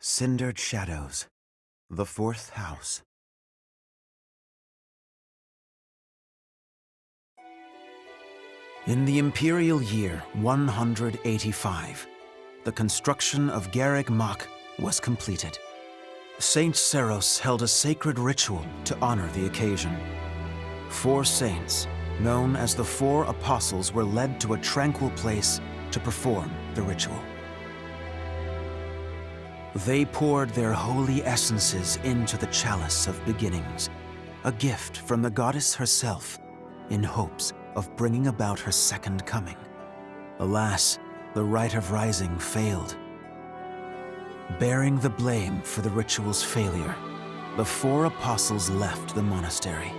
Cindered Shadows, the fourth house. In the imperial year 185, the construction of Garreg Mach was completed. Saint Seros held a sacred ritual to honor the occasion. 4 saints, known as the 4 Apostles, were led to a tranquil place to perform the ritual. They poured their holy essences into the chalice of beginnings, a gift from the goddess herself, in hopes of bringing about her second coming. Alas, the rite of rising failed. Bearing the blame for the ritual's failure, the 4 apostles left the monastery,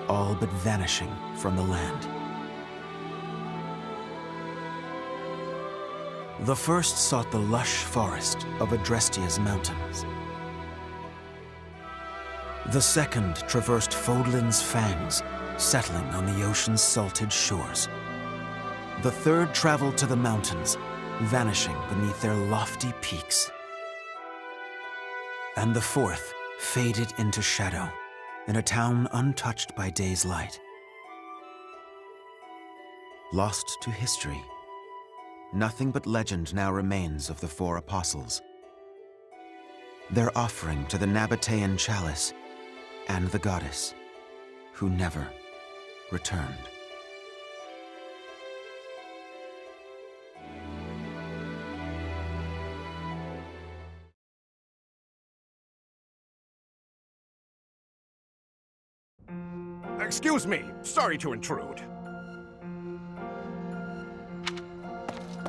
all but vanishing from the land. The first sought the lush forest of Adrestia's mountains. The second traversed Fodlan's fangs, settling on the ocean's salted shores. The third traveled to the mountains, vanishing beneath their lofty peaks. And the fourth faded into shadow, in a town untouched by day's light. Lost to history, nothing but legend now remains of the 4 apostles. Their offering to the Nabatean chalice and the goddess, who never returned. Excuse me, sorry to intrude.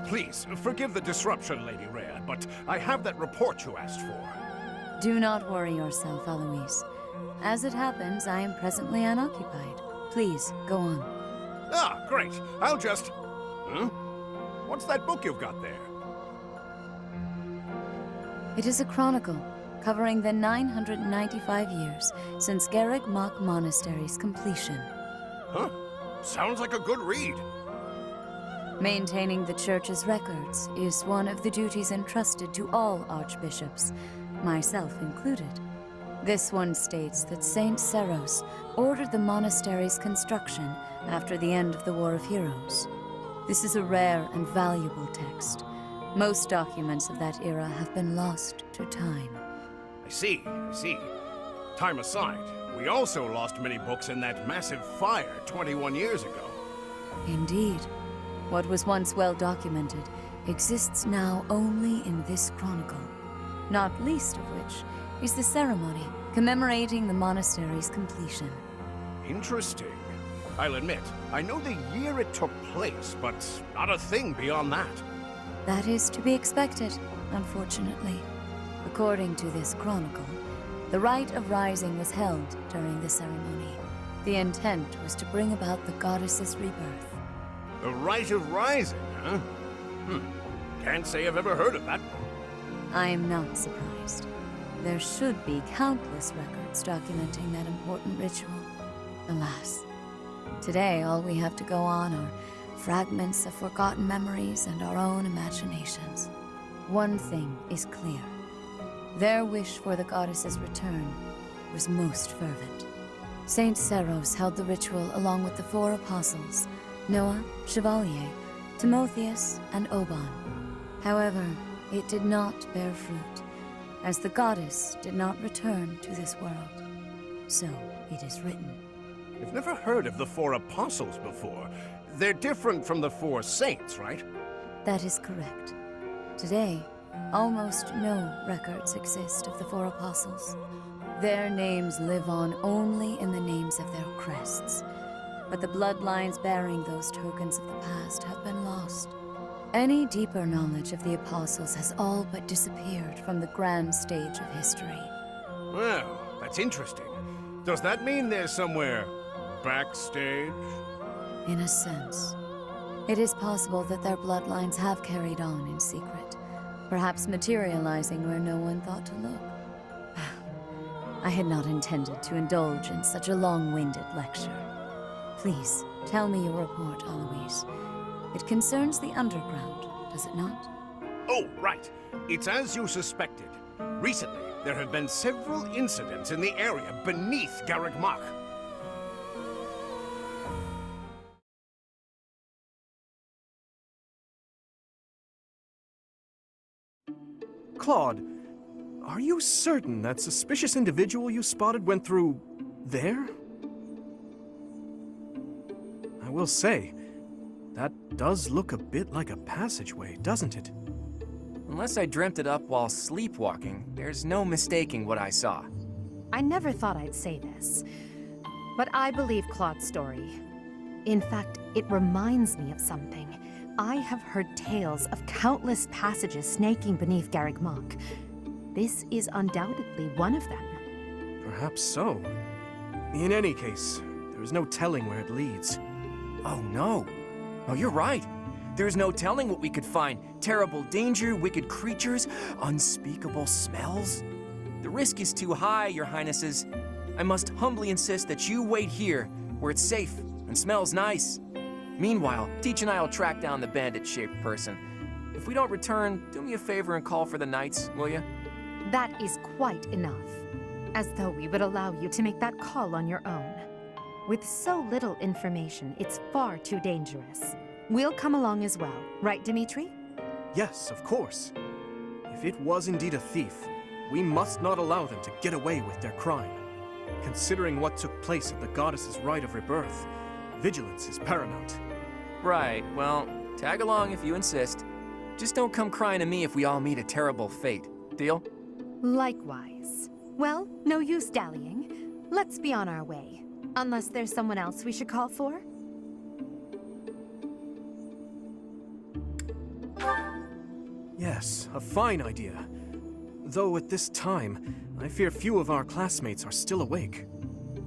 Please, forgive the disruption, Lady Rhea, but I have that report you asked for. Do not worry yourself, Eloise. As it happens, I am presently unoccupied. Please, go on. Ah, great. I'll just... What's that book you've got there? It is a chronicle covering the 995 years since Garreg Mach Monastery's completion. Huh? Sounds like a good read. Maintaining the church's records is one of the duties entrusted to all archbishops, myself included. This one states that Saint Seros ordered the monastery's construction after the end of the War of Heroes. This is a rare and valuable text. Most documents of that era have been lost to time. I see. Time aside, we also lost many books in that massive fire 21 years ago. Indeed. What was once well documented exists now only in this chronicle, not least of which is the ceremony commemorating the monastery's completion. Interesting. I'll admit, I know the year it took place, but not a thing beyond that. That is to be expected, unfortunately. According to this chronicle, the rite of rising was held during the ceremony. The intent was to bring about the goddess's rebirth. The Rite of Rising, huh? Can't say I've ever heard of that one. I am not surprised. There should be countless records documenting that important ritual. Alas, today all we have to go on are fragments of forgotten memories and our own imaginations. One thing is clear. Their wish for the goddess's return was most fervent. Saint Seros held the ritual along with the 4 apostles, Noah, Chevalier, Timotheus, and Oban. However, it did not bear fruit, as the goddess did not return to this world. So it is written. I've never heard of the 4 apostles before. They're different from the 4 saints, right? That is correct. Today, almost no records exist of the 4 apostles. Their names live on only in the names of their crests. But the bloodlines bearing those tokens of the past have been lost. Any deeper knowledge of the apostles has all but disappeared from the grand stage of history. Well, that's interesting. Does that mean they're somewhere backstage? In a sense. It is possible that their bloodlines have carried on in secret, perhaps materializing where no one thought to look. I had not intended to indulge in such a long-winded lecture. Please, tell me your report, Eloise. It concerns the underground, does it not? Oh, right. It's as you suspected. Recently, there have been several incidents in the area beneath Garrick Mach. Claude, are you certain that suspicious individual you spotted went through there? I will say, that does look a bit like a passageway, doesn't it? Unless I dreamt it up while sleepwalking, there's no mistaking what I saw. I never thought I'd say this, but I believe Claude's story. In fact, it reminds me of something. I have heard tales of countless passages snaking beneath Garrick Mach. This is undoubtedly one of them. Perhaps so. In any case, there is no telling where it leads. Oh no. Oh, you're right. There's no telling what we could find. Terrible danger, wicked creatures, unspeakable smells. The risk is too high, your highnesses. I must humbly insist that you wait here, where it's safe and smells nice. Meanwhile, Teach and I will track down the bandit-shaped person. If we don't return, do me a favor and call for the knights, will you? That is quite enough. As though we would allow you to make that call on your own. With so little information, it's far too dangerous. We'll come along as well, right, Dimitri? Yes, of course. If it was indeed a thief, we must not allow them to get away with their crime. Considering what took place at the goddess's rite of rebirth, vigilance is paramount. Right, well, tag along if you insist. Just don't come crying to me if we all meet a terrible fate. Deal? Likewise. Well, no use dallying. Let's be on our way. Unless there's someone else we should call for? Yes, a fine idea. Though at this time, I fear few of our classmates are still awake.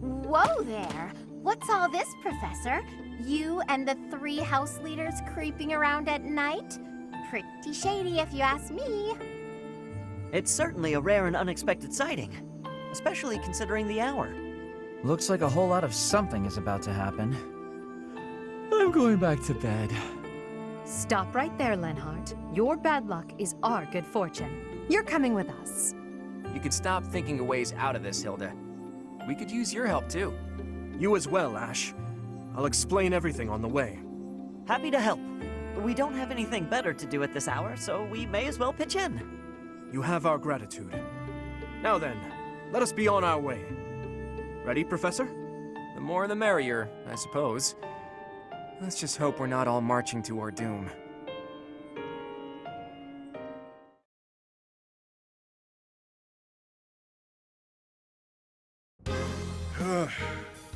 Whoa there! What's all this, Professor? You and the 3 house leaders creeping around at night? Pretty shady if you ask me. It's certainly a rare and unexpected sighting, especially considering the hour. Looks like a whole lot of something is about to happen. I'm going back to bed. Stop right there, Lenhart. Your bad luck is our good fortune. You're coming with us. You can stop thinking of ways out of this, Hilda. We could use your help, too. You as well, Ash. I'll explain everything on the way. Happy to help. We don't have anything better to do at this hour, so we may as well pitch in. You have our gratitude. Now then, let us be on our way. Ready, Professor? The more the merrier, I suppose. Let's just hope we're not all marching to our doom.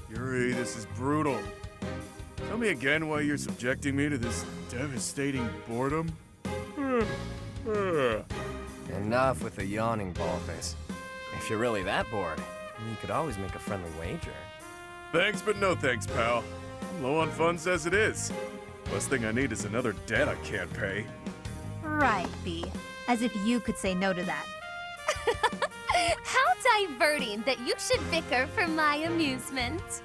Yuri, this is brutal. Tell me again why you're subjecting me to this devastating boredom? Enough with the yawning, Ballface. If you're really that bored, you could always make a friendly wager. Thanks, but no thanks, pal. I'm low on funds as it is. Last thing I need is another debt I can't pay. Right, B. As if you could say no to that. How diverting that you should bicker for my amusement.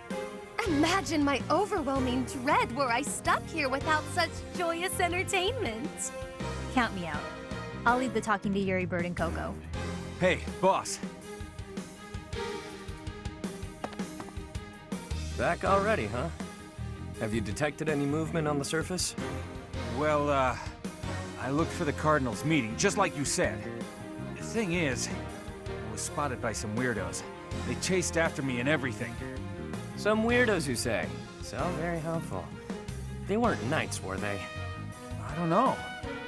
Imagine my overwhelming dread were I stuck here without such joyous entertainment. Count me out. I'll leave the talking to Yuri, Bird, and Coco. Hey, boss. Back already, huh? Have you detected any movement on the surface? Well, I looked for the Cardinals meeting, just like you said. The thing is, I was spotted by some weirdos. They chased after me and everything. Some weirdos, you say? Sound very helpful. They weren't knights, were they? I don't know.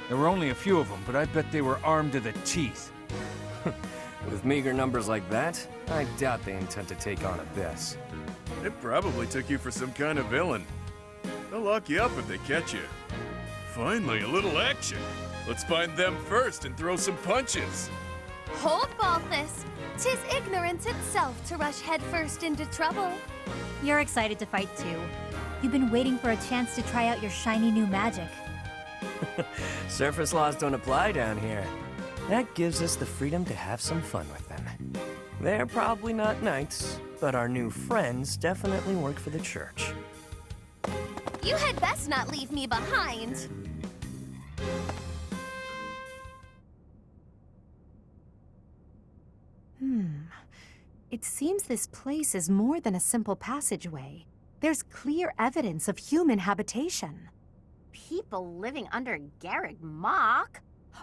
There were only a few of them, but I bet they were armed to the teeth. With meager numbers like that, I doubt they intend to take on Abyss. They probably took you for some kind of villain. They'll lock you up if they catch you. Finally, a little action. Let's find them first and throw some punches. Hold, Balthus. 'Tis ignorance itself to rush headfirst into trouble. You're excited to fight too. You've been waiting for a chance to try out your shiny new magic. Surface laws don't apply down here. That gives us the freedom to have some fun with them. They're probably not knights, but our new friends definitely work for the church. You had best not leave me behind. It seems this place is more than a simple passageway. There's clear evidence of human habitation. People living under Garrick Mach?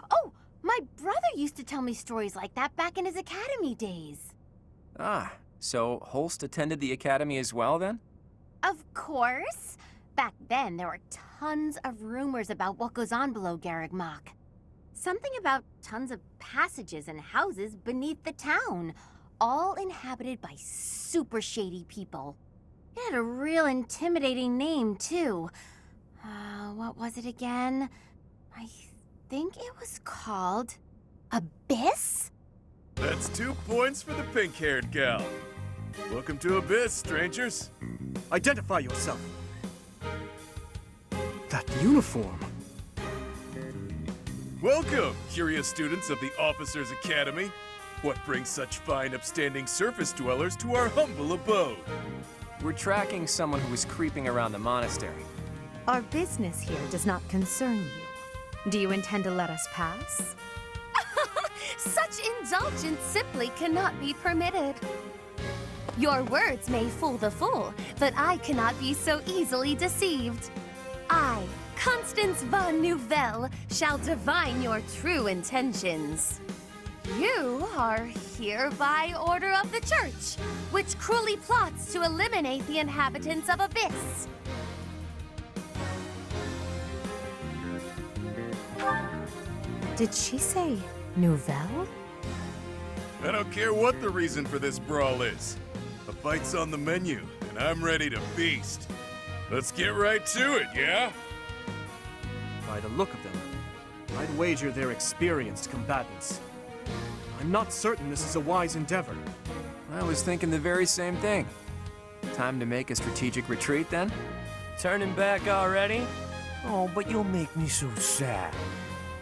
Oh, my brother used to tell me stories like that back in his academy days. Ah, so Holst attended the academy as well, then? Of course. Back then, there were tons of rumors about what goes on below Garrick Mach. Something about tons of passages and houses beneath the town, all inhabited by super shady people. It had a real intimidating name, too. What was it again? I think it was called Abyss? That's 2 points for the pink-haired gal. Welcome to Abyss, strangers. Identify yourself. That uniform. Welcome, curious students of the Officers' Academy. What brings such fine, upstanding surface dwellers to our humble abode? We're tracking someone who was creeping around the monastery. Our business here does not concern you. Do you intend to let us pass? Such indulgence simply cannot be permitted. Your words may fool the fool, but I cannot be so easily deceived. I, Constance von Nouvelle, shall divine your true intentions. You are here by order of the Church, which cruelly plots to eliminate the inhabitants of Abyss. Did she say Nouvelle? I don't care what the reason for this brawl is. A fight's on the menu, and I'm ready to feast. Let's get right to it, yeah? By the look of them, I'd wager they're experienced combatants. I'm not certain this is a wise endeavor. I was thinking the very same thing. Time to make a strategic retreat, then? Turning back already? Oh, but you'll make me so sad.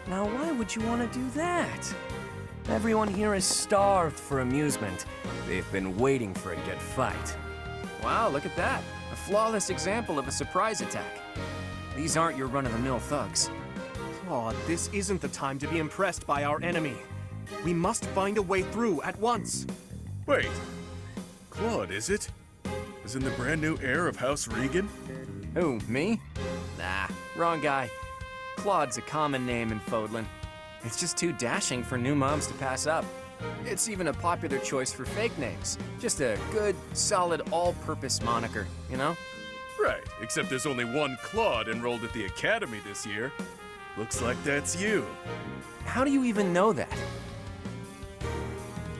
Now, why would you want to do that? Everyone here is starved for amusement. They've been waiting for a good fight. Wow, look at that. A flawless example of a surprise attack. These aren't your run-of-the-mill thugs. Claude, this isn't the time to be impressed by our enemy. We must find a way through at once. Wait. Claude, is it? Is in the brand new heir of House Regan? Who, me? Nah, wrong guy. Claude's a common name in Fodlan. It's just too dashing for new moms to pass up. It's even a popular choice for fake names. Just a good, solid, all-purpose moniker, you know? Right, except there's only one Claude enrolled at the Academy this year. Looks like that's you. How do you even know that?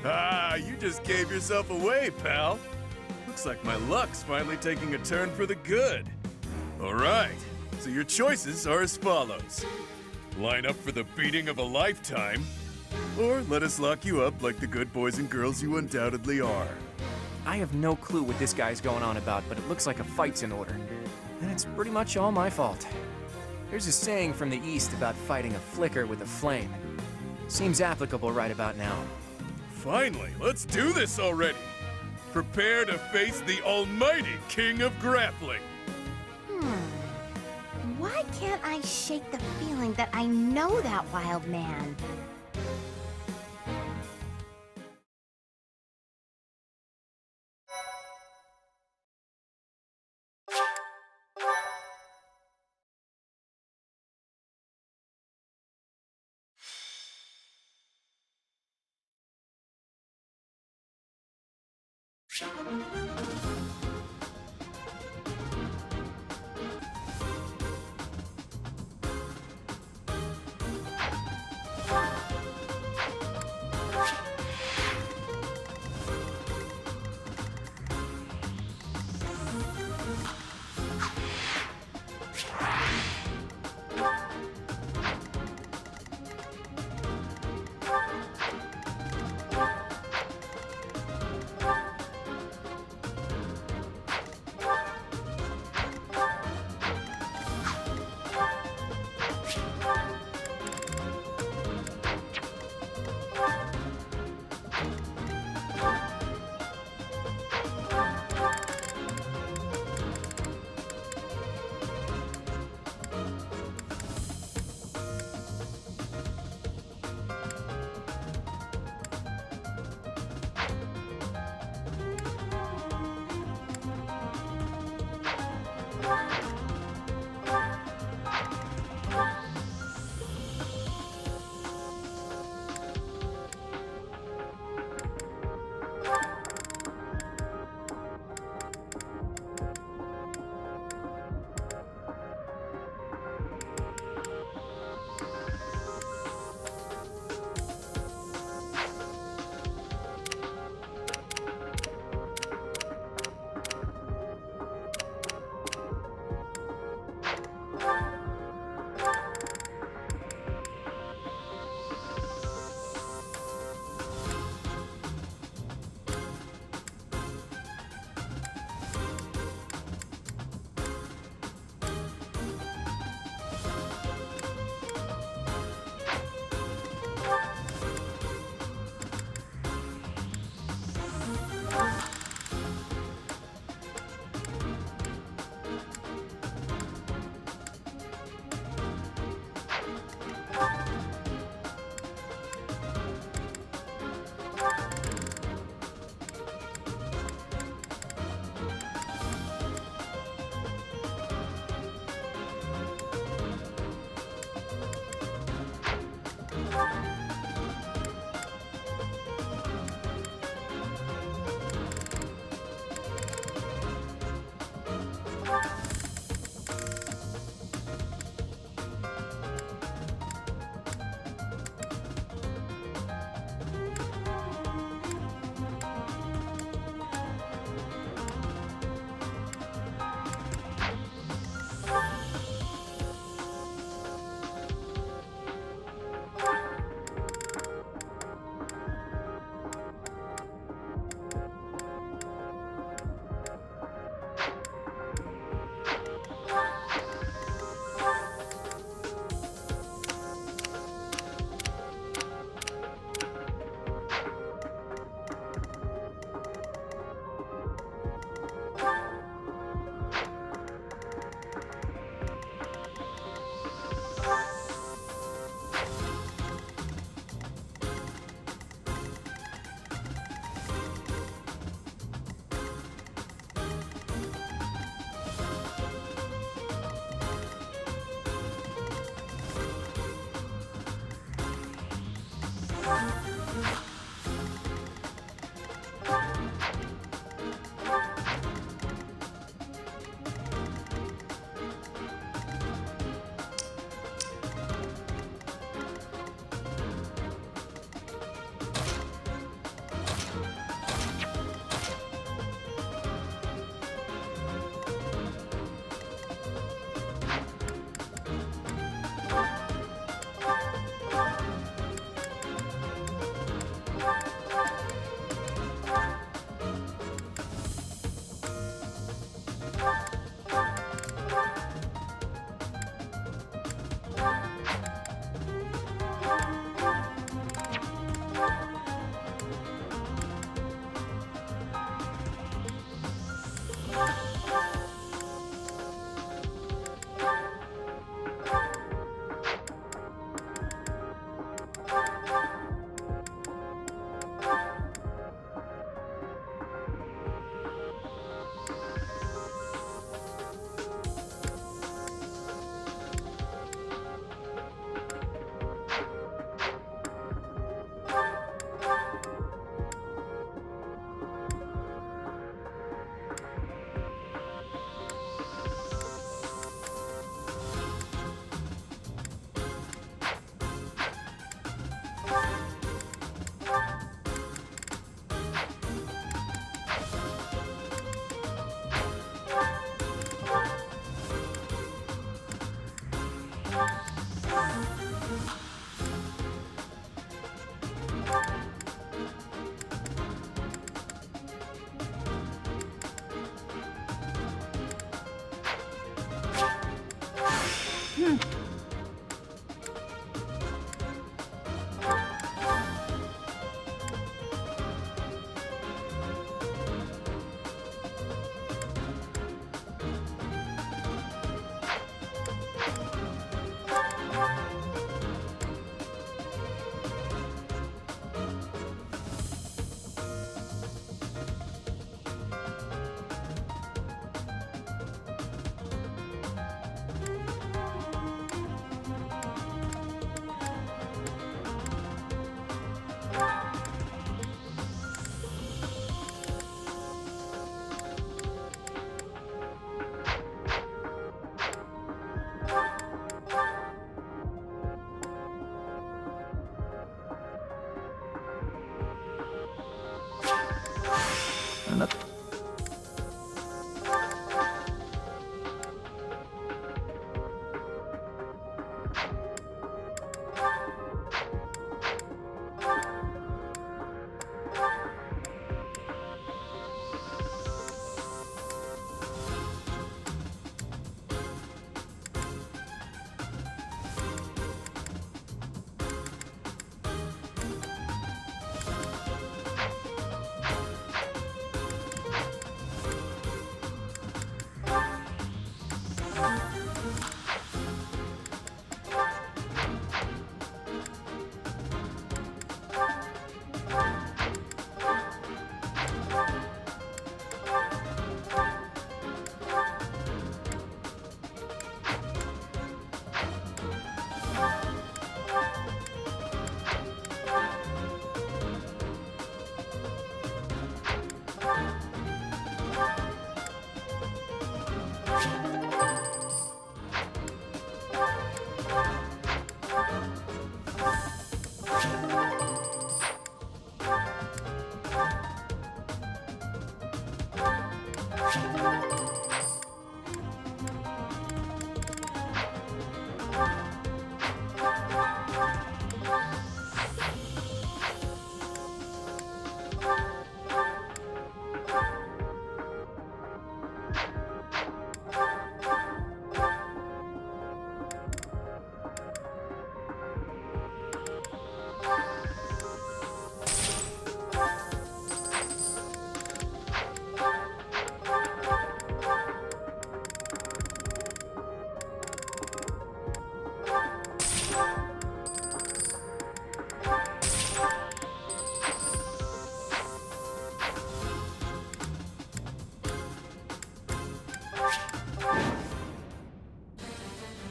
Ah, you just gave yourself away, pal. Looks like my luck's finally taking a turn for the good. All right, so your choices are as follows. Line up for the beating of a lifetime, or let us lock you up like the good boys and girls you undoubtedly are. I have no clue what this guy's going on about, but it looks like a fight's in order. And it's pretty much all my fault. There's a saying from the East about fighting a flicker with a flame. Seems applicable right about now. Finally, let's do this already. Prepare to face the almighty King of Grappling. Why can't I shake the feeling that I know that wild man?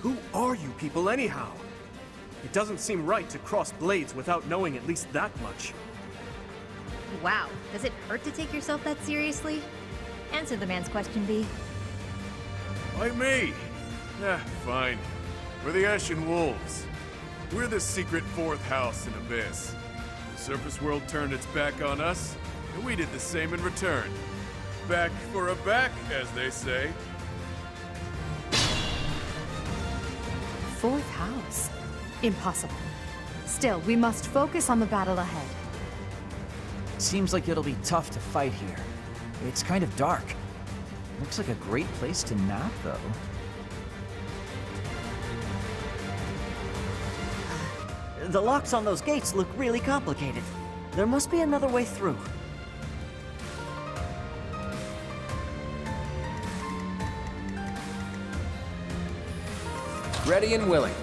Who are you people anyhow? It doesn't seem right to cross blades without knowing at least that much. Wow, does it hurt to take yourself that seriously? Answer the man's question, B. Why me? Fine. We're the Ashen Wolves. We're the secret fourth house in Abyss. The surface world turned its back on us, and we did the same in return. Back for a back, as they say. Fourth house? Impossible. Still, we must focus on the battle ahead. Seems like it'll be tough to fight here. It's kind of dark. Looks like a great place to nap, though. The locks on those gates look really complicated. There must be another way through. Ready and willing.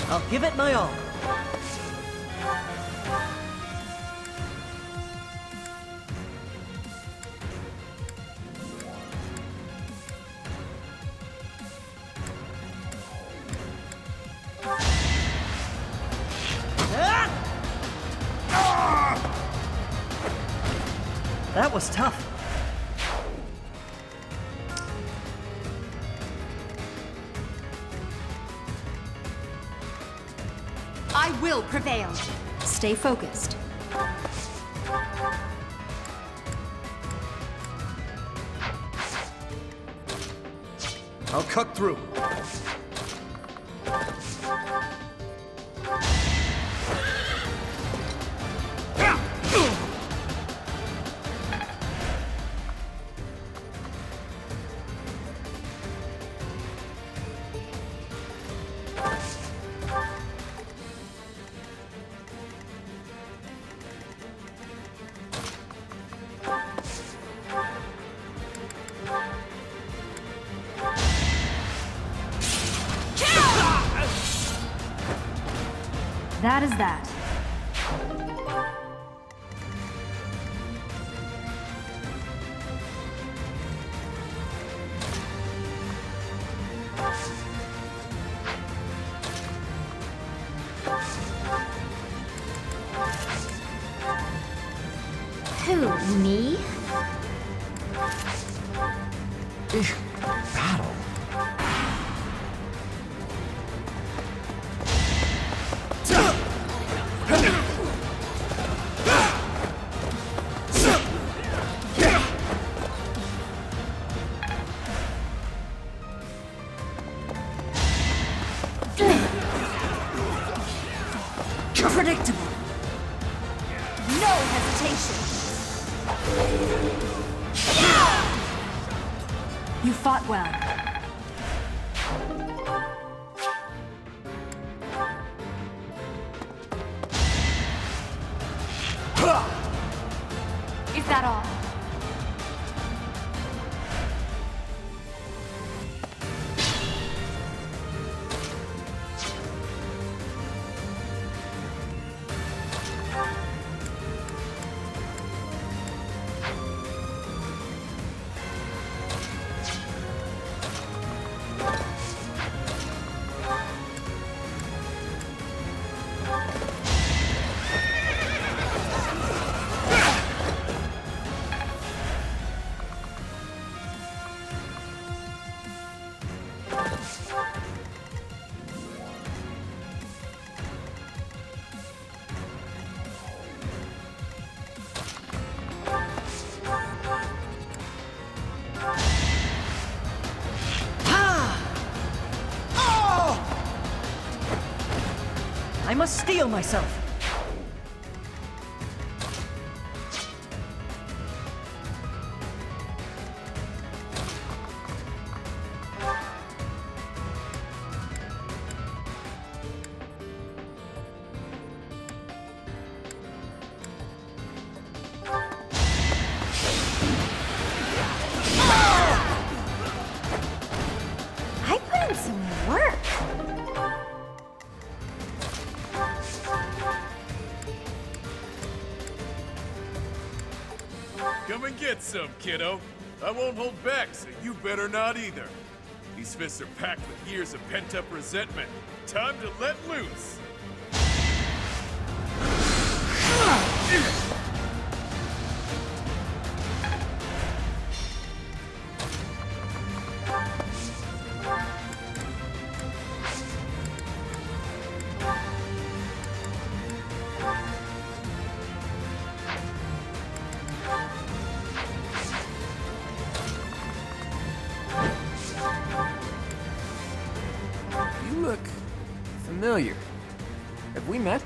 I'll give it my all. That was tough. I will prevail. Stay focused. I'll cut through. That is that. Who, me? Battle. Predictable. No hesitation. You fought well. Is that all? I must steel myself. I put in some work. Come and get some, kiddo. I won't hold back, so you better not either. These fists are packed with years of pent-up resentment. Time to let loose. You look familiar. Have we met?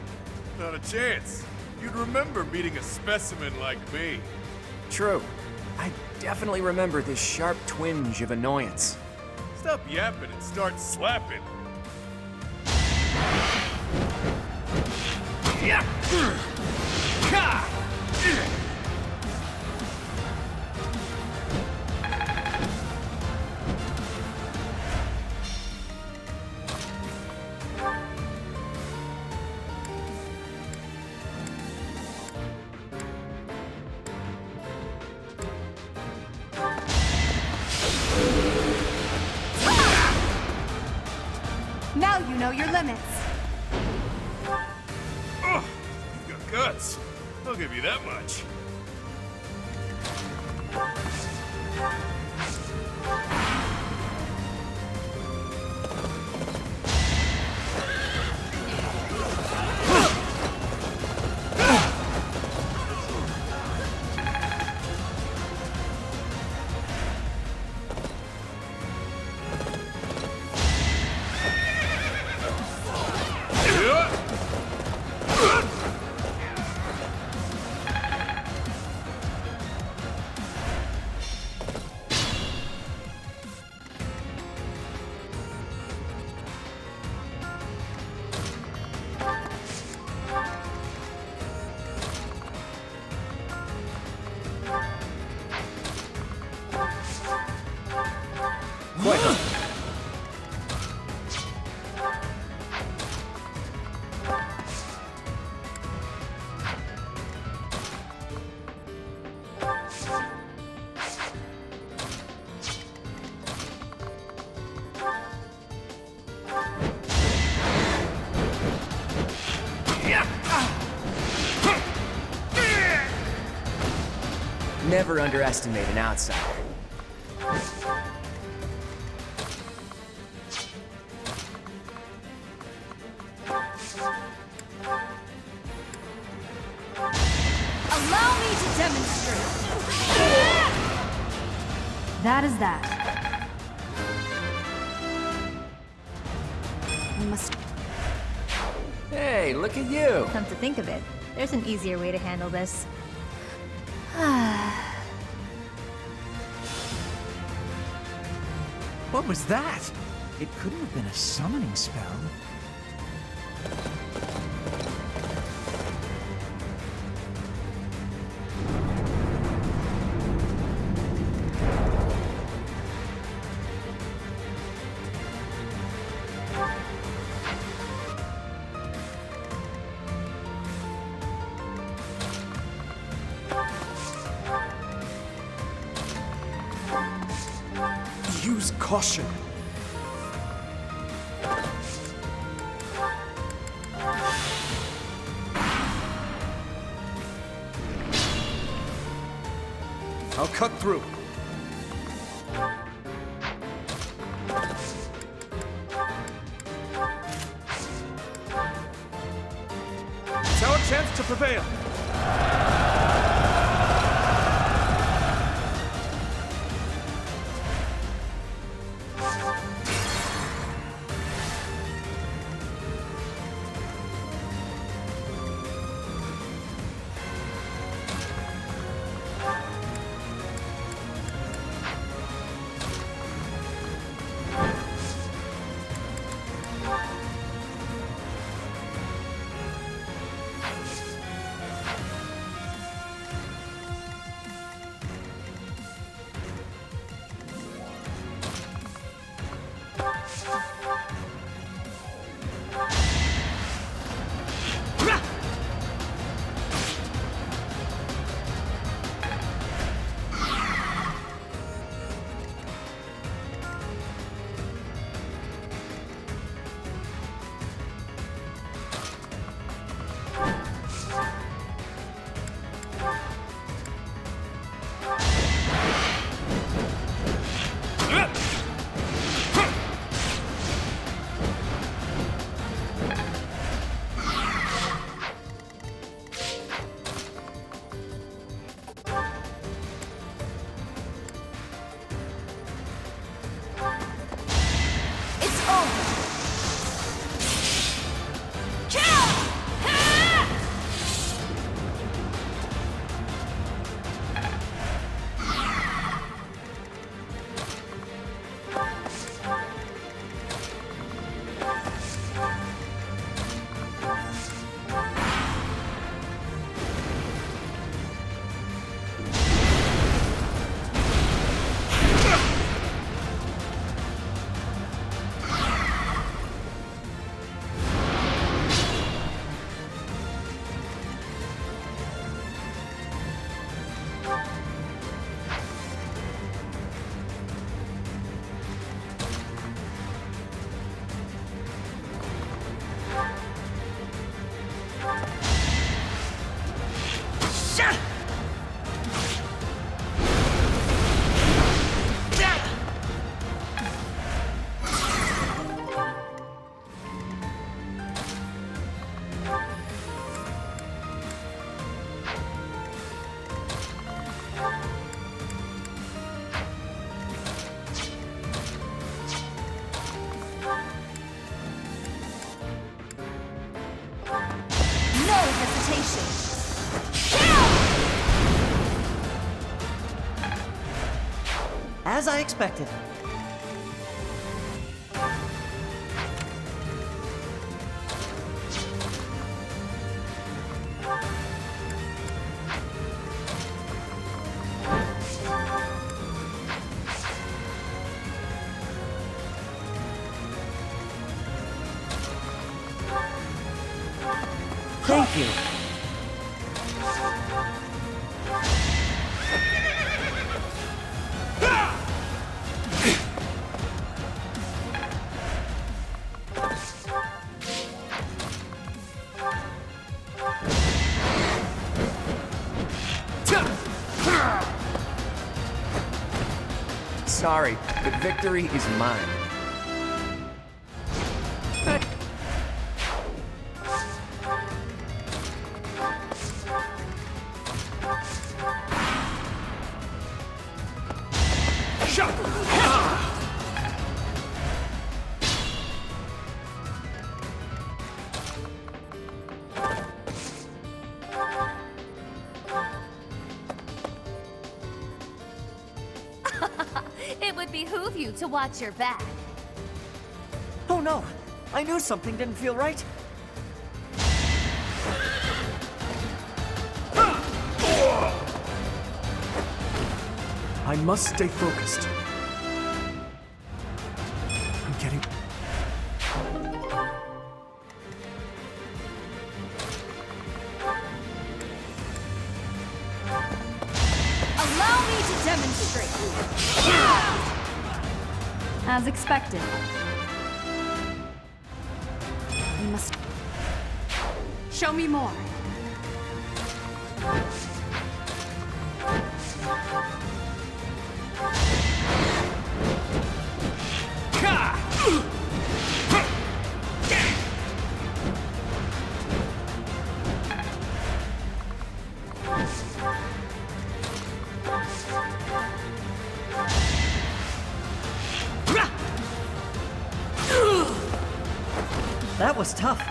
Not a chance. You'd remember meeting a specimen like me. True. I definitely remember this sharp twinge of annoyance. Stop yapping and start slapping. Now you know your limits. Ugh, you've got guts. I'll give you that much. Never underestimate an outsider. Allow me to demonstrate. That is that. We must. Hey, look at you! Come to think of it, there's an easier way to handle this. What was that? It couldn't have been a summoning spell. Use caution. I'll cut through. It's our chance to prevail. As I expected. Thank you. Sorry, but victory is mine. It would behoove you to watch your back. Oh no! I knew something didn't feel right. I must stay focused. I'm getting... Allow me to demonstrate. As expected. We must... Show me more. That was tough.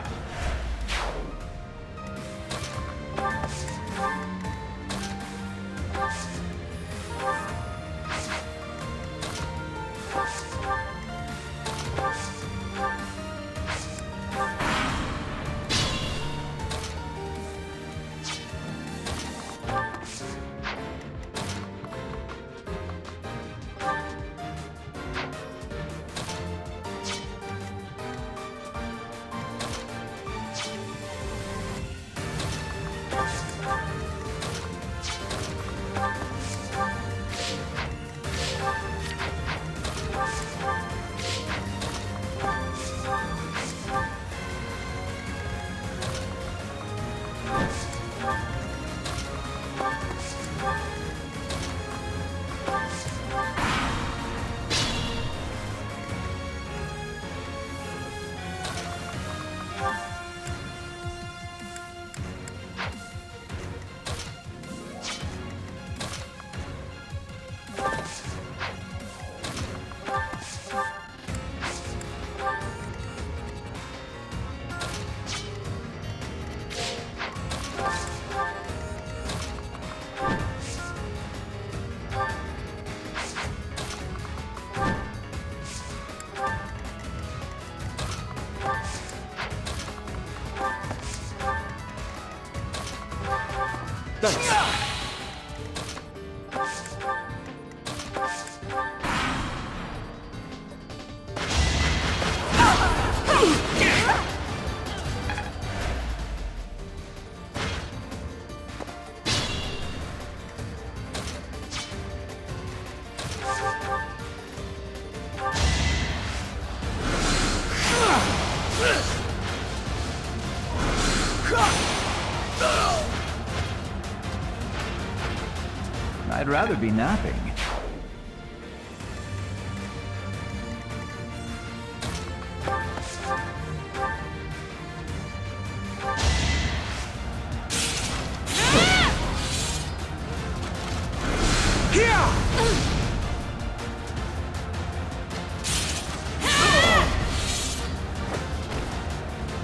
I'd rather be napping.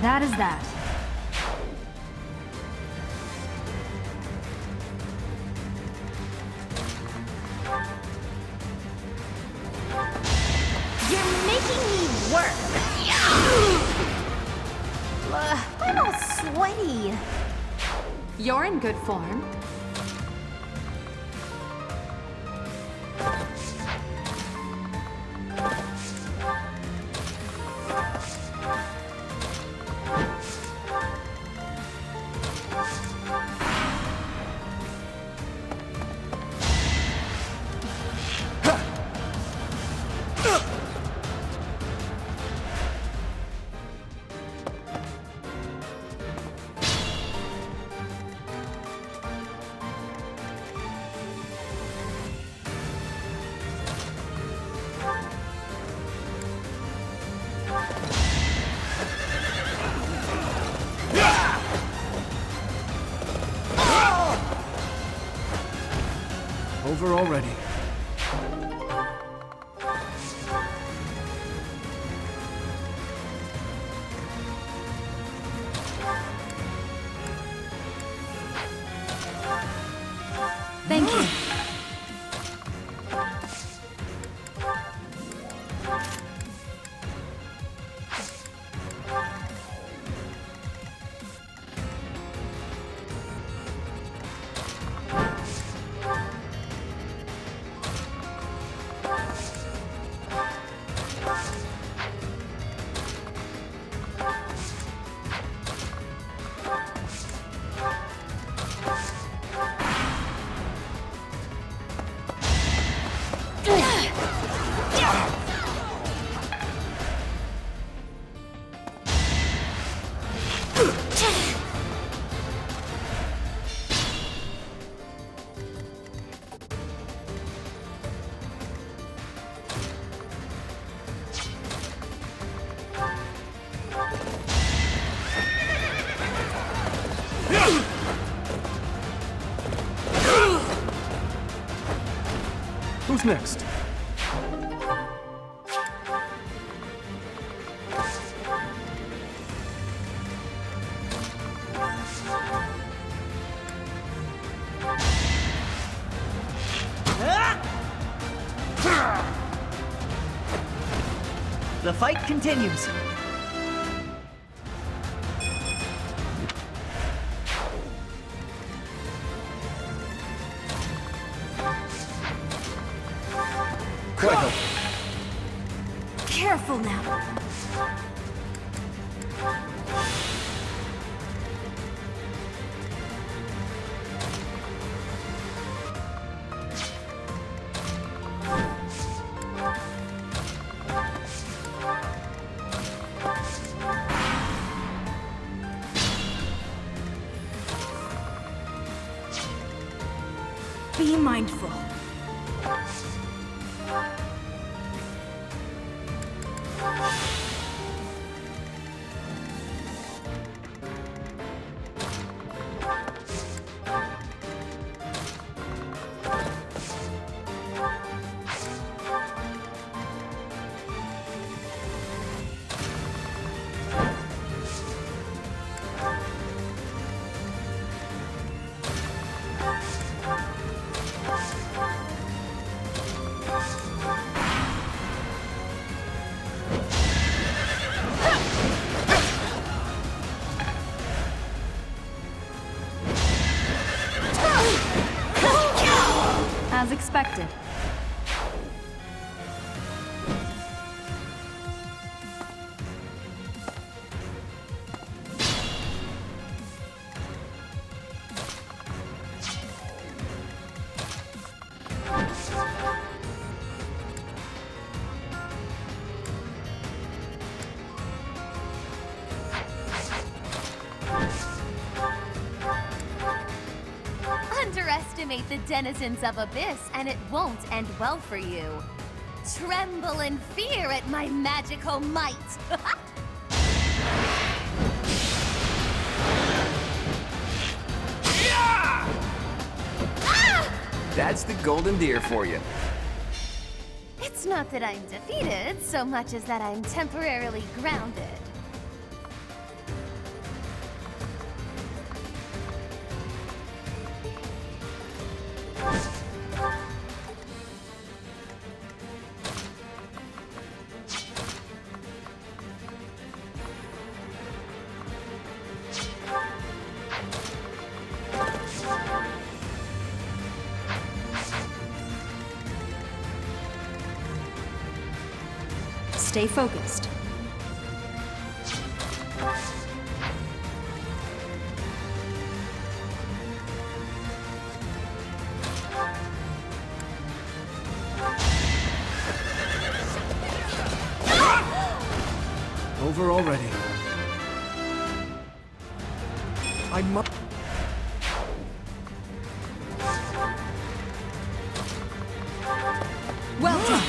That is that. You're making me work. I'm all sweaty. You're in good form. Over already. Thank you. Who's next? The fight continues. Critical. Careful now. Be mindful. As expected. Underestimate the denizens of Abyss, and it won't end well for you. Tremble in fear at my magical might! That's the golden deer for you. It's not that I'm defeated, so much as that I'm temporarily grounded. Stay focused. Over already. I must. Well done.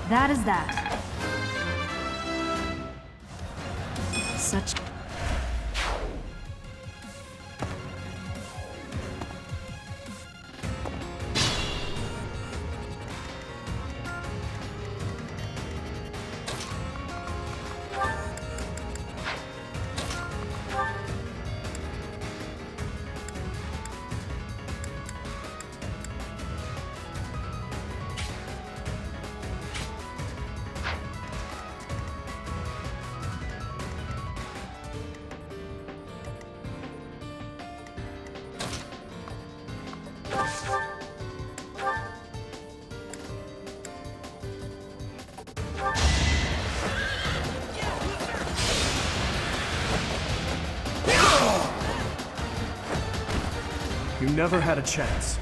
That is that. Such... You never had a chance.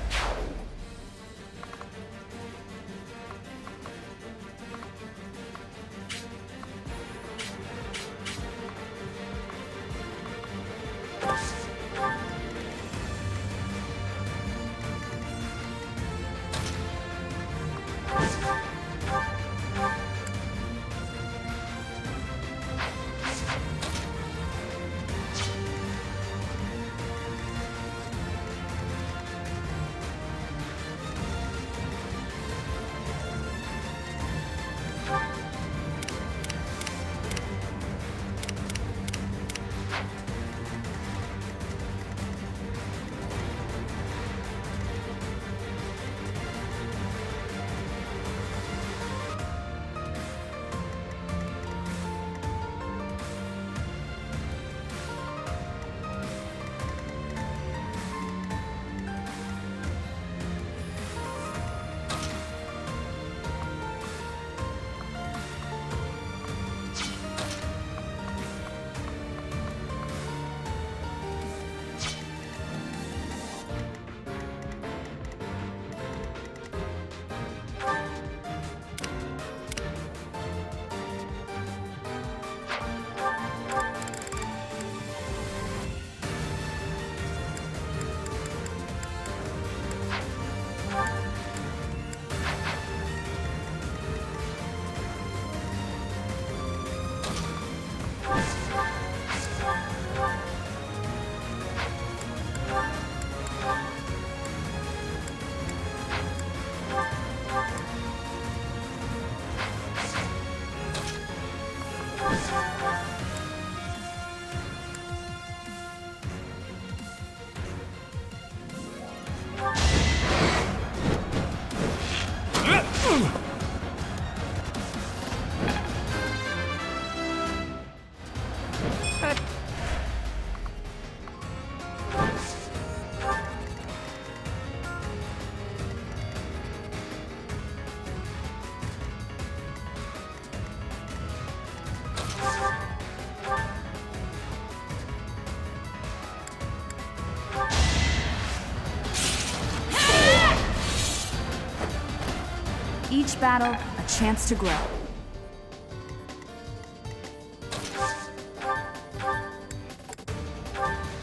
Each battle, a chance to grow.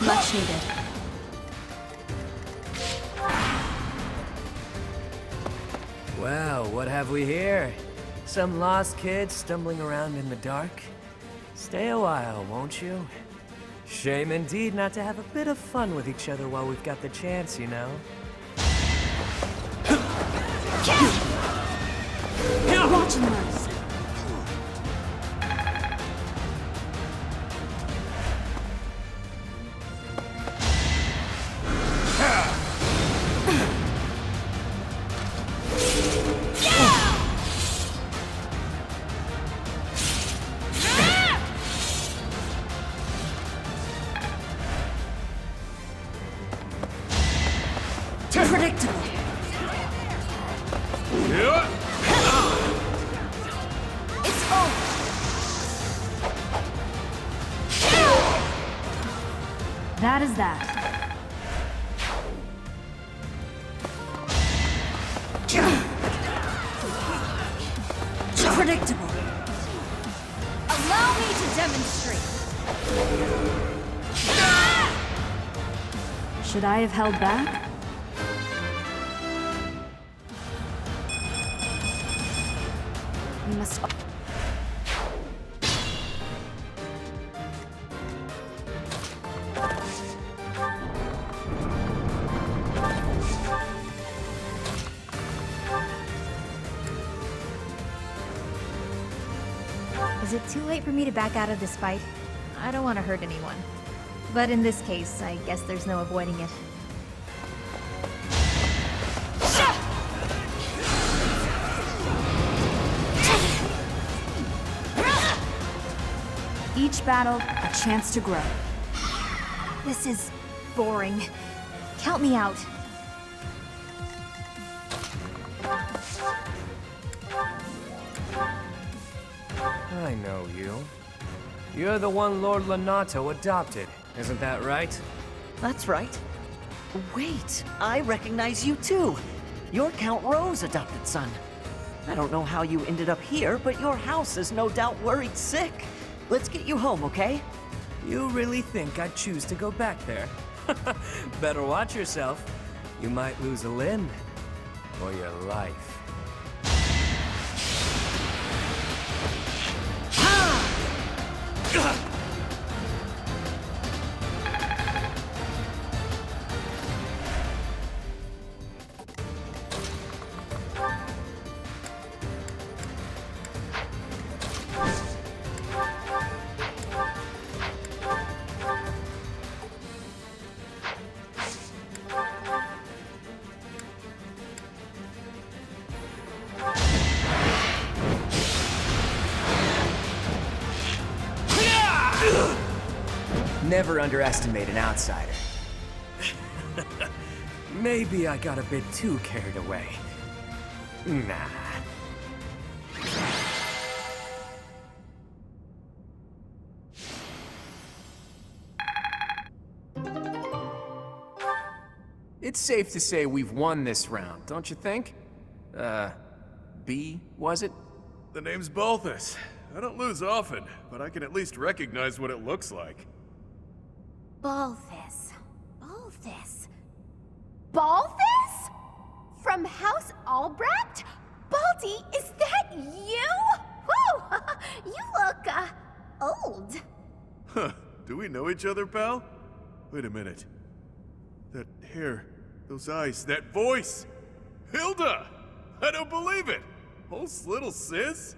Much needed. Well, what have we here? Some lost kids stumbling around in the dark? Stay a while, won't you? Shame indeed not to have a bit of fun with each other while we've got the chance, you know? Watch and learn. Predictable. It's over. That is that. Predictable. Allow me to demonstrate. Should I have held back? We must. Is it too late for me to back out of this fight? I don't want to hurt anyone. But in this case, I guess there's no avoiding it. Each battle, a chance to grow. This is boring. Count me out. I know you. You're the one Lord Lonato adopted, isn't that right? That's right. Wait, I recognize you too. You're Count Ro's adopted son. I don't know how you ended up here, but your house is no doubt worried sick. Let's get you home, okay? You really think I'd choose to go back there? Better watch yourself. You might lose a limb. Or your life. Never underestimate an outsider. Maybe I got a bit too carried away. Nah. It's safe to say we've won this round, don't you think? B, was it? The name's Balthus. I don't lose often, but I can at least recognize what it looks like. Balthus. Balthus. Balthus? From House Albrecht? Baldy, is that you? Whew! You look, old. Huh. Do we know each other, pal? Wait a minute. That hair, those eyes, that voice! Hilda! I don't believe it! Oh, little sis?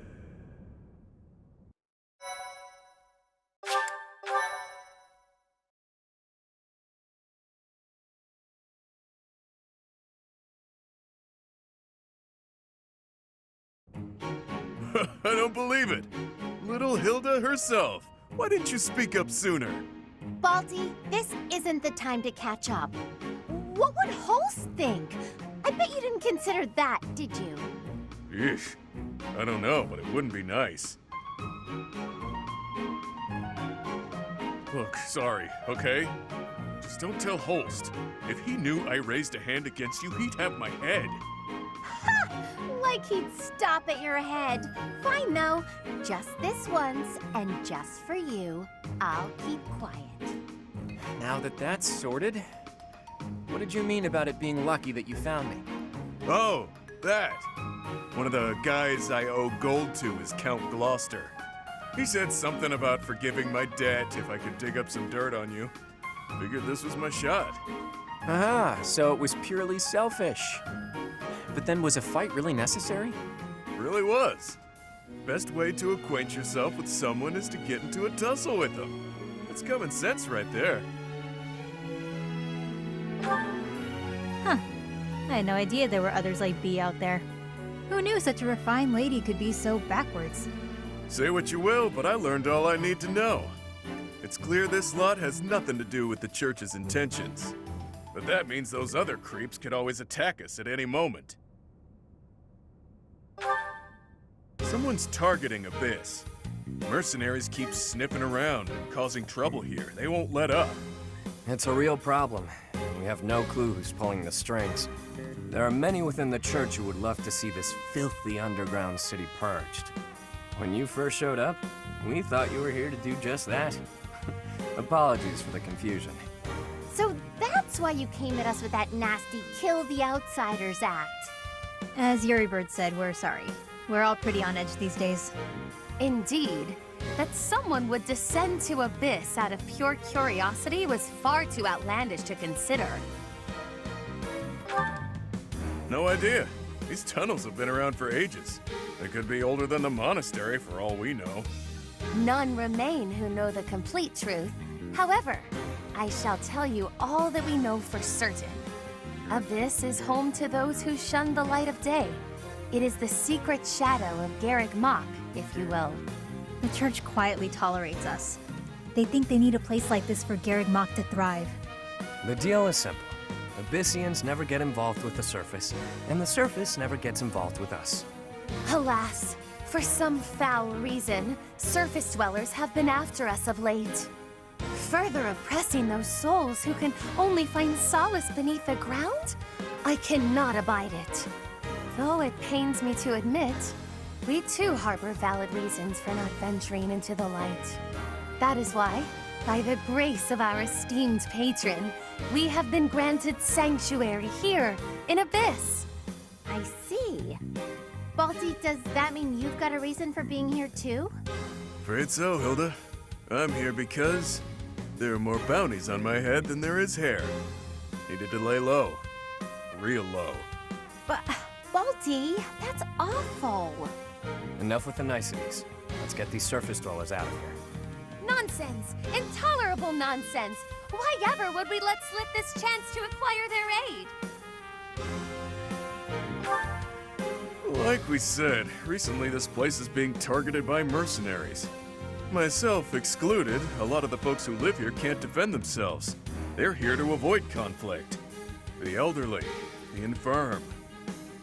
I don't believe it. Little Hilda herself. Why didn't you speak up sooner? Baldy, this isn't the time to catch up. What would Holst think? I bet you didn't consider that, did you? Yeesh. I don't know, but it wouldn't be nice. Look, sorry, okay? Just don't tell Holst. If he knew I raised a hand against you, he'd have my head. Ha! Like he'd stop at your head. Fine, though. Just this once, and just for you, I'll keep quiet. Now that that's sorted, what did you mean about it being lucky that you found me? Oh, that. One of the guys I owe gold to is Count Gloucester. He said something about forgiving my debt if I could dig up some dirt on you. Figured this was my shot. Aha, so it was purely selfish. But then was a fight really necessary? Really was. Best way to acquaint yourself with someone is to get into a tussle with them. That's common sense right there. Huh. I had no idea there were others like B out there. Who knew such a refined lady could be so backwards? Say what you will, but I learned all I need to know. It's clear this lot has nothing to do with the church's intentions. But that means those other creeps could always attack us at any moment. Someone's targeting Abyss. Mercenaries keep sniffing around and causing trouble here. They won't let up. It's a real problem. We have no clue who's pulling the strings. There are many within the church who would love to see this filthy underground city purged. When you first showed up, we thought you were here to do just that. Apologies for the confusion. So that's why you came at us with that nasty Kill the Outsiders act. As Yuribird said, we're sorry. We're all pretty on edge these days. Indeed. That someone would descend to Abyss out of pure curiosity was far too outlandish to consider. No idea. These tunnels have been around for ages. They could be older than the monastery for all we know. None remain who know the complete truth. However, I shall tell you all that we know for certain. Abyss is home to those who shun the light of day. It is the secret shadow of Garrick Mach, if you will. The church quietly tolerates us. They think they need a place like this for Garrick Mach to thrive. The deal is simple. Abyssians never get involved with the surface, and the surface never gets involved with us. Alas, for some foul reason, surface dwellers have been after us of late. further oppressing those souls who can only find solace beneath the ground? I cannot abide it. Though it pains me to admit, we too harbor valid reasons for not venturing into the light. That is why, by the grace of our esteemed patron, we have been granted sanctuary here in Abyss. I see. Balti, does that mean you've got a reason for being here too? Afraid so, Hilda. I'm here because there are more bounties on my head than there is hair. Needed to lay low. Real low. But, Balti, that's awful. Enough with the niceties. Let's get these surface dwellers out of here. Nonsense! Intolerable nonsense! Why ever would we let slip this chance to acquire their aid? Like we said, recently this place is being targeted by mercenaries. Myself excluded, a lot of the folks who live here can't defend themselves. They're here to avoid conflict. The elderly, the infirm,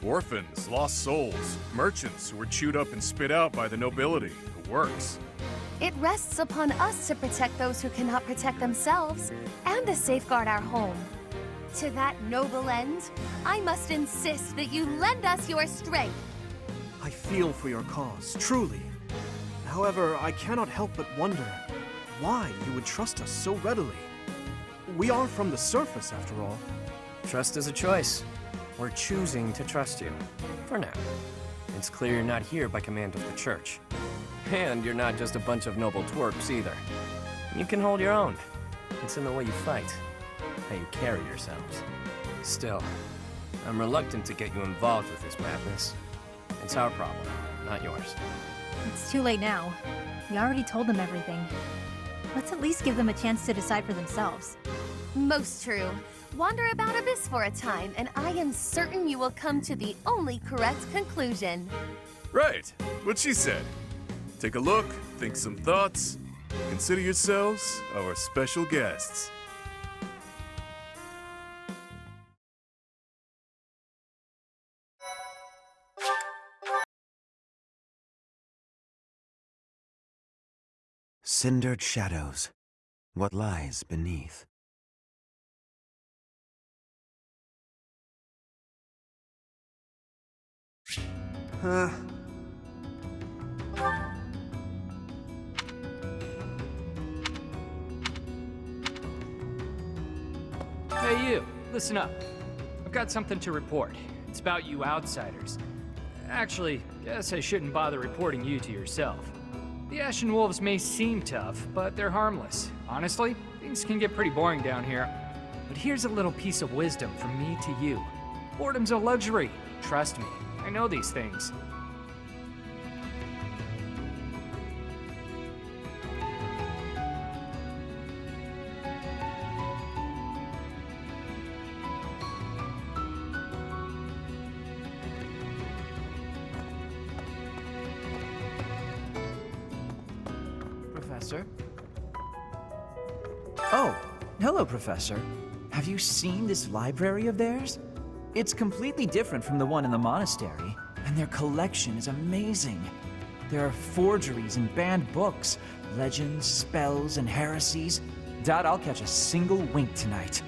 orphans, lost souls, merchants who were chewed up and spit out by the nobility, the works. It rests upon us to protect those who cannot protect themselves, and to safeguard our home. To that noble end, I must insist that you lend us your strength. I feel for your cause, truly. However, I cannot help but wonder why you would trust us so readily. We are from the surface, after all. Trust is a choice. We're choosing to trust you. For now. It's clear you're not here by command of the church. And you're not just a bunch of noble twerps either. You can hold your own. It's in the way you fight, how you carry yourselves. Still, I'm reluctant to get you involved with this madness. It's our problem, not yours. It's too late now. We already told them everything. Let's at least give them a chance to decide for themselves. Most true. Wander about Abyss for a time, and I am certain you will come to the only correct conclusion. Right, what she said. Take a look, think some thoughts. Consider yourselves our special guests. Cindered Shadows. What lies beneath? Hey you, listen up. I've got something to report. It's about you outsiders. Actually, guess I shouldn't bother reporting you to yourself. The Ashen Wolves may seem tough, but they're harmless. Honestly, things can get pretty boring down here. But here's a little piece of wisdom from me to you. Boredom's a luxury. Trust me, I know these things. Professor? Oh, hello, Professor. Have you seen this library of theirs? It's completely different from the one in the monastery, and their collection is amazing. There are forgeries and banned books, legends, spells, and heresies. Doubt I'll catch a single wink tonight.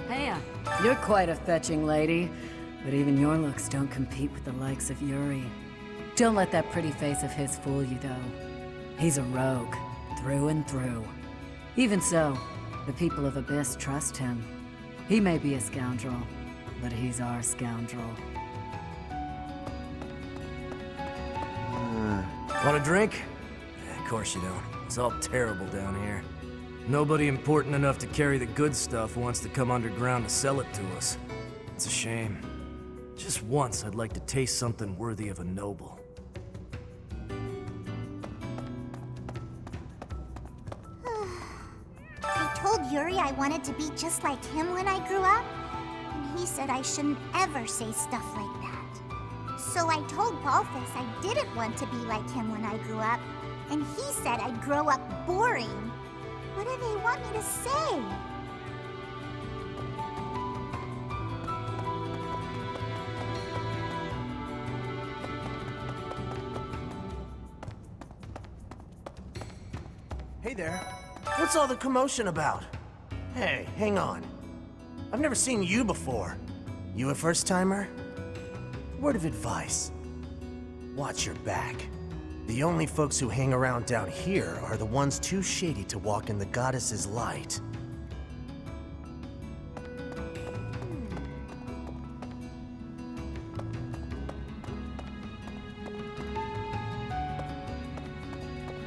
Hey, you're quite a fetching lady, but even your looks don't compete with the likes of Yuri. Don't let that pretty face of his fool you, though. He's a rogue, through and through. Even so, the people of Abyss trust him. He may be a scoundrel, but he's our scoundrel. Want a drink? Of course you don't. It's all terrible down here. Nobody important enough to carry the good stuff wants to come underground to sell it to us. It's a shame. Just once I'd like to taste something worthy of a noble. I told Yuri I wanted to be just like him when I grew up, and he said I shouldn't ever say stuff like that. So I told Balthus I didn't want to be like him when I grew up, and he said I'd grow up boring. What do they want me to say? Hey there. What's all the commotion about? Hey, hang on. I've never seen you before. You a first-timer? Word of advice. Watch your back. The only folks who hang around down here are the ones too shady to walk in the goddess's light.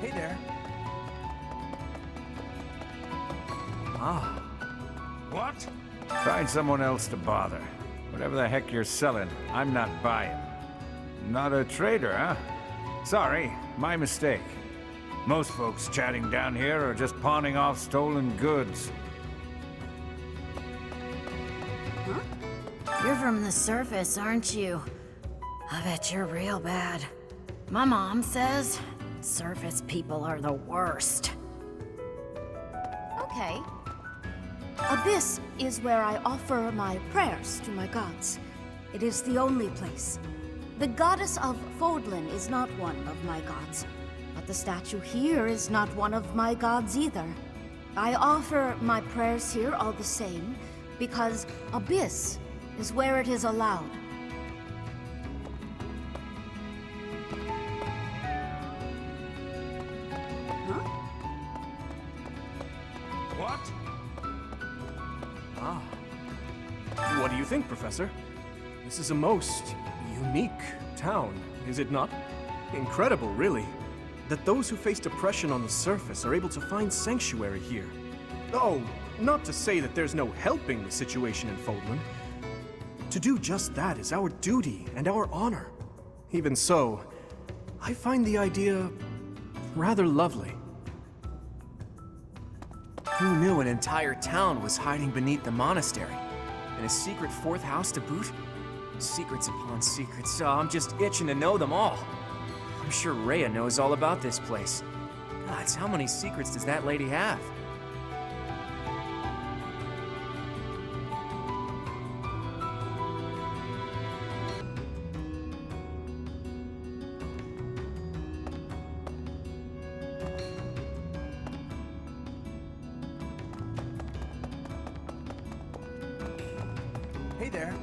Hey there. Ah. What? Find someone else to bother. Whatever the heck you're selling, I'm not buying. Not a trader, huh? Sorry, my mistake. Most folks chatting down here are just pawning off stolen goods. You're from the surface, aren't you? I bet you're real bad. My mom says surface people are the worst. Okay. Abyss is where I offer my prayers to my gods. It is the only place. The goddess of Fodlan is not one of my gods, but the statue here is not one of my gods either. I offer my prayers here all the same, because Abyss is where it is allowed. What? What do you think, Professor? This is a most unique town, is it not? Incredible, really, that those who face depression on the surface are able to find sanctuary here. Oh, not to say that there's no helping the situation in Fodlan. To do just that is our duty and our honor. Even so, I find the idea rather lovely. Who knew an entire town was hiding beneath the monastery? And a secret fourth house to boot? Secrets upon secrets, so I'm just itching to know them all. I'm sure Rhea knows all about this place. Gods, how many secrets does that lady have? Hey there.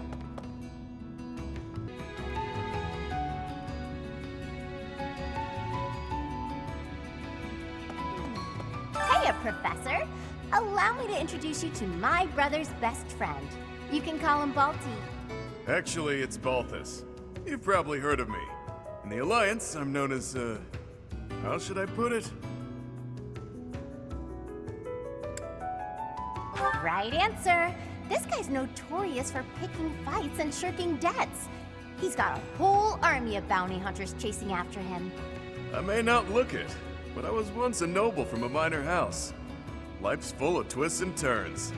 Hiya, Professor. Allow me to introduce you to my brother's best friend. You can call him Balti. Actually, it's Balthus. You've probably heard of me. In the Alliance, I'm known as, how should I put it? Right answer. This guy's notorious for picking fights and shirking debts. He's got a whole army of bounty hunters chasing after him. I may not look it, but I was once a noble from a minor house. Life's full of twists and turns.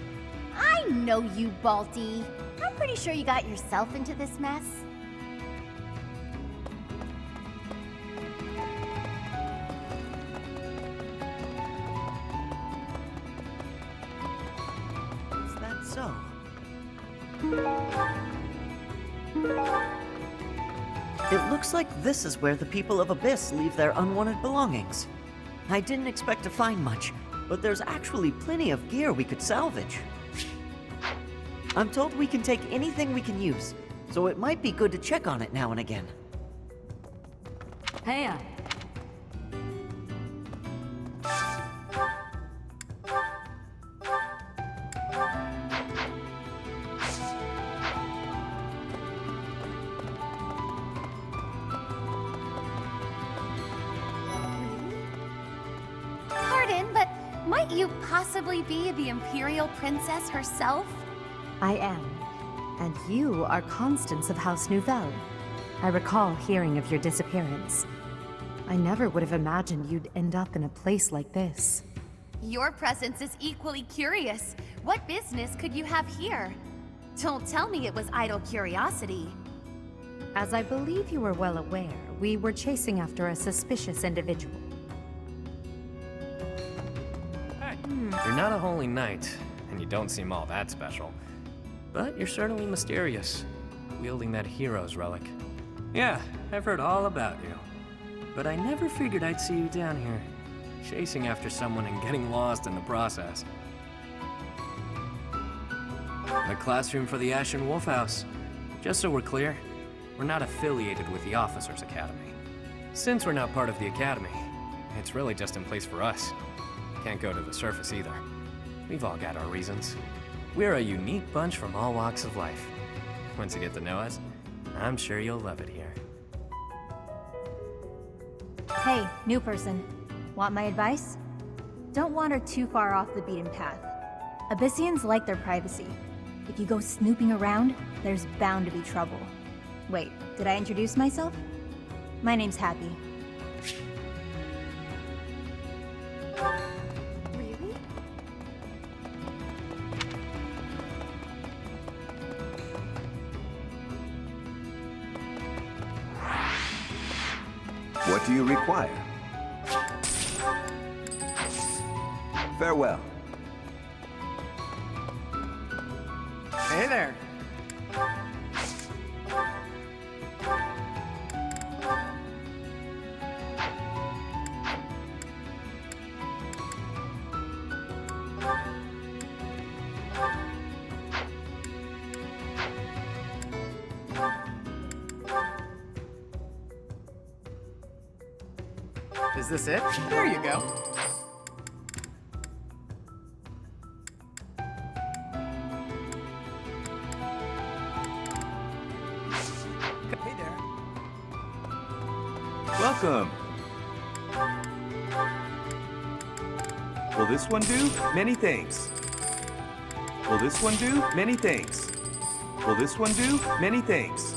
I know you, Balti. I'm pretty sure you got yourself into this mess. Is that so? It looks like this is where the people of Abyss leave their unwanted belongings. I didn't expect to find much, but there's actually plenty of gear we could salvage. I'm told we can take anything we can use, so it might be good to check on it now and again. Hey, Pardon, but might you possibly be the Imperial Princess herself? I am. And you are Constance of House Nouvelle. I recall hearing of your disappearance. I never would have imagined you'd end up in a place like this. Your presence is equally curious. What business could you have here? Don't tell me it was idle curiosity. As I believe you are well aware, we were chasing after a suspicious individual. You're not a holy knight, and you don't seem all that special. But you're certainly mysterious, wielding that hero's relic. Yeah, I've heard all about you. But I never figured I'd see you down here. chasing after someone and getting lost in the process. The classroom for the Ashen Wolf House. Just so we're clear, we're not affiliated with the Officers Academy. Since we're not part of the Academy, it's really just in place for us. Can't go to the surface either. We've all got our reasons. We're a unique bunch from all walks of life. Once you get to know us, I'm sure you'll love it here. Hey, new person. Want my advice? Don't wander too far off the beaten path. Abyssians like their privacy. If you go snooping around, there's bound to be trouble. Wait, did I introduce myself? My name's Happy. Really? What do you require? Farewell. Hey there. Is this it? There you go. Hey there. Welcome. Will this one do? Many thanks. Will this one do? Many thanks. Will this one do? Many thanks.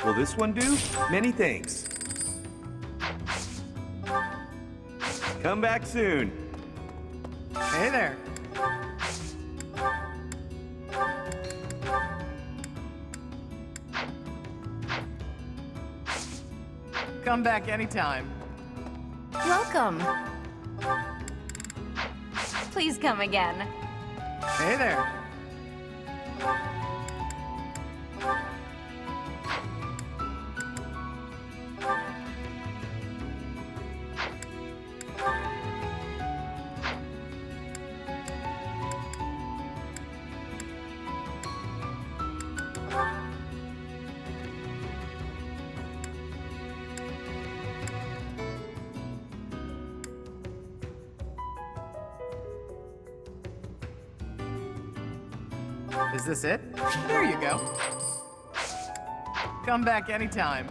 Will this one do? Many thanks. Come back soon. Hey there. Come back anytime. Welcome. Please come again. Hey there. Is this it? There you go. Come back anytime.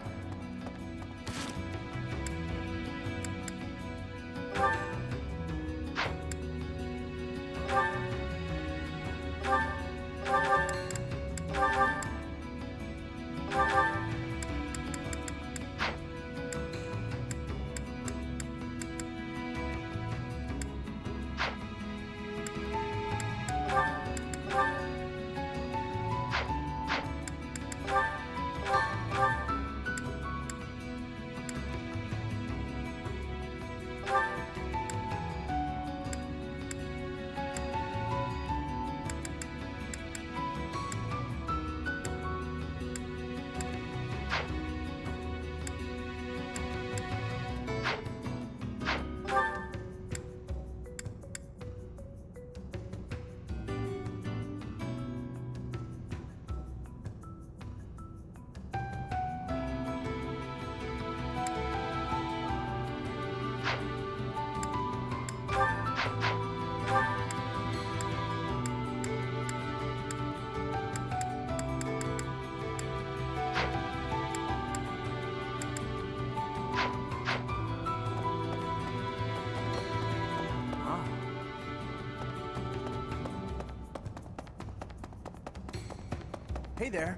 Hey there.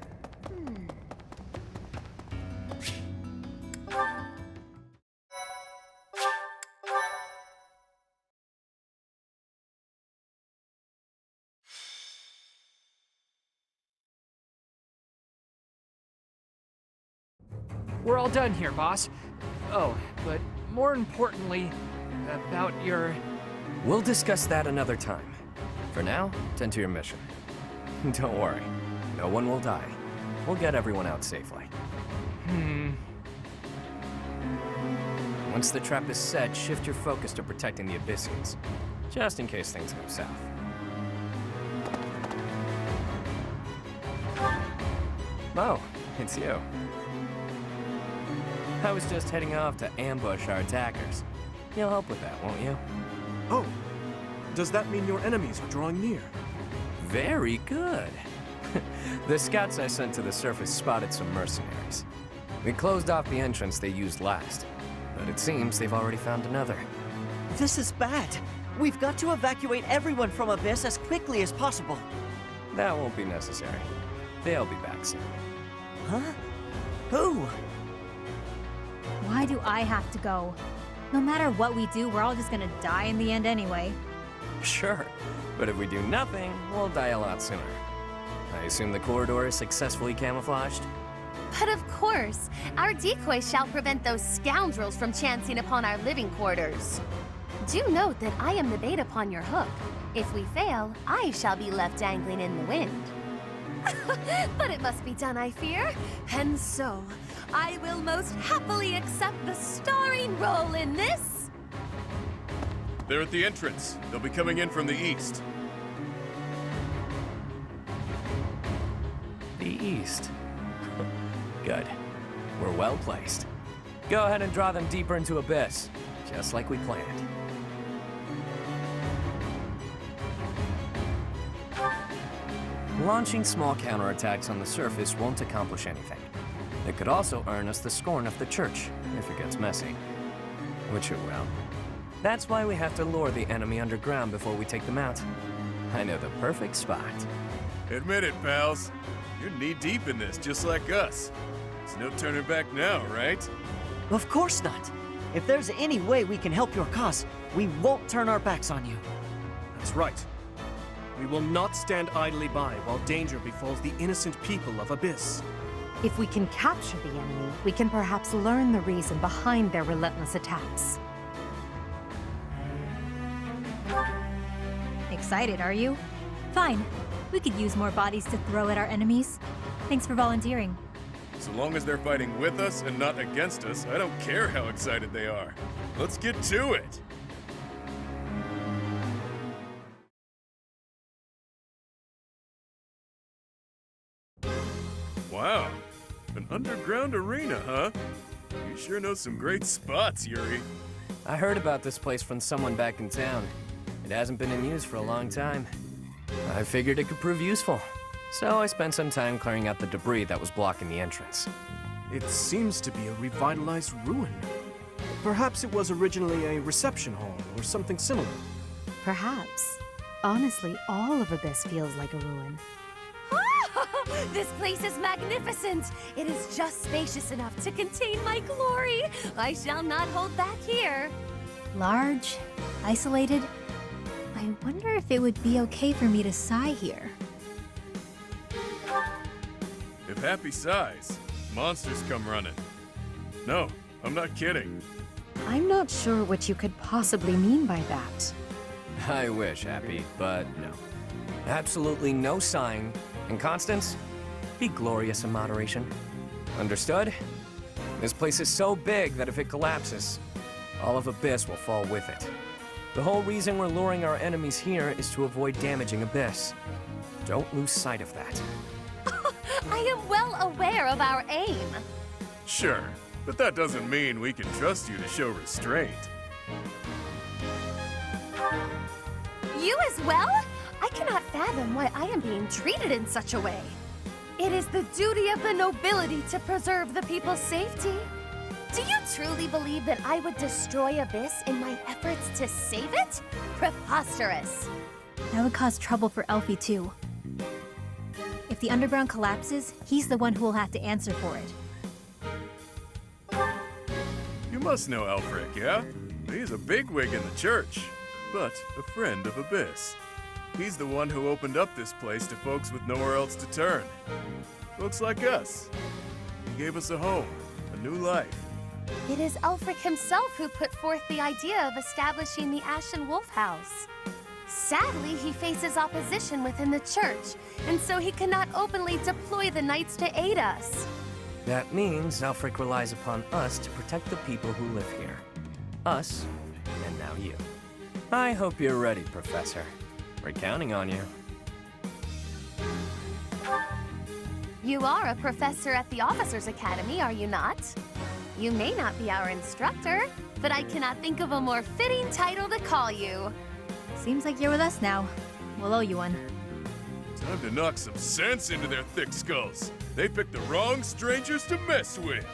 We're all done here, boss. Oh, but more importantly, about your... We'll discuss that another time. For now, tend to your mission. Don't worry. No one will die. We'll get everyone out safely. Once the trap is set, shift your focus to protecting the Abyssians, just in case things go south. Oh, it's you. I was just heading off to ambush our attackers. You'll help with that, won't you? Oh, does that mean your enemies are drawing near? Very good. The scouts I sent to the surface spotted some mercenaries. We closed off the entrance they used last, but it seems they've already found another. This is bad. We've got to evacuate everyone from Abyss as quickly as possible. That won't be necessary. They'll be back soon. Huh? Who? Why do I have to go? No matter what we do, we're all just gonna die in the end anyway. Sure, but if we do nothing, we'll die a lot sooner. I assume the corridor is successfully camouflaged? But of course, our decoy shall prevent those scoundrels from chancing upon our living quarters. Do note that I am the bait upon your hook. If we fail, I shall be left dangling in the wind. But it must be done, I fear. And so, I will most happily accept the starring role in this. They're at the entrance. They'll be coming in from the east. The east. Good. We're well placed. Go ahead and draw them deeper into Abyss, just like we planned. Launching small counterattacks on the surface won't accomplish anything. It could also earn us the scorn of the Church, if it gets messy. Which it will. That's why we have to lure the enemy underground before we take them out. I know the perfect spot. Admit it, pals. You're knee-deep in this, just like us. There's no turning back now, right? Of course not. If there's any way we can help your cause, we won't turn our backs on you. That's right. We will not stand idly by while danger befalls the innocent people of Abyss. If we can capture the enemy, we can perhaps learn the reason behind their relentless attacks. Excited, are you? Fine. We could use more bodies to throw at our enemies. Thanks for volunteering. So long as they're fighting with us and not against us, I don't care how excited they are. Let's get to it! Wow, an underground arena, huh? You sure know some great spots, Yuri. I heard about this place from someone back in town. It hasn't been in use for a long time. I figured it could prove useful. So I spent some time clearing out the debris that was blocking the entrance. It seems to be a revitalized ruin. Perhaps it was originally a reception hall or something similar. Perhaps. Honestly, all of Abyss feels like a ruin. This place is magnificent. It is just spacious enough to contain my glory. I shall not hold back here. Large, isolated. I wonder if it would be okay for me to sigh here. If happy sighs, monsters come running. No, I'm not kidding. I'm not sure what you could possibly mean by that. I wish, Happy, but no. Absolutely no sign. And Constance, be glorious in moderation. Understood? This place is so big that if it collapses, all of Abyss will fall with it. The whole reason we're luring our enemies here is to avoid damaging Abyss. Don't lose sight of that. I am well aware of our aim. Sure, but that doesn't mean we can trust you to show restraint. You as well? I cannot fathom why I am being treated in such a way. It is the duty of the nobility to preserve the people's safety. Do you truly believe that I would destroy Abyss in my efforts to save it? Preposterous. That would cause trouble for Elfie too. If the underground collapses, he's the one who will have to answer for it. You must know Alfric, yeah? He's a bigwig in the church, but a friend of Abyss. He's the one who opened up this place to folks with nowhere else to turn. Folks like us. He gave us a home, a new life. It is Ulfric himself who put forth the idea of establishing the Ashen Wolf House. Sadly, he faces opposition within the church, and so he cannot openly deploy the knights to aid us. That means Alfric relies upon us to protect the people who live here. Us, and now you. I hope you're ready, Professor. We're counting on you. You are a professor at the Officers Academy, are you not? You may not be our instructor, but I cannot think of a more fitting title to call you. Seems like you're with us now. We'll owe you one. Time to knock some sense into their thick skulls. They picked the wrong strangers to mess with.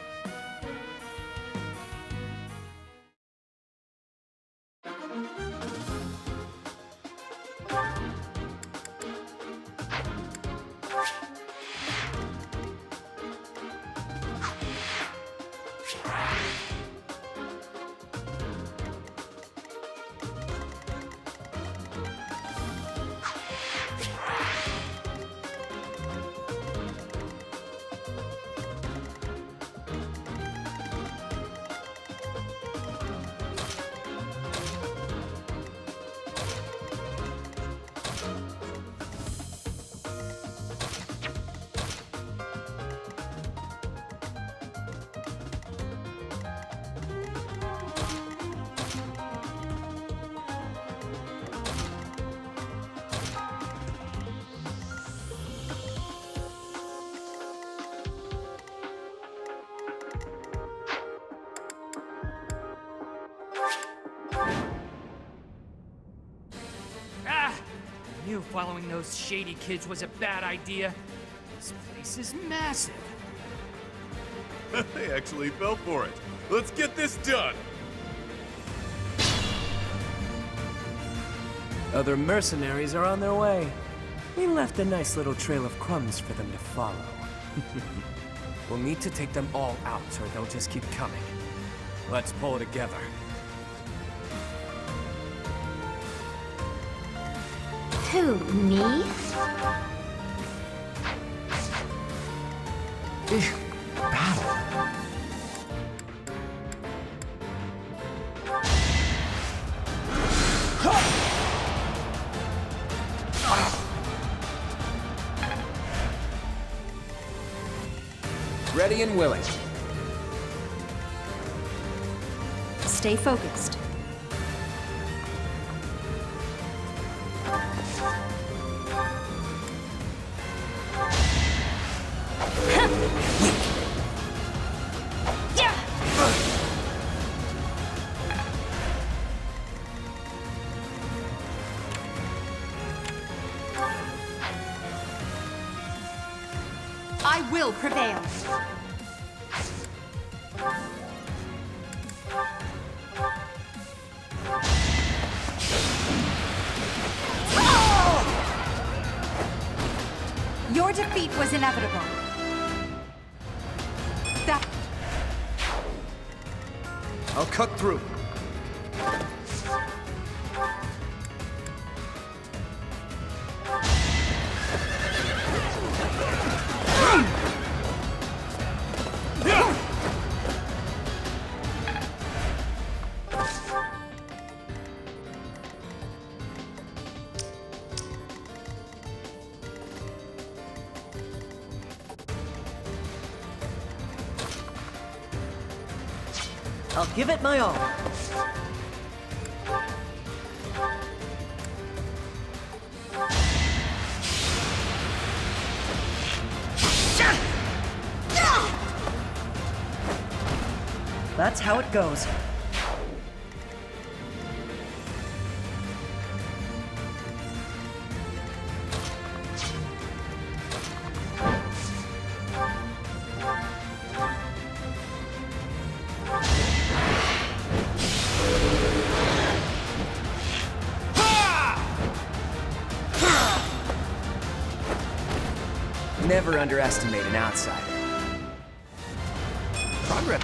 I knew following those shady kids was a bad idea. This place is massive. They actually fell for it. Let's get this done! Other mercenaries are on their way. We left a nice little trail of crumbs for them to follow. We'll need to take them all out, or they'll just keep coming. Let's pull together. Who, me? Battle. Ready and willing. Stay focused. I will prevail. Your defeat was inevitable. I'll cut through. I'll give it my all. That's how it goes. Never underestimate an outsider. Progress.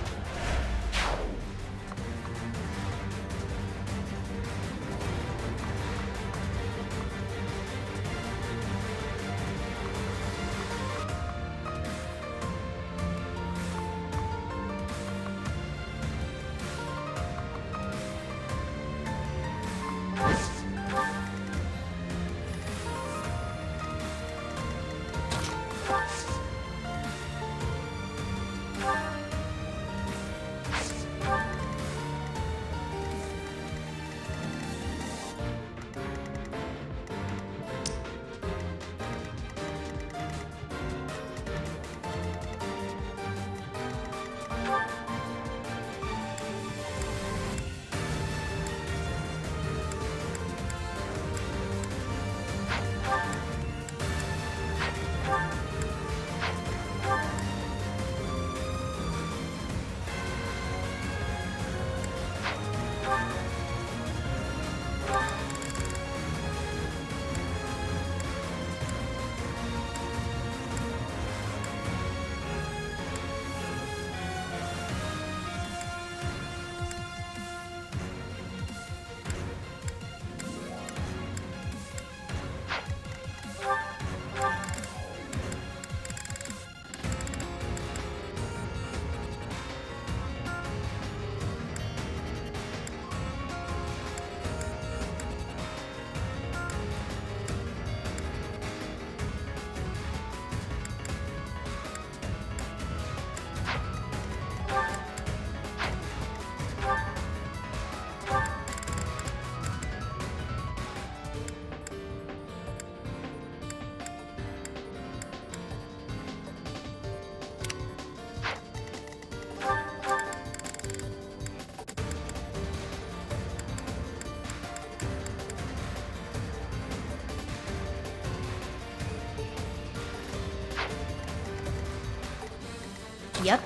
Yep.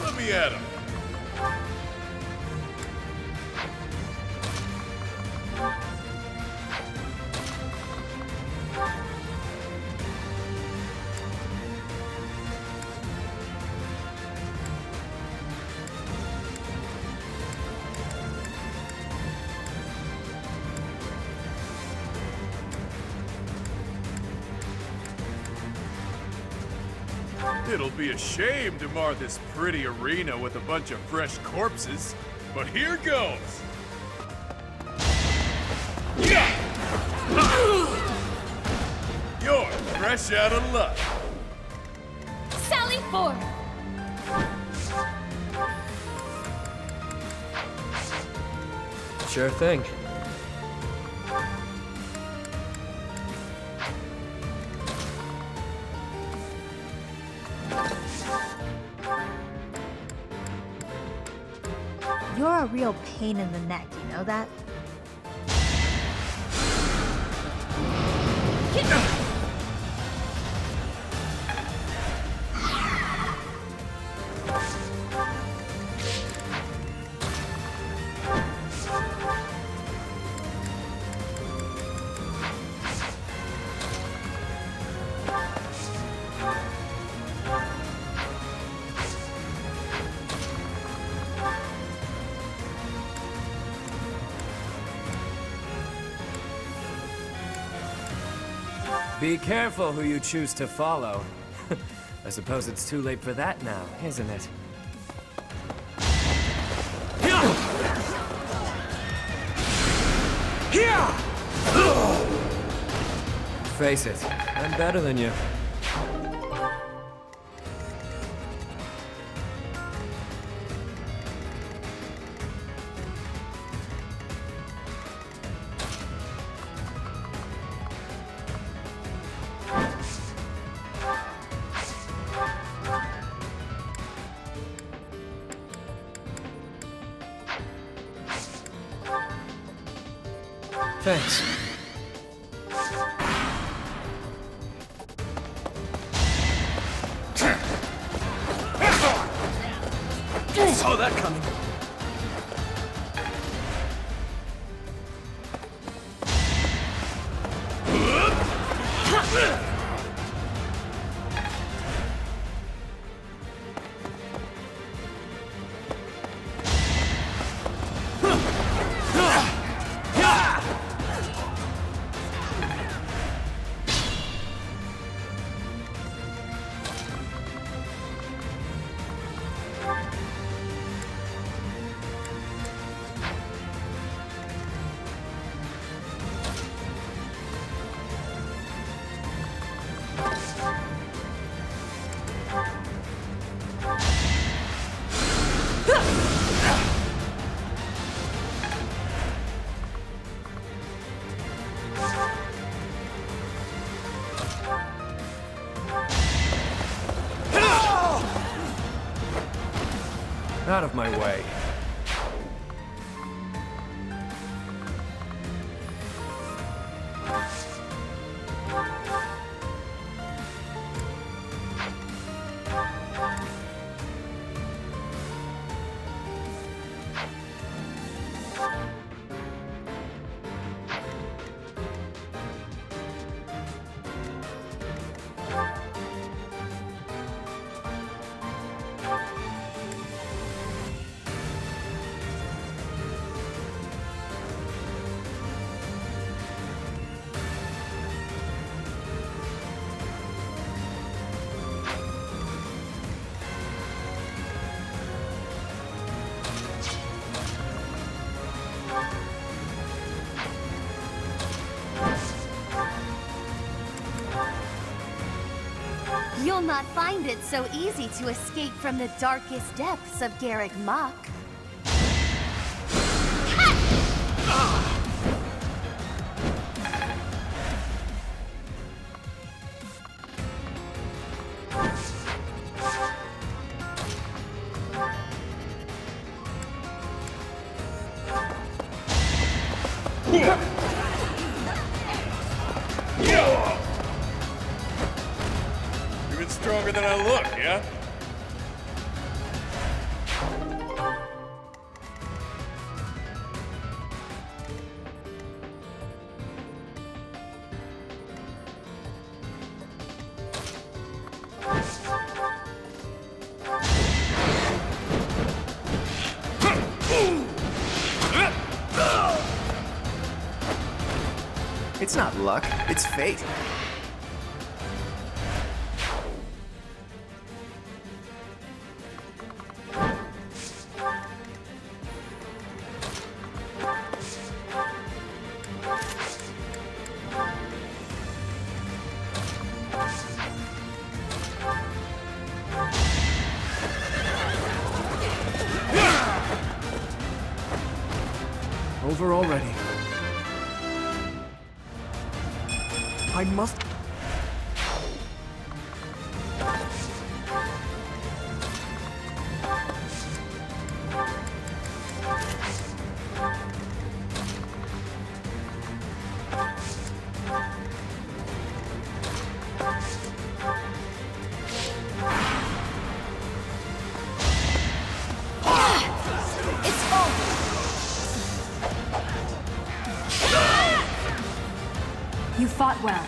Let me at him. It'll be a shame to mar this pretty arena with a bunch of fresh corpses, but here goes! Yeah! You're fresh out of luck. Sally forth! Sure thing. You're a real pain in the neck, you know that? Be careful who you choose to follow. I suppose it's too late for that now, isn't it? Face it, I'm better than you. Thanks. Saw that coming. Out of my way. You'll not find it so easy to escape from the darkest depths of Garrick Mach. Even stronger than I look, yeah? It's not luck, it's fate. Over already. I must... It's over! You fought well.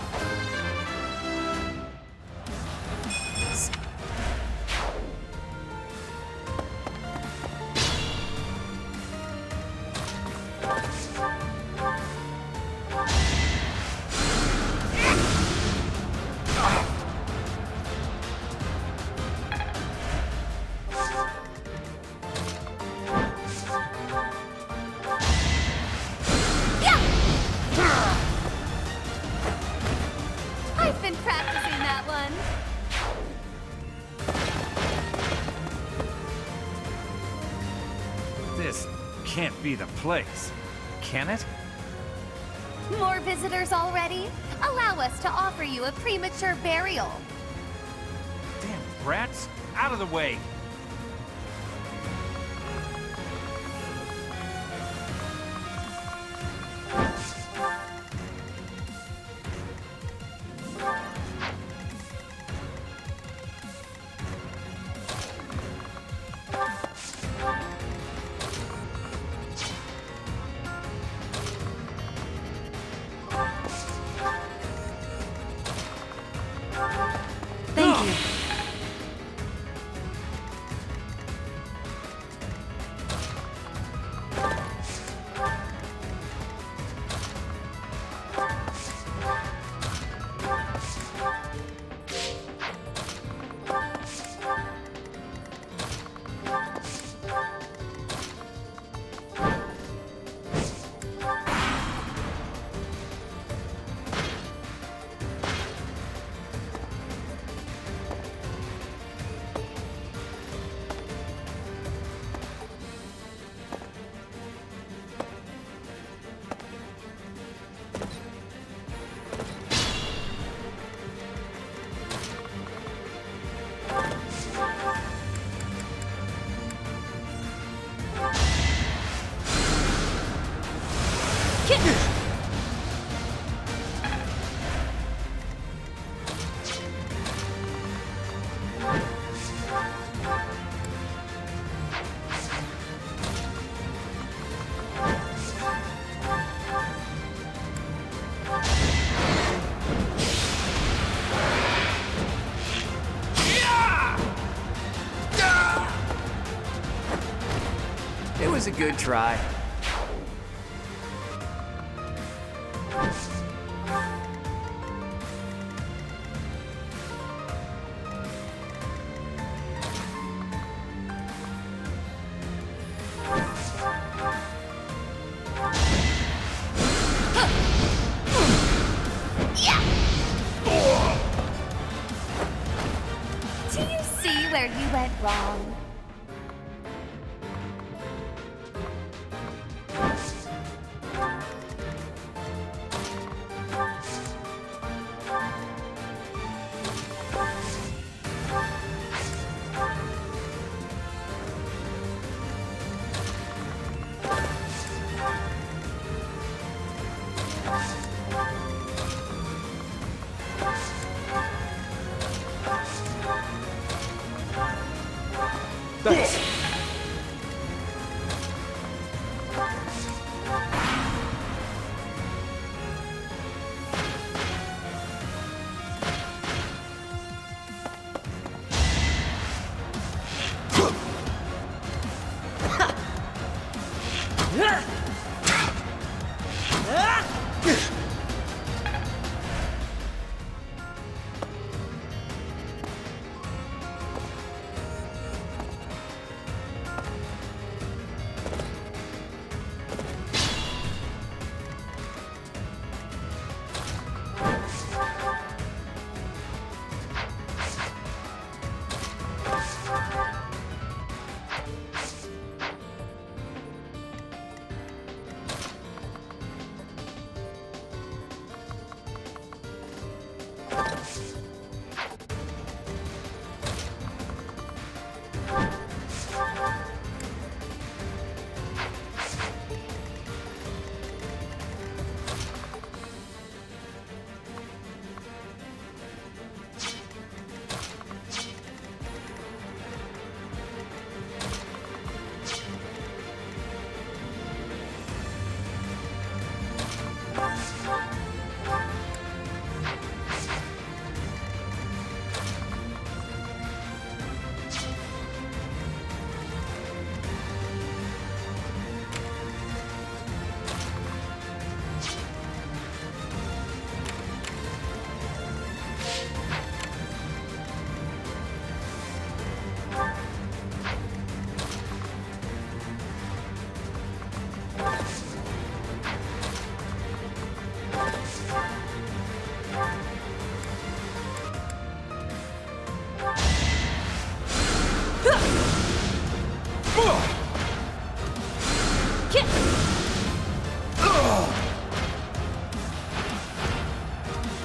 I've been practicing that one. This can't be the place, can it? More visitors already? Allow us to offer you a premature burial. Damn brats, out of the way! Thank you. was a good try. Do you see where you went wrong?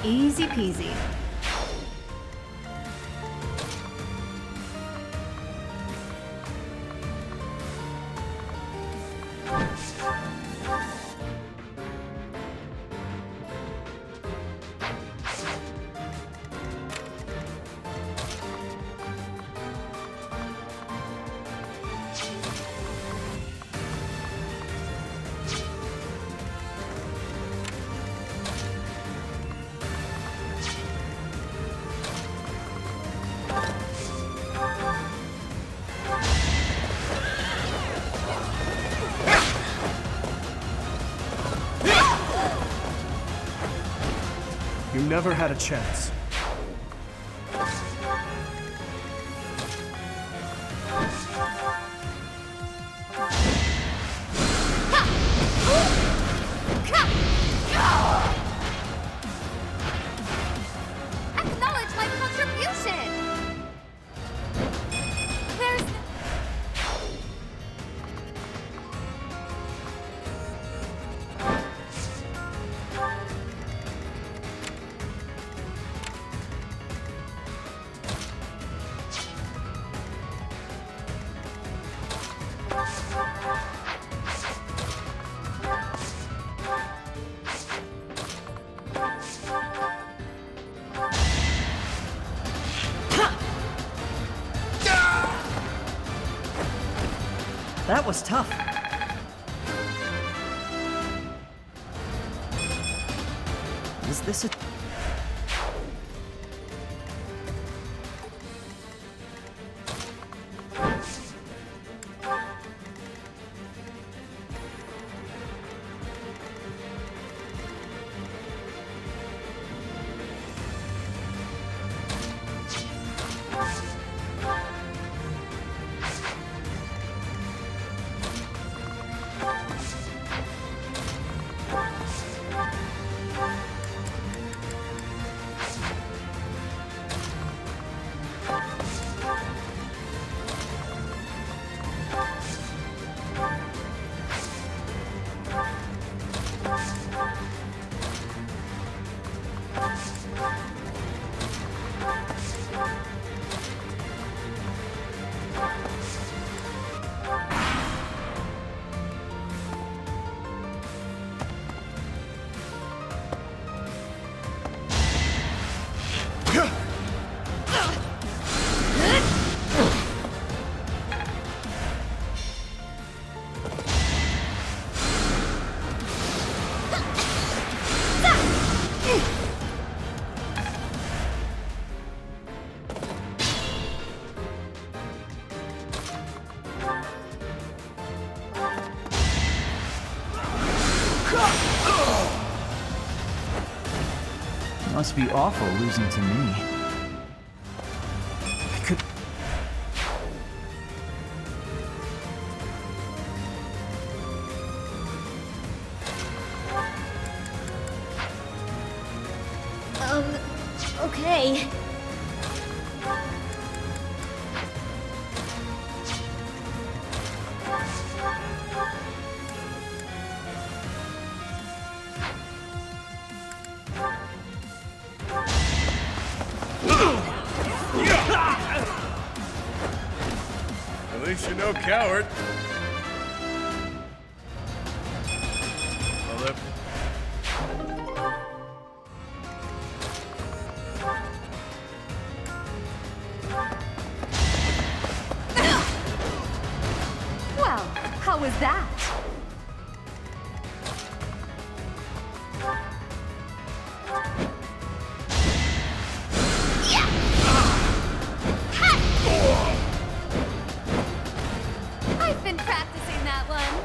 Easy peasy. You never had a chance. Acknowledge my contribution! There's... That was tough. Is this a... Must be awful losing to me. I could... Okay. At least you're no coward. Well, if... Well, how was that? I've been practicing that one.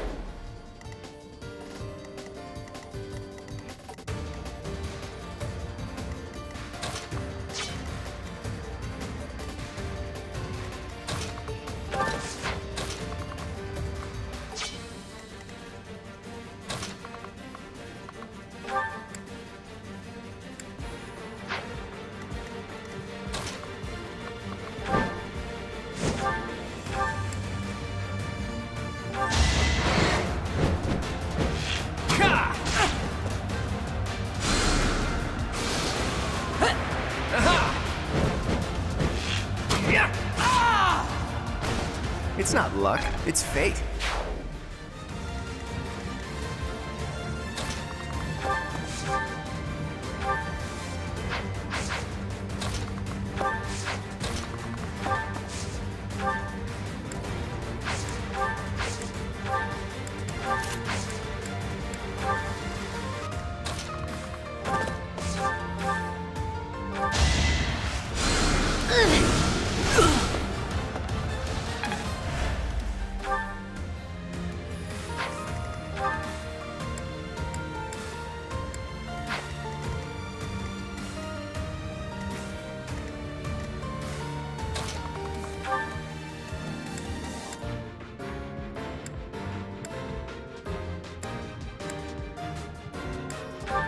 It's not luck, it's fate.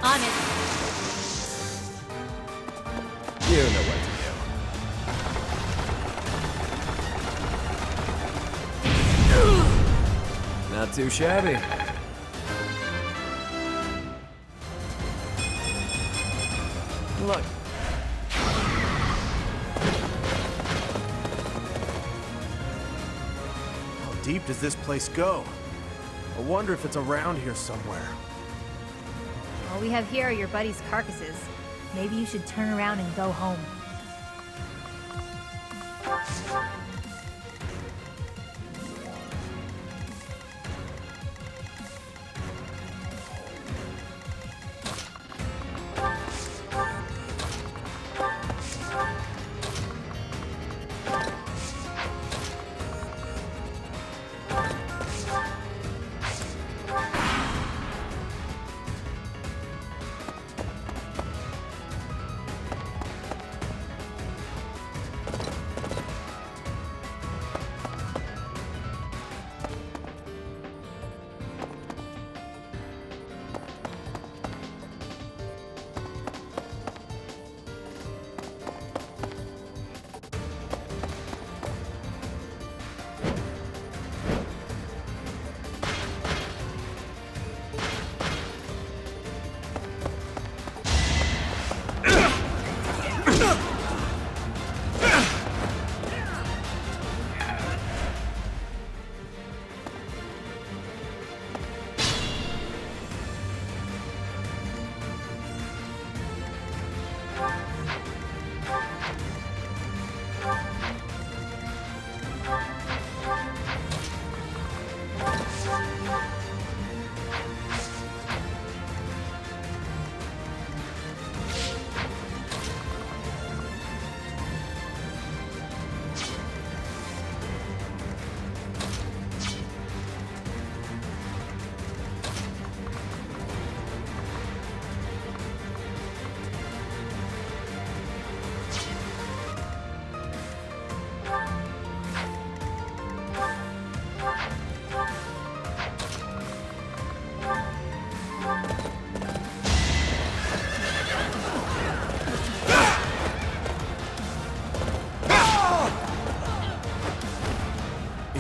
On it. You know what to do. Not too shabby. Look. How deep does this place go? I wonder if it's around here somewhere. All we have here are your buddies' carcasses. Maybe you should turn around and go home.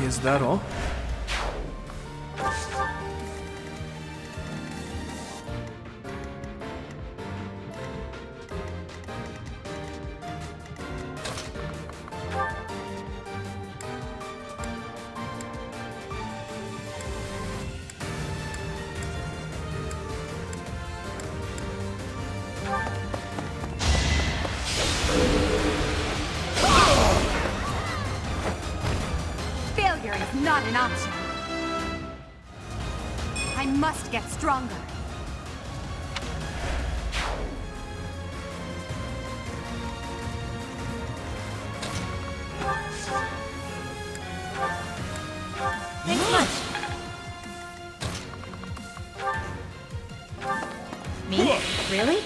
Is that all? Failure is not an option. I must get stronger. Thanks much. Me? Really?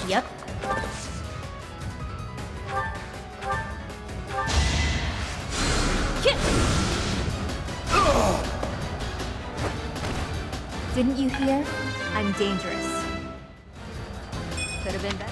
Yep. Didn't you hear? I'm dangerous. Could have been better.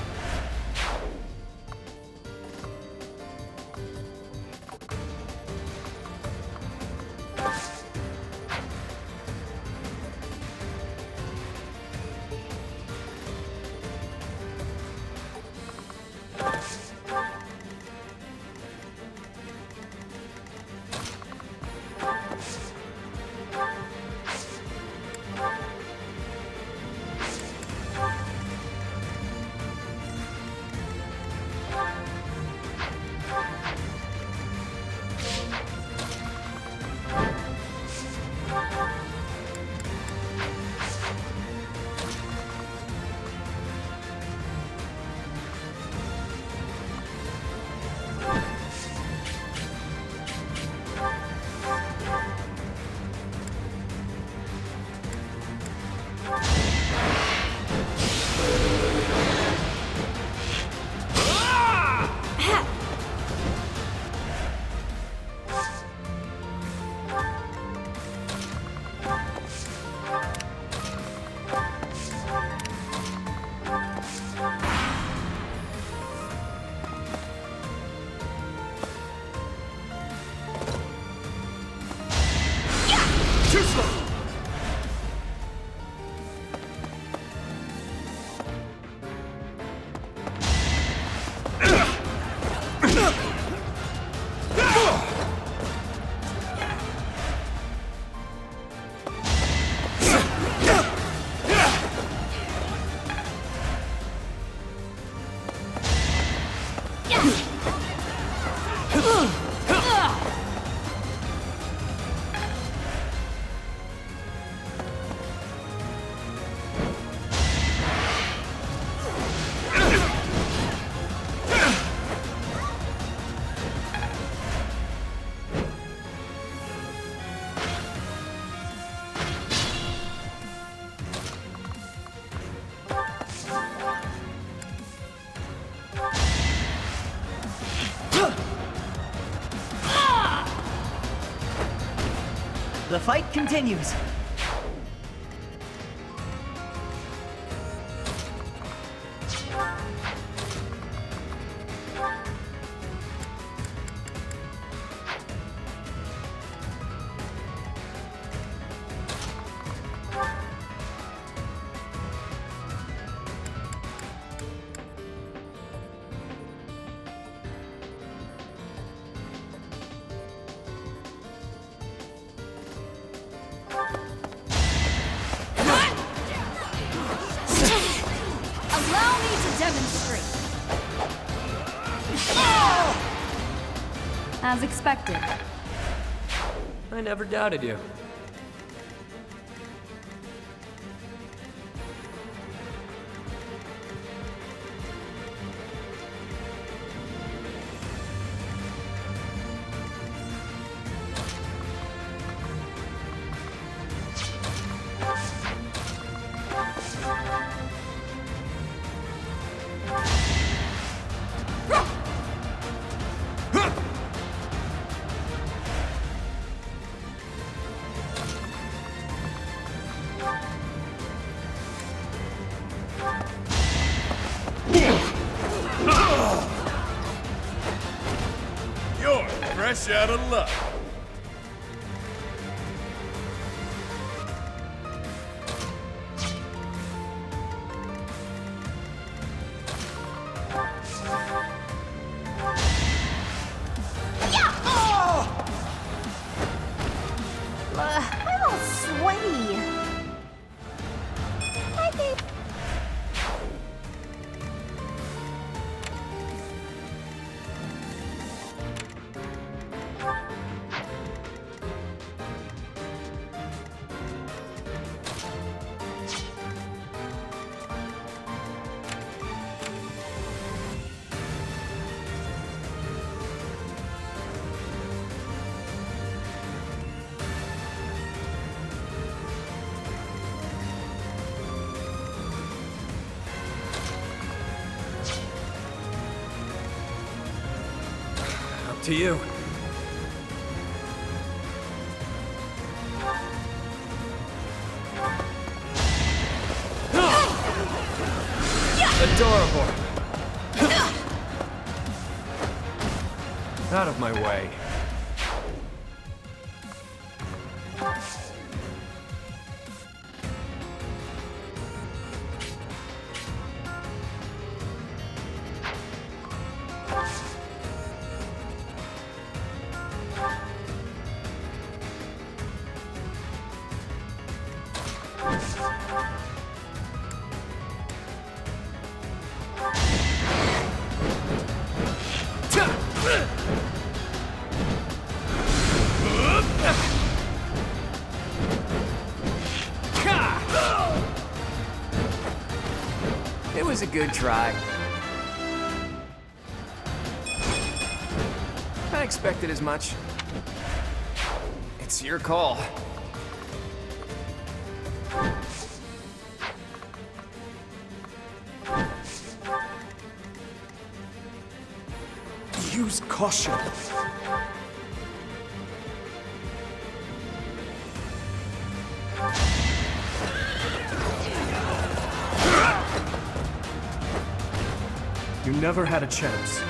The fight continues. Allow me to demonstrate. As expected. I never doubted you. fresh out of luck. I'm all sweaty. Hi, babe. Up to you. Adorable. Out of my way. It was a good try. I expected as much. It's your call. Use caution. You never had a chance.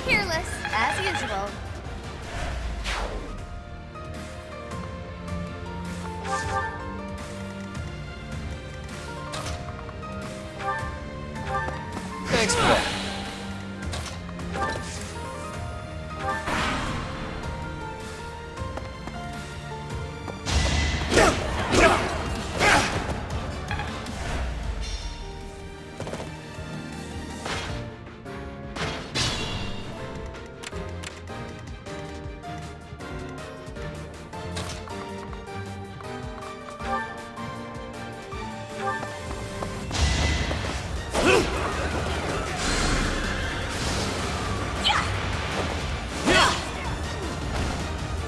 Fearless, as usual. Thanks for that.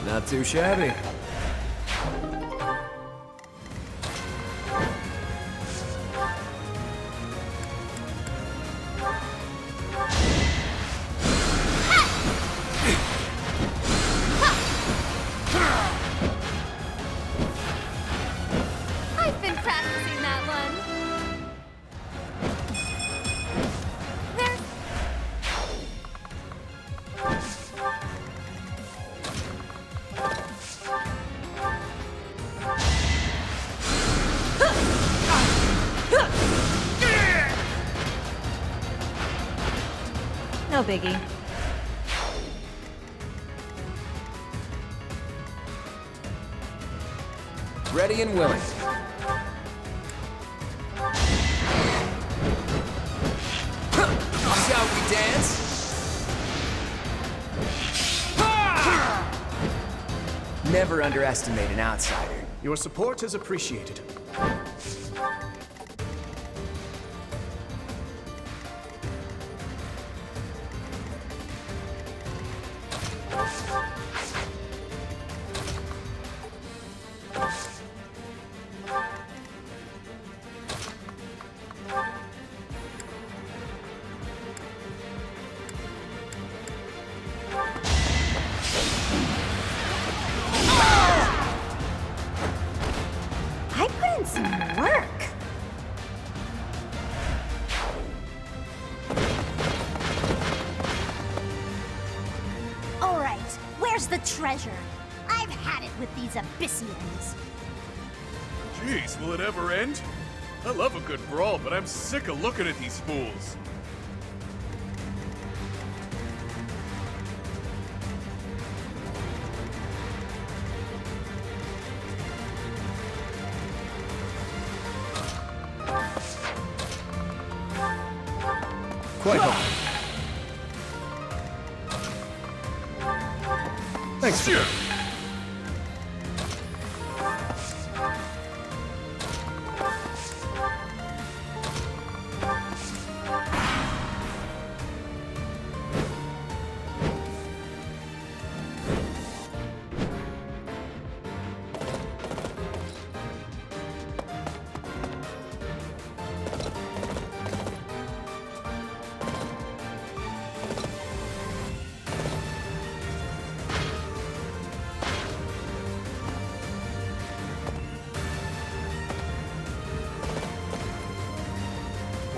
Not too shabby. I've been practicing that one. There's... No biggie. Ready and willing. Shall we dance? Never underestimate an outsider. Your support is appreciated. treasure. I've had it with these Abyssians. Jeez, will it ever end? I love a good brawl, but I'm sick of looking at these fools. Quite all. Thanks. Sure.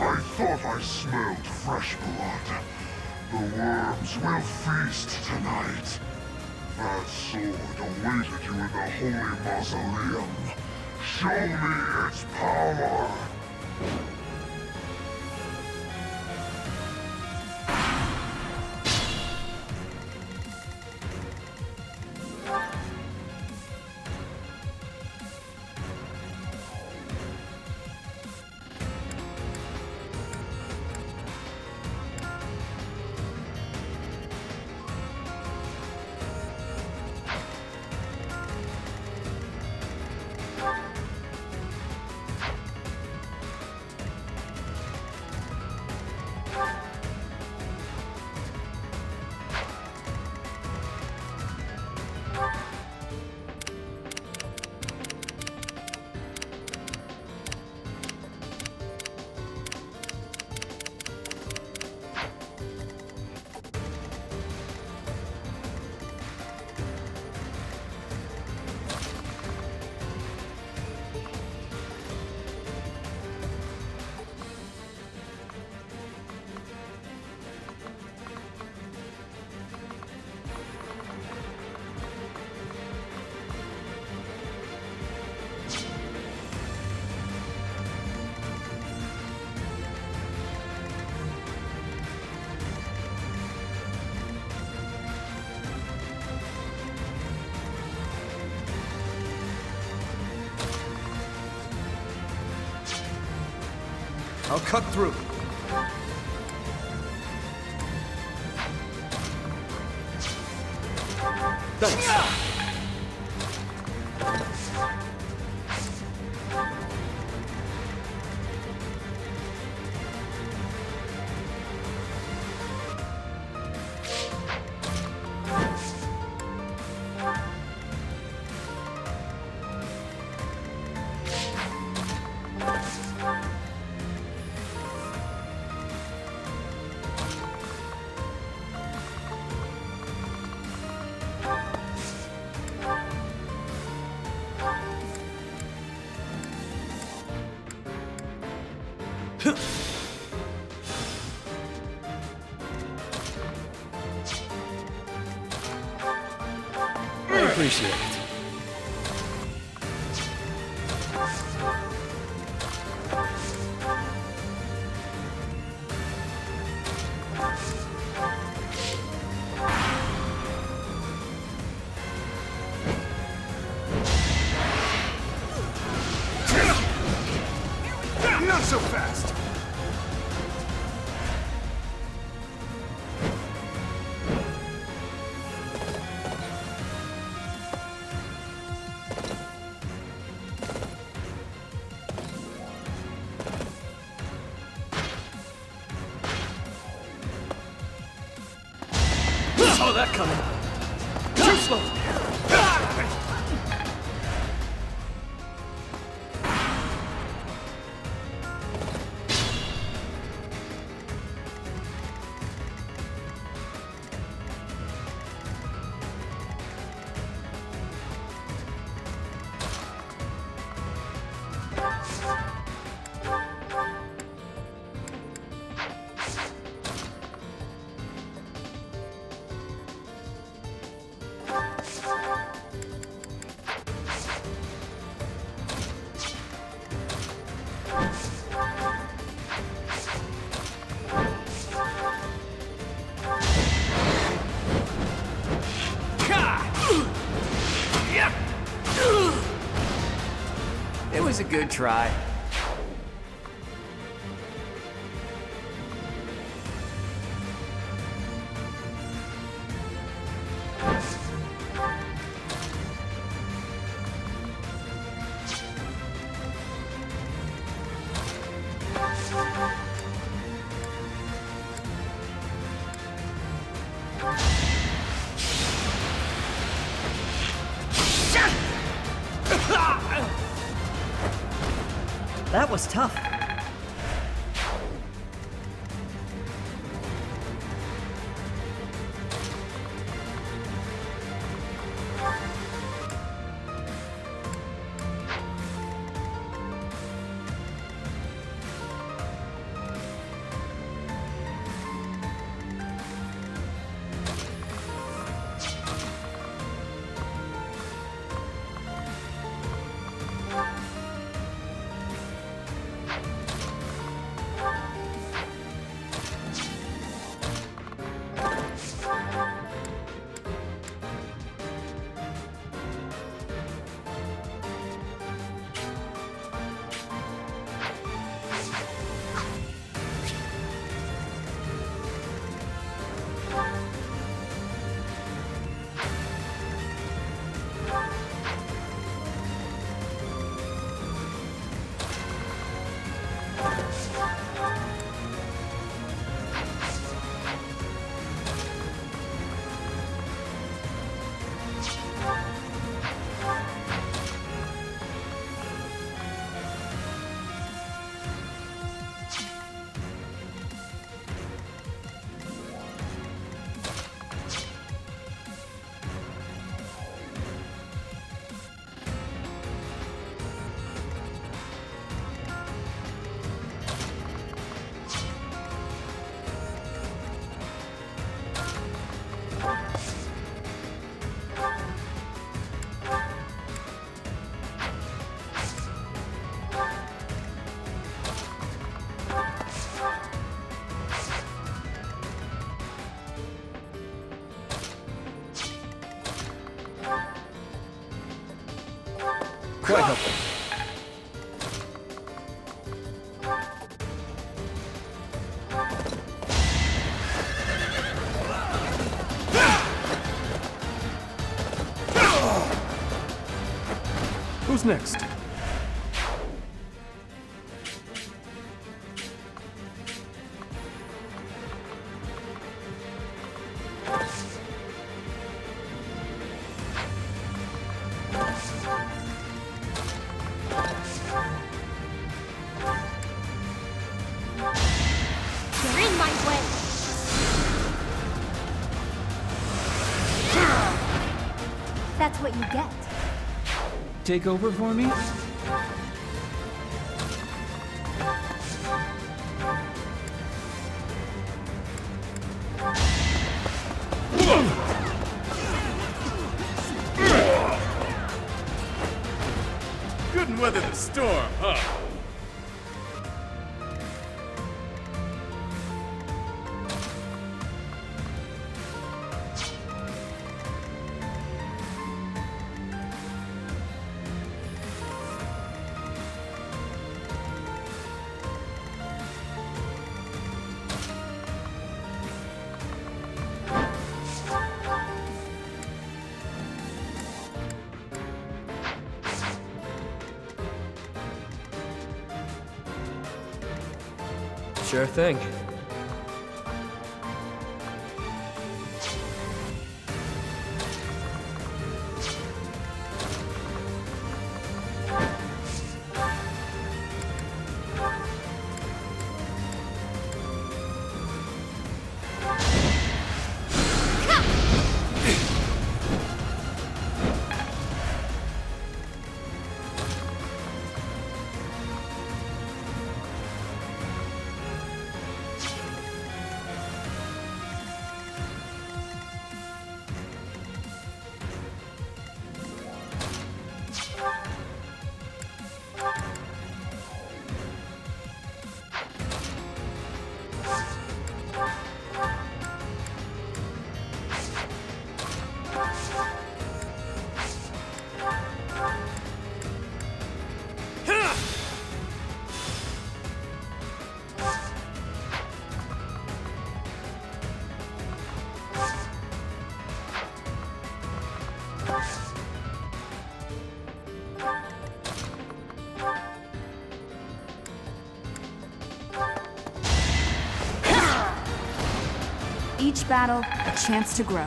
I thought I smelled fresh blood. The worms will feast tonight. That sword awaited you in the holy mausoleum. Show me its power! I'll cut through. Thanks. I appreciate it. Not so fast! Saw that coming. Too slow. It was a good try. That was tough. Quite helpful. Who's next? You're in my way. That's what you get. Take over for me? Couldn't weather the storm, huh? Sure thing. each battle a chance to grow.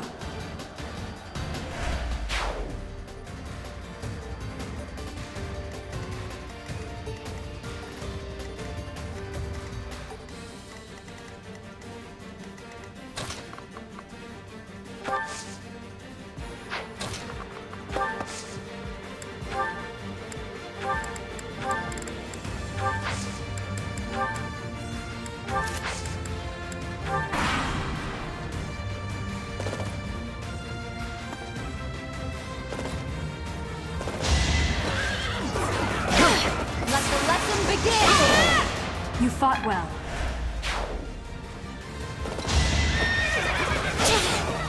You fought well.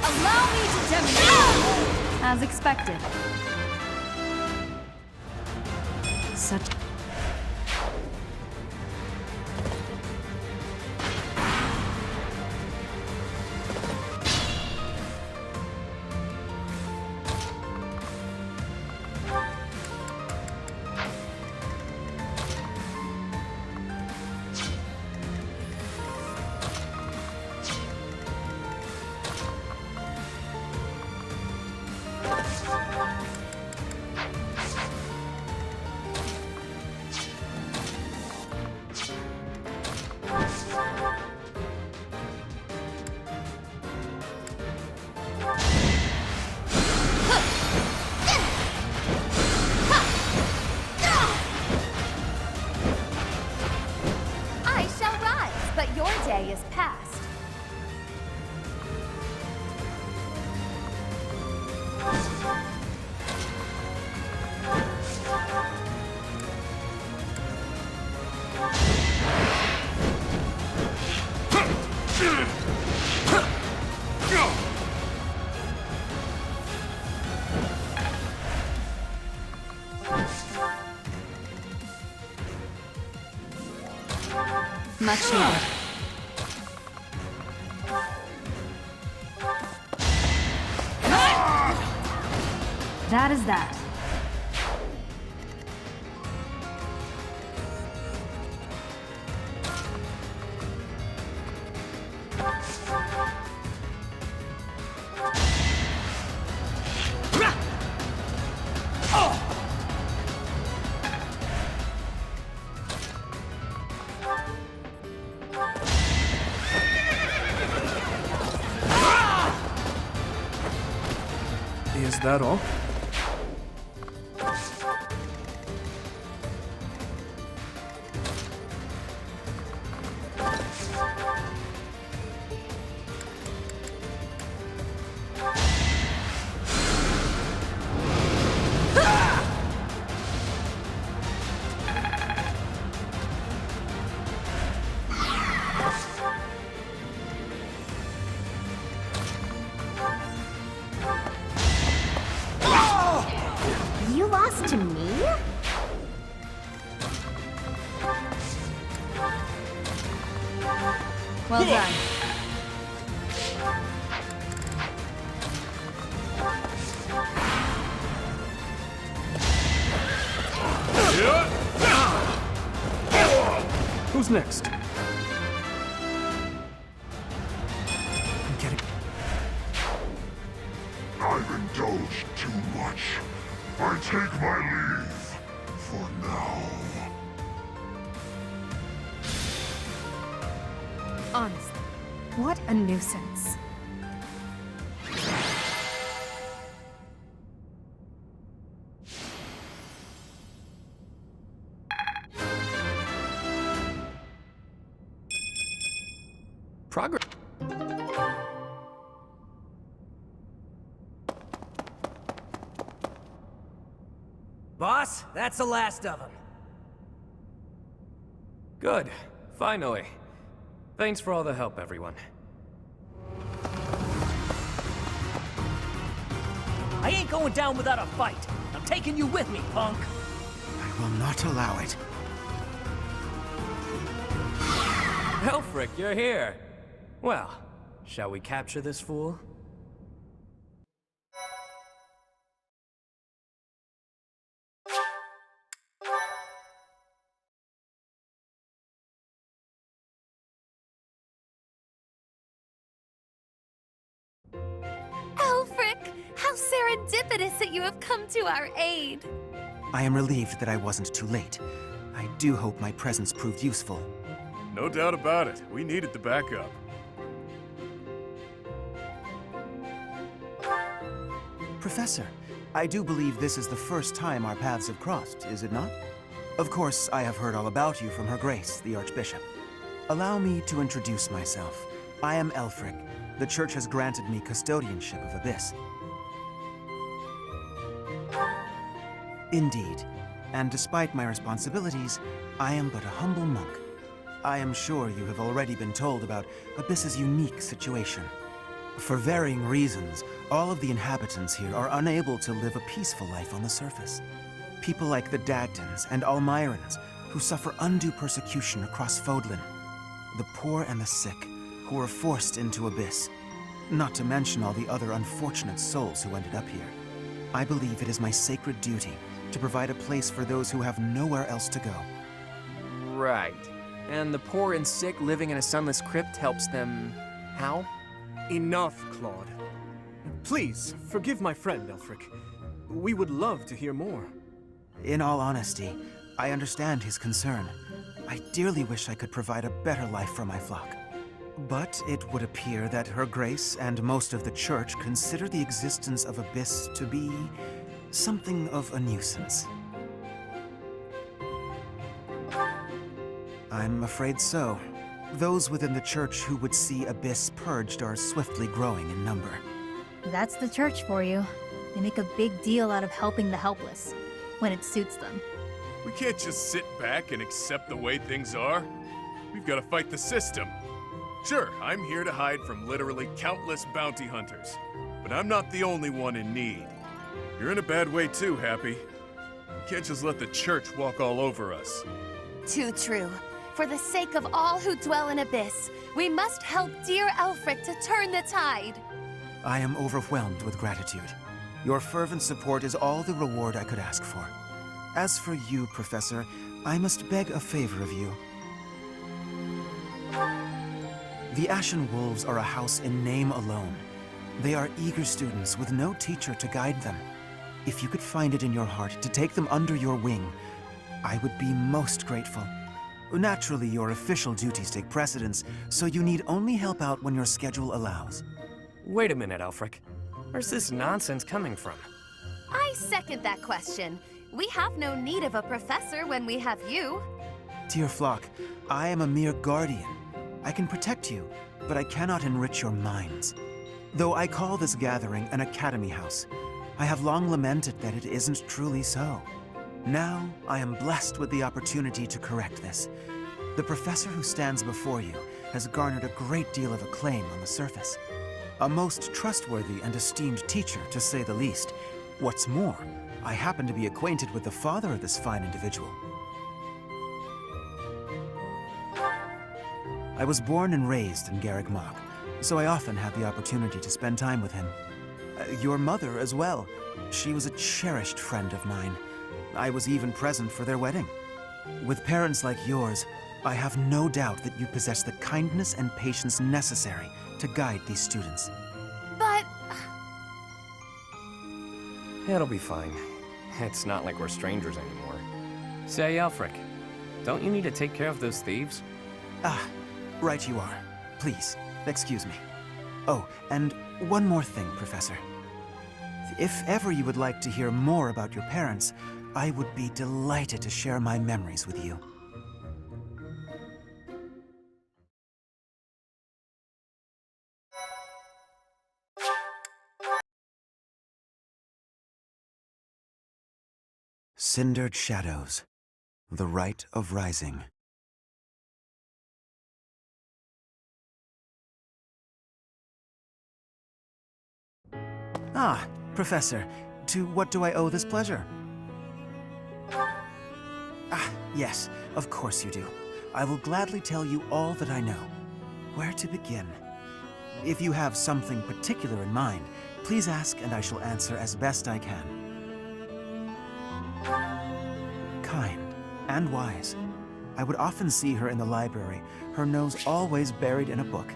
Allow me to demonstrate! As expected. Such... I shall rise, but your day is past. Much needed. That is that. Is that all? You lost to me? Well done. Who's next? Get it. I've indulged too much. I take my leave for now. Honestly, what a nuisance. Progress. Boss, that's the last of them. Good. Finally. Thanks for all the help, everyone. I ain't going down without a fight. I'm taking you with me, punk. I will not allow it. Helfric, you're here. Well, shall we capture this fool? How serendipitous that you have come to our aid. I am relieved that I wasn't too late. I do hope my presence proved useful. No doubt about it. We needed the backup. Professor, I do believe this is the first time our paths have crossed, is it not? Of course, I have heard all about you from Her Grace, the Archbishop. Allow me to introduce myself. I am Elfric. The Church has granted me custodianship of Abyss. Indeed. And despite my responsibilities, I am but a humble monk. I am sure you have already been told about Abyss's unique situation. For varying reasons, all of the inhabitants here are unable to live a peaceful life on the surface. People like the Dagdans and Almirans, who suffer undue persecution across Fodlan. The poor and the sick, who are forced into Abyss. Not to mention all the other unfortunate souls who ended up here. I believe it is my sacred duty to provide a place for those who have nowhere else to go. Right. And the poor and sick living in a sunless crypt helps them... how? Enough, Claude. Please, forgive my friend, Elfric. We would love to hear more. In all honesty, I understand his concern. I dearly wish I could provide a better life for my flock. But it would appear that Her Grace and most of the Church consider the existence of Abyss to be something of a nuisance. I'm afraid so. Those within the Church who would see Abyss purged are swiftly growing in number. That's the Church for you. They make a big deal out of helping the helpless, when it suits them. We can't just sit back and accept the way things are. We've got to fight the system. Sure, I'm here to hide from literally countless bounty hunters, but I'm not the only one in need. You're in a bad way too, Happy. We can't just let the Church walk all over us. Too true. For the sake of all who dwell in Abyss, we must help dear Elfric to turn the tide. I am overwhelmed with gratitude. Your fervent support is all the reward I could ask for. As for you, Professor, I must beg a favor of you. The Ashen Wolves are a house in name alone. They are eager students with no teacher to guide them. If you could find it in your heart to take them under your wing, I would be most grateful. Naturally, your official duties take precedence, so you need only help out when your schedule allows. Wait a minute, Elfric. Where's this nonsense coming from? I second that question. We have no need of a professor when we have you. Dear flock, I am a mere guardian. I can protect you, but I cannot enrich your minds. Though I call this gathering an academy house, I have long lamented that it isn't truly so. Now, I am blessed with the opportunity to correct this. The professor who stands before you has garnered a great deal of acclaim on the surface. A most trustworthy and esteemed teacher, to say the least. What's more, I happen to be acquainted with the father of this fine individual. I was born and raised in Garrick Mach, so I often had the opportunity to spend time with him. Your mother as well. She was a cherished friend of mine. I was even present for their wedding. With parents like yours, I have no doubt that you possess the kindness and patience necessary to guide these students. But... It'll be fine. It's not like we're strangers anymore. Say, Elfric, don't you need to take care of those thieves? Ah, right you are. Please, excuse me. Oh, and one more thing, Professor. If ever you would like to hear more about your parents, I would be delighted to share my memories with you. Cindered Shadows, The Rite of Rising. Ah, Professor, to what do I owe this pleasure? Ah, yes, of course you do. I will gladly tell you all that I know. Where to begin? If you have something particular in mind, please ask and I shall answer as best I can. Kind and wise. I would often see her in the library, her nose always buried in a book.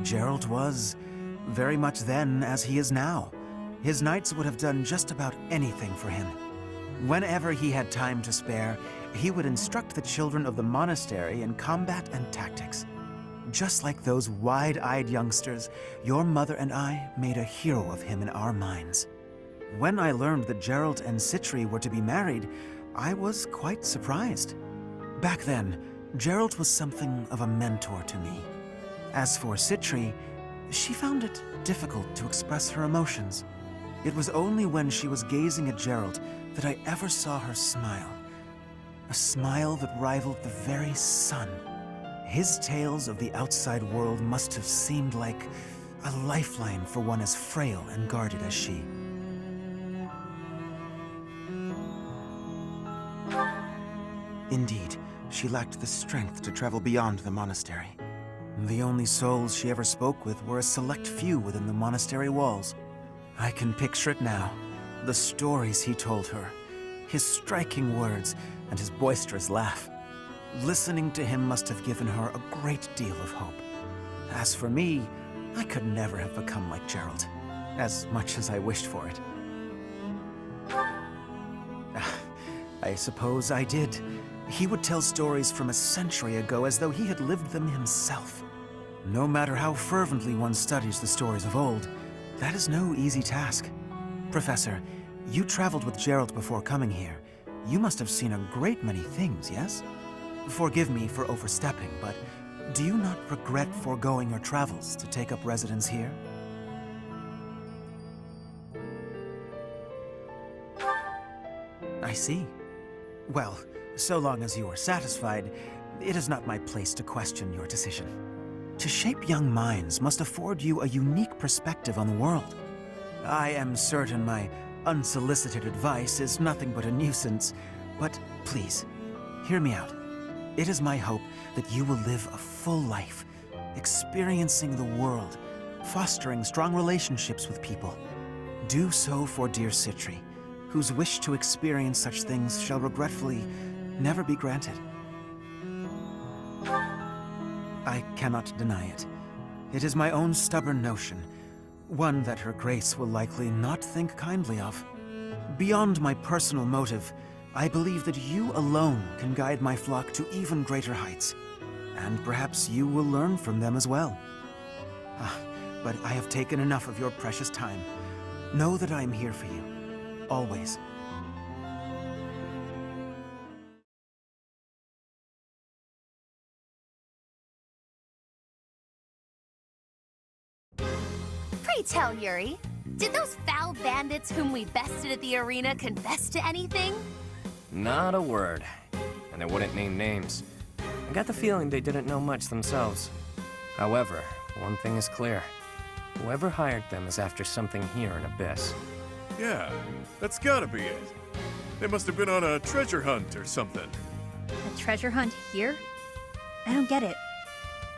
Gerald was very much then as he is now. His knights would have done just about anything for him. Whenever he had time to spare, he would instruct the children of the monastery in combat and tactics. Just like those wide-eyed youngsters, your mother and I made a hero of him in our minds. When I learned that Gerald and Citri were to be married, I was quite surprised. Back then, Gerald was something of a mentor to me. As for Citri, she found it difficult to express her emotions. It was only when she was gazing at Gerald that I ever saw her smile. A smile that rivaled the very sun. His tales of the outside world must have seemed like a lifeline for one as frail and guarded as she. Indeed, she lacked the strength to travel beyond the monastery. The only souls she ever spoke with were a select few within the monastery walls. I can picture it now. The stories he told her, his striking words, and his boisterous laugh. Listening to him must have given her a great deal of hope. As for me, I could never have become like Gerald, as much as I wished for it. I suppose I did. He would tell stories from a century ago as though he had lived them himself. No matter how fervently one studies the stories of old, that is no easy task. Professor, you traveled with Gerald before coming here. You must have seen a great many things, yes? Forgive me for overstepping, but do you not regret foregoing your travels to take up residence here? I see. Well, so long as you are satisfied, it is not my place to question your decision. To shape young minds must afford you a unique perspective on the world. I am certain my unsolicited advice is nothing but a nuisance, but please, hear me out. It is my hope that you will live a full life, experiencing the world, fostering strong relationships with people. Do so for dear Citri, whose wish to experience such things shall regretfully never be granted. I cannot deny it. It is my own stubborn notion, one that Her Grace will likely not think kindly of. Beyond my personal motive, I believe that you alone can guide my flock to even greater heights, and perhaps you will learn from them as well. But I have taken enough of your precious time. Know that I am here for you, always. Pray tell, Yuri, did those foul bandits whom we bested at the arena confess to anything? Not a word. And they wouldn't name names. I got the feeling they didn't know much themselves. However, one thing is clear. Whoever hired them is after something here in Abyss. Yeah, that's gotta be it. They must have been on a treasure hunt or something. A treasure hunt here? I don't get it.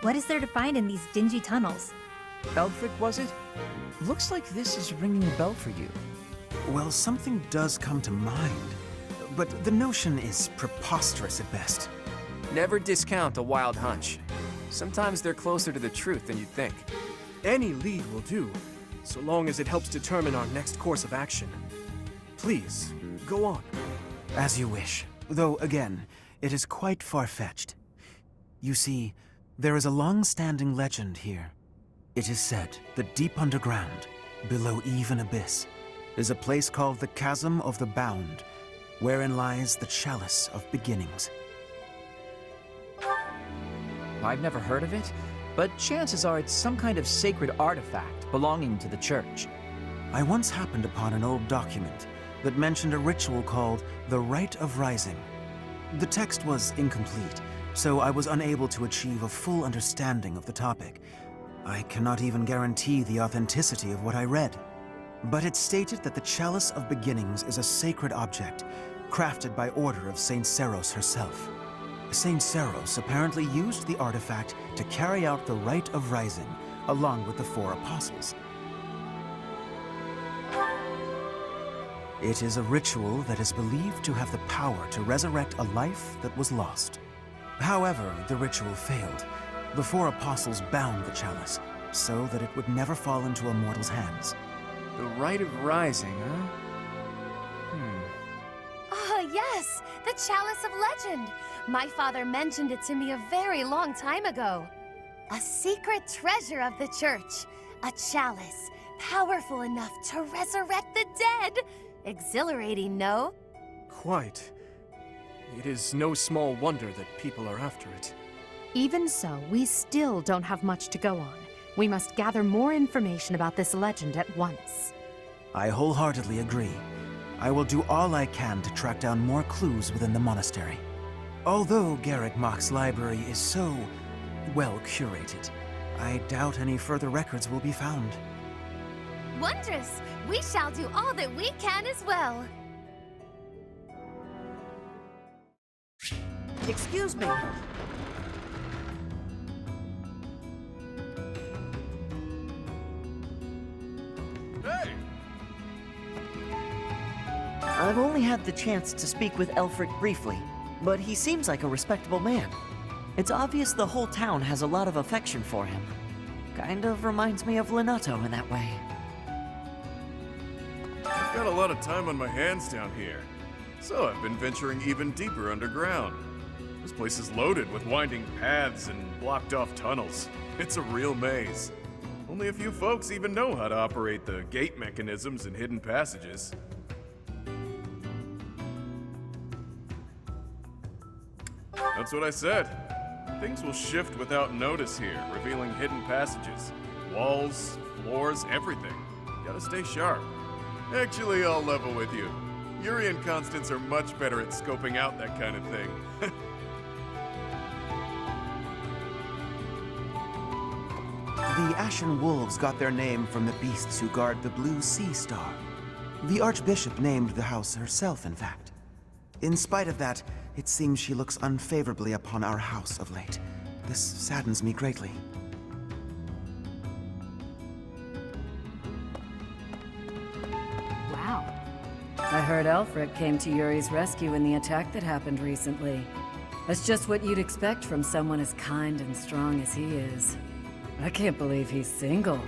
What is there to find in these dingy tunnels? Eldrick, was it? Looks like this is ringing a bell for you. Well, something does come to mind, but the notion is preposterous at best. Never discount a wild hunch. Sometimes they're closer to the truth than you'd think. Any lead will do, so long as it helps determine our next course of action. Please, go on. As you wish, though again, it is quite far-fetched. You see, there is a long-standing legend here. It is said that deep underground, below even Abyss, is a place called the Chasm of the Bound, wherein lies the Chalice of Beginnings. I've never heard of it, but chances are it's some kind of sacred artifact belonging to the church. I once happened upon an old document that mentioned a ritual called the Rite of Rising. The text was incomplete, so I was unable to achieve a full understanding of the topic. I cannot even guarantee the authenticity of what I read. But it stated that the Chalice of Beginnings is a sacred object, crafted by order of Saint Seros herself. Saint Seros apparently used the artifact to carry out the Rite of Rising, along with the 4 apostles. It is a ritual that is believed to have the power to resurrect a life that was lost. However, the ritual failed, The four apostles bound the chalice, so that it would never fall into a mortal's hands. The Rite of Rising, huh? Oh, yes! The Chalice of Legend! My father mentioned it to me a very long time ago. A secret treasure of the church. A chalice, powerful enough to resurrect the dead. Exhilarating, no? Quite. It is no small wonder that people are after it. Even so, we still don't have much to go on. We must gather more information about this legend at once. I wholeheartedly agree. I will do all I can to track down more clues within the monastery. Although Garrick Mach's library is so well curated, I doubt any further records will be found. Wondrous! We shall do all that we can as well. Excuse me. Hey! I've only had the chance to speak with Elfric briefly, but he seems like a respectable man. It's obvious the whole town has a lot of affection for him. Kind of reminds me of Lenato in that way. I've got a lot of time on my hands down here, so I've been venturing even deeper underground. This place is loaded with winding paths and blocked-off tunnels. It's a real maze. Only a few folks even know how to operate the gate mechanisms and hidden passages. That's what I said. Things will shift without notice here, revealing hidden passages. Walls, floors, everything. Gotta stay sharp. Actually, I'll level with you. Yuri and Constance are much better at scoping out that kind of thing. The Ashen Wolves got their name from the beasts who guard the Blue Sea Star. The Archbishop named the house herself, in fact. In spite of that, it seems she looks unfavorably upon our house of late. This saddens me greatly. Wow. I heard Elfric came to Yuri's rescue in the attack that happened recently. That's just what you'd expect from someone as kind and strong as he is. I can't believe he's single.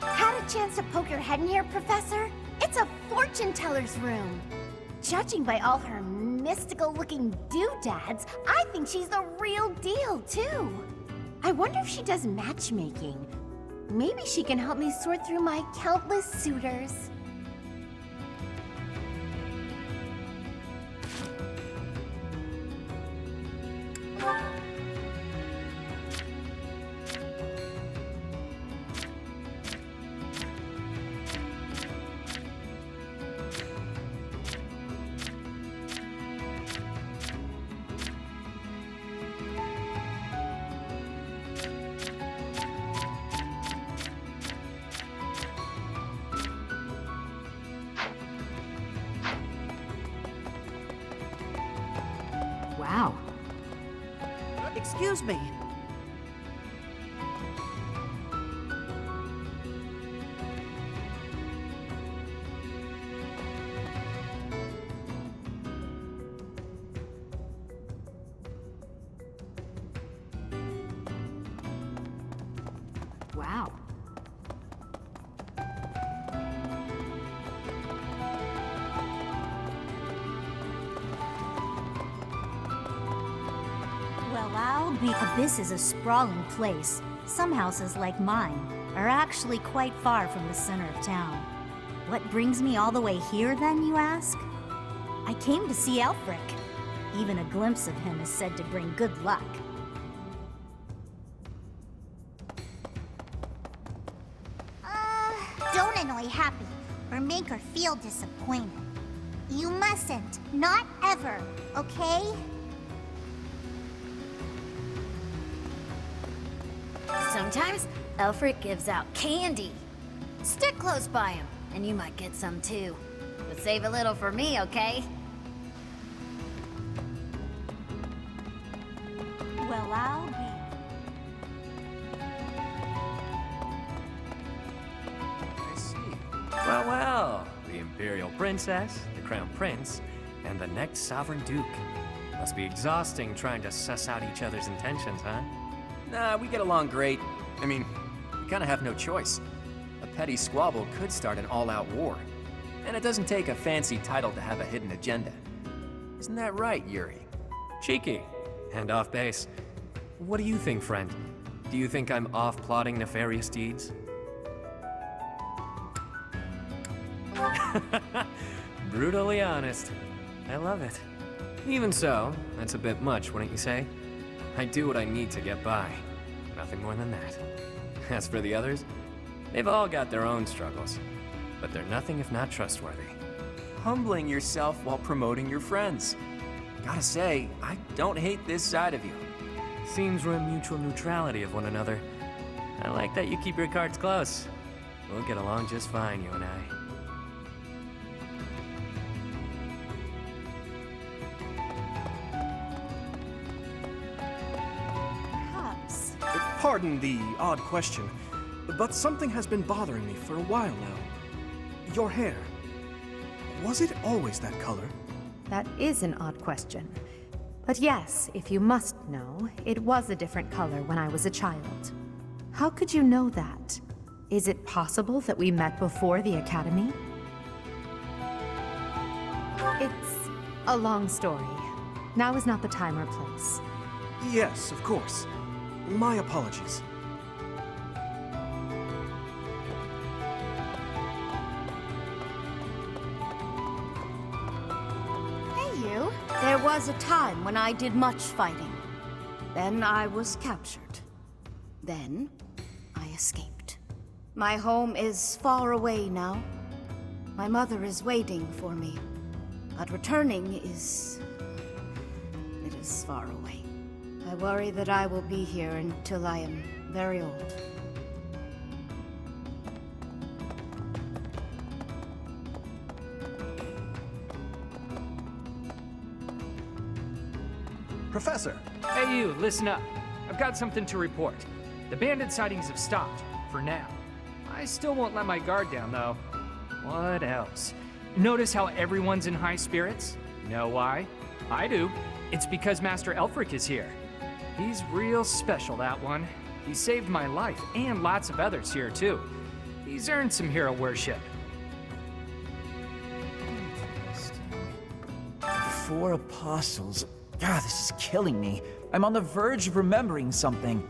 Had a chance to poke your head in here, Professor? It's a fortune teller's room. Judging by all her mystical-looking doodads, I think she's the real deal, too. I wonder if she does matchmaking. Maybe she can help me sort through my countless suitors. Wow. Excuse me. Wow. Well, I'll be. Abyss is a sprawling place. Some houses, like mine, are actually quite far from the center of town. What brings me all the way here, then, you ask? I came to see Elfric. Even a glimpse of him is said to bring good luck. Don't annoy Happy, or make her feel disappointed. You mustn't. Not ever, okay? Sometimes Elfric gives out candy. Stick close by him, and you might get some too. But save a little for me, okay? Well, I'll be. Well, well, the Imperial Princess, the Crown Prince, and the next Sovereign Duke. Must be exhausting trying to suss out each other's intentions, huh? Nah, we get along great. I mean, we kinda have no choice. A petty squabble could start an all-out war. And it doesn't take a fancy title to have a hidden agenda. Isn't that right, Yuri? Cheeky. And off base. What do you think, friend? Do you think I'm off plotting nefarious deeds? Brutally honest. I love it. Even so, that's a bit much, wouldn't you say? I do what I need to get by. Nothing more than that. As for the others, they've all got their own struggles. But they're nothing if not trustworthy. Humbling yourself while promoting your friends. Gotta say, I don't hate this side of you. Seems we're in mutual neutrality of one another. I like that you keep your cards close. We'll get along just fine, you and I. Perhaps. Pardon the odd question, but something has been bothering me for a while now. Your hair. Was it always that color? That is an odd question. But yes, if you must know, it was a different color when I was a child. How could you know that? Is it possible that we met before the academy? It's a long story. Now is not the time or place. Yes, of course. My apologies. There was a time when I did much fighting. Then I was captured. Then I escaped. My home is far away now. My mother is waiting for me. But returning is... it is far away. I worry that I will be here until I am very old. Professor! Hey you, listen up. I've got something to report. The bandit sightings have stopped, for now. I still won't let my guard down, though. What else? Notice how everyone's in high spirits? Know why? I do. It's because Master Elfric is here. He's real special, that one. He saved my life, and lots of others here, too. He's earned some hero worship. 4 apostles. God, this is killing me. I'm on the verge of remembering something.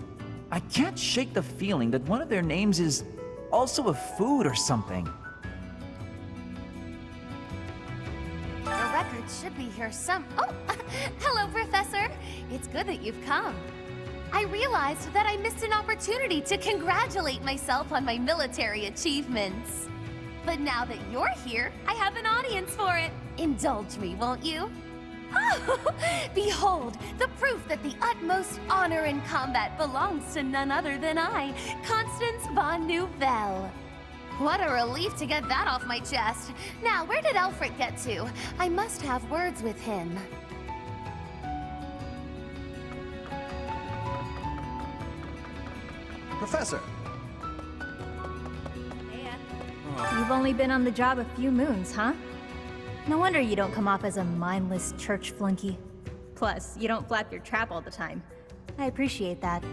I can't shake the feeling that one of their names is also a food or something. The records should be here Oh, hello, Professor. It's good that you've come. I realized that I missed an opportunity to congratulate myself on my military achievements. But now that you're here, I have an audience for it. Indulge me, won't you? Oh, behold, the proof that the utmost honor in combat belongs to none other than I, Constance von Nouvelle. What a relief to get that off my chest. Now, where did Elfric get to? I must have words with him. Professor! You've only been on the job a few moons, huh? No wonder you don't come off as a mindless church flunky. Plus, you don't flap your trap all the time. I appreciate that.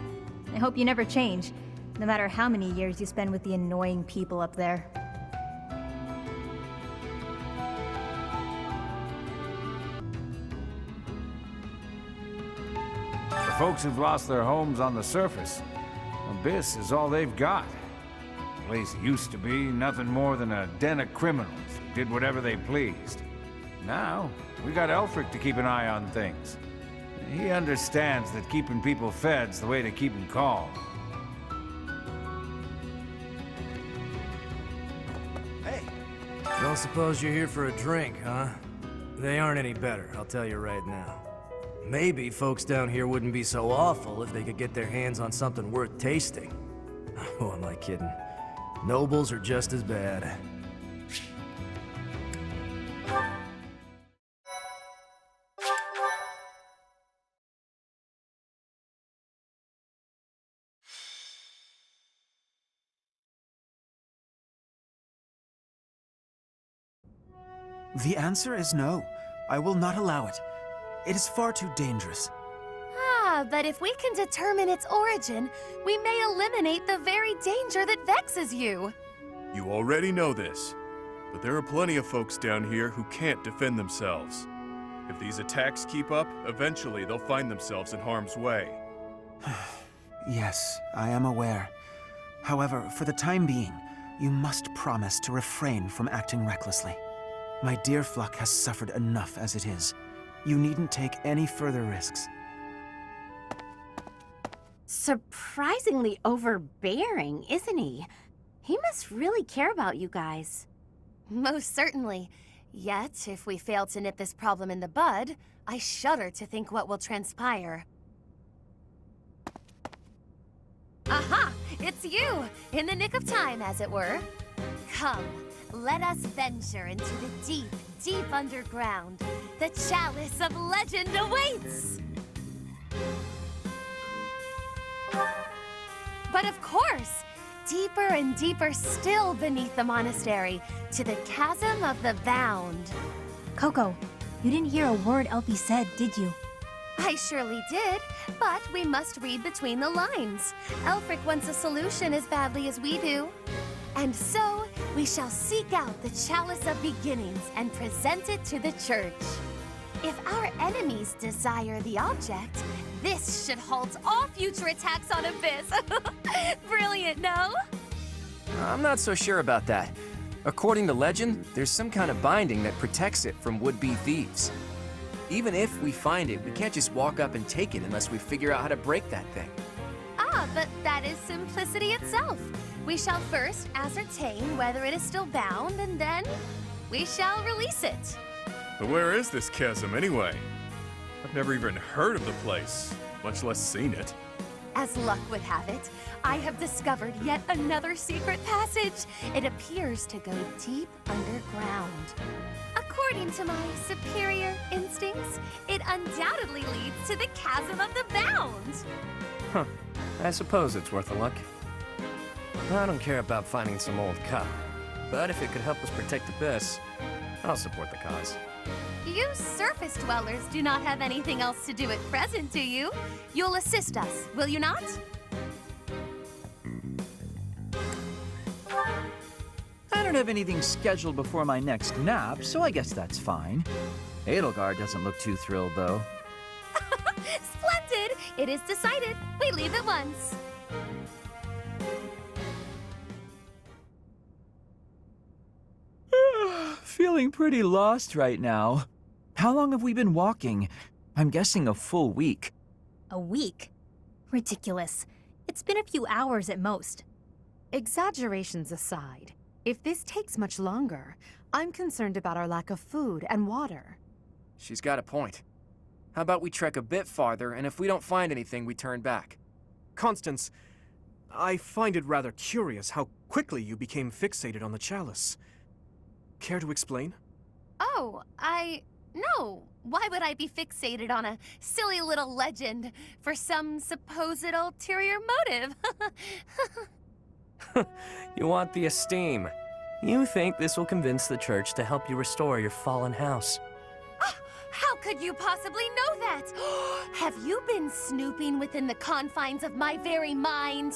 I hope you never change, no matter how many years you spend with the annoying people up there. The folks who've lost their homes on the surface, Abyss is all they've got. The place used to be nothing more than a den of criminals who did whatever they pleased. Now, we got Elfric to keep an eye on things. He understands that keeping people fed's the way to keep them calm. Hey! Don't suppose you're here for a drink, huh? They aren't any better, I'll tell you right now. Maybe folks down here wouldn't be so awful if they could get their hands on something worth tasting. Who am I kidding? Nobles are just as bad. The answer is no. I will not allow it. It is far too dangerous. Ah, but if we can determine its origin, we may eliminate the very danger that vexes you. You already know this, but there are plenty of folks down here who can't defend themselves. If these attacks keep up, eventually they'll find themselves in harm's way. Yes, I am aware. However, for the time being, you must promise to refrain from acting recklessly. My dear Fluck has suffered enough as it is. You needn't take any further risks. Surprisingly overbearing, isn't he? He must really care about you guys. Most certainly. Yet, if we fail to nip this problem in the bud, I shudder to think what will transpire. Aha! It's you! In the nick of time, as it were. Come, let us venture into the deep, deep underground. The chalice of legend awaits! But of course, deeper and deeper still beneath the monastery, to the chasm of the Bound. Coco, you didn't hear a word Elfie said, did you? I surely did, but we must read between the lines. Elfric wants a solution as badly as we do. And so, we shall seek out the Chalice of Beginnings and present it to the church. If our enemies desire the object, this should halt all future attacks on Abyss. Brilliant, no? I'm not so sure about that. According to legend, there's some kind of binding that protects it from would-be thieves. Even if we find it, we can't just walk up and take it unless we figure out how to break that thing. Ah, but that is simplicity itself. We shall first ascertain whether it is still bound, and then we shall release it. But where is this chasm anyway? I've never even heard of the place, much less seen it. As luck would have it, I have discovered yet another secret passage. It appears to go deep underground. According to my superior instincts, it undoubtedly leads to the chasm of the Bound. Huh. I suppose it's worth a look. I don't care about finding some old cup, but if it could help us protect Abyss, I'll support the cause. You surface dwellers do not have anything else to do at present, do you? You'll assist us, will you not? I don't have anything scheduled before my next nap, so I guess that's fine. Edelgard doesn't look too thrilled, though. Splendid! It is decided. We leave at once. Feeling pretty lost right now. How long have we been walking? I'm guessing a full week. A week? Ridiculous. It's been a few hours at most. Exaggerations aside, if this takes much longer, I'm concerned about our lack of food and water. She's got a point. How about we trek a bit farther, and if we don't find anything, we turn back? Constance, I find it rather curious how quickly you became fixated on the chalice. Care to explain? Oh, No. Why would I be fixated on a silly little legend for some supposed ulterior motive? You want the esteem. You think this will convince the church to help you restore your fallen house. How could you possibly know that? Have you been snooping within the confines of my very mind?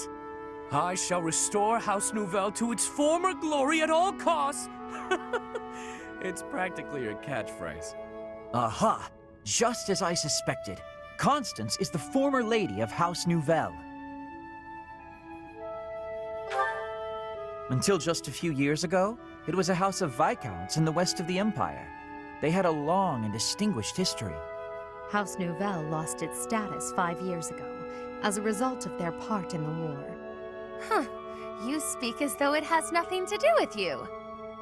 I shall restore House Nouvelle to its former glory at all costs. It's practically your catchphrase. Aha! Just as I suspected. Constance is the former lady of House Nouvelle. Until just a few years ago, it was a house of Viscounts in the west of the Empire. They had a long and distinguished history. House Nouvelle lost its status 5 years ago, as a result of their part in the war. Huh. You speak as though it has nothing to do with you.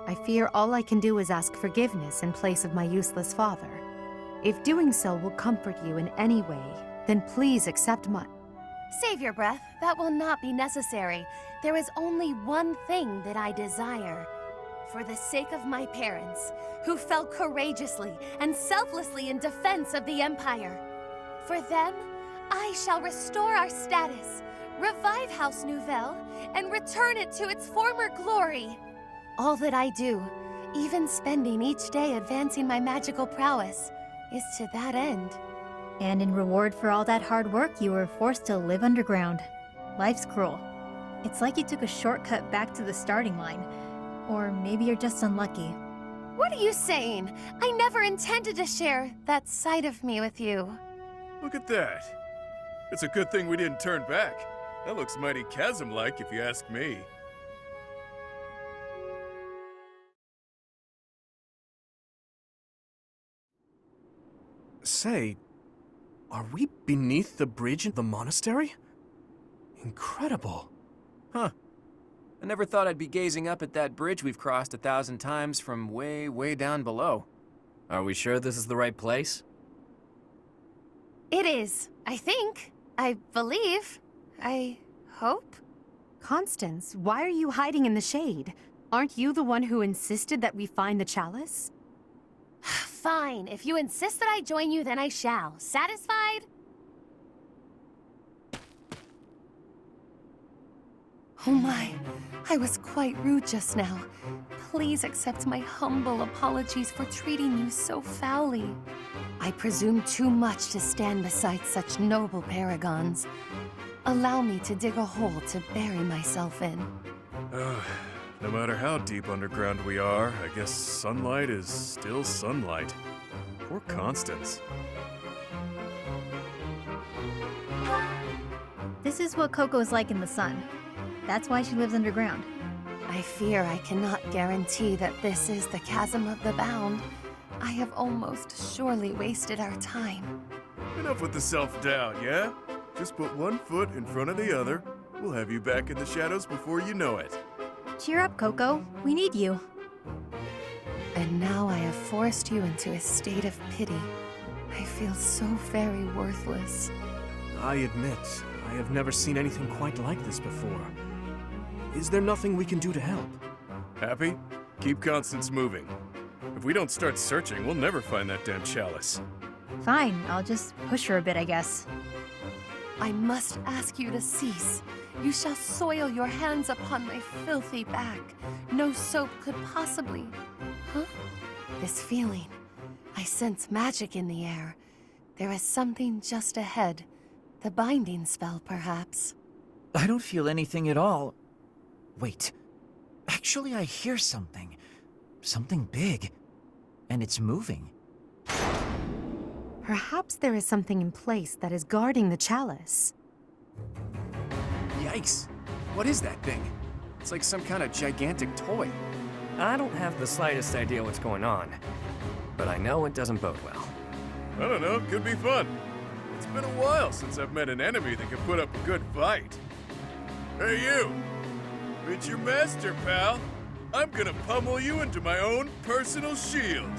I fear all I can do is ask forgiveness in place of my useless father. If doing so will comfort you in any way, then please accept my... Save your breath. That will not be necessary. There is only one thing that I desire. For the sake of my parents, who fell courageously and selflessly in defense of the Empire. For them, I shall restore our status, revive House Nouvelle, and return it to its former glory. All that I do Even spending each day advancing my magical prowess is to that end. And in reward for all that hard work, you were forced to live underground. Life's cruel. It's like you took a shortcut back to the starting line. Or maybe you're just unlucky. What are you saying? I never intended to share that side of me with you. Look at that. It's a good thing we didn't turn back. That looks mighty chasm-like if you ask me. Say, are we beneath the bridge in the monastery? Incredible. Huh. I never thought I'd be gazing up at that bridge we've crossed 1,000 times from way, way down below. Are we sure this is the right place? It is, I think. I believe. I hope. Constance, why are you hiding in the shade? Aren't you the one who insisted that we find the chalice? Fine. If you insist that I join you, then I shall. Satisfied? Oh my, I was quite rude just now. Please accept my humble apologies for treating you so foully. I presume too much to stand beside such noble paragons. Allow me to dig a hole to bury myself in. No matter how deep underground we are, I guess sunlight is still sunlight. Poor Constance. This is what Coco's like in the sun. That's why she lives underground. I fear I cannot guarantee that this is the chasm of the bound. I have almost surely wasted our time. Enough with the self-doubt, yeah? Just put one foot in front of the other. We'll have you back in the shadows before you know it. Cheer up, Coco. We need you. And now I have forced you into a state of pity. I feel so very worthless. I admit, I have never seen anything quite like this before. Is there nothing we can do to help? Happy? Keep Constance moving. If we don't start searching, we'll never find that damn chalice. Fine, I'll just push her a bit, I guess. I must ask you to cease. You shall soil your hands upon my filthy back. No soap could possibly... Huh? This feeling. I sense magic in the air. There is something just ahead. The binding spell, perhaps. I don't feel anything at all. Wait. Actually, I hear something. Something big. And it's moving. Perhaps there is something in place that is guarding the chalice. Yikes. What is that thing? It's like some kind of gigantic toy. I don't have the slightest idea what's going on, but I know it doesn't bode well. I don't know, could be fun. It's been a while since I've met an enemy that can put up a good fight. Hey you! Meet your master, pal. I'm gonna pummel you into my own personal shield.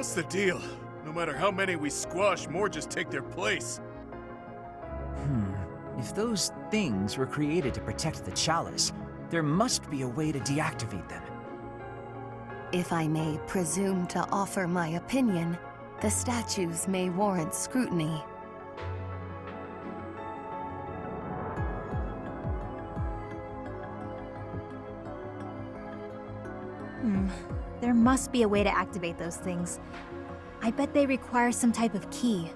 What's the deal? No matter how many we squash, more just take their place. If those things were created to protect the chalice, there must be a way to deactivate them. If I may presume to offer my opinion, the statues may warrant scrutiny. There must be a way to activate those things. I bet they require some type of key.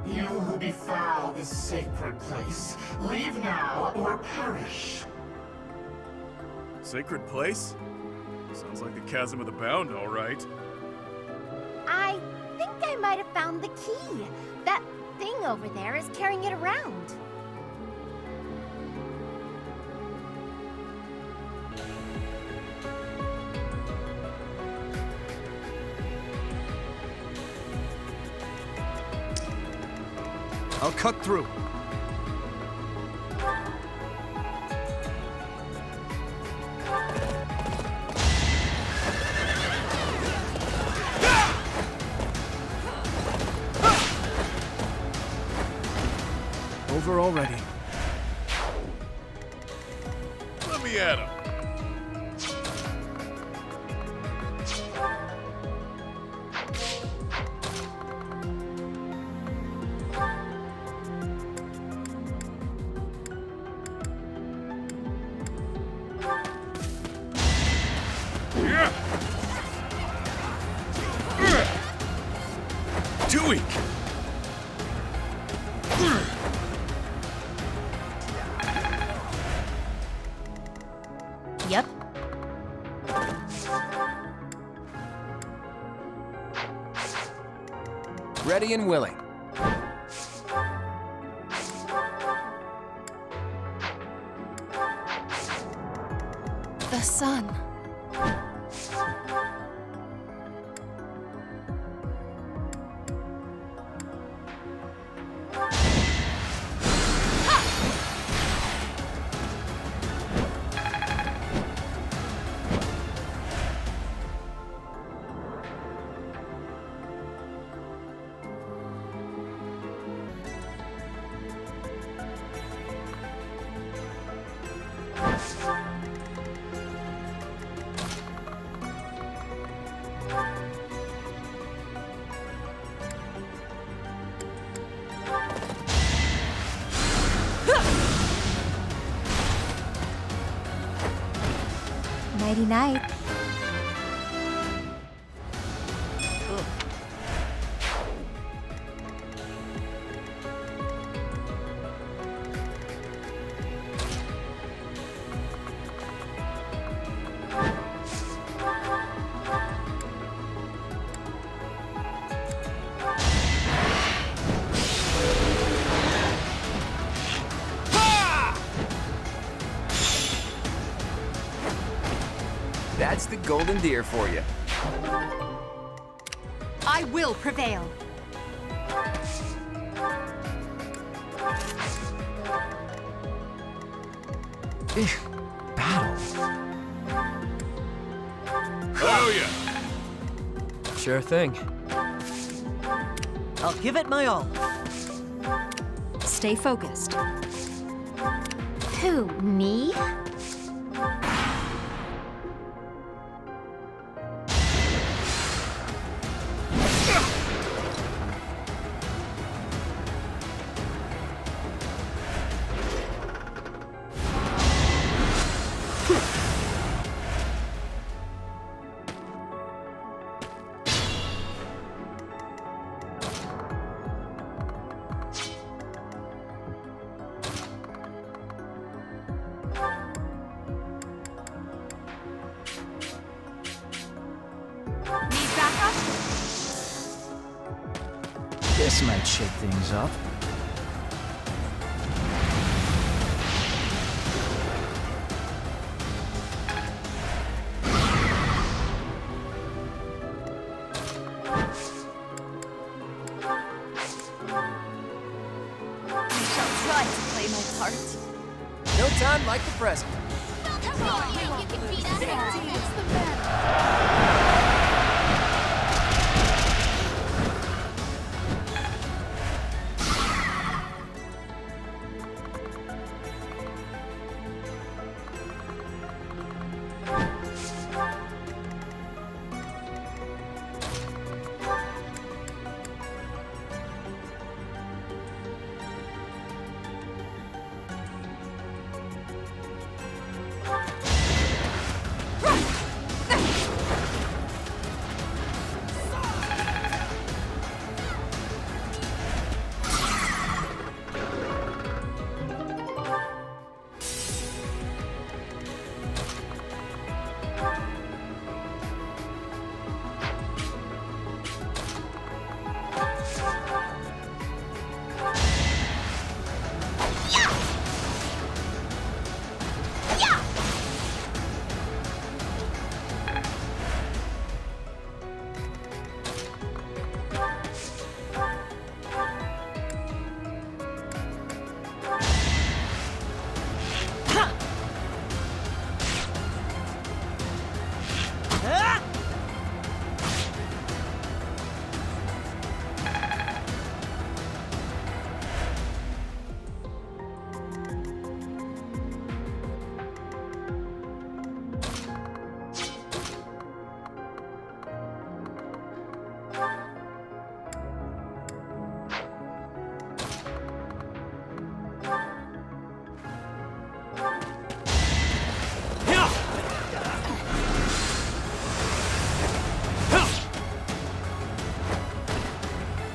You who befoul this sacred place, leave now or perish. Sacred place? Sounds like the Chasm of the Bound, all right. I think I might have found the key. That thing over there is carrying it around. I'll cut through. Over already. Let me at him. Too weak. Yep. Ready and willing. The sun. Nighty night. That's the golden deer for you. I will prevail. Battle. Oh yeah. Sure thing. I'll give it my all. Stay focused. Who, me? This might shake things up. I shall try to play my part. No time like the present. Welcome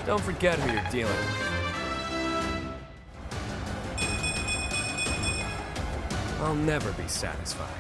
Don't forget who you're dealing with. I'll never be satisfied.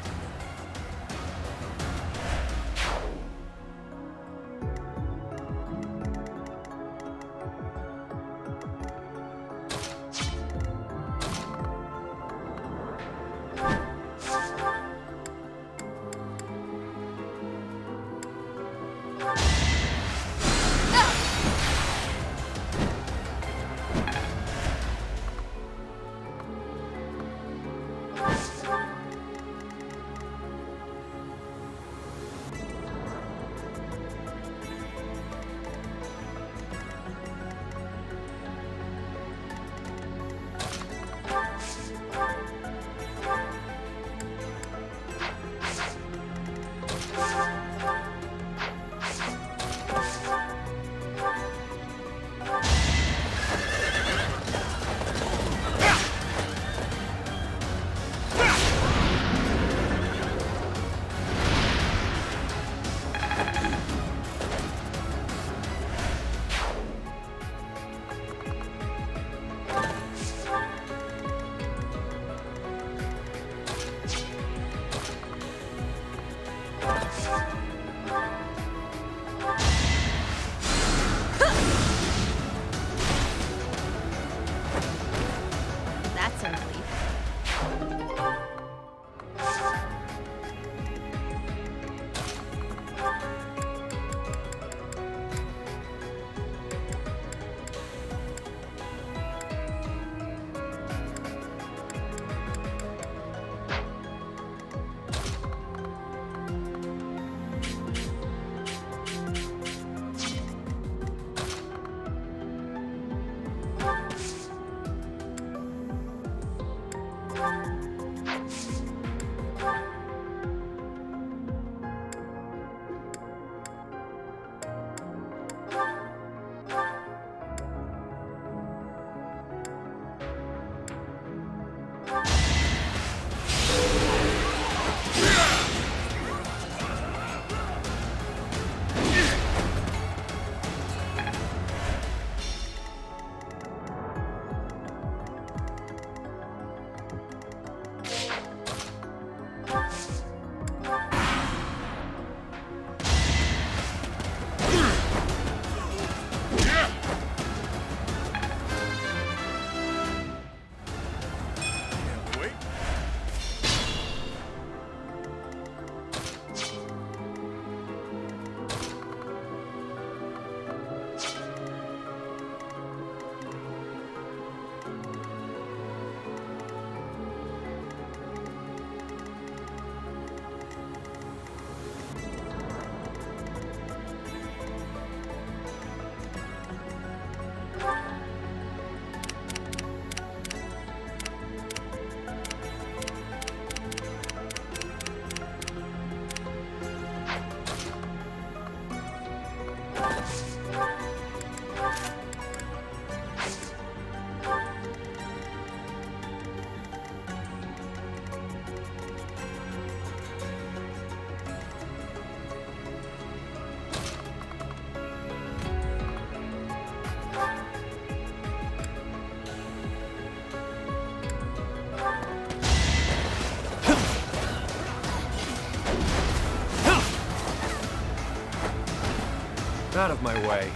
Out of my way.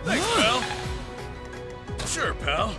Thanks, pal. Sure, pal.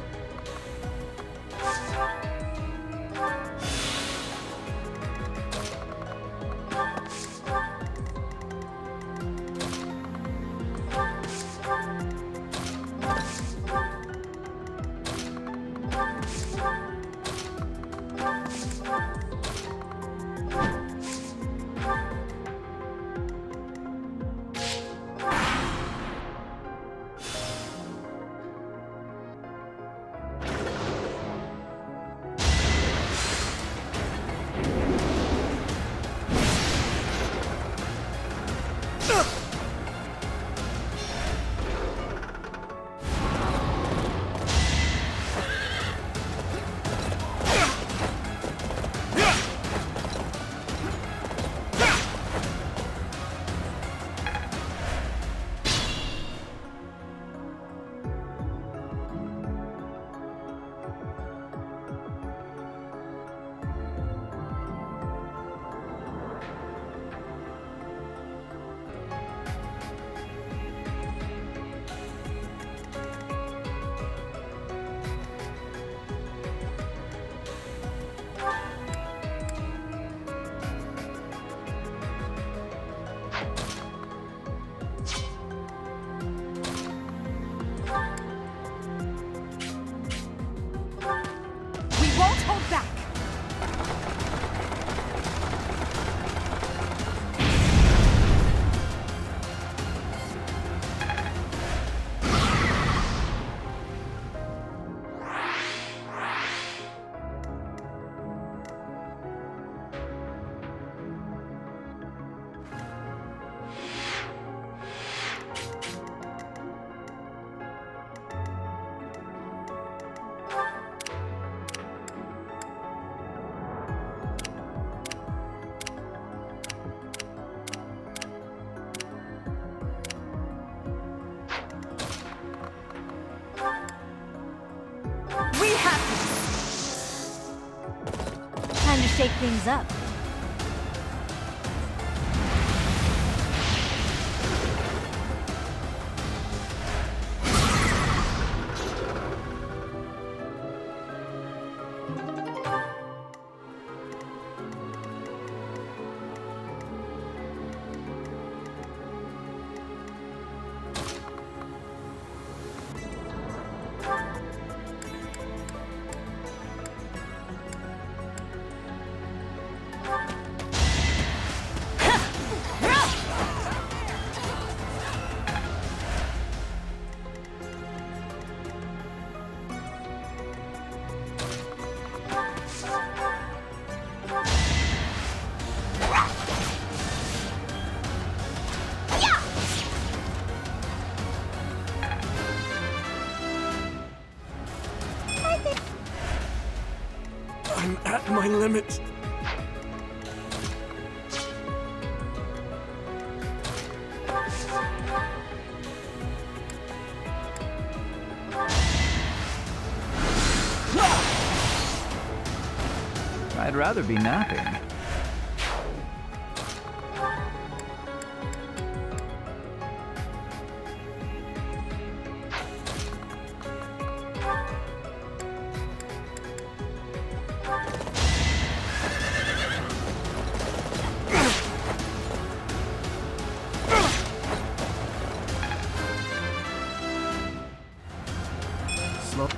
Time to shake things up. I'm at my limit. I'd rather be napping. Slow.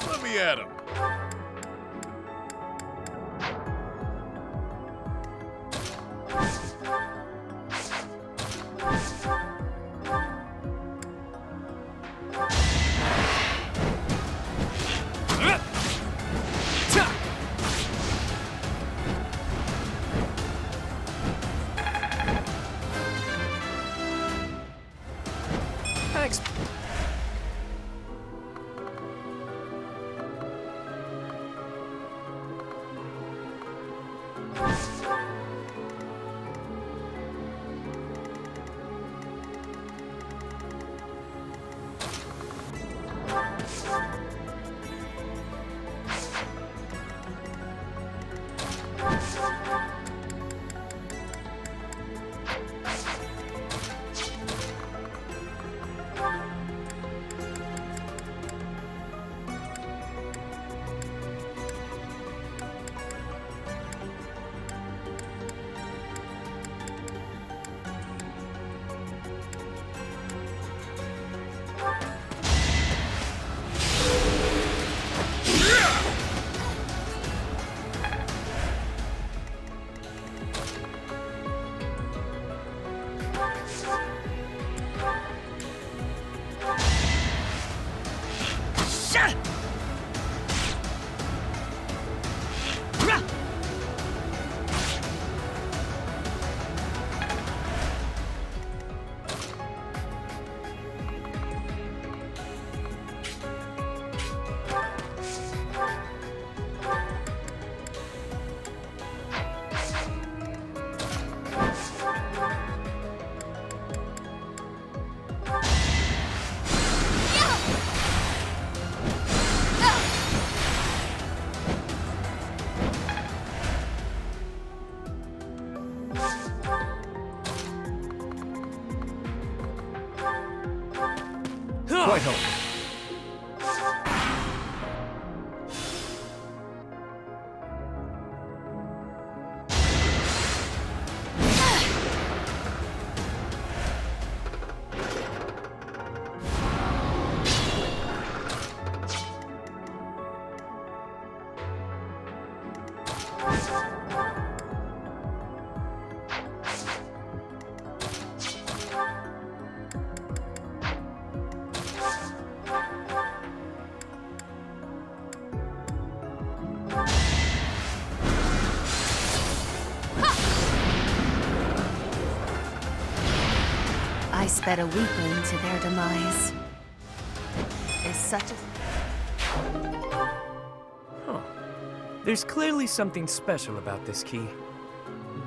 Let me at him. Quite home. I sped a weakling to their demise. Is such a... Huh. There's clearly something special about this key.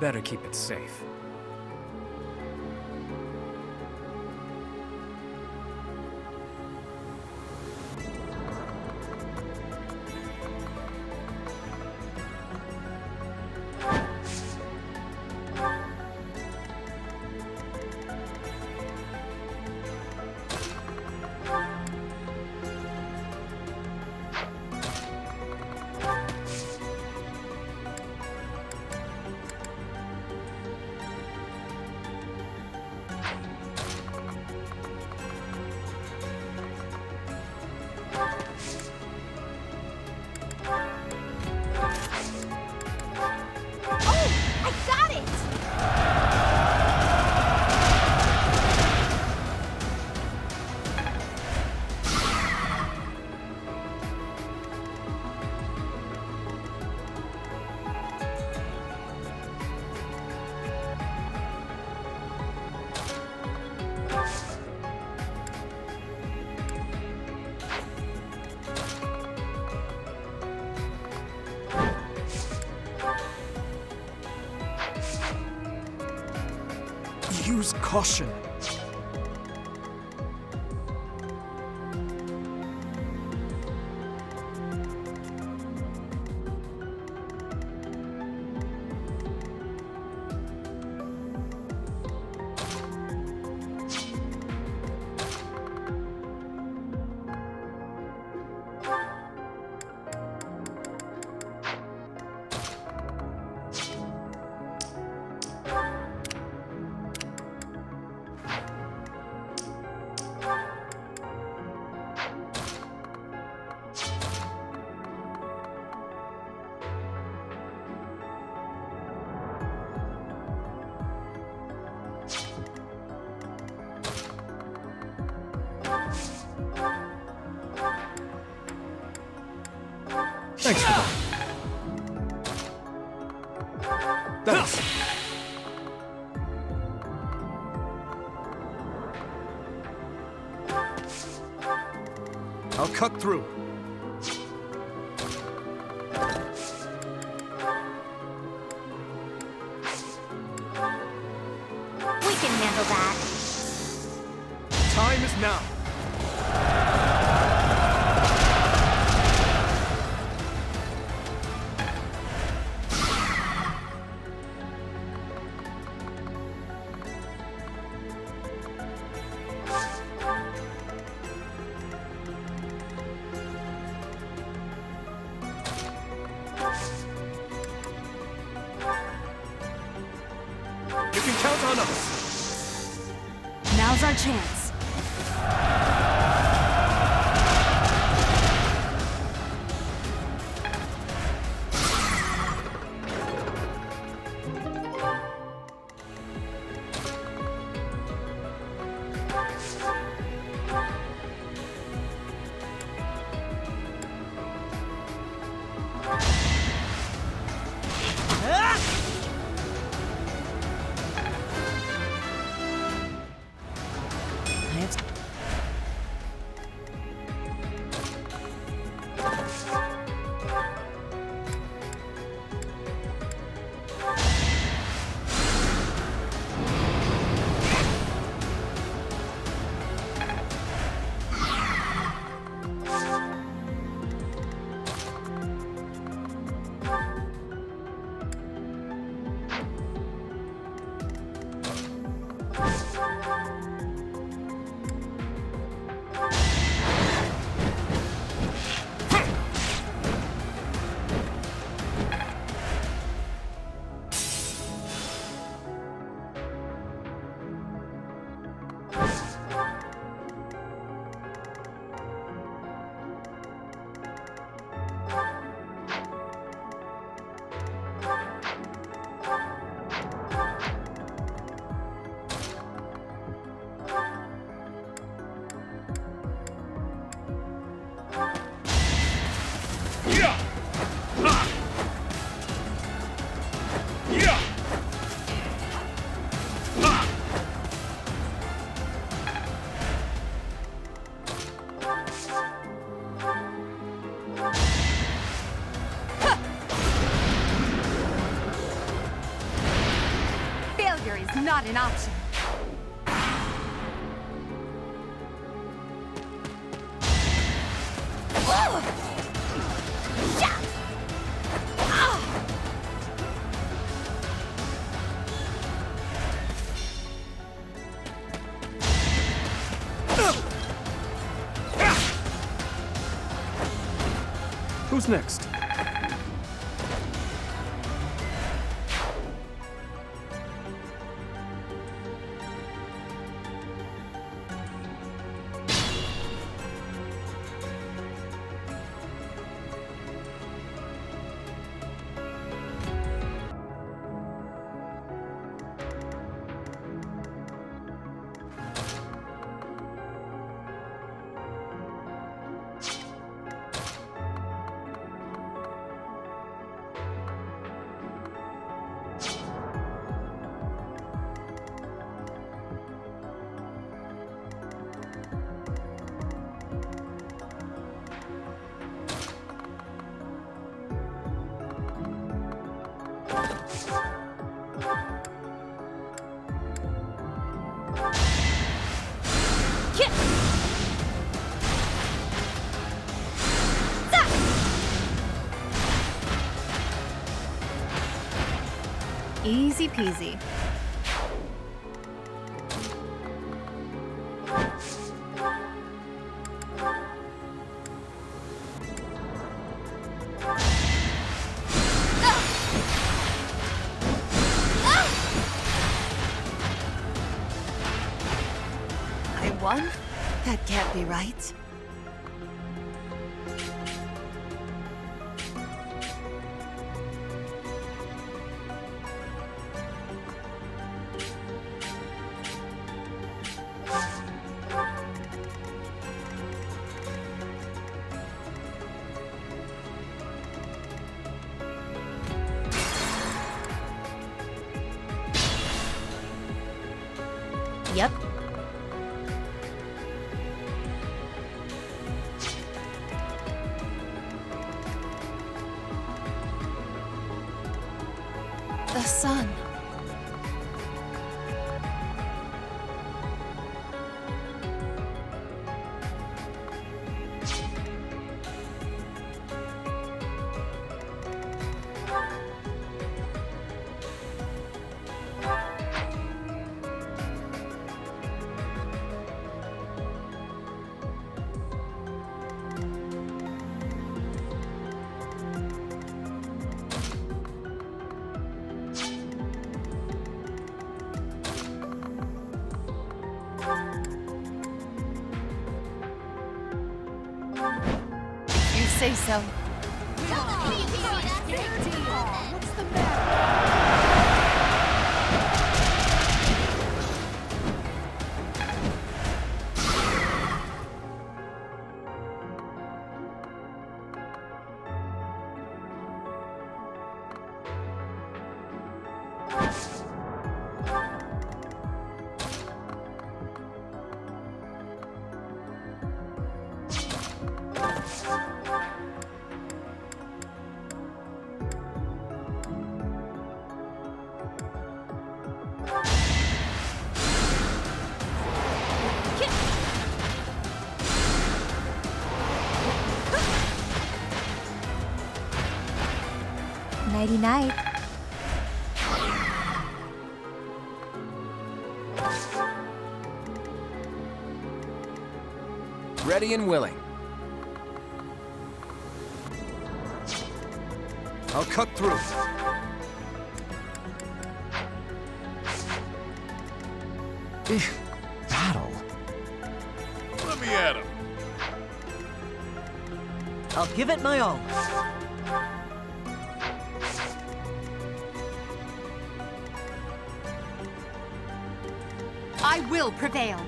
Better keep it safe. Use caution. Thanks for that. Thanks. I'll cut through. answers now! You can count on us! Now's our chance. Failure is not an option. Who's next? Easy peasy. I won? That can't be right. Yep. The sun. say so. Nighty-night. Ready and willing. I'll cut through. Battle. Let me at him. I'll give it my all. I will prevail.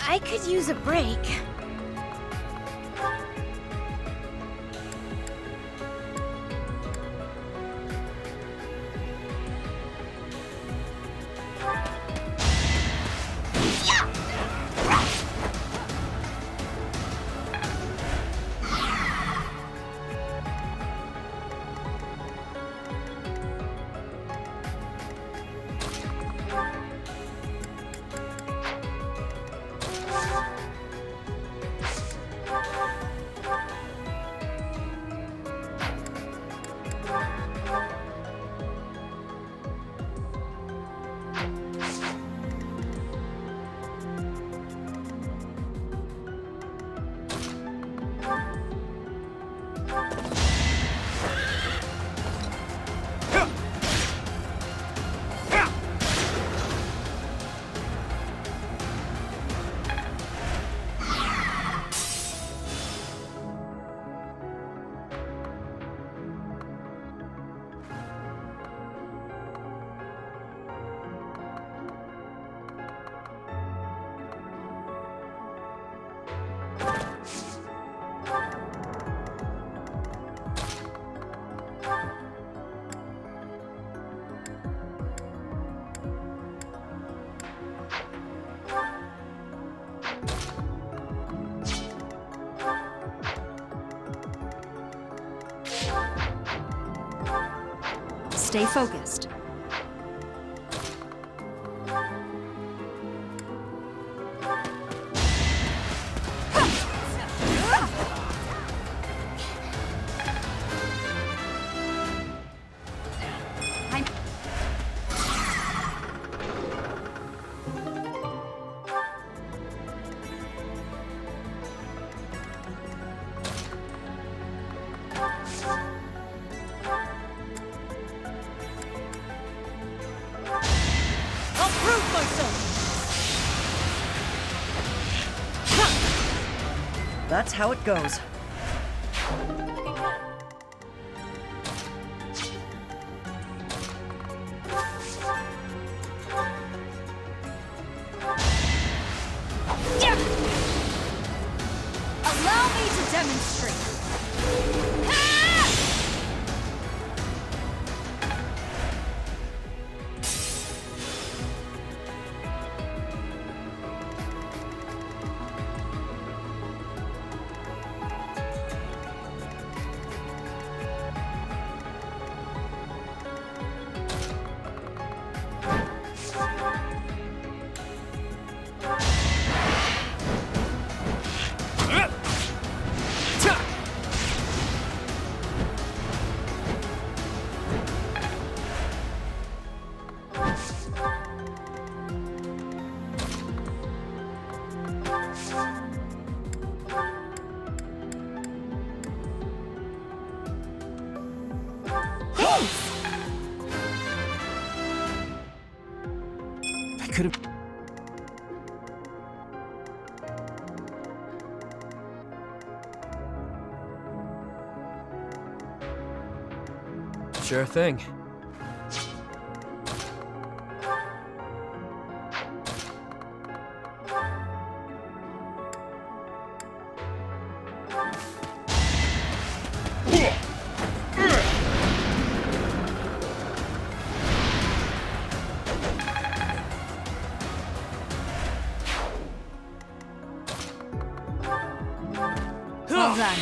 I could use a break. Stay focused. That's how it goes. Allow me to demonstrate. could have... Sure thing. Well done.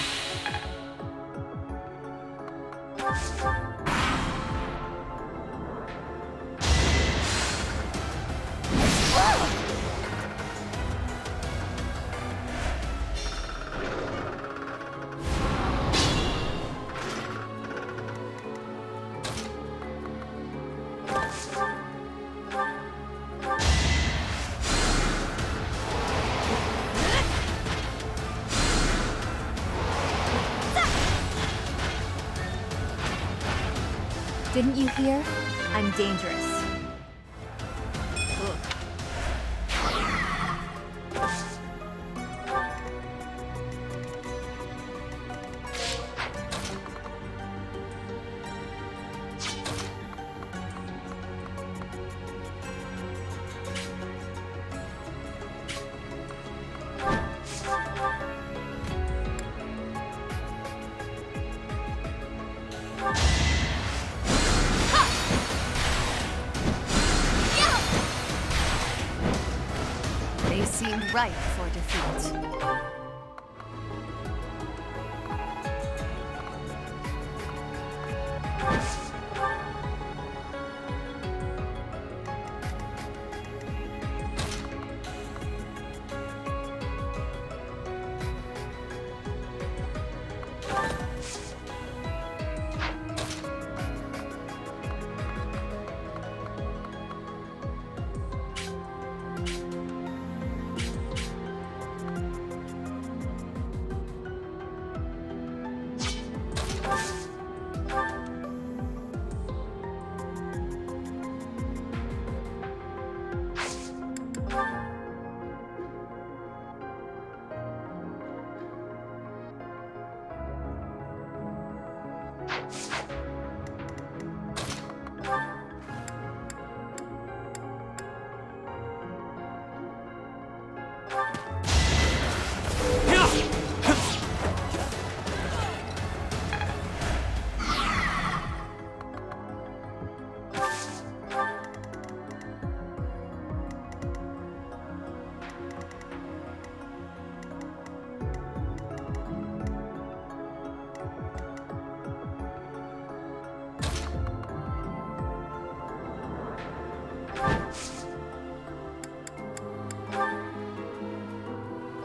Didn't you hear? I'm dangerous. They seemed ripe for defeat.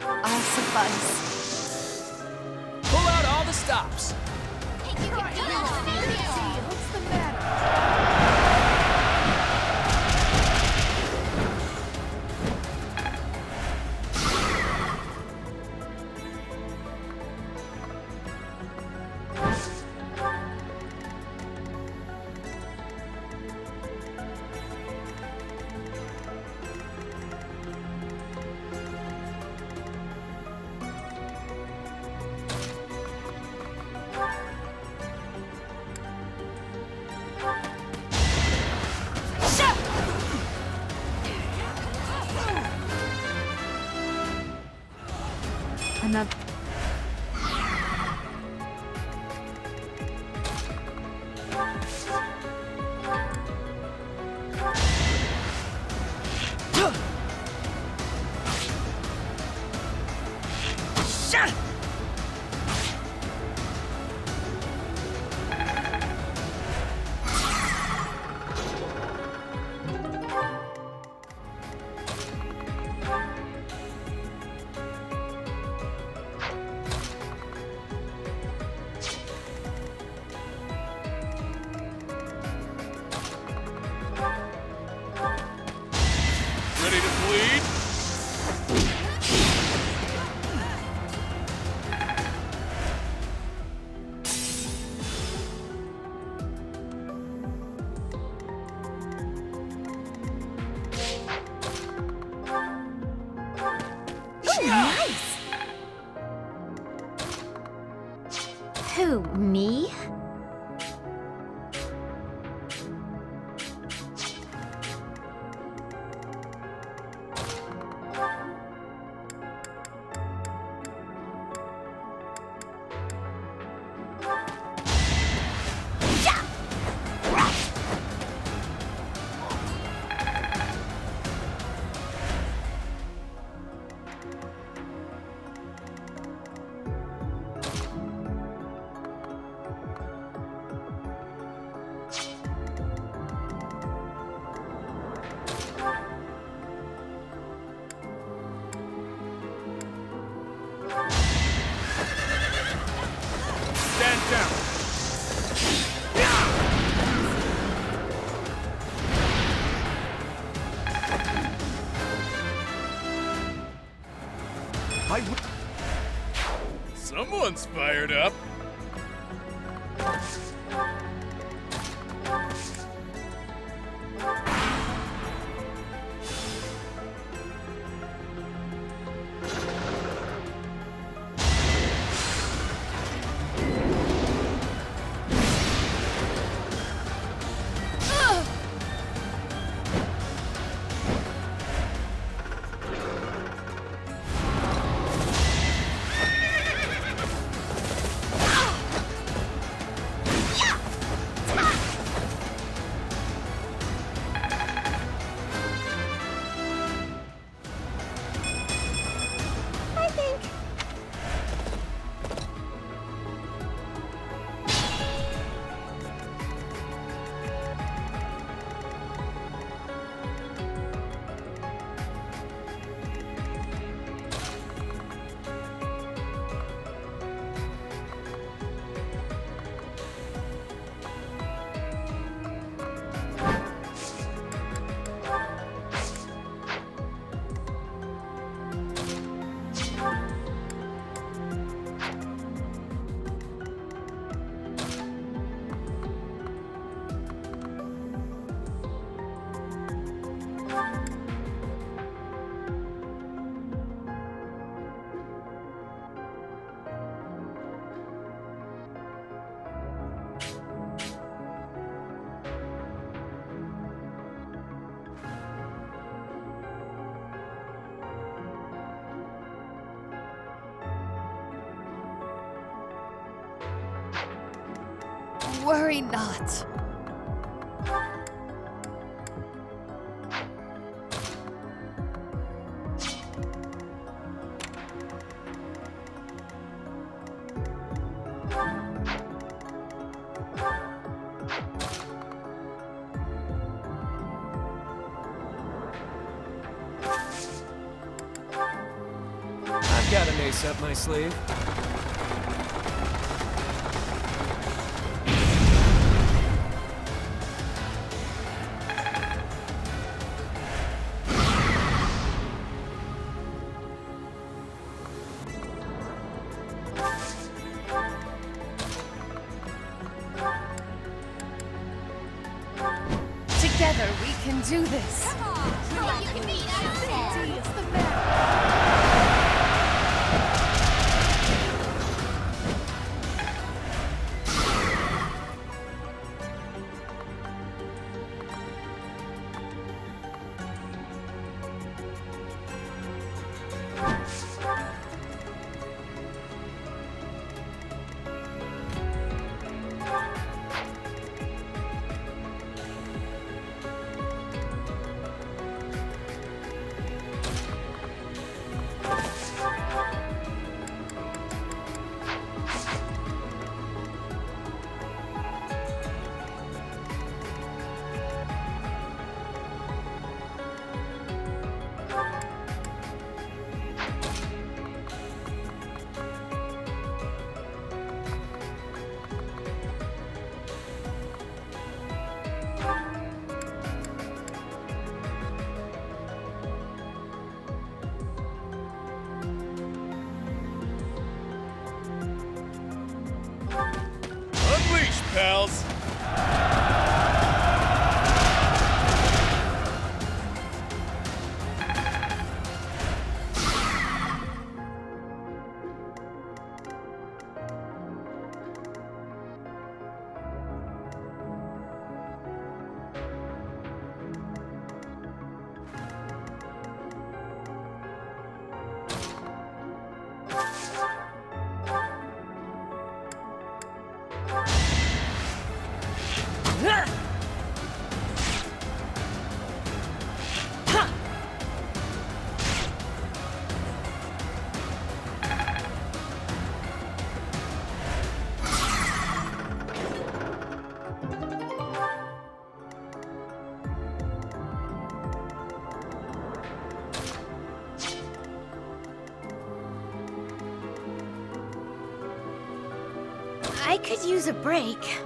I'll suffice. Pull out all the stops. What's the matter? Another. Ready to bleed? Oh, nice! Who, me? Stand down. Someone's fired up. Worry not. I've got an ace up my sleeve. Together we can do this. Come on, you can beat us. It's the best. I could use a break.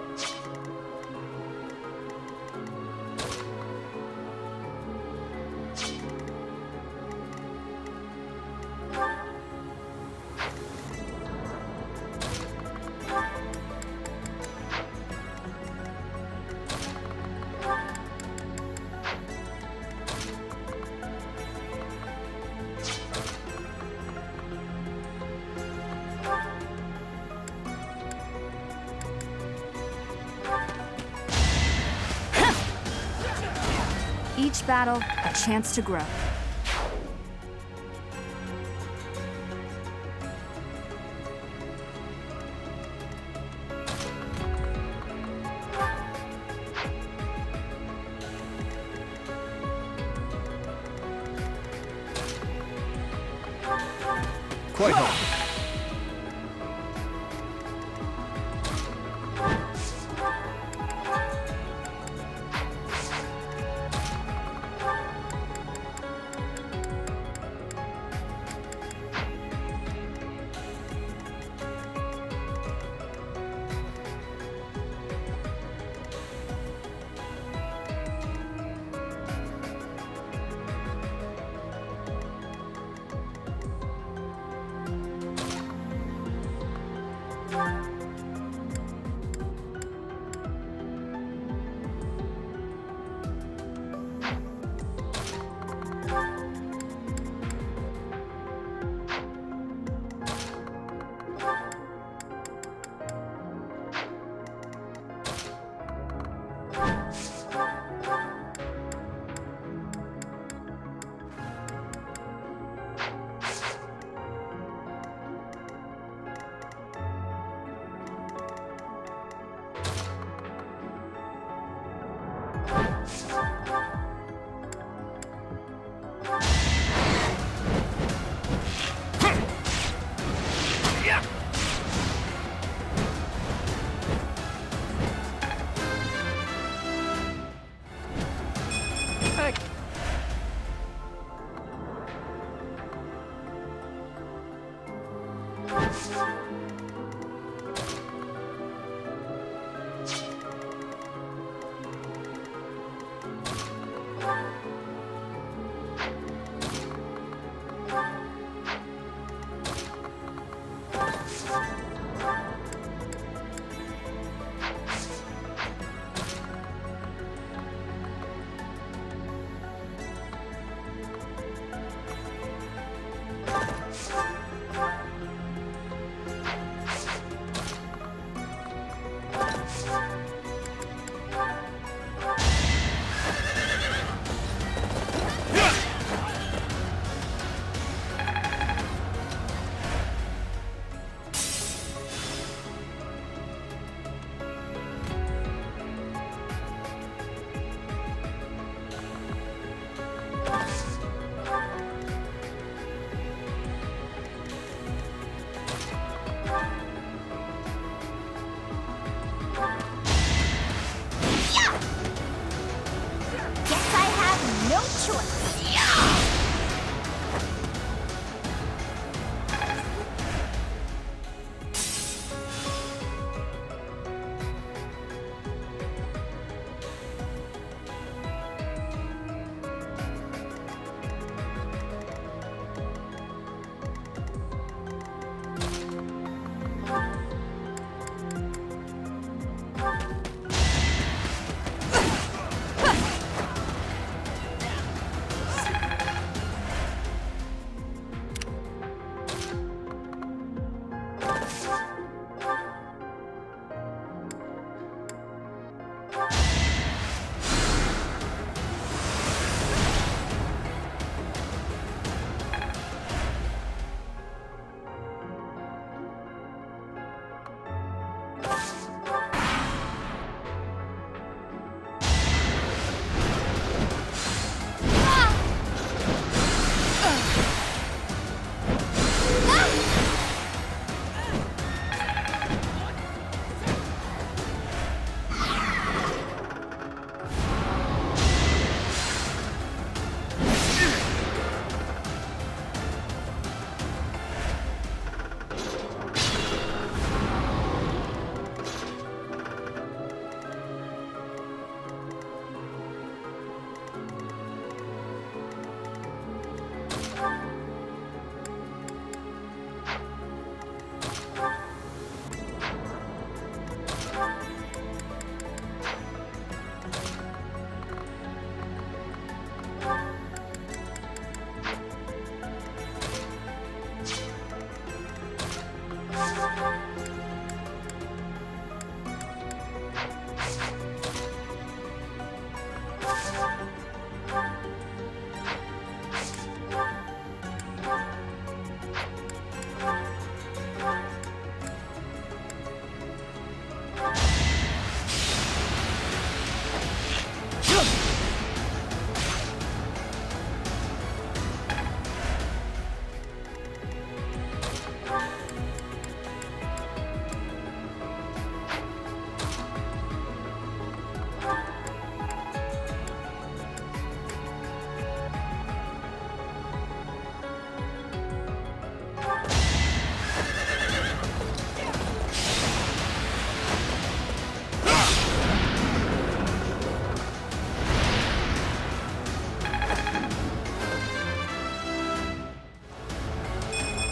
Each battle, a chance to grow. Quite hard.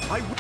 I will.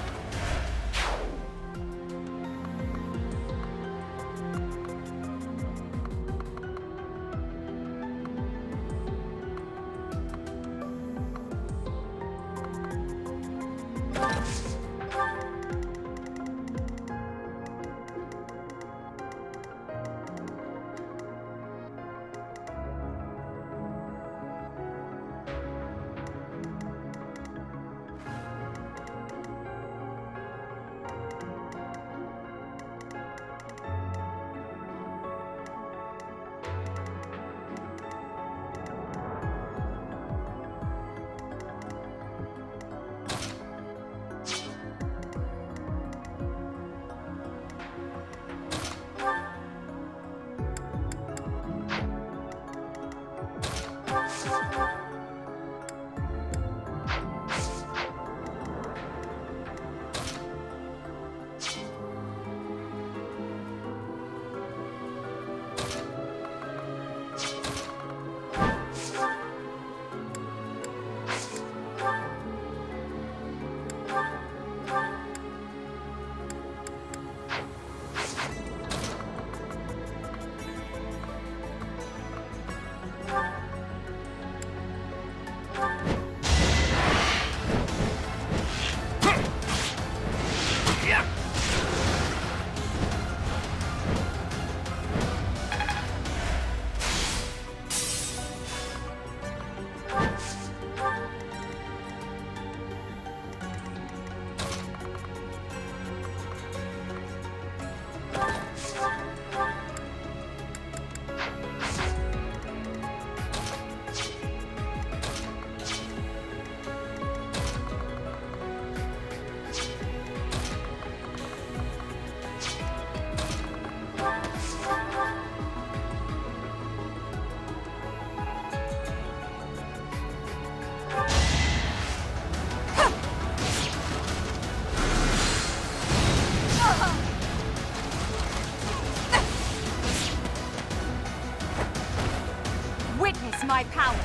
Witness my power!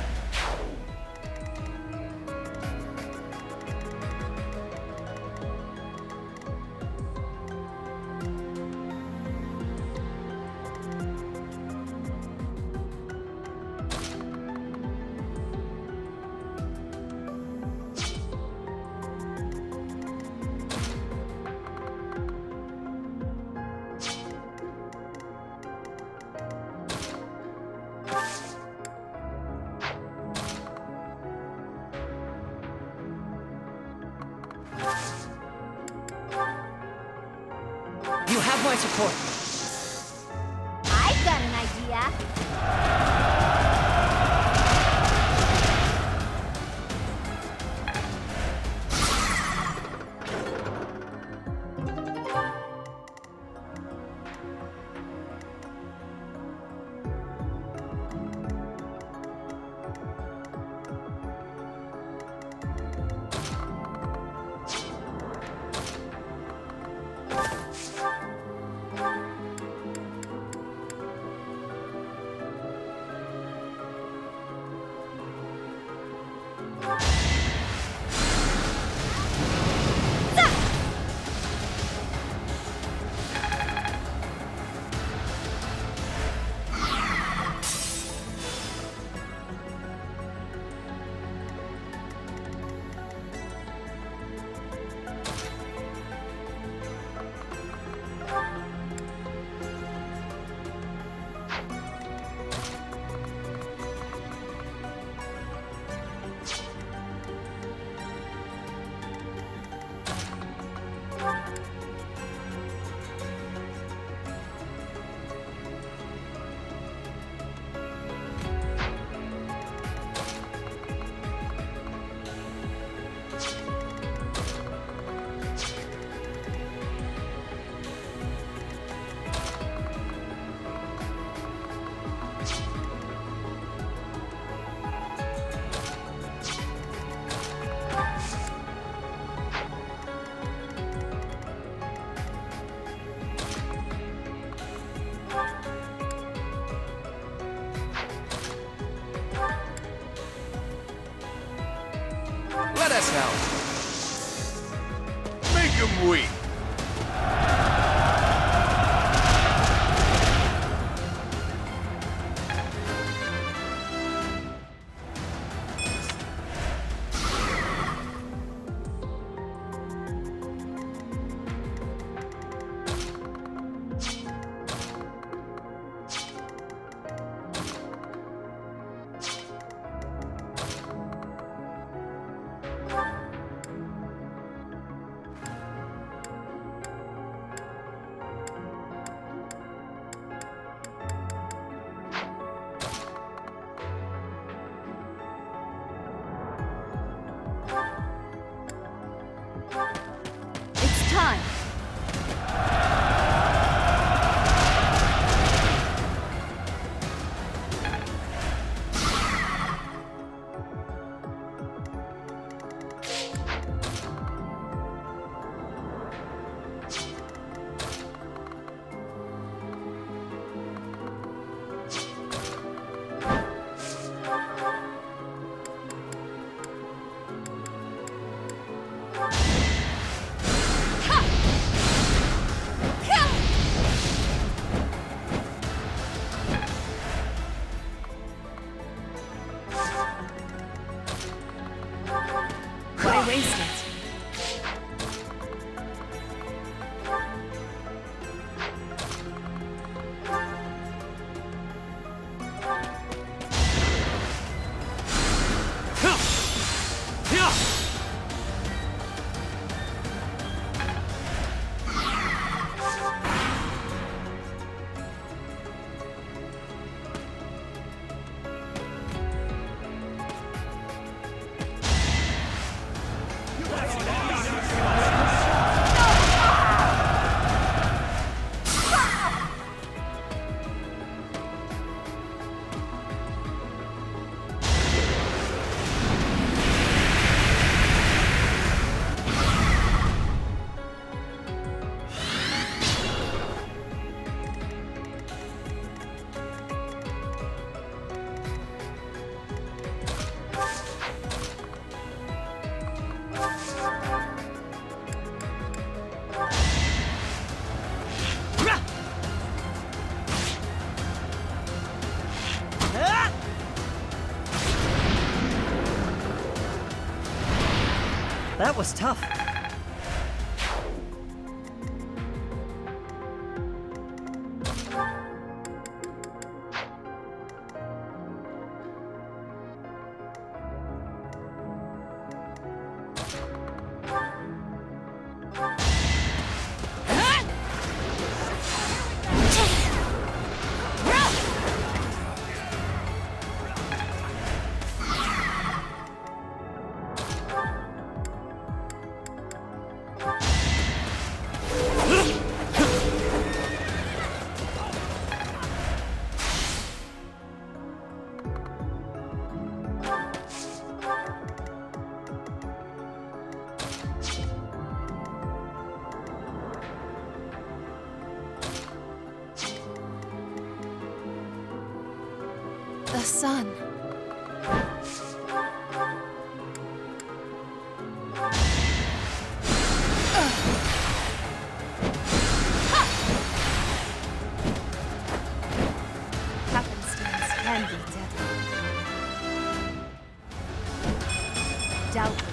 You have my support. I've got an idea. Let us help. make 'em weep. It's time. Why waste it? That was tough. The sun. Happenstance can be deadly. Doubtful.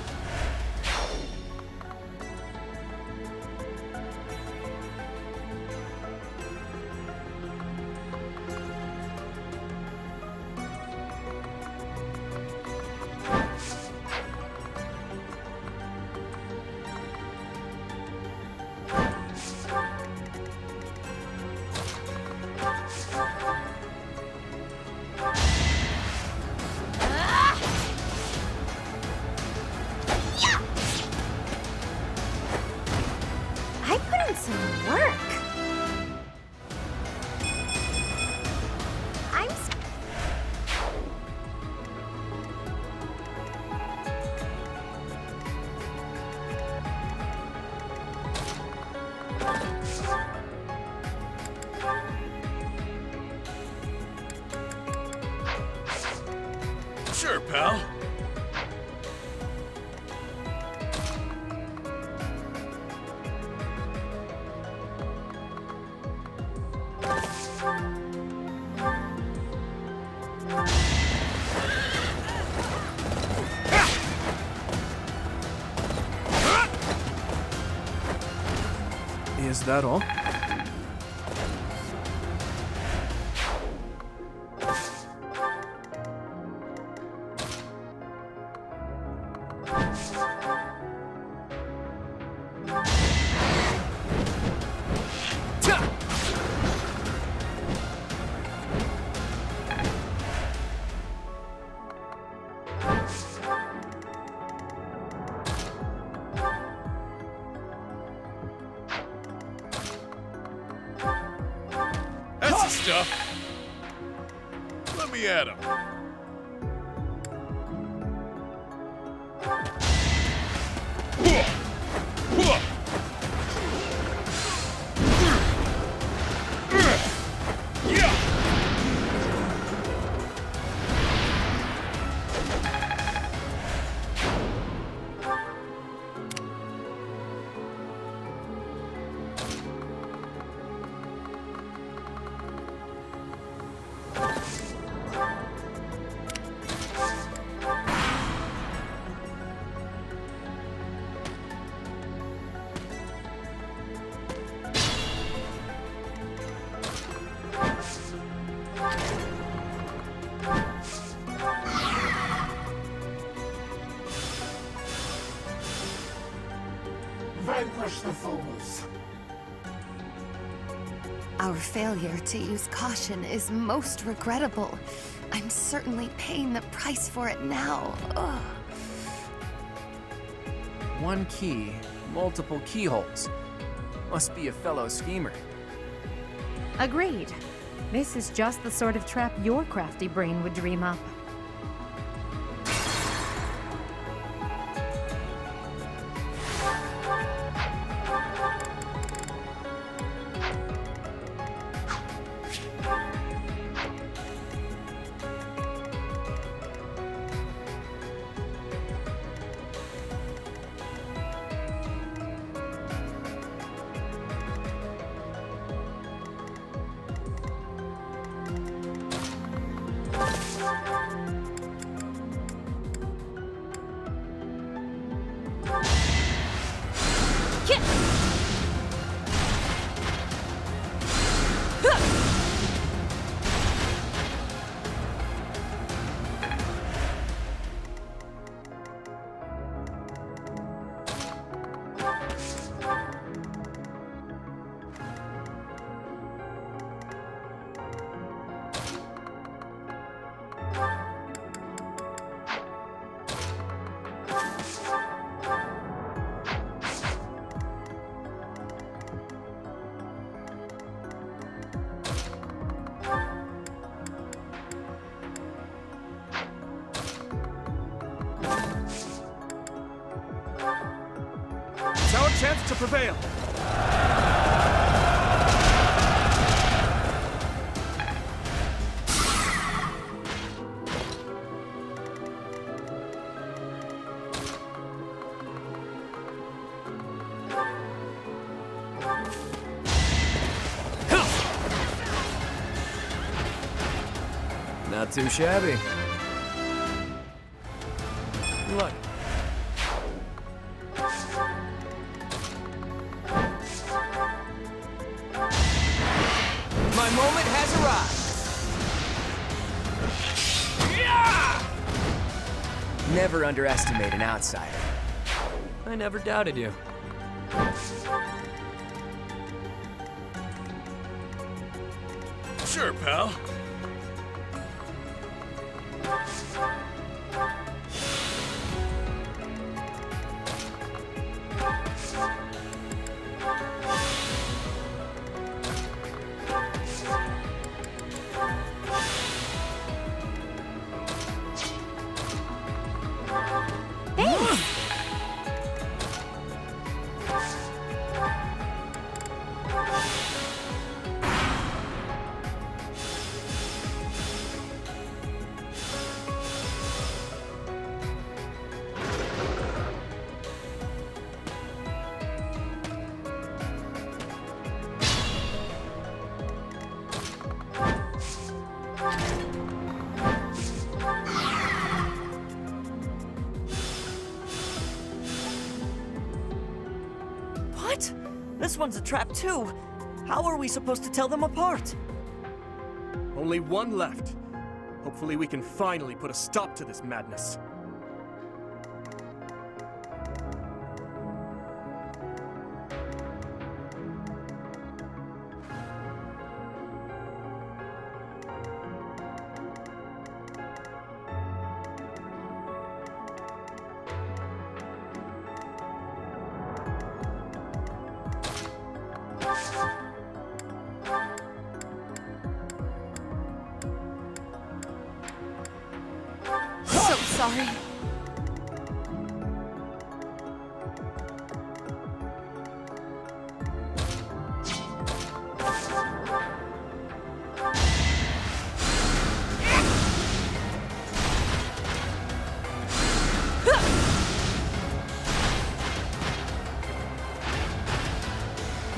I put in some work. I'm Sure, pal. Is that all? That's the stuff. Let me at him. Vanquish the fools. Our failure to use caution is most regrettable. I'm certainly paying the price for it now. Ugh. One key, multiple keyholes. Must be a fellow schemer. Agreed. This is just the sort of trap your crafty brain would dream up. It's our chance to prevail. Not too shabby. Look. My moment has arrived. Never underestimate an outsider. I never doubted you. Sure, pal. What? This one's a trap too. How are we supposed to tell them apart? Only one left. Hopefully we can finally put a stop to this madness. So sorry.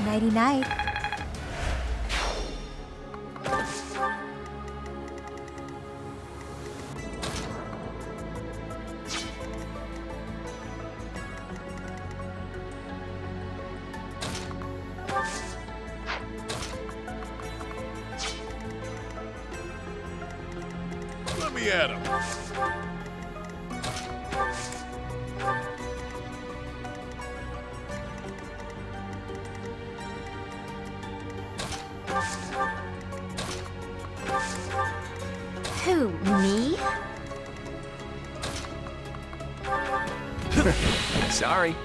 Nighty-night. Let me at him. Who, me? Sorry.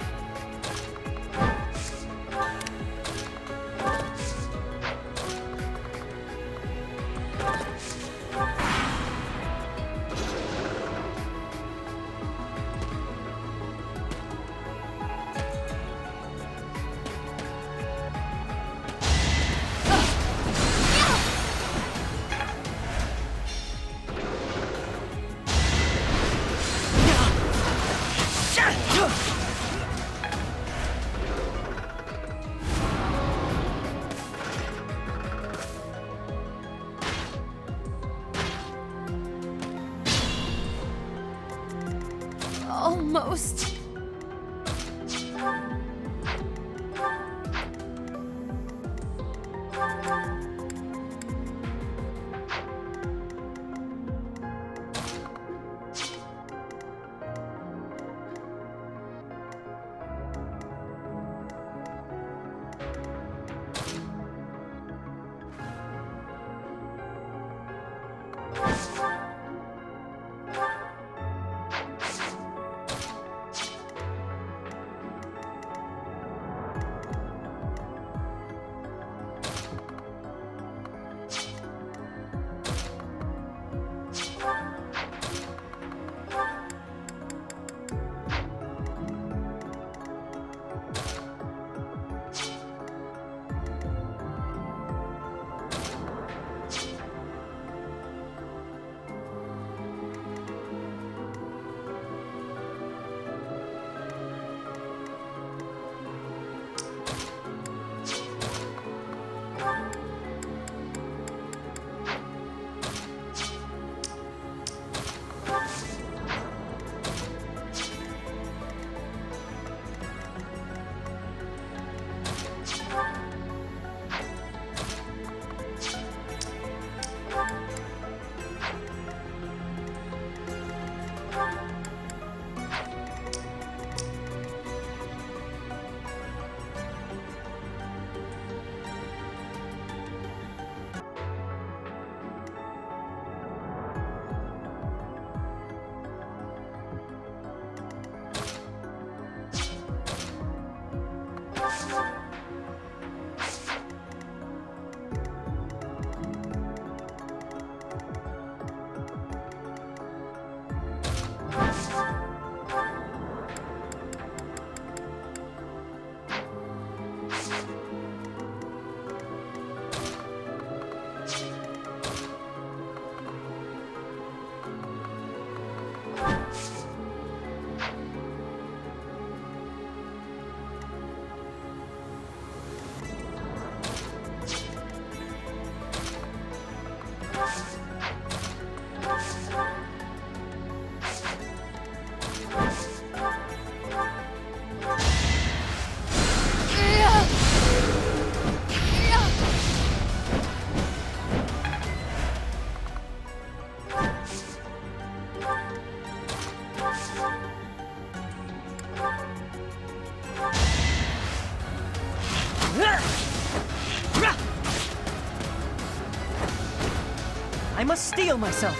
I must steel myself.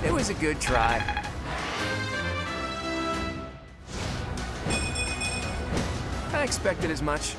It was a good try. I expected as much.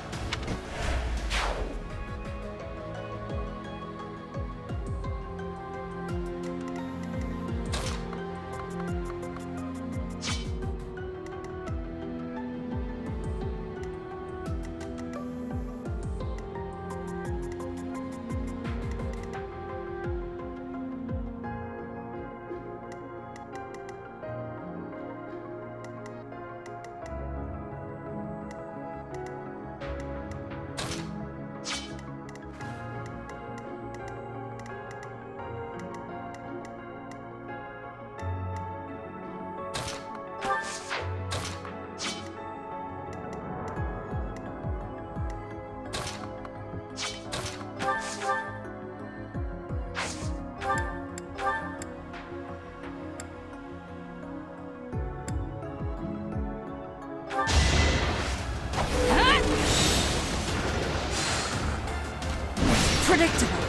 Predictable.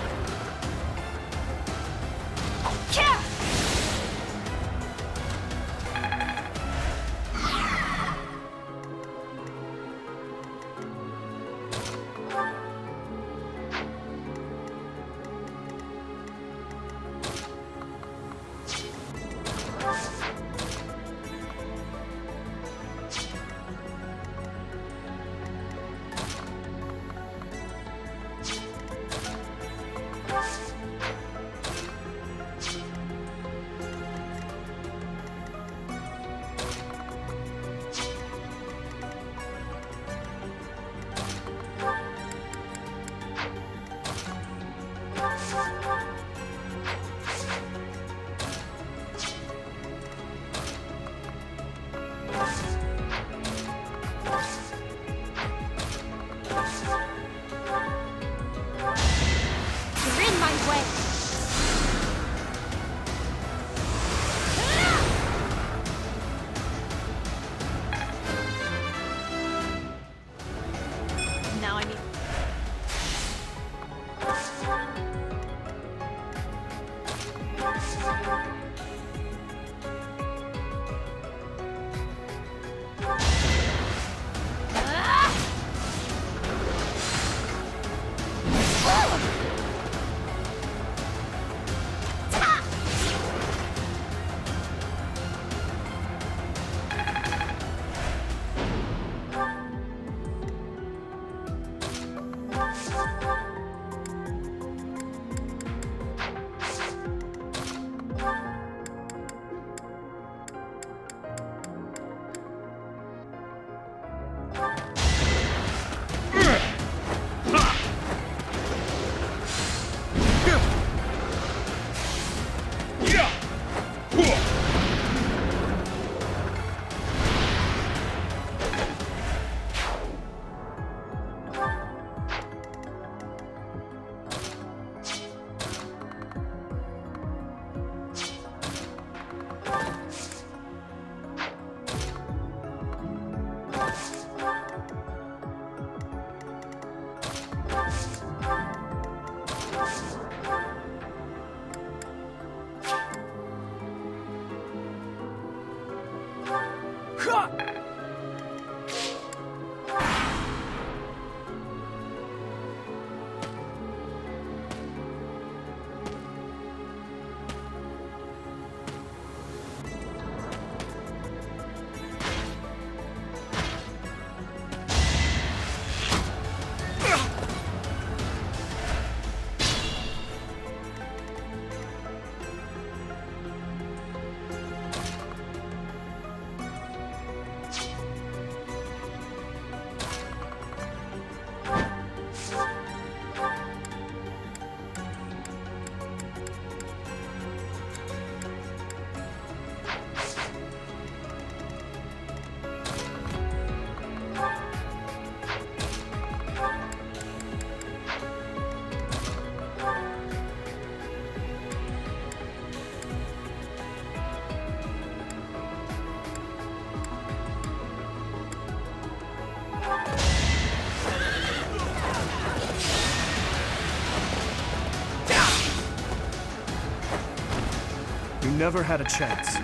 You never had a chance.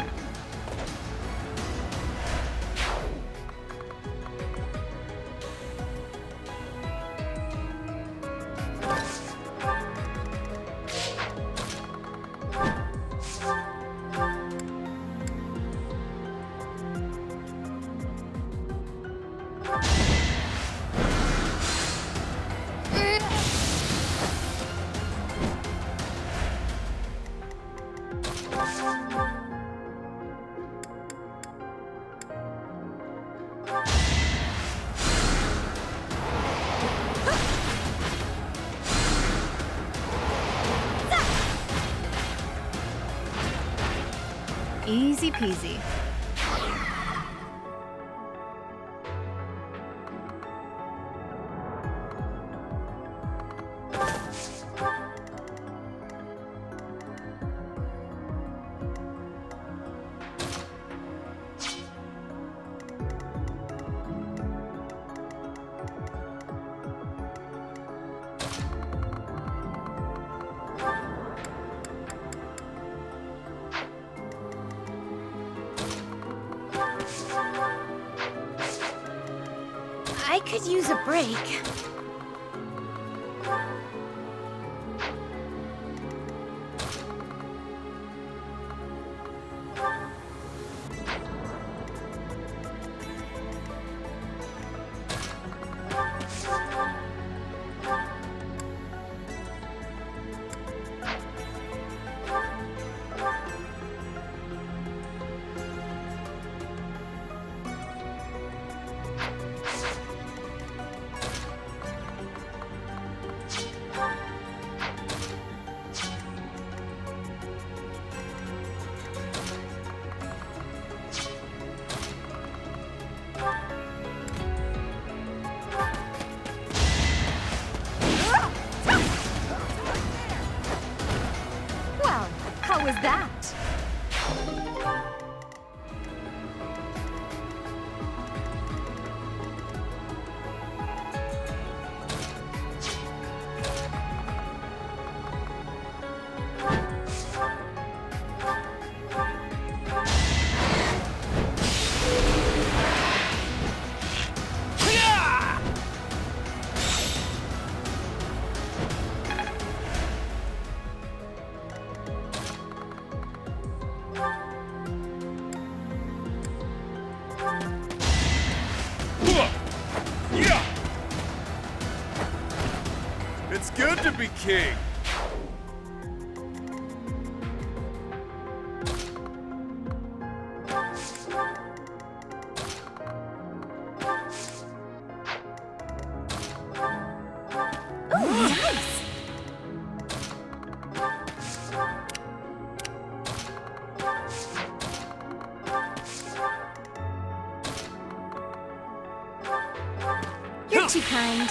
Easy peasy. I could use a break. Well, how was that? It's good to be king. You're too kind.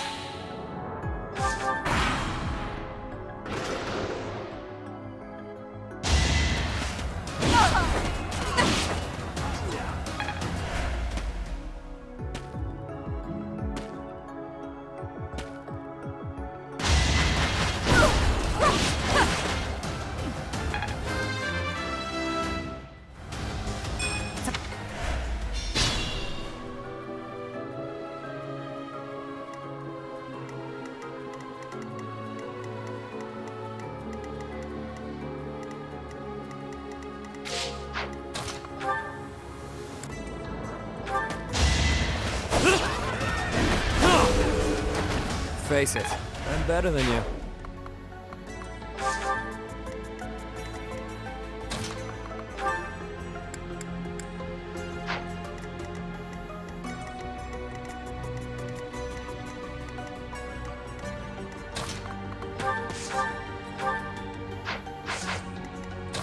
Face it, I'm better than you.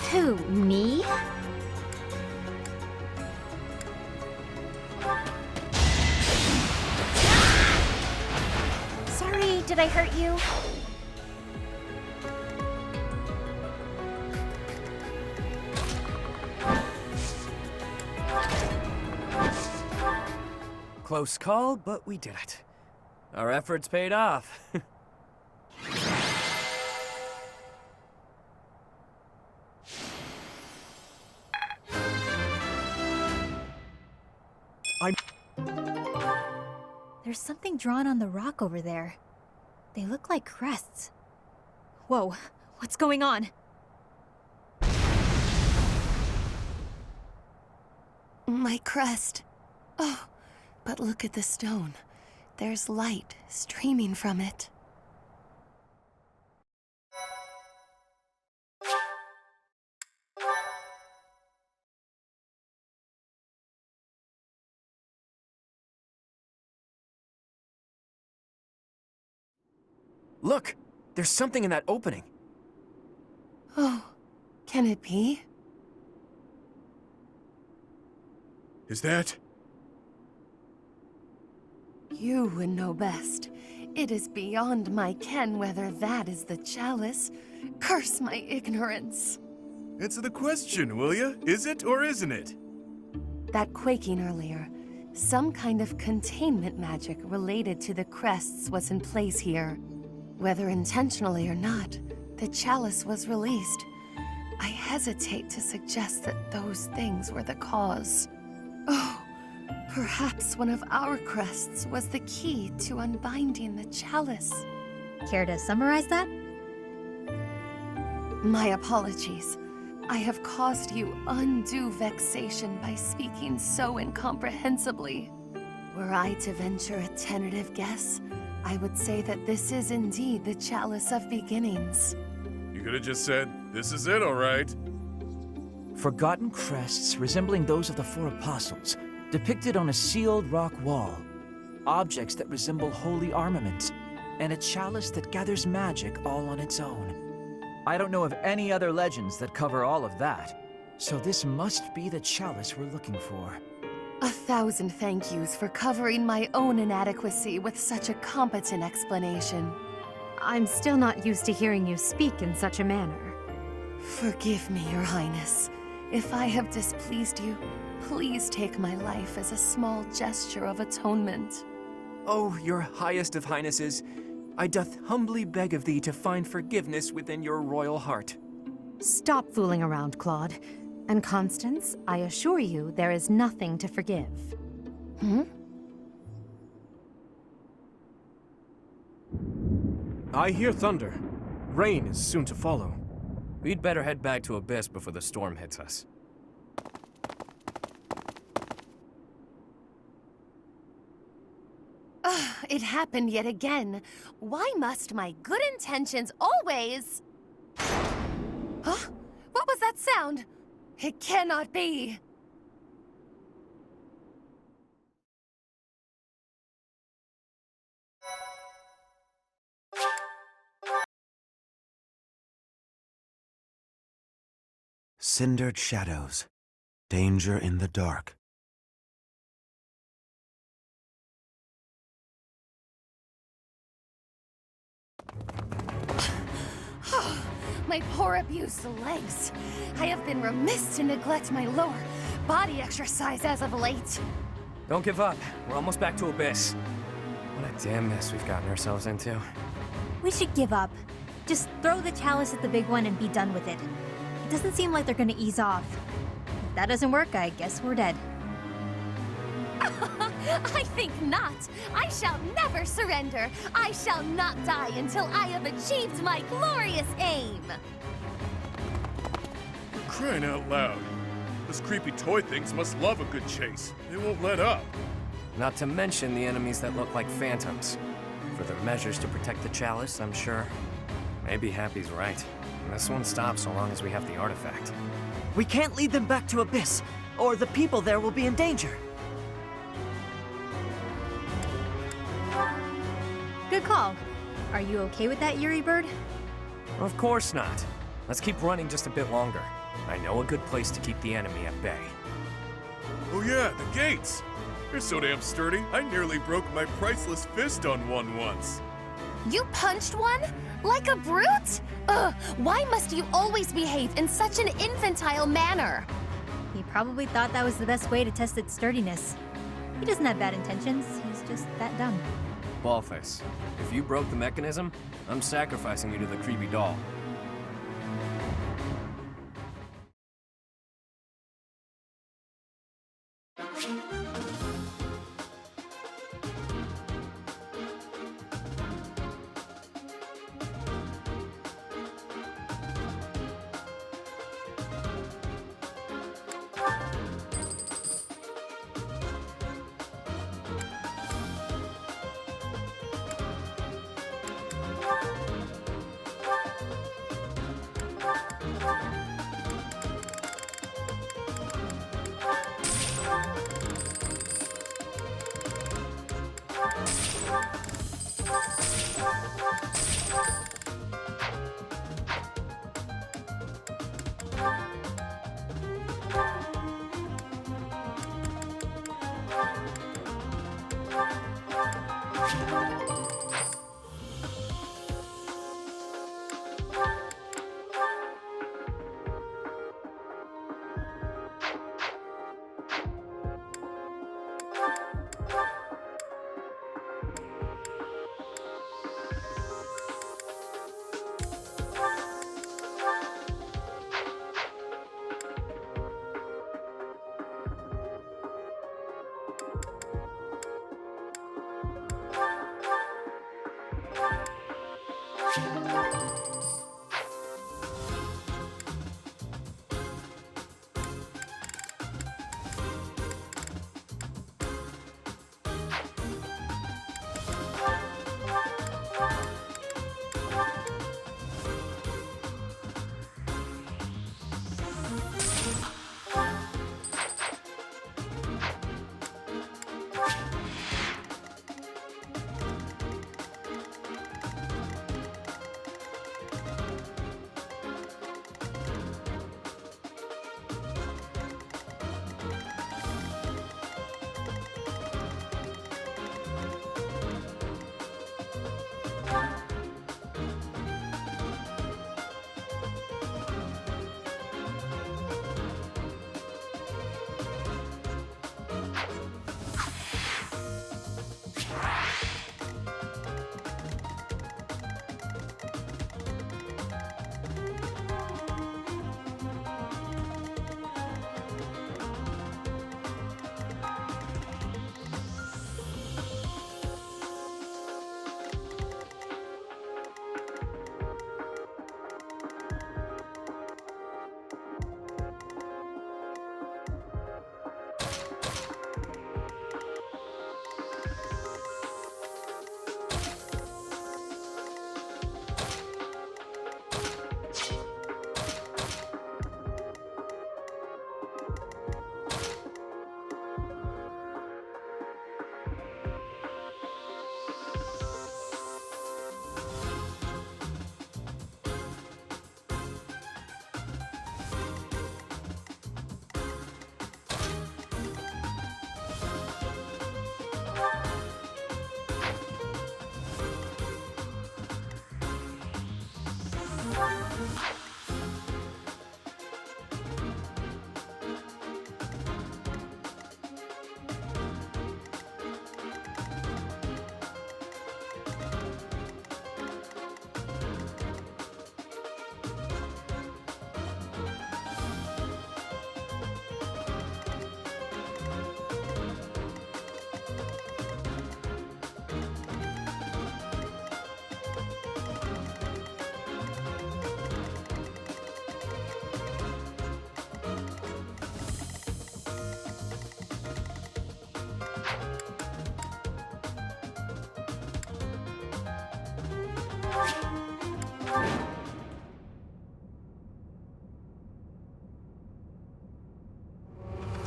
Who, me? Sorry, did I hurt you? Close call, but we did it. Our efforts paid off. There's something drawn on the rock over there. They look like crests. Whoa, what's going on? My crest. Oh, but look at the stone. There's light streaming from it. Look! There's something in that opening. Oh, can it be? Is that? You would know best. It is beyond my ken whether that is the chalice. Curse my ignorance. Answer the question, will ya? Is it or isn't it? That quaking earlier. Some kind of containment magic related to the crests was in place here. Whether intentionally or not, the chalice was released. I hesitate to suggest that those things were the cause. Oh, perhaps one of our crests was the key to unbinding the chalice. Care to summarize that? My apologies. I have caused you undue vexation by speaking so incomprehensibly. Were I to venture a tentative guess, I would say that this is indeed the chalice of beginnings. You could have just said, this is it, all right. Forgotten crests resembling those of the four apostles, depicted on a sealed rock wall. Objects that resemble holy armaments, and a chalice that gathers magic all on its own. I don't know of any other legends that cover all of that, so this must be the chalice we're looking for. 1,000 thank yous for covering my own inadequacy with such a competent explanation. I'm still not used to hearing you speak in such a manner. Forgive me, Your Highness. If I have displeased you, please take my life as a small gesture of atonement. Oh, your highest of highnesses, I doth humbly beg of thee to find forgiveness within your royal heart. Stop fooling around, Claude. And Constance, I assure you there is nothing to forgive. I hear thunder. Rain is soon to follow. We'd better head back to Abyss before the storm hits us. Ugh, it happened yet again. Why must my good intentions always... Huh? What was that sound? It cannot be. Cindered Shadows. Danger in the dark. My poor abused legs. I have been remiss to neglect my lower body exercise as of late. Don't give up. We're almost back to Abyss. What a damn mess we've gotten ourselves into. We should give up. Just throw the chalice at the big one and be done with it. It doesn't seem like they're gonna ease off. If that doesn't work, I guess we're dead. I think not. I shall never surrender. I shall not die until I have achieved my glorious aim. Crying out loud. Those creepy toy things must love a good chase. They won't let up. Not to mention the enemies that look like phantoms. For their measures to protect the chalice, I'm sure. Maybe Happy's right. This won't stop so long as we have the artifact. We can't lead them back to Abyss, or the people there will be in danger. Good call. Are you okay with that, Yuri Bird? Of course not. Let's keep running just a bit longer. I know a good place to keep the enemy at bay. Oh yeah, the gates! They're so damn sturdy, I nearly broke my priceless fist on one once. You punched one? Like a brute? Ugh, why must you always behave in such an infantile manner? He probably thought that was the best way to test its sturdiness. He doesn't have bad intentions, he's just that dumb. Ballface, if you broke the mechanism, I'm sacrificing you to the creepy doll.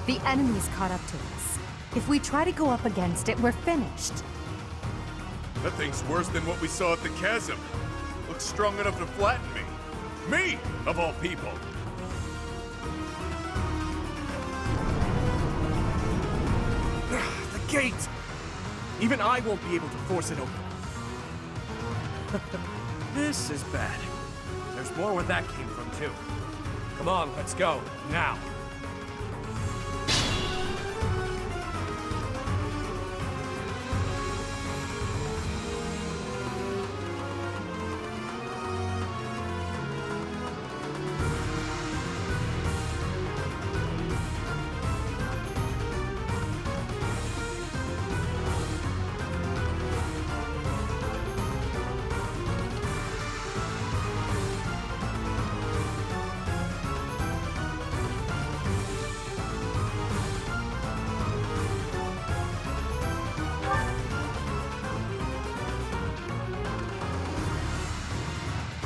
The enemy's caught up to us. If we try to go up against it, we're finished. That thing's worse than what we saw at the chasm. Looks strong enough to flatten me. Me, of all people. The gate! Even I won't be able to force it open. This is bad. There's more where that came from, too. Come on, let's go. Now.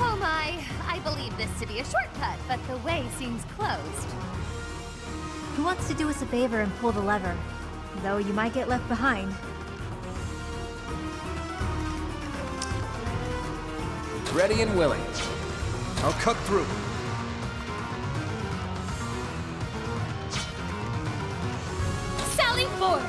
Oh my, I believe this to be a shortcut, but the way seems closed. Who wants to do us a favor and pull the lever? Though you might get left behind. Ready and willing. I'll cut through. Sally forth!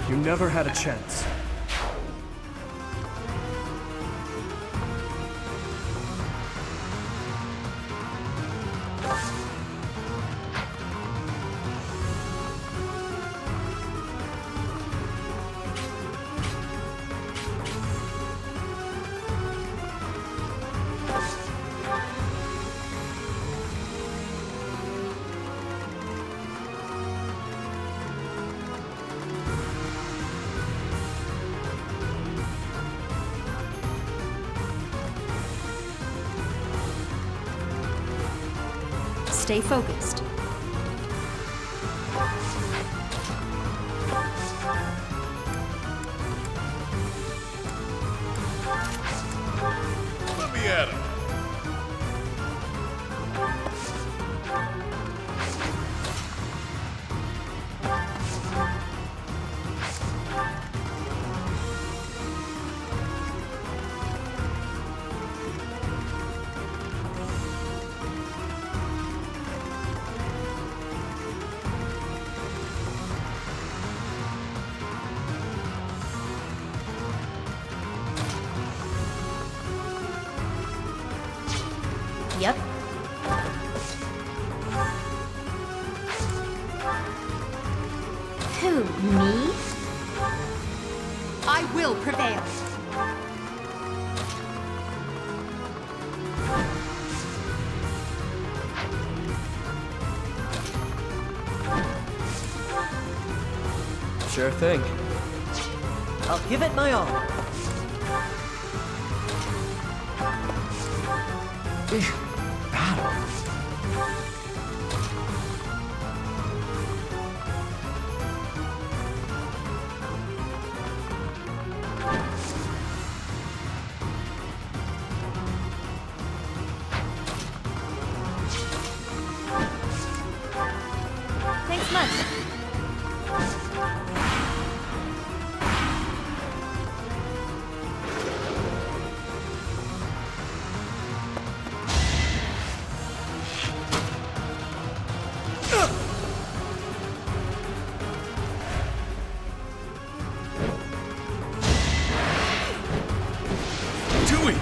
You never had a chance. Stay focused. Let me at him. Yep. Who, me? I will prevail. Sure thing. I'll give it my all. Thanks much. doing?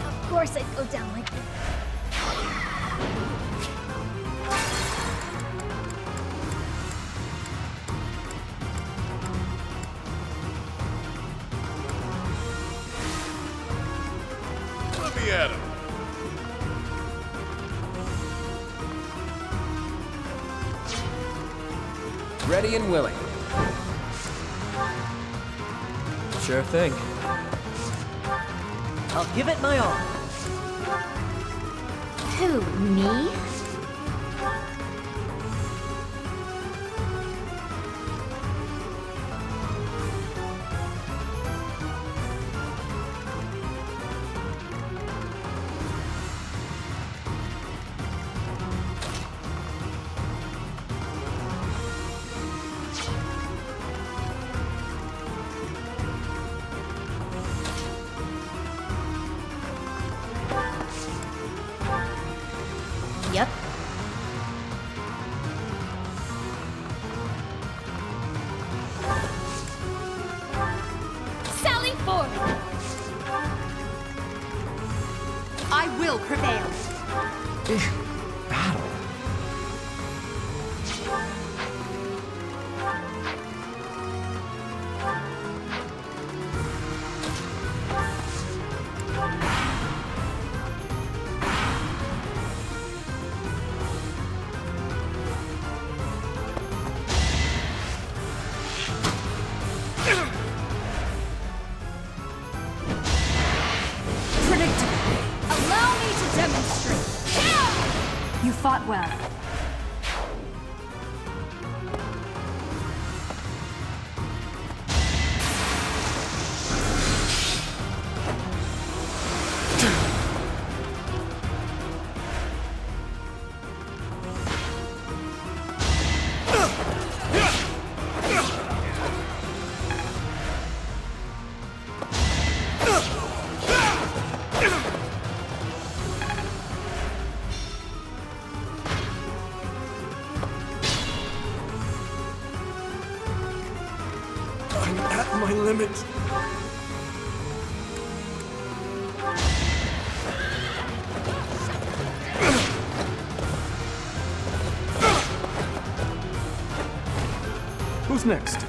Of course I'd go down like this. Let me at him. Ready and willing. Sure thing. I'll give it my all. Who, me? Yep. Sally forth! I will prevail. Battle. Predictable. Allow me to demonstrate. You fought well. I'm at my limit. Who's next?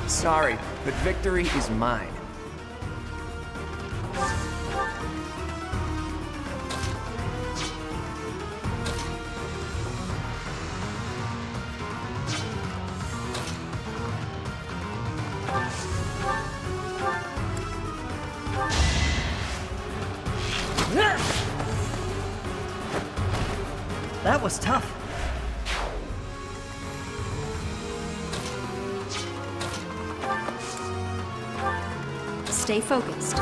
Sorry, but victory is mine. That was tough. Stay focused.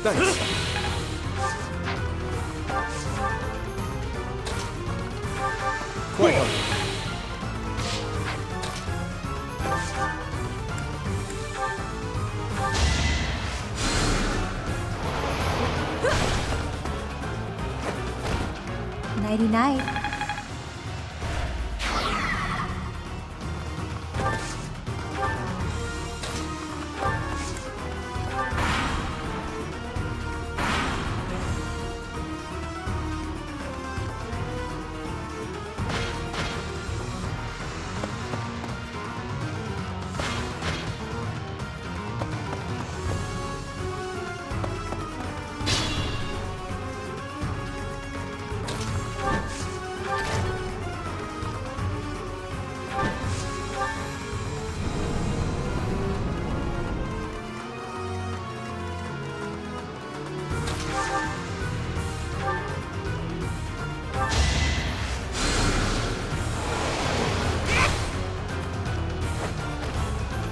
Thanks. Quite helpful. Nighty-night.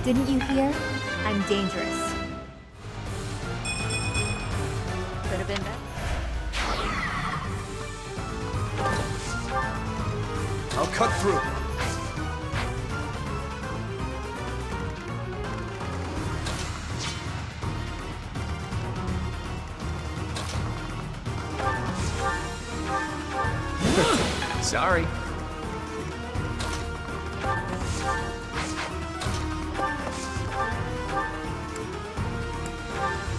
Didn't you hear? I'm dangerous. Could have been better. I'll cut through. Sorry.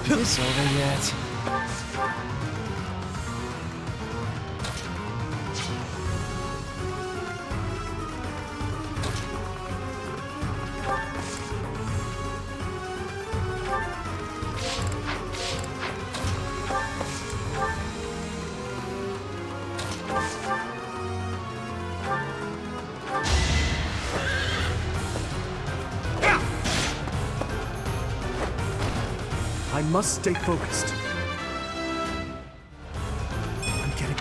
Is this over yet? I must stay focused. I'm getting...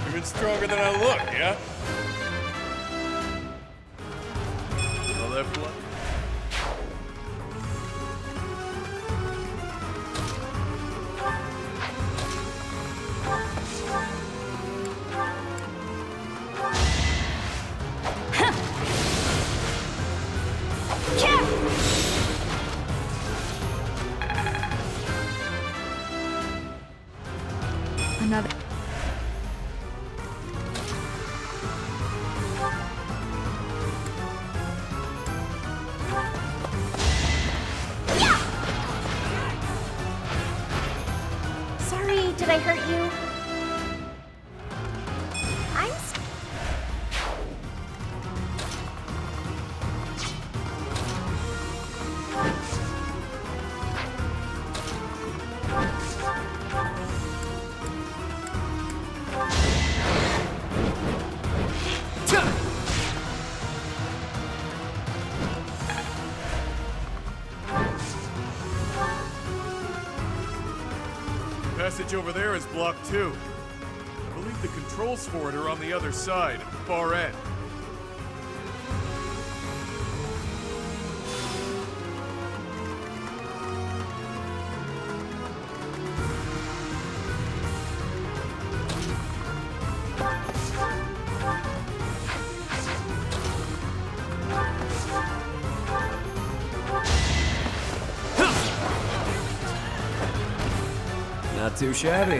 Even stronger than I look, yeah? All that blood. Another. passage over there is blocked too. I believe the controls for it are on the other side, at the far end. Not too shabby.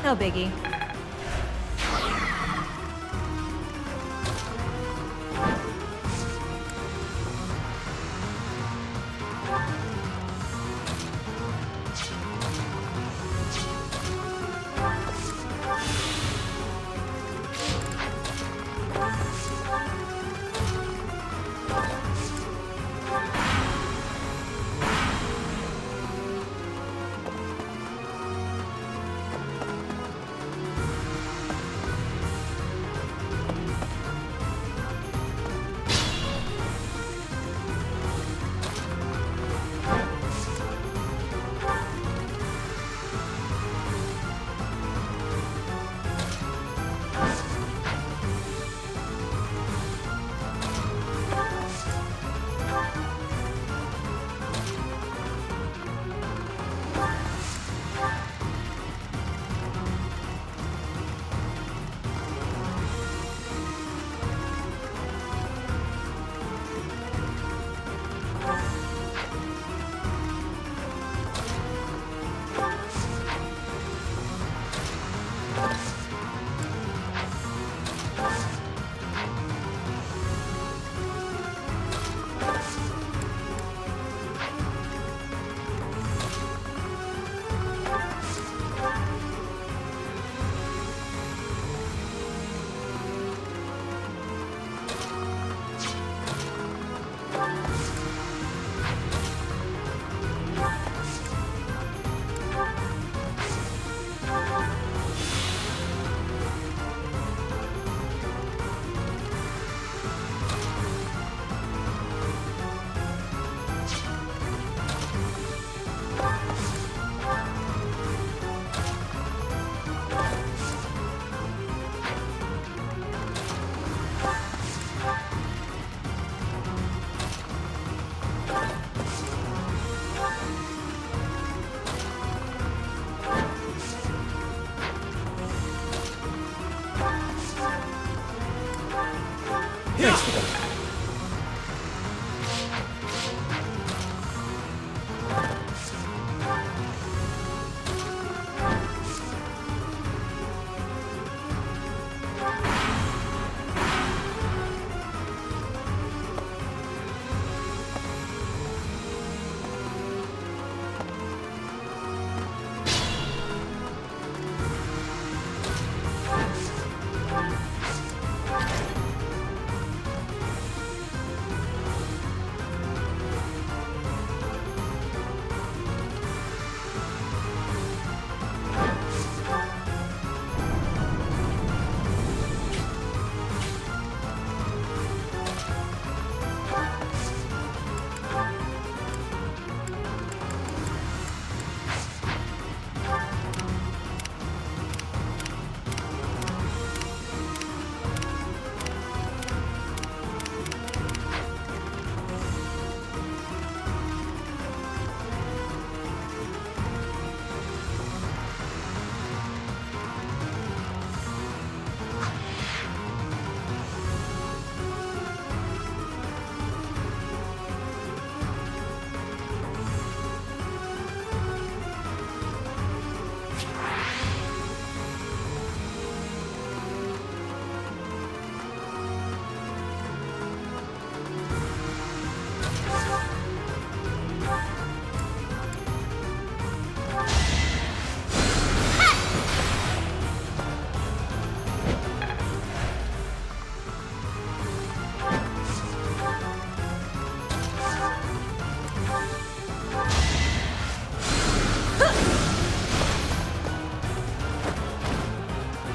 No biggie.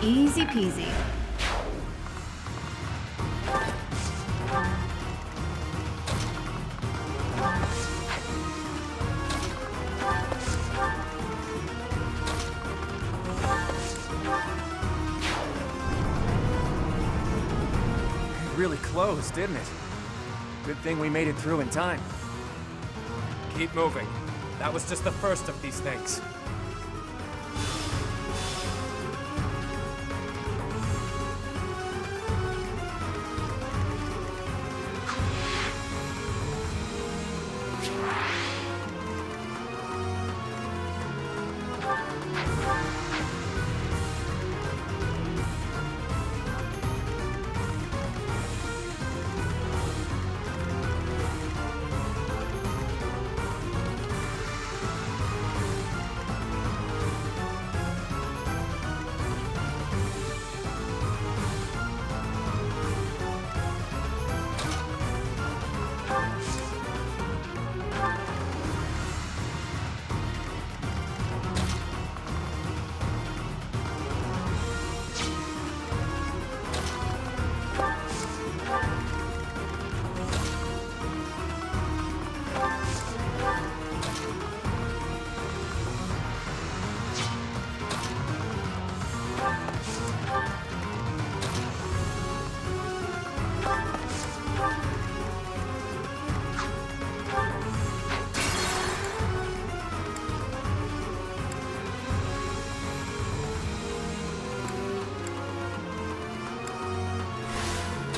Easy peasy. Really close, didn't it? Good thing we made it through in time. Keep moving. That was just the first of these things.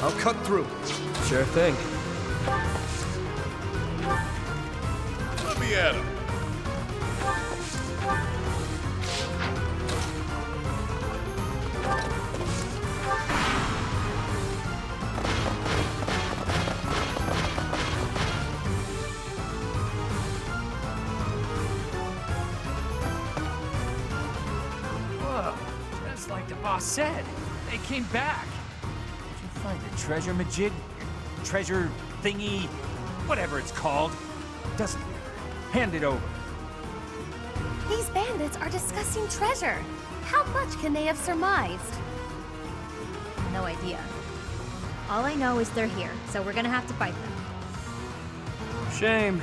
I'll cut through. Sure thing. Let me at him. Whoa, just like the boss said. They came back. Find a treasure majig? Treasure thingy? Whatever it's called. Doesn't matter. Hand it over. These bandits are discussing treasure. How much can they have surmised? No idea. All I know is they're here, so we're gonna have to fight them. Shame.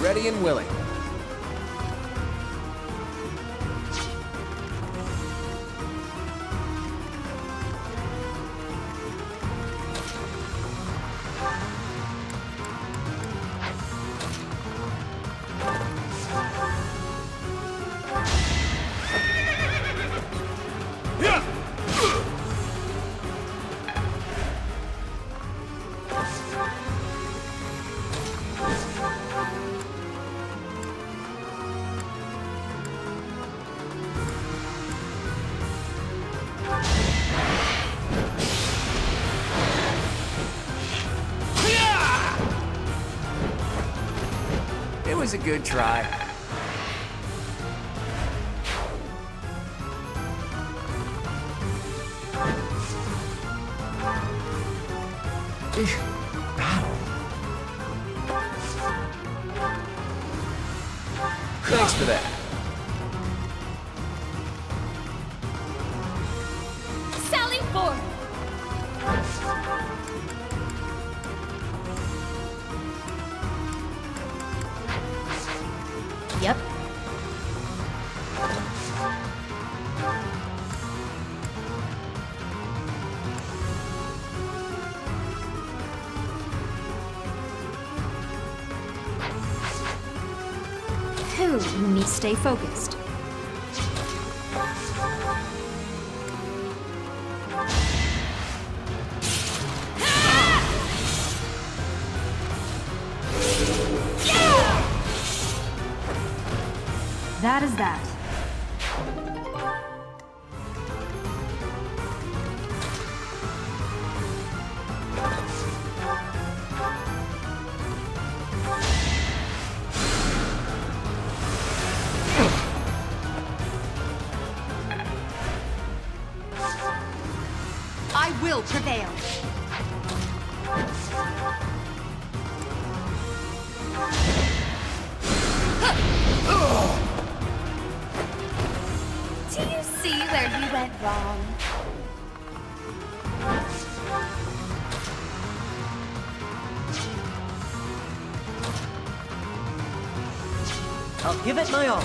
Ready and willing. It was a good try. Battle. Thanks for that. Sally forth! Yep. Who needs to stay focused? That is that. I will prevail. Do you see where you went wrong? I'll give it my all.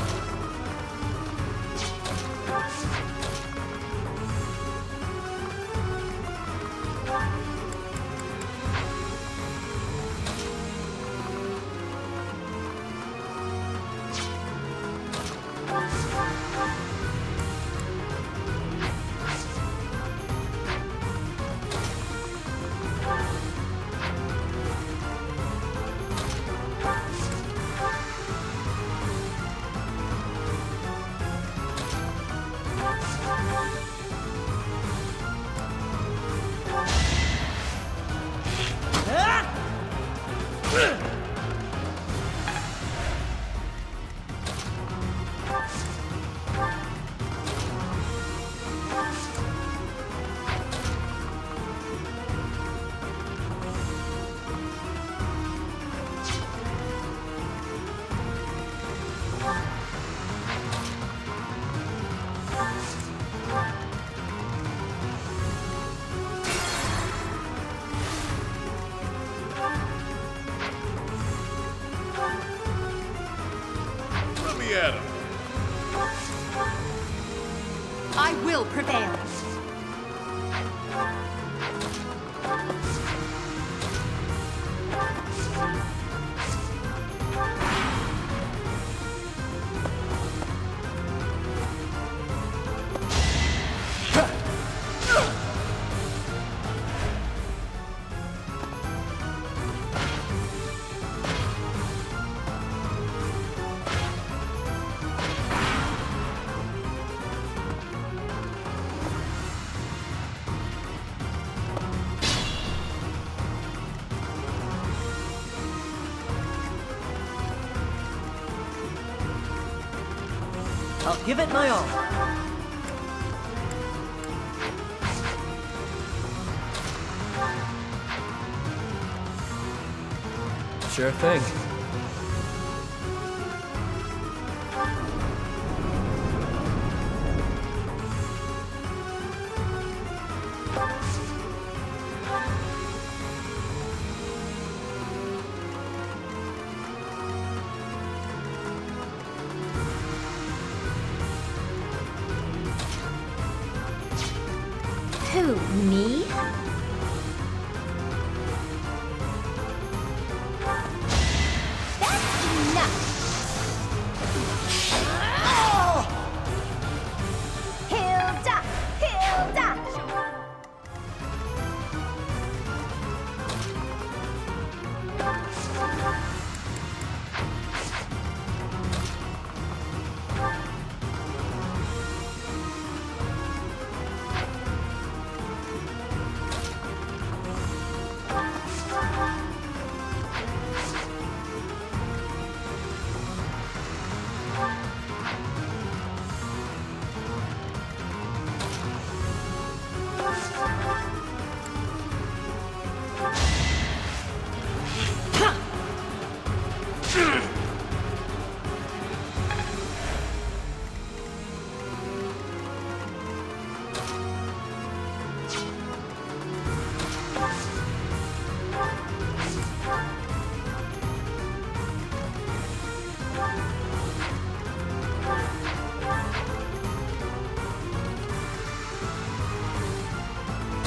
Let me at him. I will prevail. I'll give it my all. Sure thing. Who, me? That's enough. Hilda! Hilda!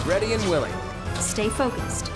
Ready and willing. Stay focused.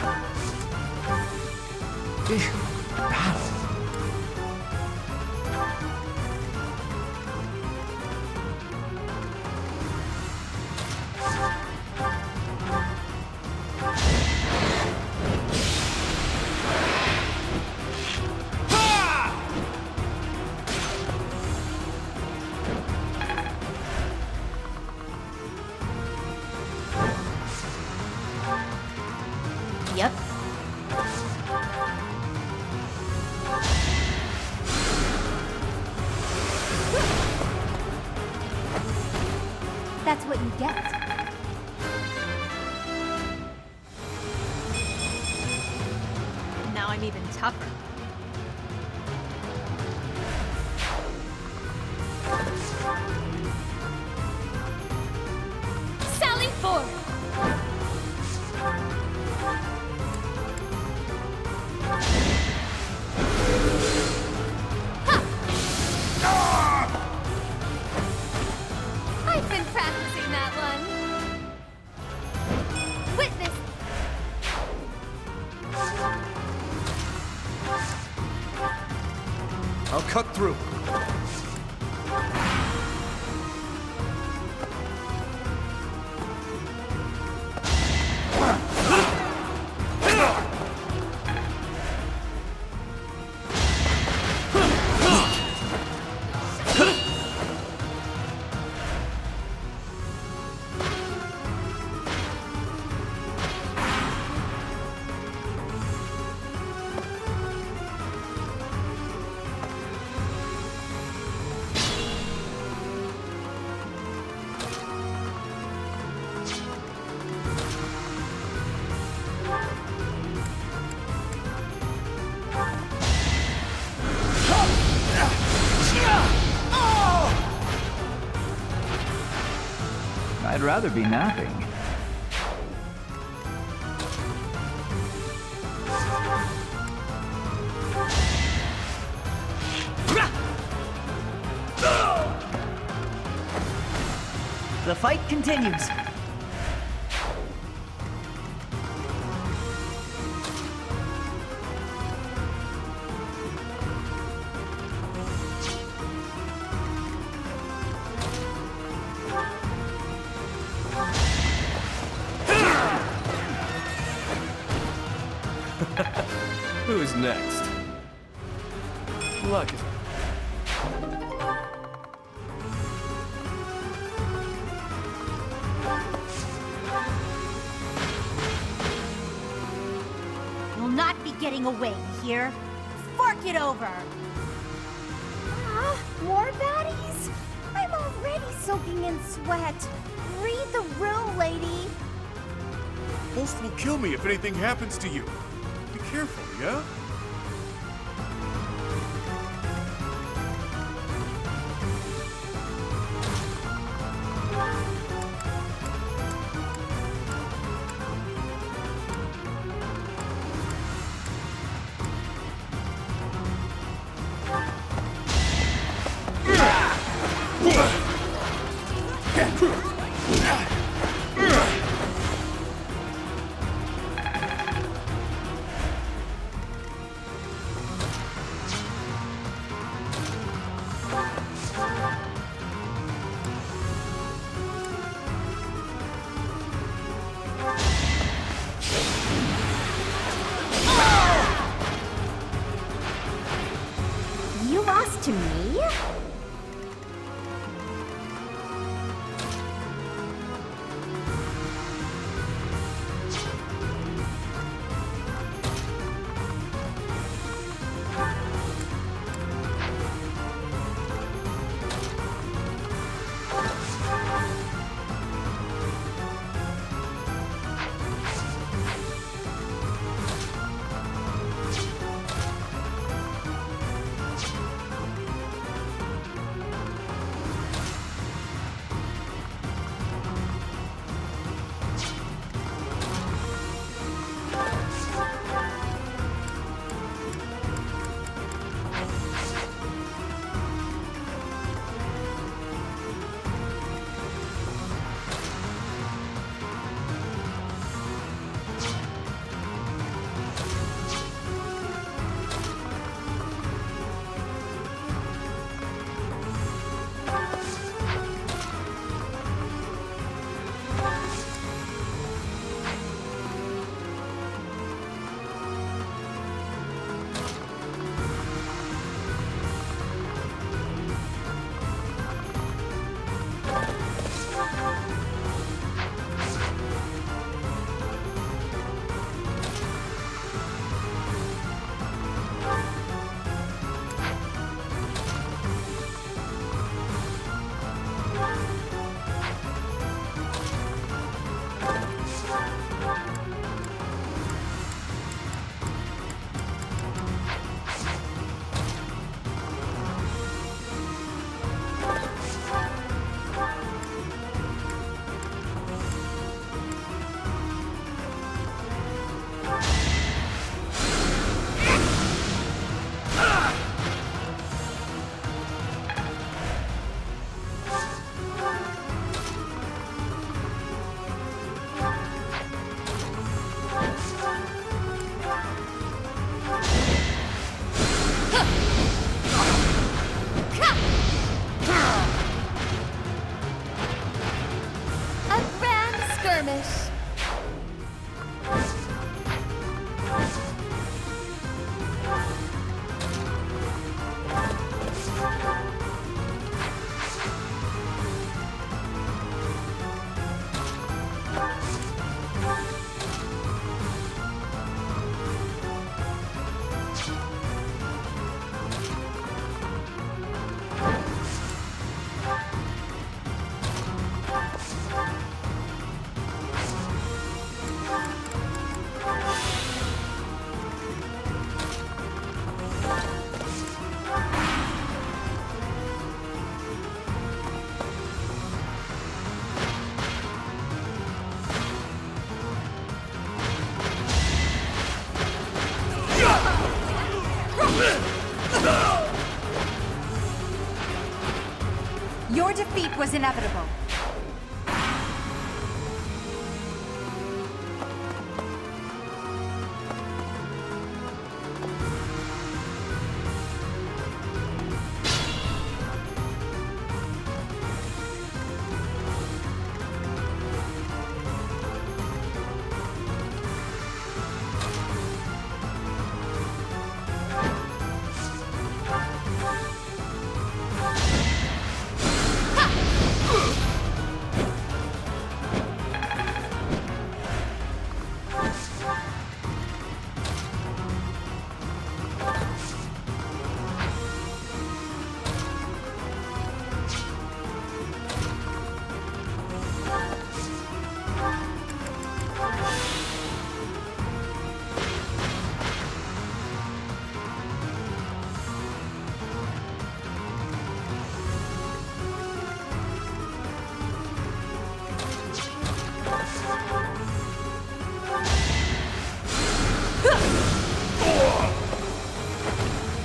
That's what you get. Now I'm even tougher. Sally forth! I've been practicing that one. Witness. I'll cut through. I'd rather be napping. The fight continues. Who's next? Luck is... You'll not be getting away here. Fork it over! Ah, more baddies? I'm already soaking in sweat. Read the room, lady. Ghost will kill me if anything happens to you. Be careful, yeah? You lost to me? Your defeat was inevitable.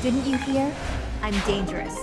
Didn't you hear? I'm dangerous.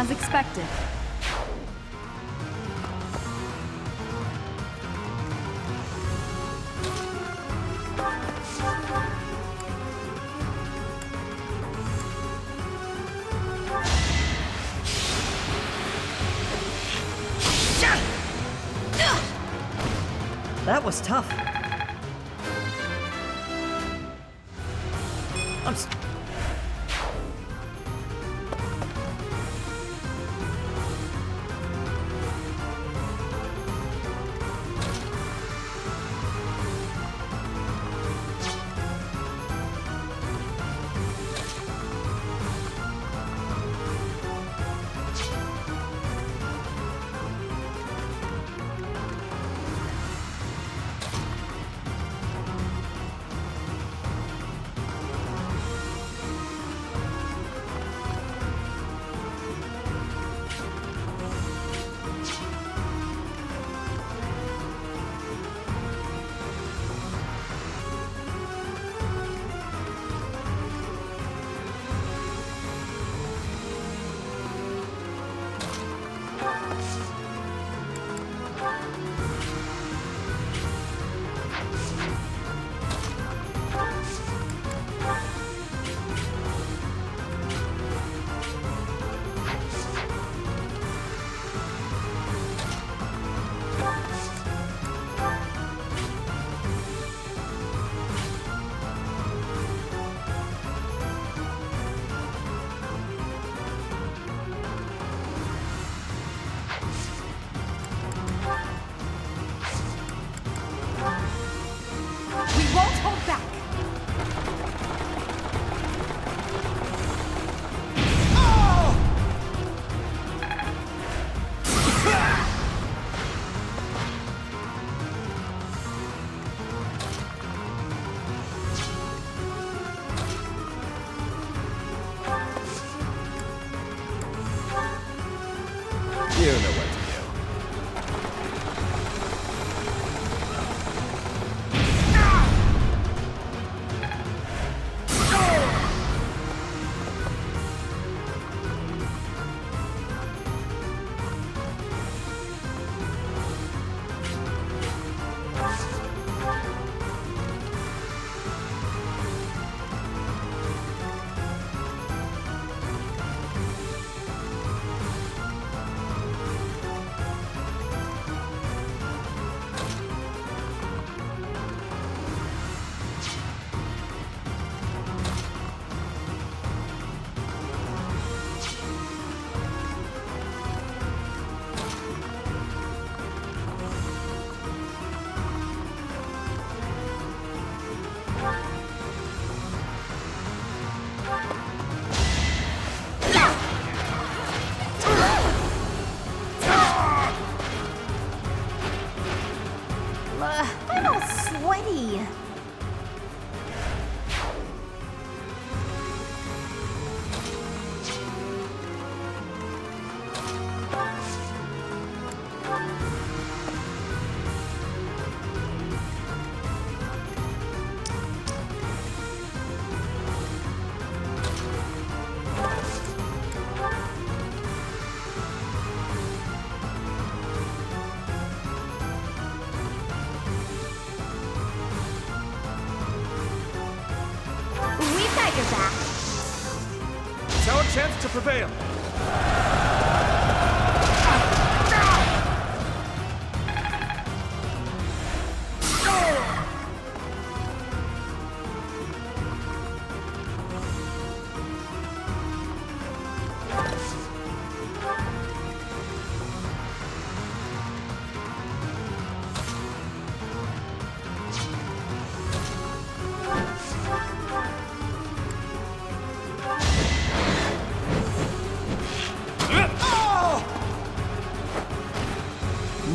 As expected. That was tough. You know what to do. I'm all sweaty. We've got your back. It's our chance to prevail.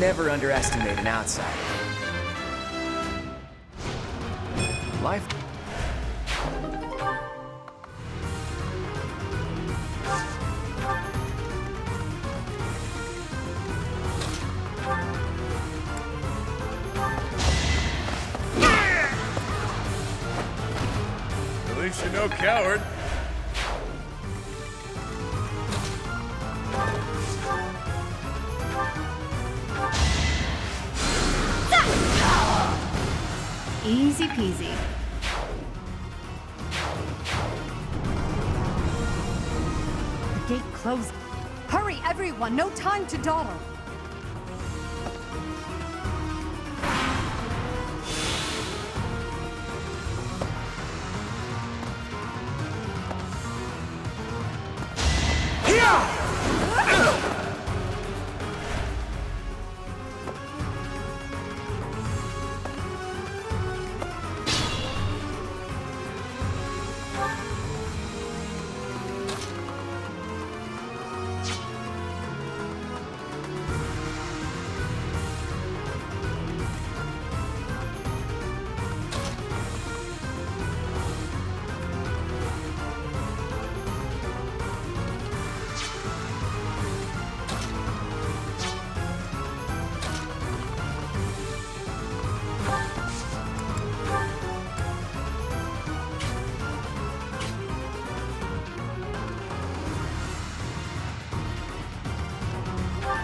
Never underestimate an outsider. Life. At least you're no coward. Easy peasy. The gate closed. Hurry, everyone! No time to dawdle!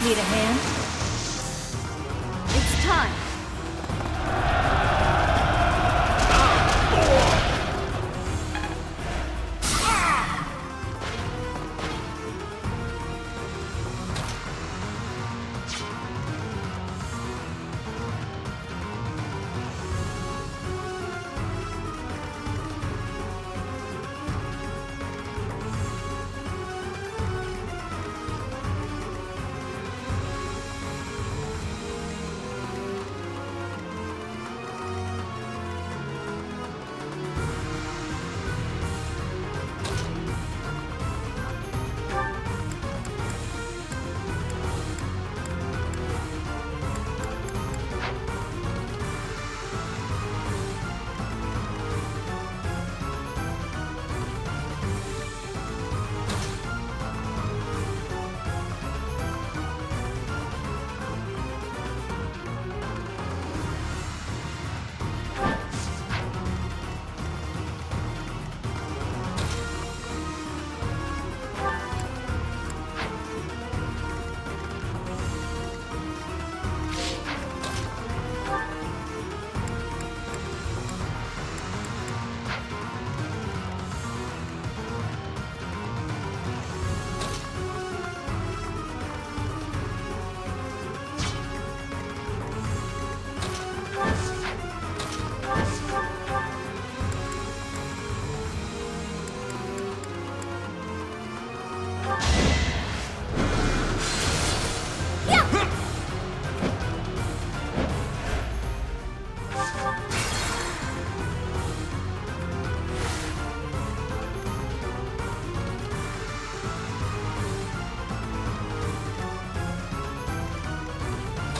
Need a hand? It's time!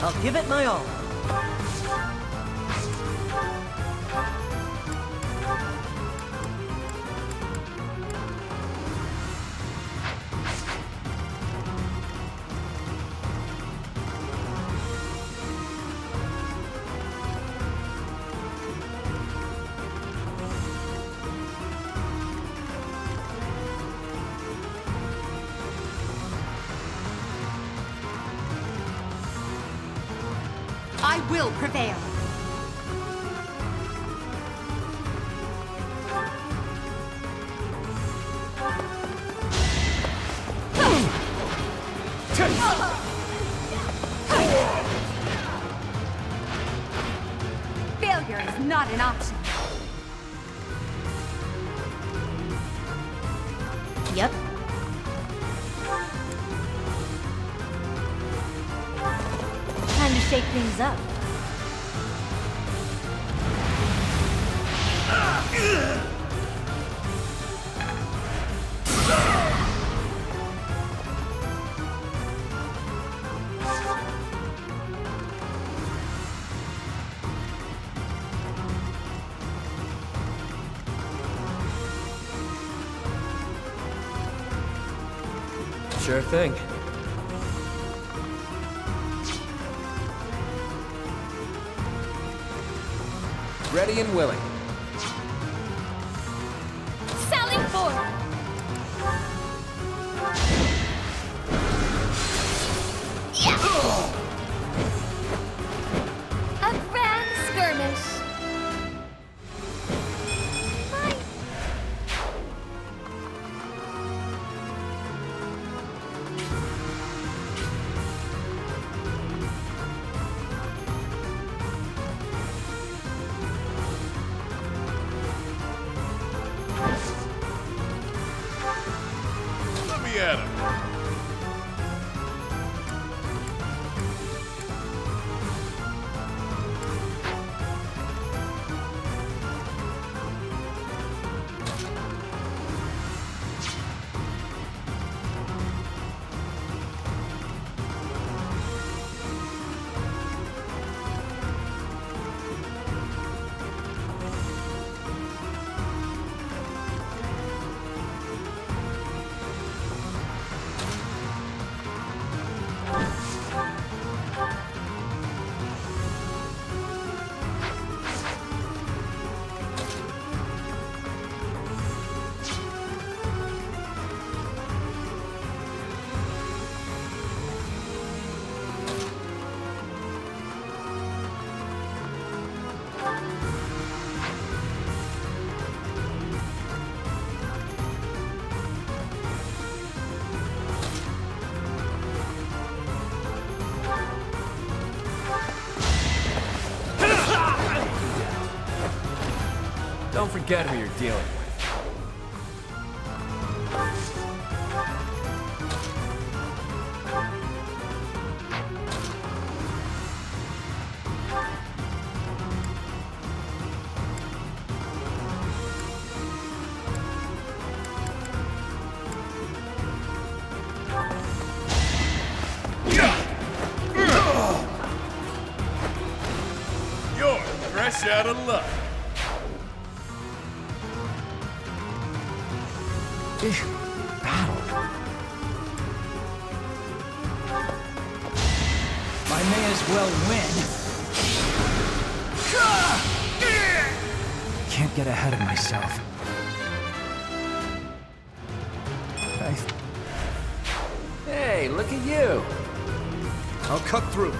I'll give it my all. I will prevail. Failure is not an option. Yep. Time to shake things up. Sure thing. Ready and willing. Sallying forth! Yeah! A grand skirmish. Don't forget who you're dealing with. You're fresh out of luck. Battle. I may as well win. Can't get ahead of myself. Hey, look at you. I'll cut through.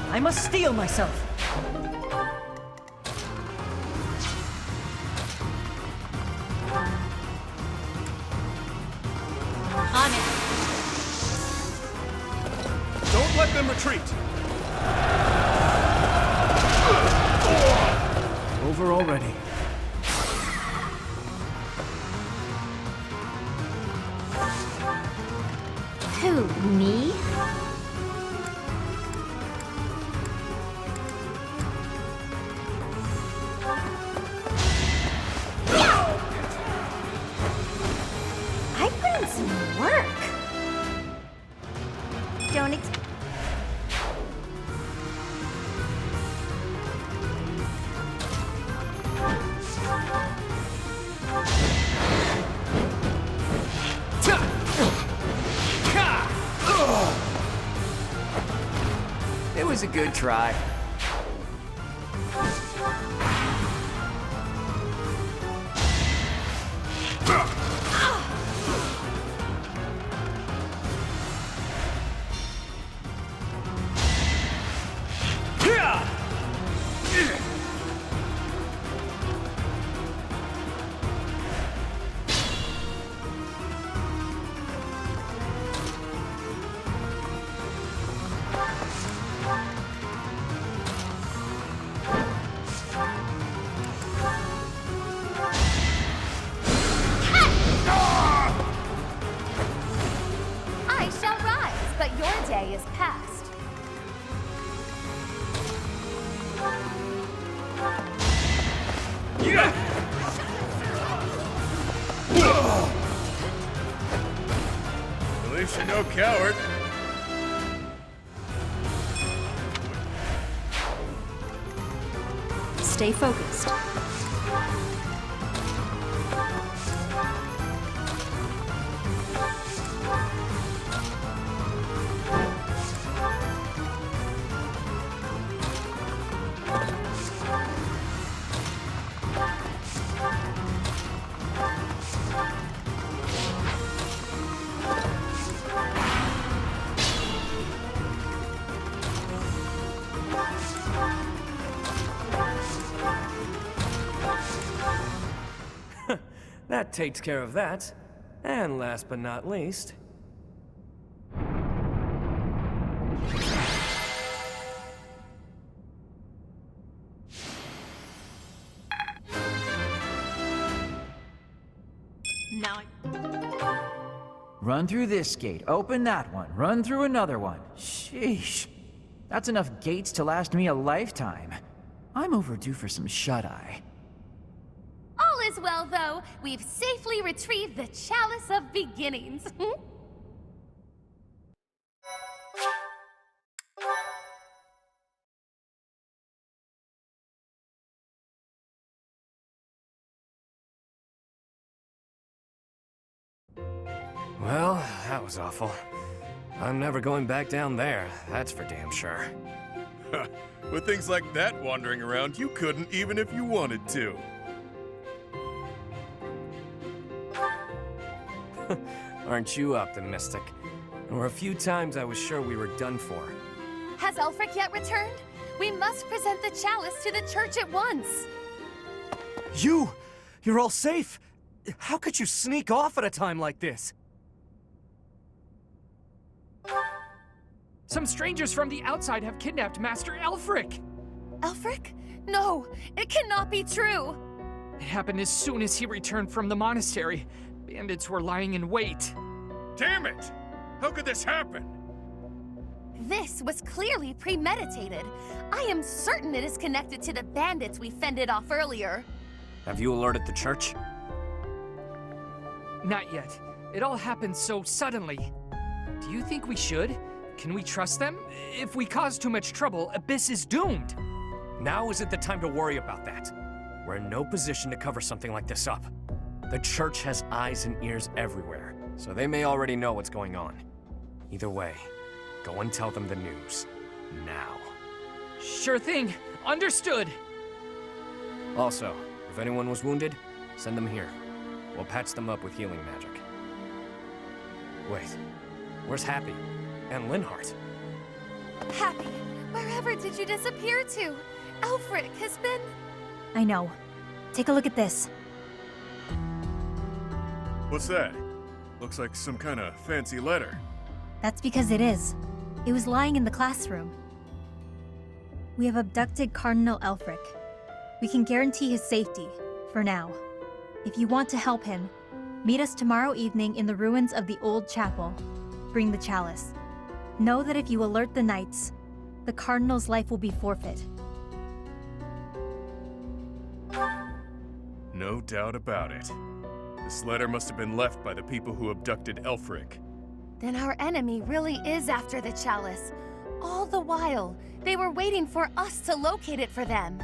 I must steel myself. On it. Don't let them retreat. Over already. Who, me? I put in some work. Don't It was a good try. I shall rise, but your day is past. At least you're no coward. Stay focused. That takes care of that. And last but not least... Now Run through this gate, open that one, run through another one. Sheesh. That's enough gates to last me a lifetime. I'm overdue for some shut-eye. All is well, though. We've safely retrieved the Chalice of Beginnings. Well, that was awful. I'm never going back down there, that's for damn sure. With things like that wandering around, you couldn't even if you wanted to. Aren't you optimistic? There were a few times I was sure we were done for. Has Elfric yet returned? We must present the chalice to the church at once. You're all safe? How could you sneak off at a time like this? Some strangers from the outside have kidnapped Master Elfric. Elfric? No, it cannot be true. It happened as soon as he returned from the monastery. Bandits were lying in wait. Damn it! How could this happen? This was clearly premeditated. I am certain it is connected to the bandits we fended off earlier. Have you alerted the church? Not yet. It all happened so suddenly. Do you think we should? Can we trust them? If we cause too much trouble, Abyss is doomed. Now isn't the time to worry about that. We're in no position to cover something like this up. The church has eyes and ears everywhere, so they may already know what's going on. Either way, go and tell them the news. Now. Sure thing. Understood. Also, if anyone was wounded, send them here. We'll patch them up with healing magic. Wait, where's Happy? And Linhardt? Happy, wherever did you disappear to? Elfric has been... I know. Take a look at this. What's that? Looks like some kind of fancy letter. That's because it is. It was lying in the classroom. We have abducted Cardinal Elfric. We can guarantee his safety, for now. If you want to help him, meet us tomorrow evening in the ruins of the old chapel. Bring the chalice. Know that if you alert the knights, the Cardinal's life will be forfeit. No doubt about it. This letter must have been left by the people who abducted Elfric. Then our enemy really is after the chalice. All the while, they were waiting for us to locate it for them.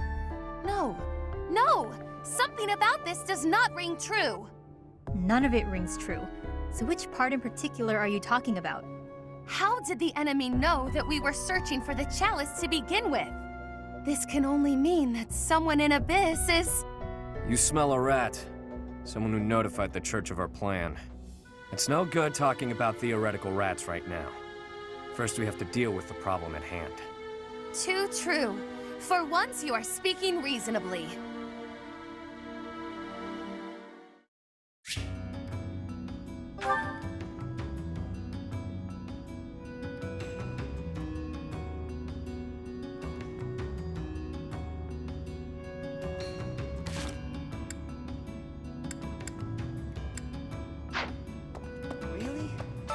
No, something about this does not ring true. None of it rings true. So which part in particular are you talking about? How did the enemy know that we were searching for the chalice to begin with? This can only mean that someone in Abyss is... You smell a rat. Someone who notified the church of our plan. It's no good talking about theoretical rats right now. First, we have to deal with the problem at hand. Too true. For once, you are speaking reasonably.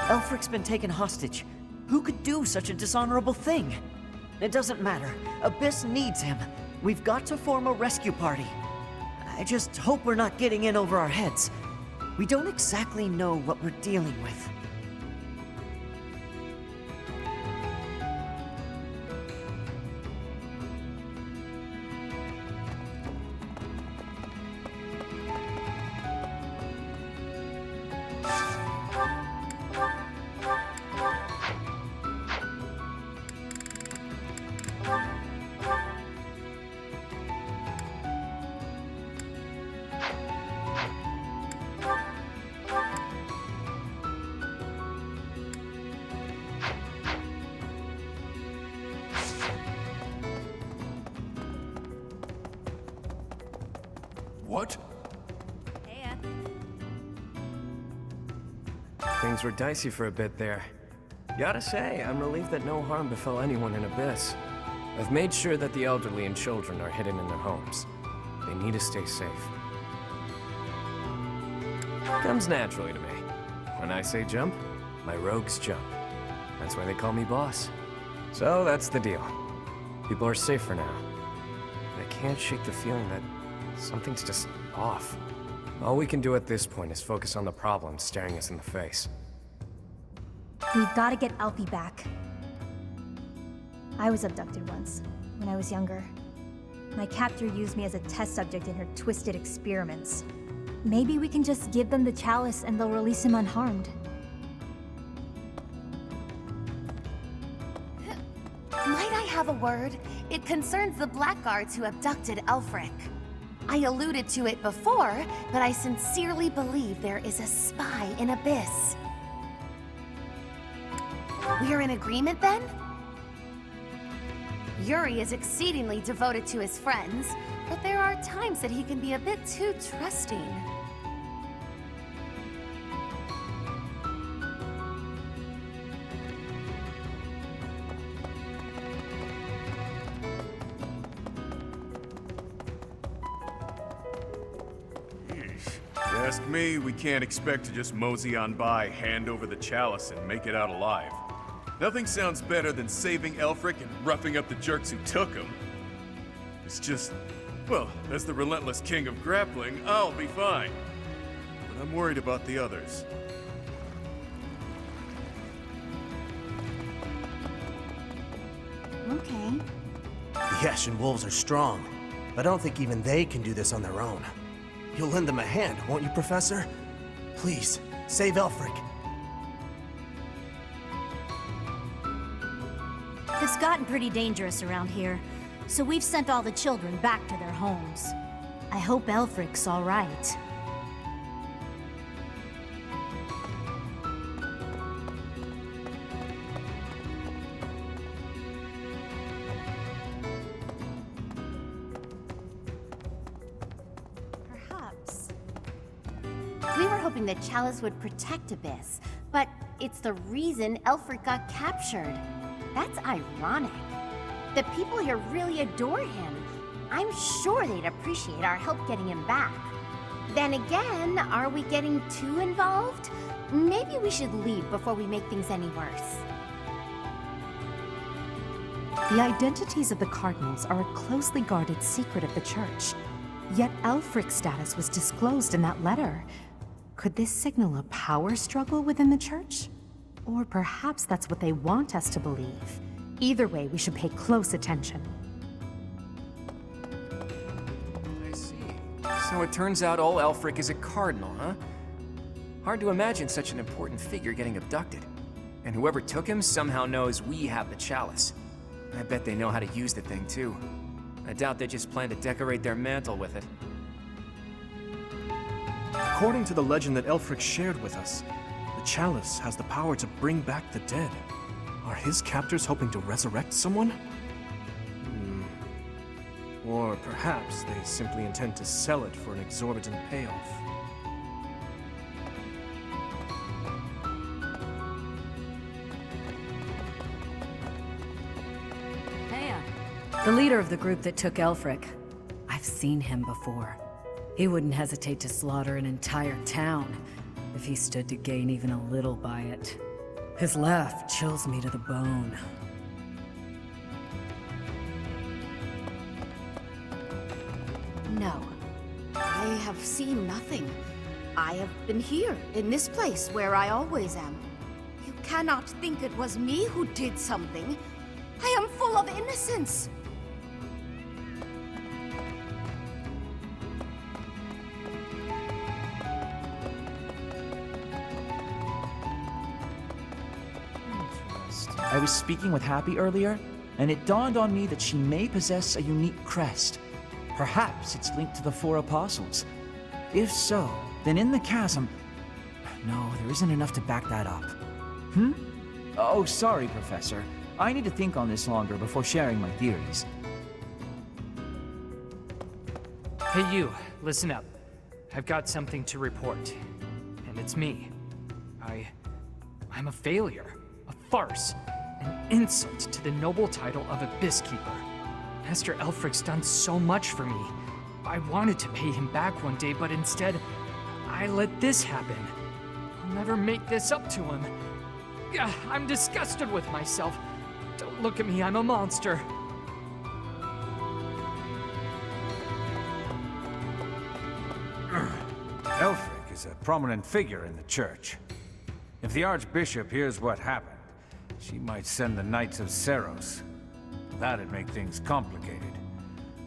Elfric's been taken hostage. Who could do such a dishonorable thing? It doesn't matter. Abyss needs him. We've got to form a rescue party. I just hope we're not getting in over our heads. We don't exactly know what we're dealing with. What? Things were dicey for a bit there. Gotta say, I'm relieved that no harm befell anyone in Abyss. I've made sure that the elderly and children are hidden in their homes. They need to stay safe. Comes naturally to me. When I say jump, my rogues jump. That's why they call me boss. So that's the deal. People are safe for now. But I can't shake the feeling that something's just off. All we can do at this point is focus on the problem staring us in the face. We've got to get Alfie back. I was abducted once, when I was younger. My captor used me as a test subject in her twisted experiments. Maybe we can just give them the chalice and they'll release him unharmed. Might I have a word? It concerns the blackguards who abducted Elfric. I alluded to it before, but I sincerely believe there is a spy in Abyss. We're in agreement then? Yuri is exceedingly devoted to his friends, but there are times that he can be a bit too trusting. Ask me, we can't expect to just mosey on by, hand over the chalice, and make it out alive. Nothing sounds better than saving Elfric and roughing up the jerks who took him. It's just, well, as the relentless king of grappling, I'll be fine. But I'm worried about the others. Okay. The Ashen Wolves are strong, but I don't think even they can do this on their own. You'll lend them a hand, won't you, Professor? Please, save Elfric. It's gotten pretty dangerous around here, so we've sent all the children back to their homes. I hope Elfric's all right. Perhaps. We were hoping the chalice would protect Abyss, but it's the reason Elfric got captured. That's ironic. The people here really adore him. I'm sure they'd appreciate our help getting him back. Then again, are we getting too involved? Maybe we should leave before we make things any worse. The identities of the cardinals are a closely guarded secret of the church. Yet Elfric's status was disclosed in that letter. Could this signal a power struggle within the church? Or perhaps that's what they want us to believe. Either way, we should pay close attention. I see. So it turns out old Elfric is a cardinal, huh? Hard to imagine such an important figure getting abducted. And whoever took him somehow knows we have the chalice. I bet they know how to use the thing, too. I doubt they just plan to decorate their mantle with it. According to the legend that Elfric shared with us, the chalice has the power to bring back the dead. Are his captors hoping to resurrect someone? Or perhaps they simply intend to sell it for an exorbitant payoff. The leader of the group that took Elfric. I've seen him before. He wouldn't hesitate to slaughter an entire town if he stood to gain even a little by it. His laugh chills me to the bone. No. I have seen nothing. I have been here, in this place, where I always am. You cannot think it was me who did something. I am full of innocence. I was speaking with Happy earlier, and it dawned on me that she may possess a unique crest. Perhaps it's linked to the 4 apostles. If so, then in the chasm... No, there isn't enough to back that up. Oh, sorry, Professor. I need to think on this longer before sharing my theories. Hey you, listen up. I've got something to report. And it's me. I'm a failure. A farce. An insult to the noble title of Abyss Keeper. Master Elfric's done so much for me. I wanted to pay him back one day, but instead, I let this happen. I'll never make this up to him. I'm disgusted with myself. Don't look at me, I'm a monster. Elfric is a prominent figure in the church. If the Archbishop hears what happened, she might send the Knights of Seros. That'd make things complicated.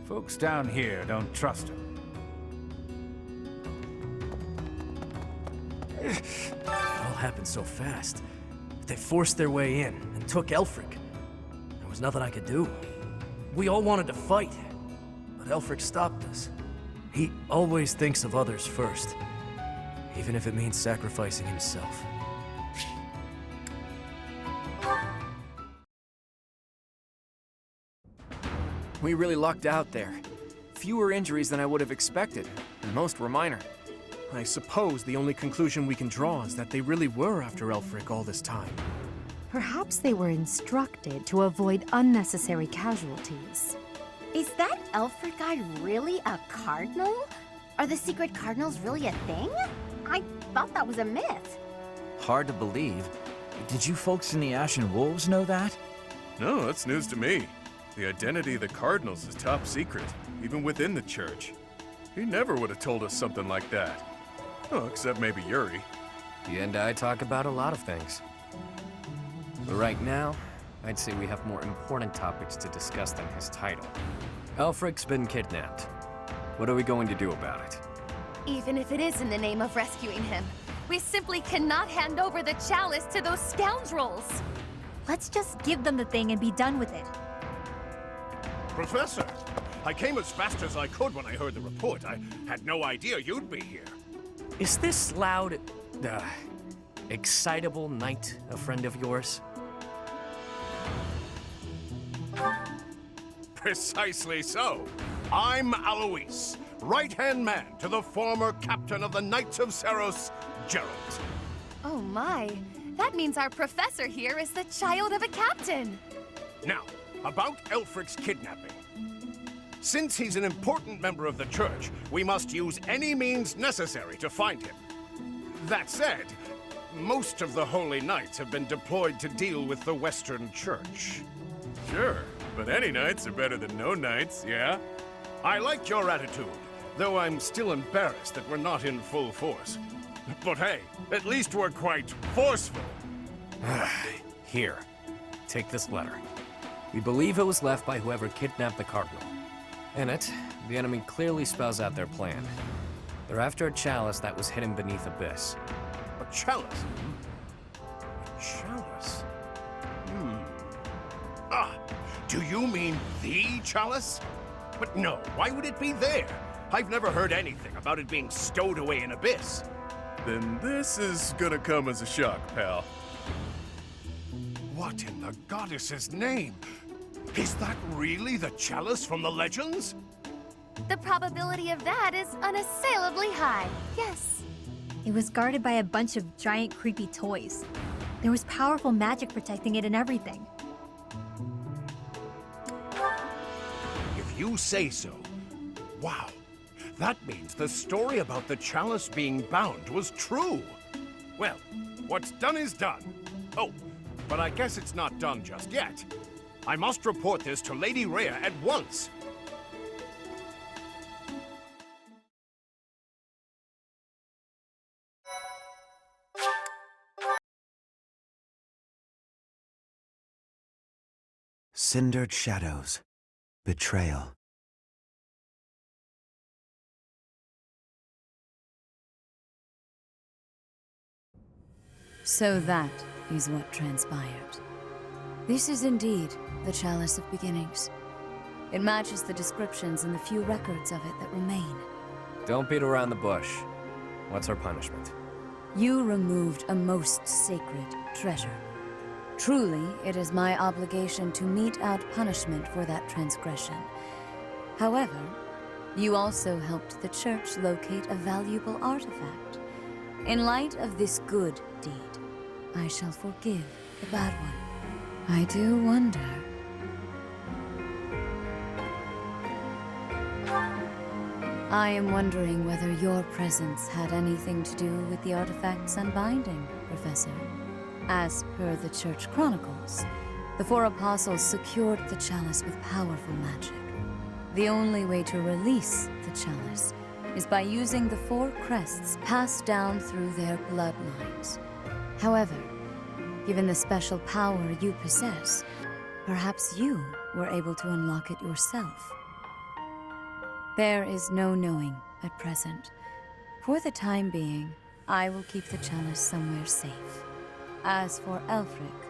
Folks down here don't trust him. It all happened so fast. They forced their way in and took Elfric. There was nothing I could do. We all wanted to fight, but Elfric stopped us. He always thinks of others first, even if it means sacrificing himself. We really lucked out there. Fewer injuries than I would have expected, and most were minor. I suppose the only conclusion we can draw is that they really were after Elfric all this time. Perhaps they were instructed to avoid unnecessary casualties. Is that Elfric guy really a cardinal? Are the secret cardinals really a thing? I thought that was a myth. Hard to believe. Did you folks in the Ashen Wolves know that? No, that's news to me. The identity of the Cardinals is top secret, even within the church. He never would have told us something like that. Oh, except maybe Yuri. He and I talk about a lot of things. But right now, I'd say we have more important topics to discuss than his title. Elfric's been kidnapped. What are we going to do about it? Even if it is in the name of rescuing him, we simply cannot hand over the chalice to those scoundrels. Let's just give them the thing and be done with it. Professor, I came as fast as I could when I heard the report. I had no idea you'd be here. Is this loud, excitable knight a friend of yours? Precisely so. I'm Alois, right-hand man to the former captain of the Knights of Seros, Gerald. Oh my, that means our professor here is the child of a captain. Now, about Elfric's kidnapping. Since he's an important member of the church, we must use any means necessary to find him. That said, most of the Holy Knights have been deployed to deal with the Western Church. Sure, but any knights are better than no knights, yeah? I like your attitude, though I'm still embarrassed that we're not in full force. But hey, at least we're quite forceful. Here, take this letter. We believe it was left by whoever kidnapped the Cardinal. In it, the enemy clearly spells out their plan. They're after a chalice that was hidden beneath Abyss. A chalice? A chalice? Ah, do you mean the chalice? But no, why would it be there? I've never heard anything about it being stowed away in Abyss. Then this is gonna come as a shock, pal. What in the goddess's name? Is that really the chalice from the legends? The probability of that is unassailably high, yes. It was guarded by a bunch of giant creepy toys. There was powerful magic protecting it and everything. If you say so. Wow. That means the story about the chalice being bound was true. Well, what's done is done. Oh, but I guess it's not done just yet. I must report this to Lady Rhea at once. Cindered Shadows. Betrayal. So that is what transpired. This is indeed the Chalice of Beginnings. It matches the descriptions and the few records of it that remain. Don't beat around the bush. What's our punishment? You removed a most sacred treasure. Truly, it is my obligation to mete out punishment for that transgression. However, you also helped the church locate a valuable artifact. In light of this good deed, I shall forgive the bad one. I do wonder. I am wondering whether your presence had anything to do with the artifact's unbinding, Professor. As per the Church Chronicles, the four apostles secured the chalice with powerful magic. The only way to release the chalice is by using the four crests passed down through their bloodlines. However, given the special power you possess, perhaps you were able to unlock it yourself. There is no knowing at present. For the time being, I will keep the chalice somewhere safe. As for Elfric,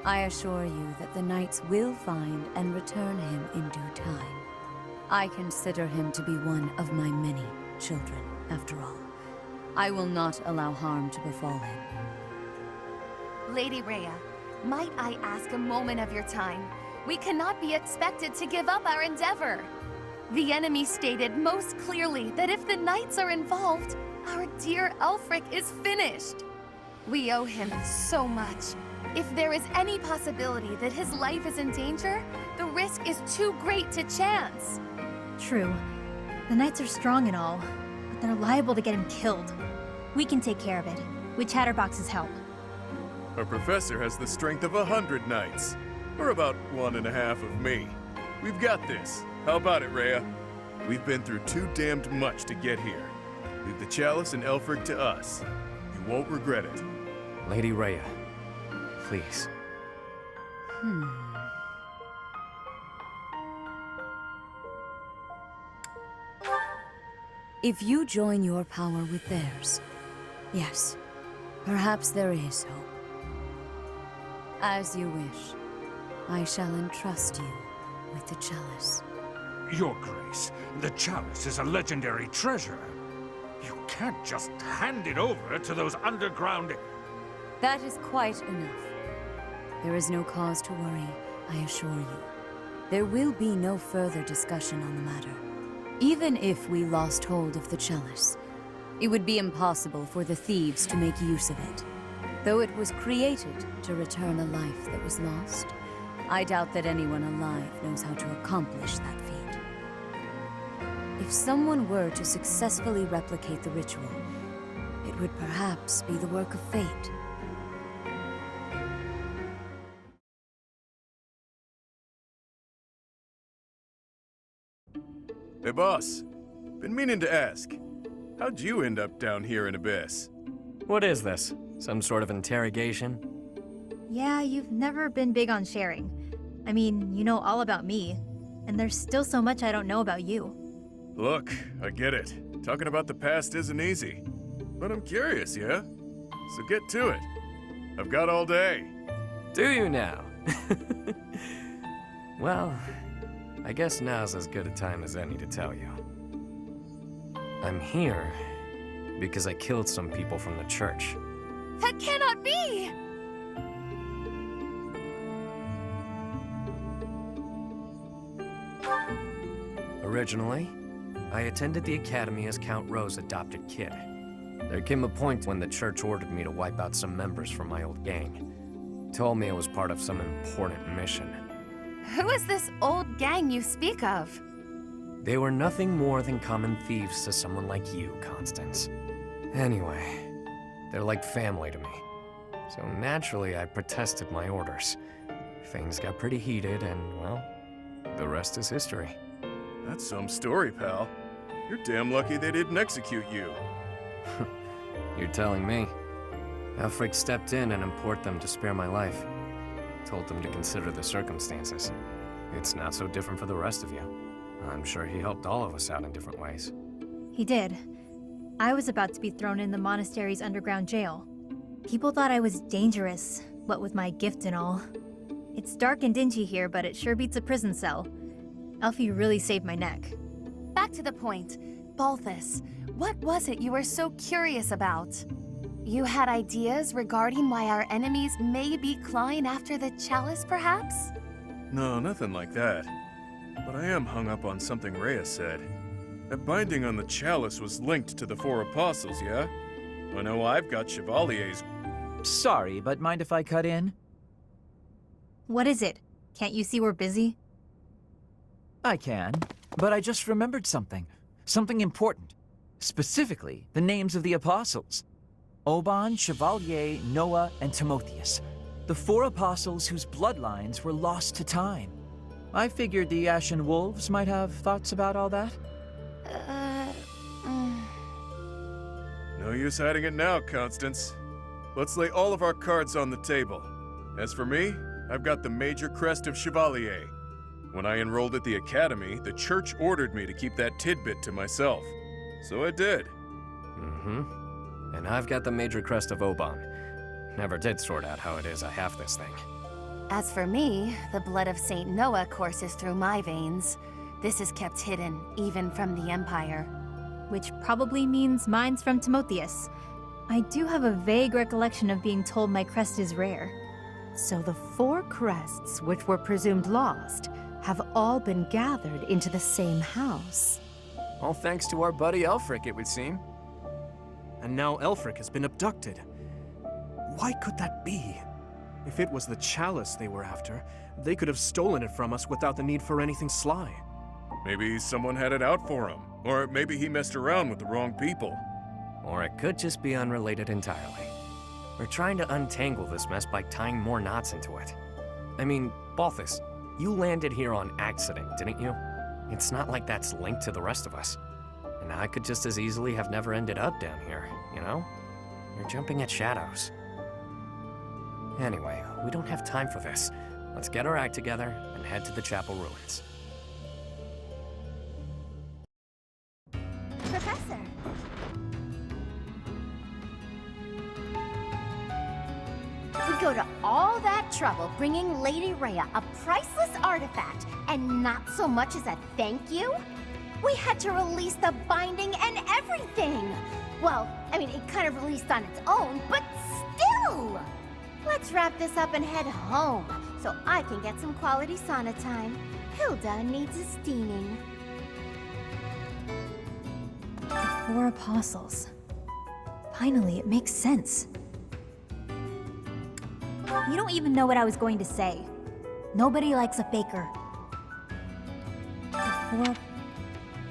I assure you that the knights will find and return him in due time. I consider him to be one of my many children, after all. I will not allow harm to befall him. Lady Rhea, might I ask a moment of your time? we cannot be expected to give up our endeavor. The enemy stated most clearly that if the knights are involved, our dear Elfric is finished. We owe him so much. If there is any possibility that his life is in danger, the risk is too great to chance. True. The knights are strong and all, but they're liable to get him killed. We can take care of it, with Chatterbox's help. Our professor has the strength of 100 knights, or about 1.5 of me. We've got this. How about it, Rhea? We've been through too damned much to get here. Leave the chalice and Elfric to us. You won't regret it. Lady Rhea, please. If you join your power with theirs, yes, perhaps there is hope. As you wish, I shall entrust you with the chalice. Your Grace, the chalice is a legendary treasure. You can't just hand it over to those underground... That is quite enough. There is no cause to worry, I assure you. There will be no further discussion on the matter. Even if we lost hold of the chalice, it would be impossible for the thieves to make use of it. Though it was created to return a life that was lost, I doubt that anyone alive knows how to accomplish that feat. If someone were to successfully replicate the ritual, it would perhaps be the work of fate. Hey, boss. Been meaning to ask. How'd you end up down here in Abyss? What is this? Some sort of interrogation? Yeah, you've never been big on sharing. I mean, you know all about me, and there's still so much I don't know about you. Look, I get it. Talking about the past isn't easy. But I'm curious, yeah? So get to it. I've got all day. Do you now? Well, I guess now's as good a time as any to tell you. I'm here because I killed some people from the church. That cannot be! Originally, I attended the academy as Count Rowe's adopted kid. There came a point when the church ordered me to wipe out some members from my old gang. Told me it was part of some important mission. Who is this old gang you speak of? They were nothing more than common thieves to someone like you, Constance. Anyway, they're like family to me. So naturally, I protested my orders. Things got pretty heated, and, well, the rest is history. That's some story, pal. You're damn lucky they didn't execute you. You're telling me. Elfric stepped in and implored them to spare my life. Told them to consider the circumstances. It's not so different for the rest of you. I'm sure he helped all of us out in different ways. He did. I was about to be thrown in the monastery's underground jail. People thought I was dangerous, what with my gift and all. It's dark and dingy here, but it sure beats a prison cell. Elfie really saved my neck. Back to the point. Balthus, what was it you were so curious about? You had ideas regarding why our enemies may be clawing after the chalice, perhaps? No, nothing like that. But I am hung up on something Rhea said. That binding on the chalice was linked to the 4 apostles, yeah? I know I've got Chevalier's... Sorry, but mind if I cut in? What is it? Can't you see we're busy? I can, but I just remembered something. Something important. Specifically, the names of the apostles. Oban, Chevalier, Noah, and Timotheus. The 4 apostles whose bloodlines were lost to time. I figured the Ashen Wolves might have thoughts about all that. No use hiding it now, Constance. Let's lay all of our cards on the table. As for me, I've got the major crest of Chevalier. When I enrolled at the academy, the church ordered me to keep that tidbit to myself. So I did. Mm-hmm. And I've got the major crest of Oban. Never did sort out how it is I have this thing. As for me, the blood of Saint Noah courses through my veins. This is kept hidden, even from the Empire. Which probably means mine's from Timotheus. I do have a vague recollection of being told my crest is rare. So the 4 crests which were presumed lost have all been gathered into the same house. All thanks to our buddy Elfric, it would seem. And now Elfric has been abducted. Why could that be? If it was the chalice they were after, they could have stolen it from us without the need for anything sly. Maybe someone had it out for him. Or maybe he messed around with the wrong people. Or it could just be unrelated entirely. We're trying to untangle this mess by tying more knots into it. I mean, Balthus, you landed here on accident, didn't you? It's not like that's linked to the rest of us. And I could just as easily have never ended up down here, you know? You're jumping at shadows. Anyway, we don't have time for this. Let's get our act together and head to the chapel ruins. Professor. We go to all that trouble bringing Lady Rhea a priceless artifact, and not so much as a thank you? We had to release the binding and everything! Well, I mean, it kind of released on its own, but still! Let's wrap this up and head home, so I can get some quality sauna time. Hilda needs a steaming. The 4 apostles. Finally, it makes sense. You don't even know what I was going to say. Nobody likes a faker. The 4...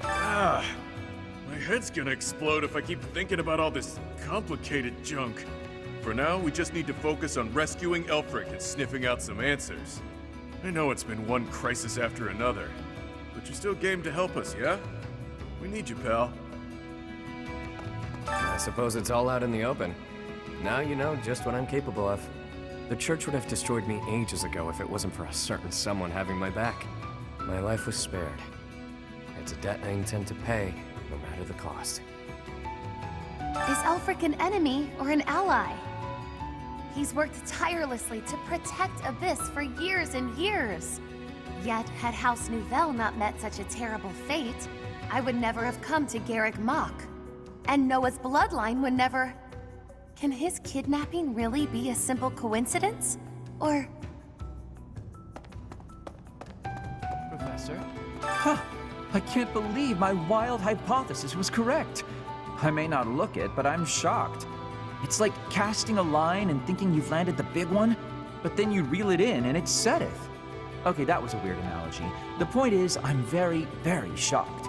My head's gonna explode if I keep thinking about all this complicated junk. For now, we just need to focus on rescuing Elfric and sniffing out some answers. I know it's been one crisis after another, but you're still game to help us, yeah? We need you, pal. I suppose it's all out in the open. Now you know just what I'm capable of. The church would have destroyed me ages ago if it wasn't for a certain someone having my back. My life was spared. It's a debt I intend to pay, no matter the cost. Is Elfric an enemy or an ally? He's worked tirelessly to protect Abyss for years and years. Yet, had House Nouvelle not met such a terrible fate, I would never have come to Garrick Mach. And Noah's bloodline would never... Can his kidnapping really be a simple coincidence? Or... Professor? Huh! I can't believe my wild hypothesis was correct. I may not look it, but I'm shocked. It's like casting a line and thinking you've landed the big one, but then you reel it in and it setteth. Okay, that was a weird analogy. The point is, I'm very, very shocked.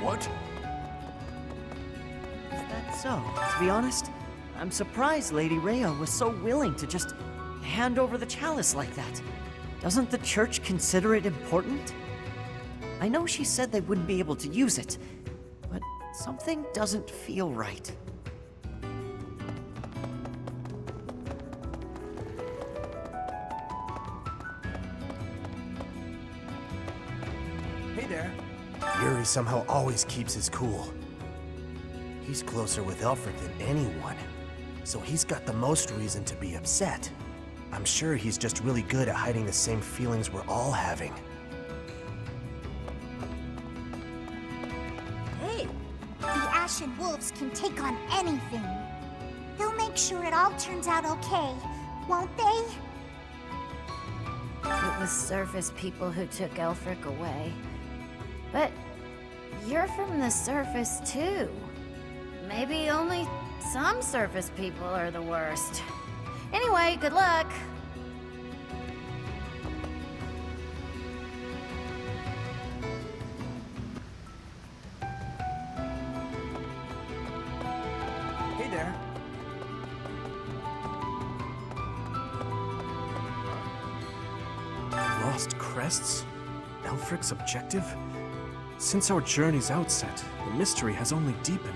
What? Is that so? To be honest, I'm surprised Lady Rhea was so willing to just hand over the chalice like that. Doesn't the church consider it important? I know she said they wouldn't be able to use it, but something doesn't feel right. Hey there. Yuri somehow always keeps his cool. He's closer with Elfric than anyone, so he's got the most reason to be upset. I'm sure he's just really good at hiding the same feelings we're all having. Hey! The Ashen Wolves can take on anything. They'll make sure it all turns out okay, won't they? It was surface people who took Elfric away. But you're from the surface too. Maybe only some surface people are the worst. Anyway, good luck. Hey there. Lost crests? Elfric's objective? Since our journey's outset, the mystery has only deepened.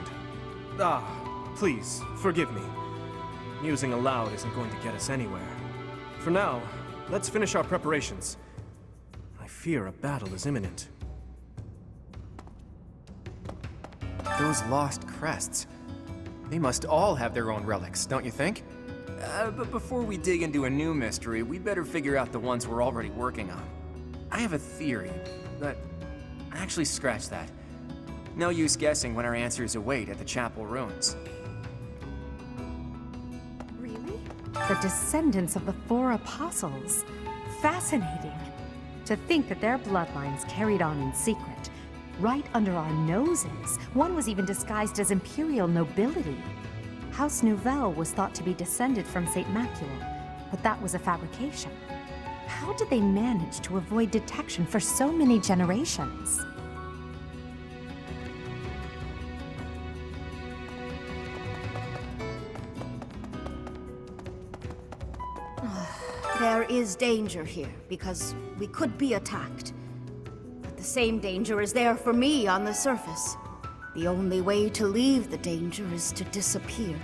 Please, forgive me. Musing aloud isn't going to get us anywhere. For now, let's finish our preparations. I fear a battle is imminent. Those lost crests. They must all have their own relics, don't you think? But before we dig into a new mystery, we'd better figure out the ones we're already working on. I have a theory, but actually scratch that. No use guessing when our answers await at the chapel ruins. Really? The descendants of the 4 apostles. Fascinating. To think that their bloodlines carried on in secret, right under our noses. One was even disguised as imperial nobility. House Nouvelle was thought to be descended from St. Macula, but that was a fabrication. How did they manage to avoid detection for so many generations? There is danger here, because we could be attacked. But the same danger is there for me on the surface. The only way to leave the danger is to disappear.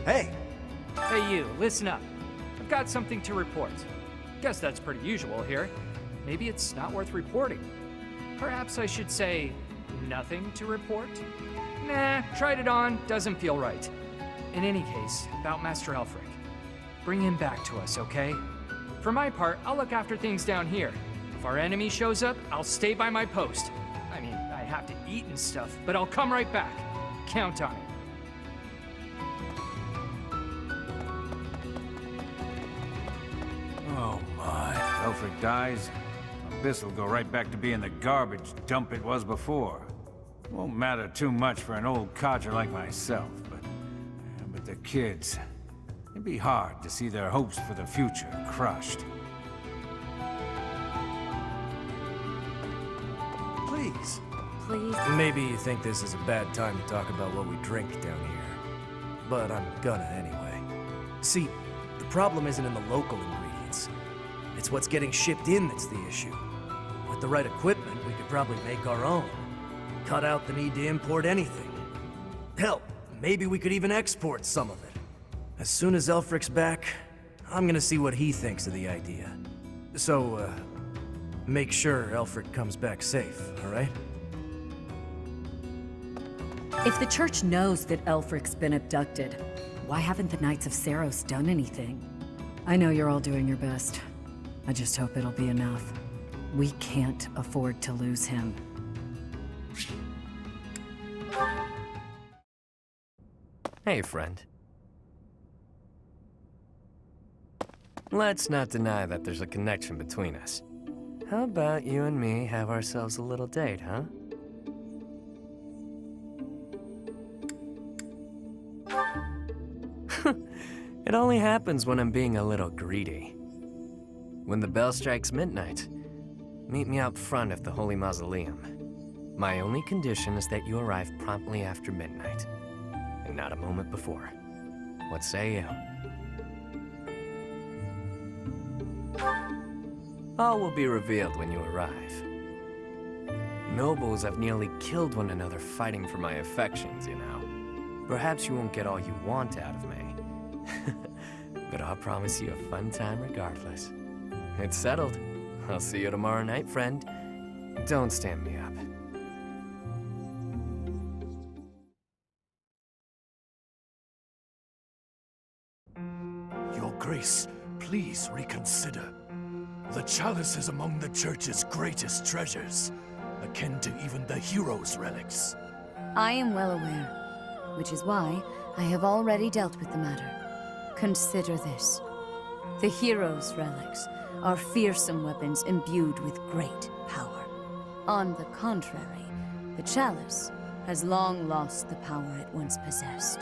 Hey! Hey you, listen up. I've got something to report. Guess that's pretty usual here. Maybe it's not worth reporting. Perhaps I should say, nothing to report? Nah, tried it on, doesn't feel right. In any case, about Master Elfric. Bring him back to us, okay? For my part, I'll look after things down here. If our enemy shows up, I'll stay by my post. I mean, I have to eat and stuff, but I'll come right back. Count on it. Oh my. Elfric dies, Abyss will go right back to being the garbage dump it was before. Won't matter too much for an old codger like myself, but the kids, it'd be hard to see their hopes for the future crushed. Please. Please? Maybe you think this is a bad time to talk about what we drink down here, but I'm gonna anyway. See, the problem isn't in the local ingredients. It's what's getting shipped in that's the issue. With the right equipment, we could probably make our own. Cut out the need to import anything. Hell, maybe we could even export some of it. As soon as Elfric's back, I'm gonna see what he thinks of the idea. So, make sure Elfric comes back safe, alright? If the church knows that Elfric's been abducted, why haven't the Knights of Seiros done anything? I know you're all doing your best. I just hope it'll be enough. We can't afford to lose him. Hey, friend. Let's not deny that there's a connection between us. How about you and me have ourselves a little date, huh? It only happens when I'm being a little greedy. When the bell strikes midnight, meet me out front of the Holy Mausoleum. My only condition is that you arrive promptly after midnight, and not a moment before. What say you? All will be revealed when you arrive. Nobles have nearly killed one another fighting for my affections, you know. Perhaps you won't get all you want out of me. But I'll promise you a fun time regardless. It's settled. I'll see you tomorrow night, friend. Don't stand me up. Your Grace, please reconsider. The chalice is among the Church's greatest treasures, akin to even the heroes' relics. I am well aware, which is why I have already dealt with the matter. Consider this. The heroes' relics are fearsome weapons imbued with great power. On the contrary, the chalice has long lost the power it once possessed.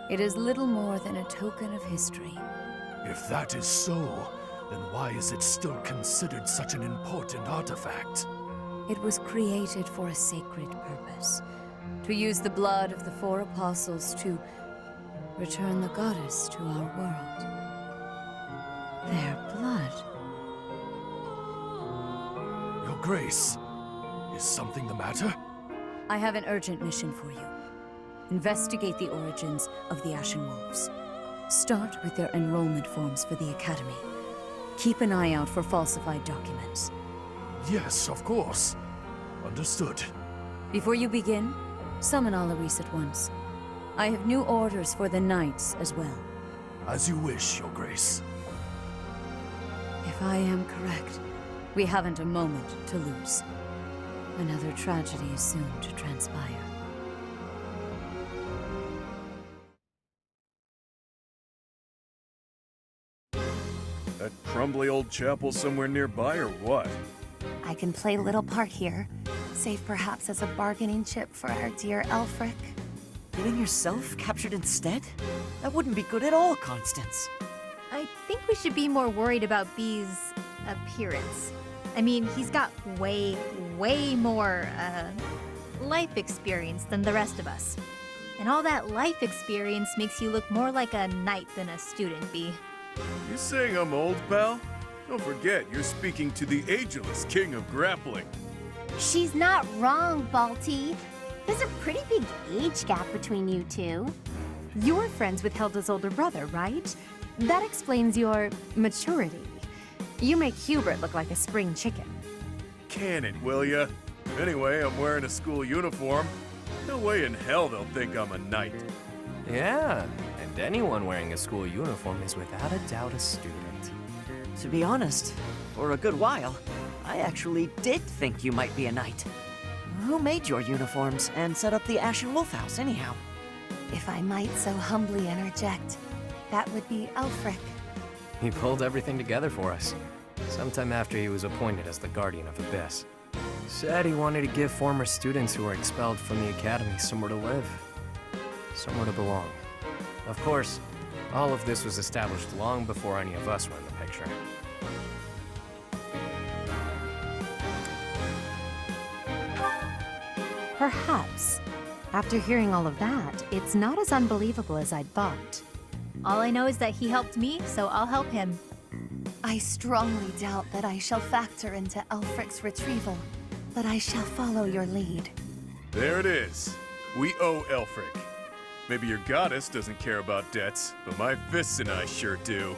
It is little more than a token of history. If that is so, then why is it still considered such an important artifact? It was created for a sacred purpose. To use the blood of the 4 apostles to return the goddess to our world. Their blood. Your Grace, is something the matter? I have an urgent mission for you. Investigate the origins of the Ashen Wolves. Start with their enrollment forms for the Academy. Keep an eye out for falsified documents. Yes, of course. Understood. Before you begin, summon all Alois at once. I have new orders for the knights as well. As you wish, Your Grace. If I am correct, we haven't a moment to lose. Another tragedy is soon to transpire. That crumbly old chapel somewhere nearby, or what? I can play little part here, save perhaps as a bargaining chip for our dear Elfric. Getting yourself captured instead? That wouldn't be good at all, Constance. I think we should be more worried about B's appearance. I mean, he's got way more, life experience than the rest of us. And all that life experience makes you look more like a knight than a student, B. You saying I'm old, pal? Don't forget, you're speaking to the ageless king of grappling. She's not wrong, Balti. There's a pretty big age gap between you two. You're friends with Hilda's older brother, right? That explains your maturity. You make Hubert look like a spring chicken. Can it, will ya? Anyway, I'm wearing a school uniform. No way in hell they'll think I'm a knight. Yeah, and anyone wearing a school uniform is without a doubt a student. To be honest, for a good while, I actually did think you might be a knight. Who made your uniforms and set up the Ashen Wolf House, anyhow? If I might so humbly interject, that would be Elfric. He pulled everything together for us, sometime after he was appointed as the Guardian of Abyss. Said he wanted to give former students who were expelled from the Academy somewhere to live, somewhere to belong. Of course, all of this was established long before any of us were in the picture. Perhaps. After hearing all of that, it's not as unbelievable as I'd thought. All I know is that he helped me, so I'll help him. I strongly doubt that I shall factor into Elfric's retrieval, but I shall follow your lead. There it is. We owe Elfric. Maybe your goddess doesn't care about debts, but my fists and I sure do.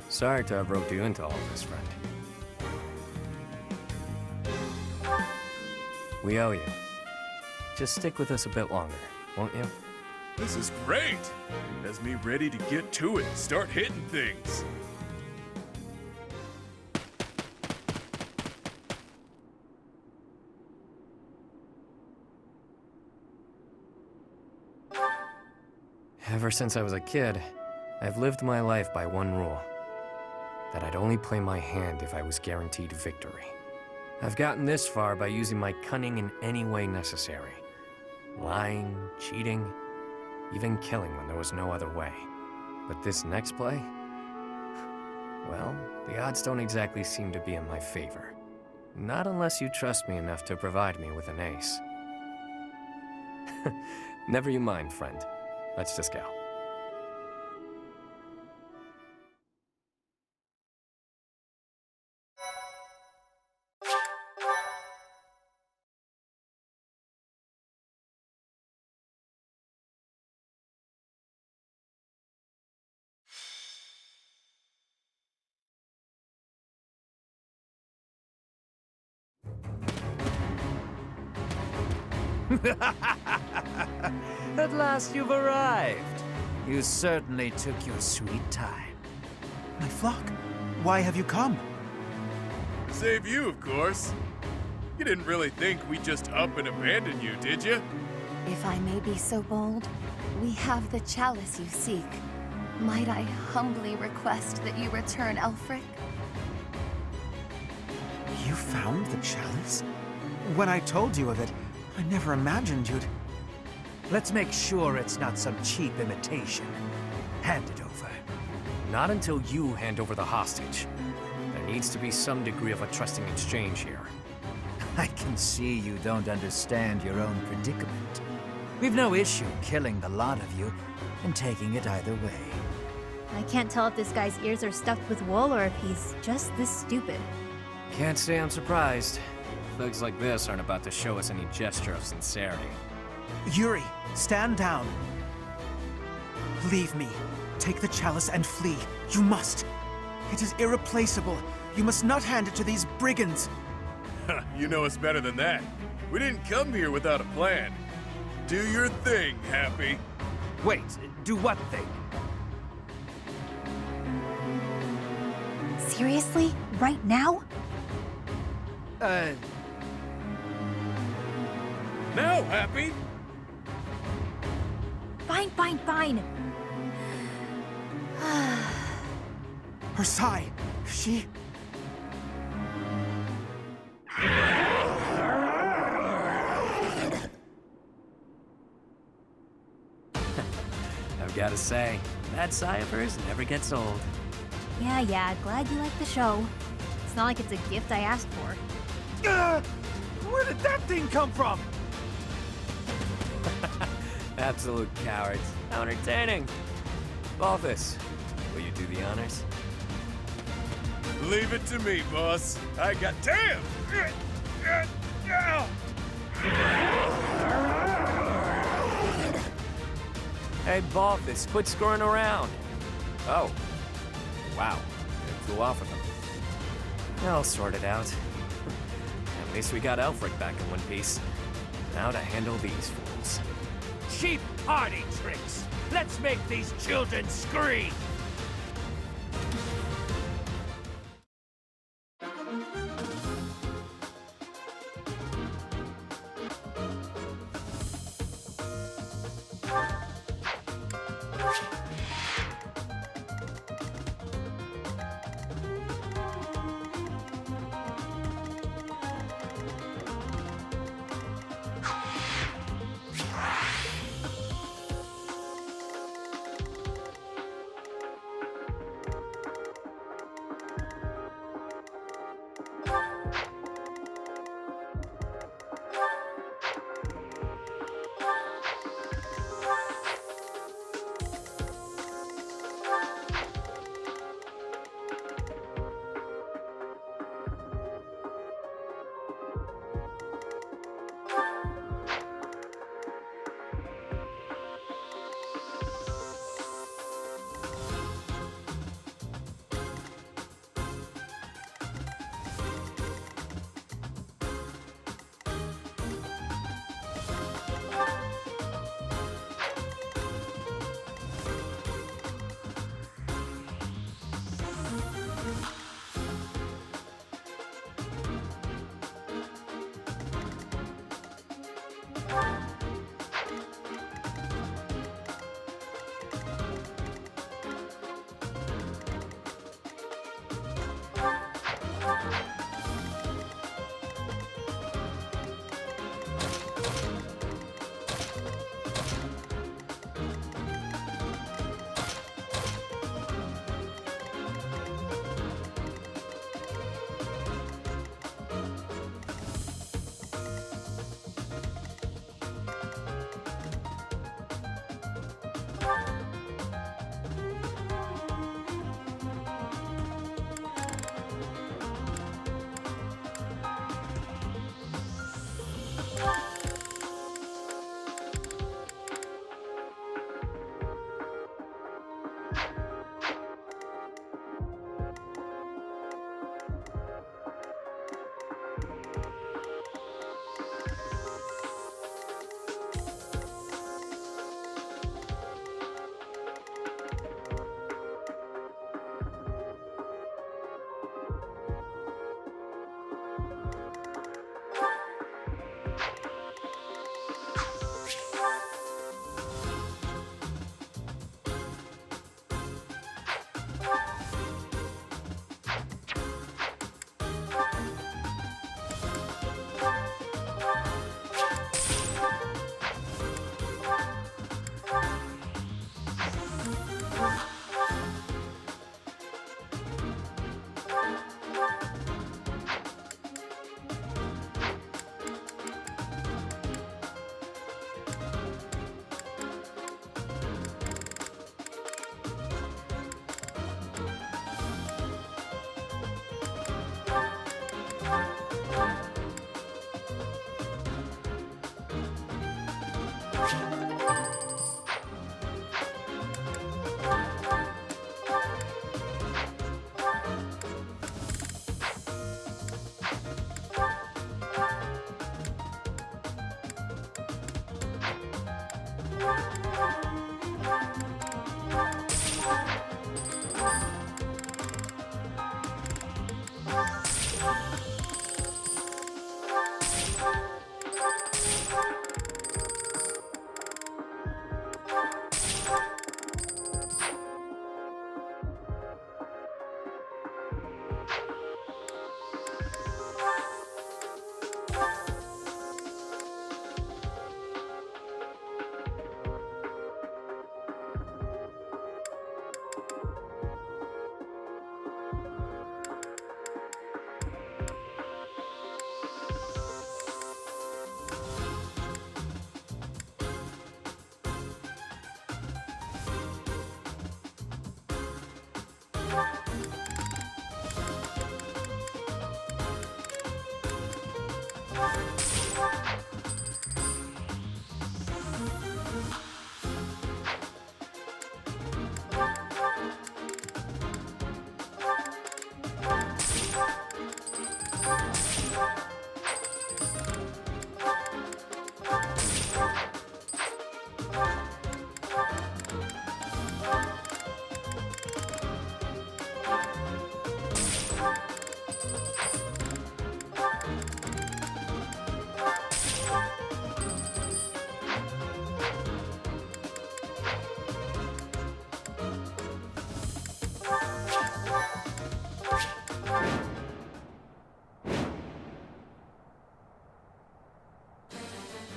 Sorry to have roped you into all this, friend. We owe you. Just stick with us a bit longer, won't you? This is great! Has me ready to get to it and start hitting things. Ever since I was a kid, I've lived my life by one rule. That I'd only play my hand if I was guaranteed victory. I've gotten this far by using my cunning in any way necessary. Lying, cheating, even killing when there was no other way. But this next play? Well, the odds don't exactly seem to be in my favor. Not unless you trust me enough to provide me with an ace. Never you mind, friend. Let's just go. At last you've arrived. You certainly took your sweet time. My flock, why have you come? Save you, of course. You didn't really think we'd just up and abandon you, did you? If I may be so bold, we have the chalice you seek. Might I humbly request that you return Elfric? You found the chalice? When I told you of it, I never imagined you'd... Let's make sure it's not some cheap imitation. Hand it over. Not until you hand over the hostage. There needs to be some degree of a trusting exchange here. I can see you don't understand your own predicament. We've no issue killing the lot of you and taking it either way. I can't tell if this guy's ears are stuffed with wool or if he's just this stupid. Can't say I'm surprised. Thugs like this aren't about to show us any gesture of sincerity. Yuri, stand down. Leave me. Take the chalice and flee. You must. It is irreplaceable. You must not hand it to these brigands. You know us better than that. We didn't come here without a plan. Do your thing, Happy. Wait, do what thing? Seriously? Right now? Now, Happy! Fine, fine, fine. Her sigh. She... I've gotta say, that sigh of hers never gets old. Yeah, glad you like the show. It's not like it's a gift I asked for. Where did that thing come from? Absolute cowards. How entertaining. Balthus, will you do the honors? Leave it to me, boss. I got... Damn! Hey, Balthus, quit screwing around. Oh. Wow. It flew off of him. I'll sort it out. At least we got Elfric back in one piece. Now to handle these fools. Cheap party tricks! Let's make these children scream!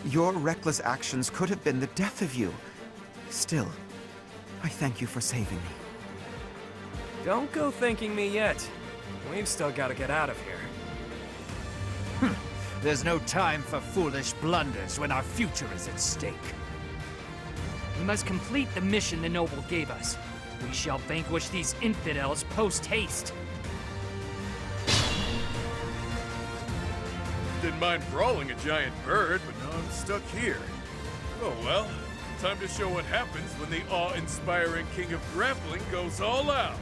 Your reckless actions could have been the death of you. Still, I thank you for saving me. Don't go thanking me yet. We've still got to get out of here. There's no time for foolish blunders when our future is at stake. We must complete the mission the noble gave us. We shall vanquish these infidels post-haste. Didn't mind brawling a giant bird, but now I'm stuck here. Oh well, time to show what happens when the awe-inspiring king of grappling goes all out.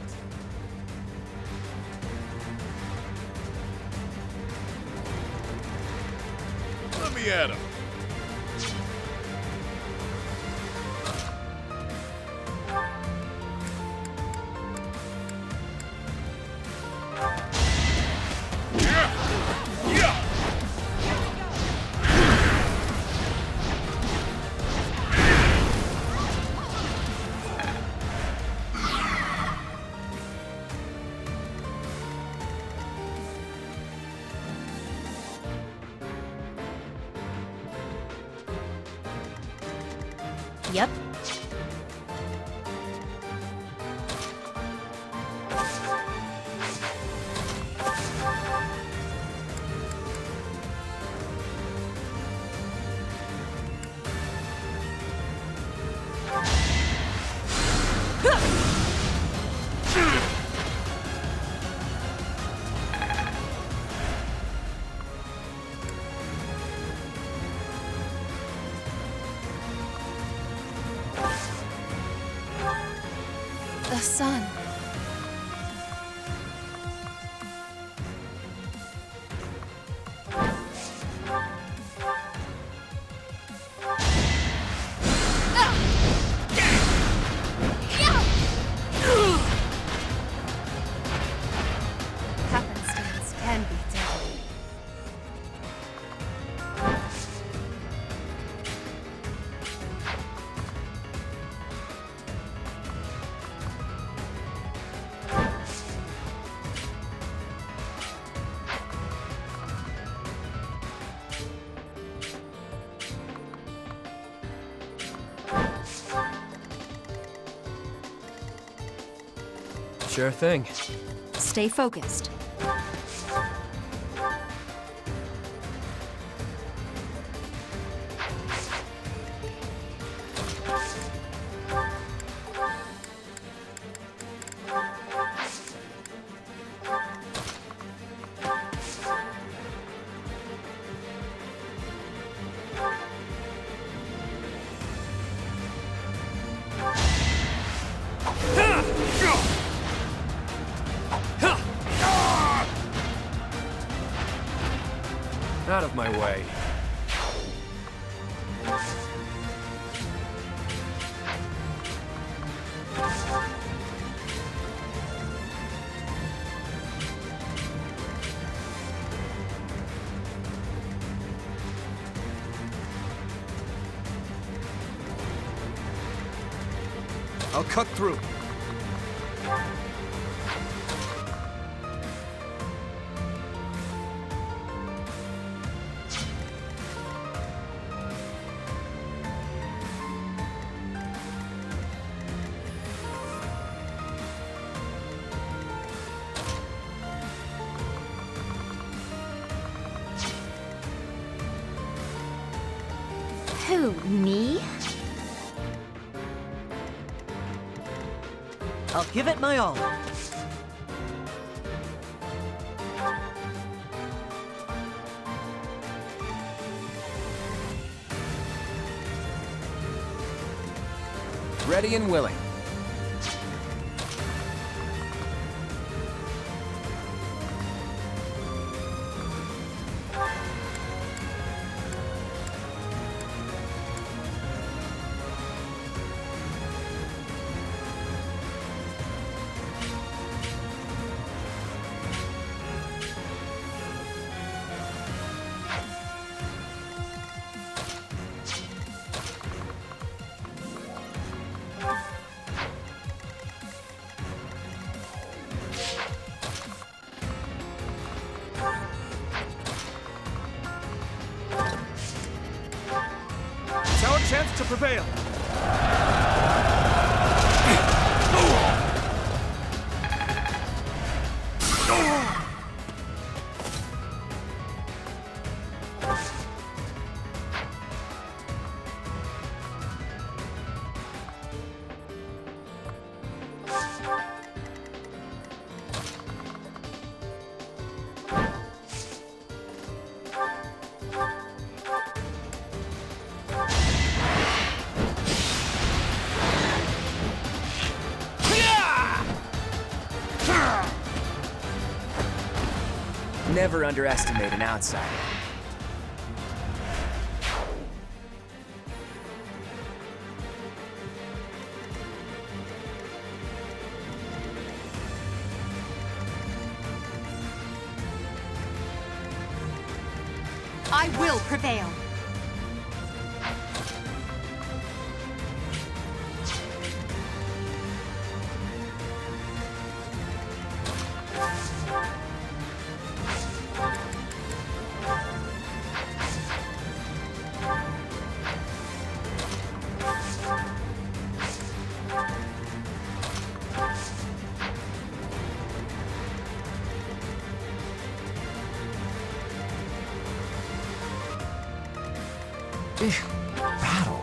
Let me at him. Yep. The sun. Happenstance can be deadly. Sure thing. Stay focused. Out of my way. I'll cut through. Who, me? I'll give it my all. Ready and willing. It's our chance to prevail. Never underestimate an outsider. I will prevail. Battle.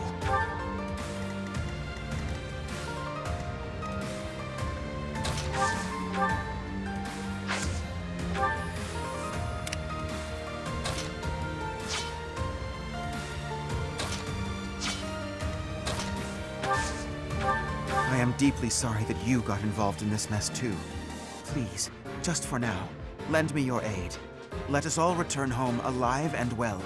I am deeply sorry that you got involved in this mess too. Please, just for now, lend me your aid. Let us all return home alive and well.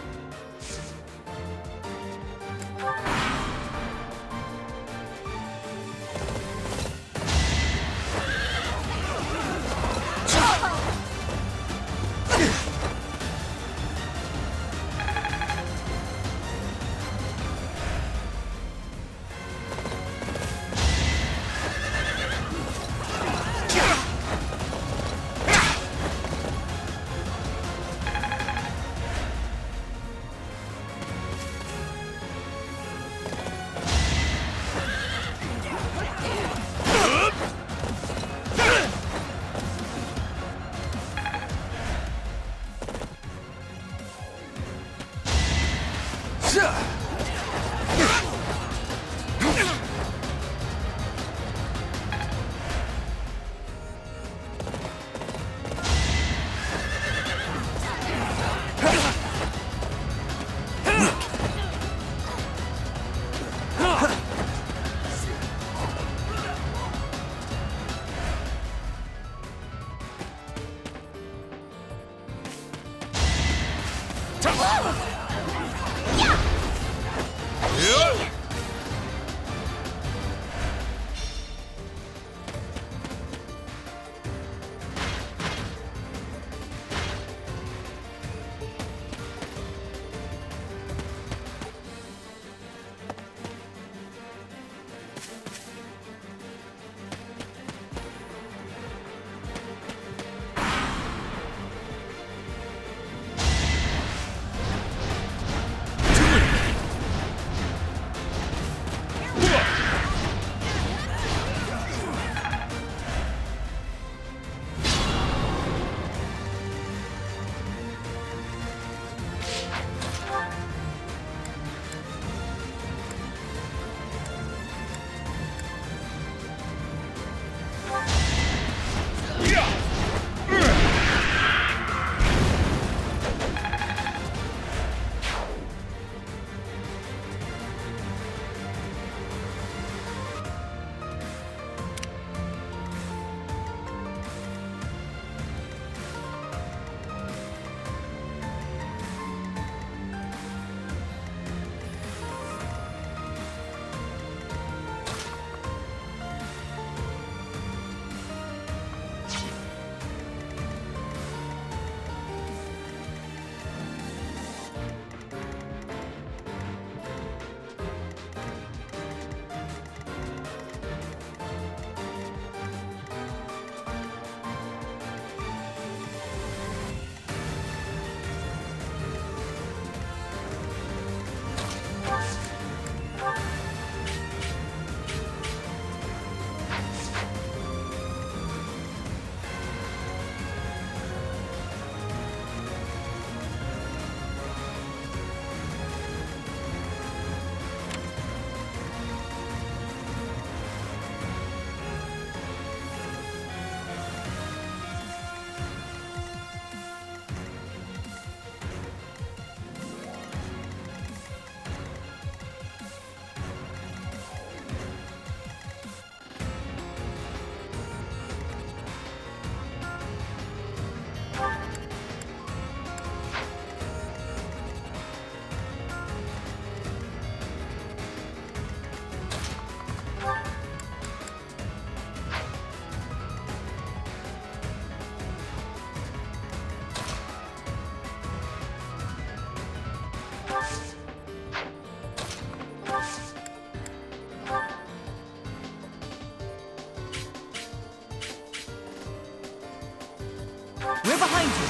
We're behind you!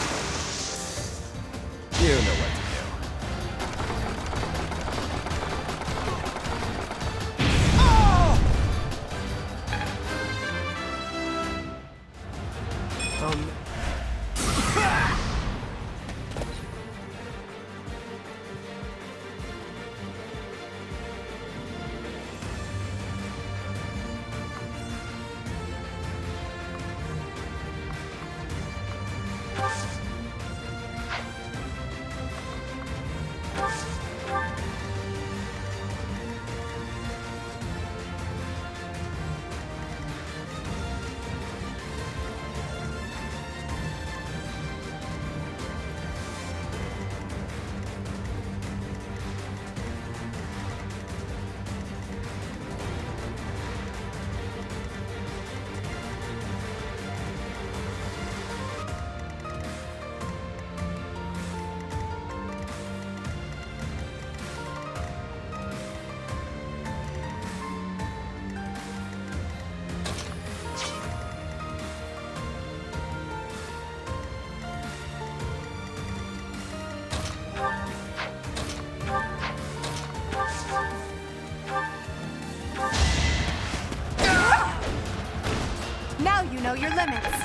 You know what to Now you know your limits.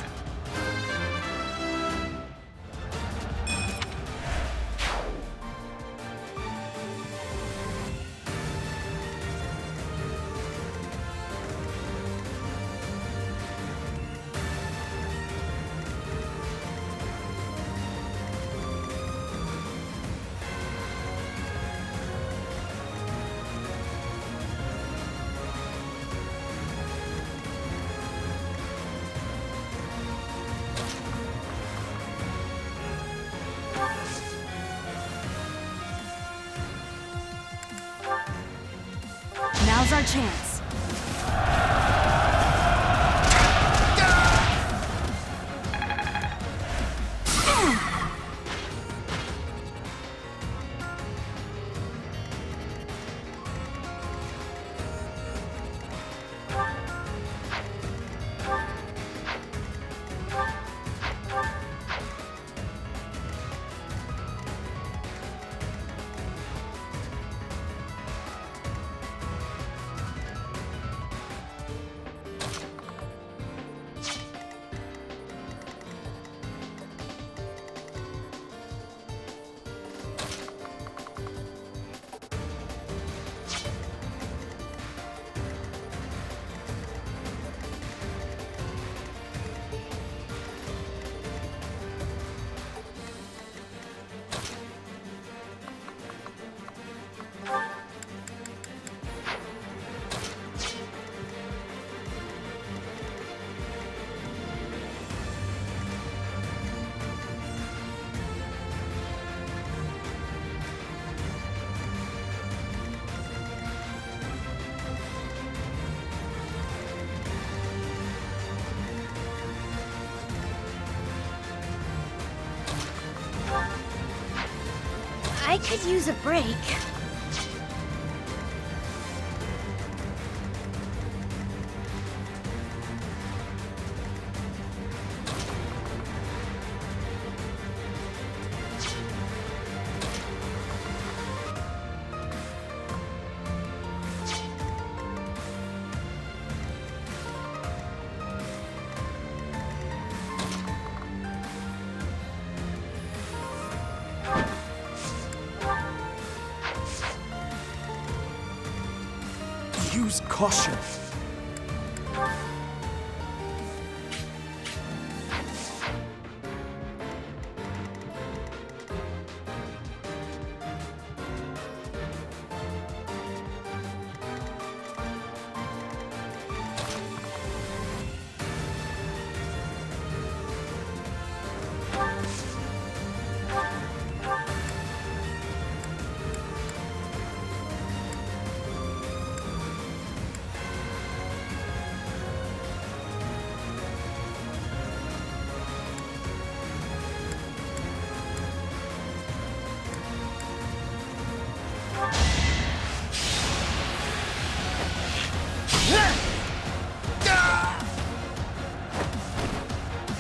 Now's our chance. I could use a break. Use caution.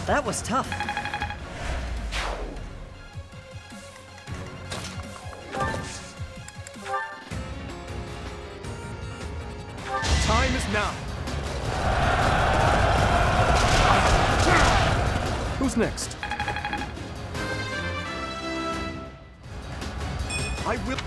That was tough. Who's next? I will...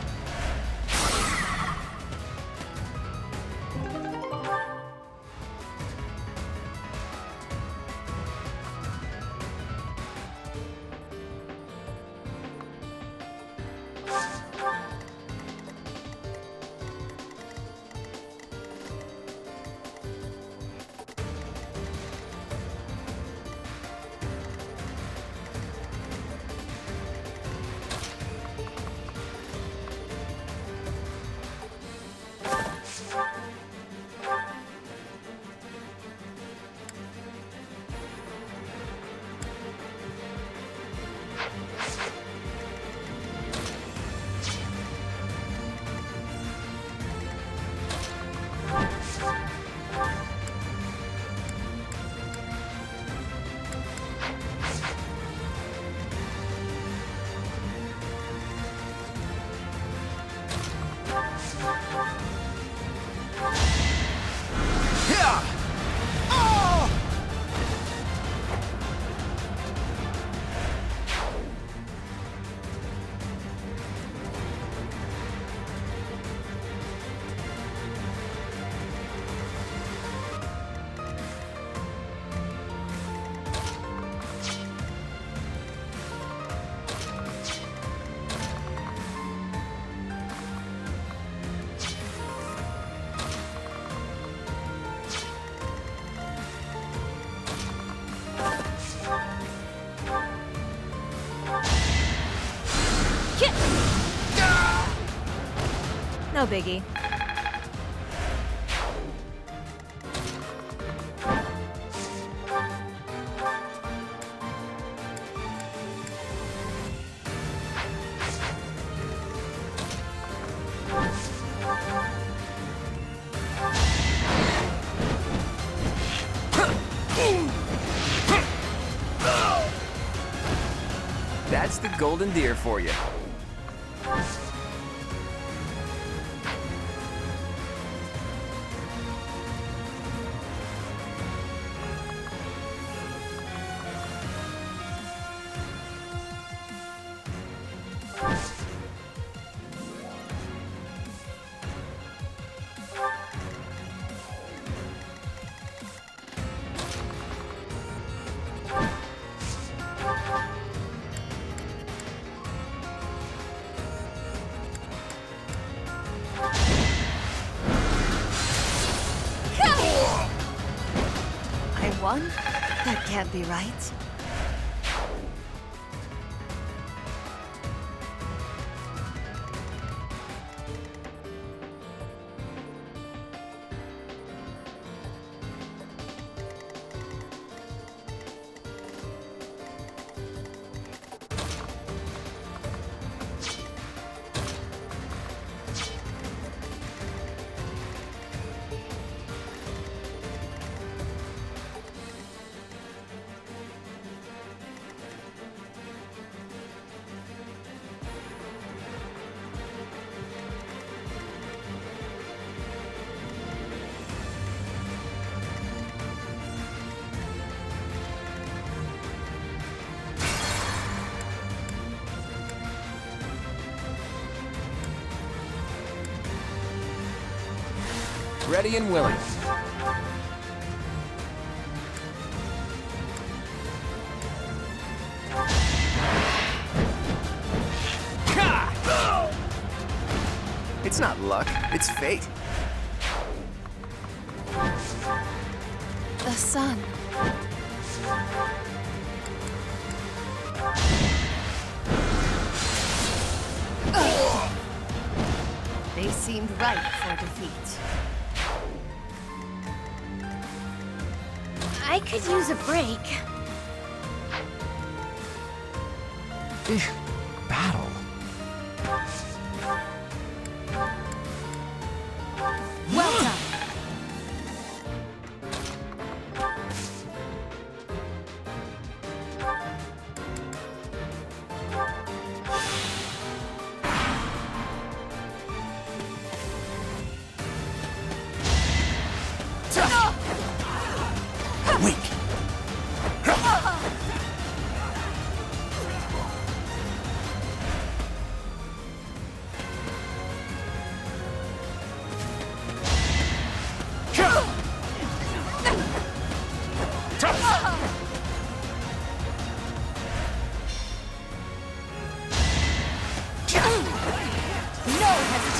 No biggie. That's the golden deer for you. That can't be right. Ready and willing. It's not luck, it's fate. The sun. They seemed ripe for defeat. I could use a break. Battle. Well done.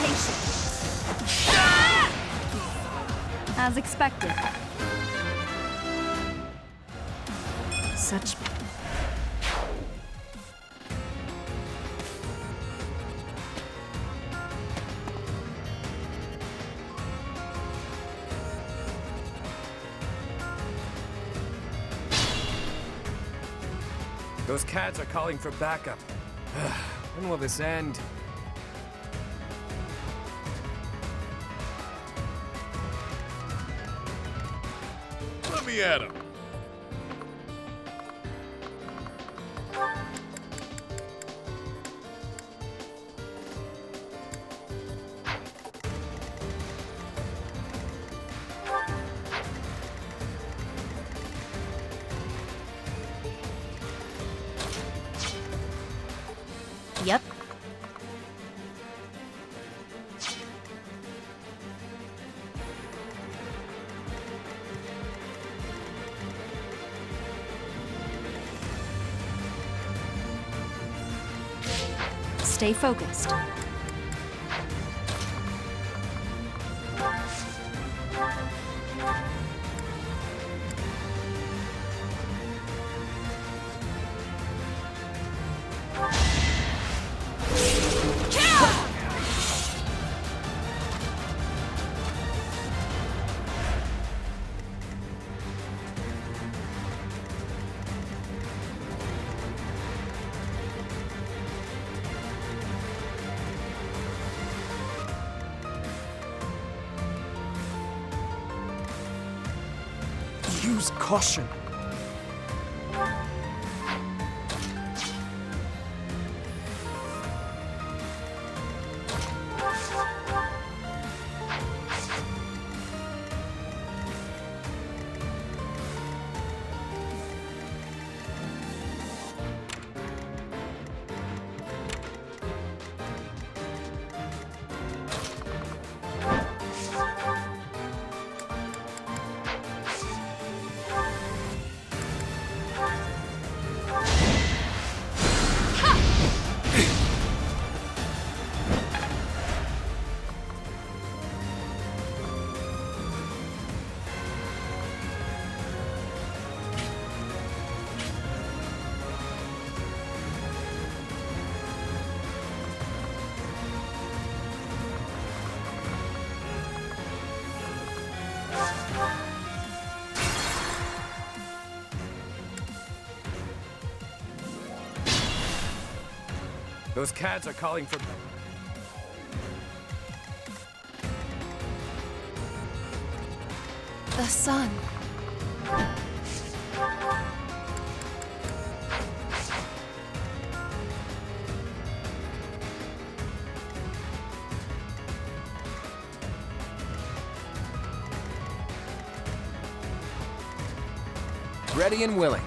reputation. As expected. Such... Those cats are calling for backup. When will this end? Let me at him. Yep. Stay focused. Use caution. Those cats are calling for... The sun. Ready and willing.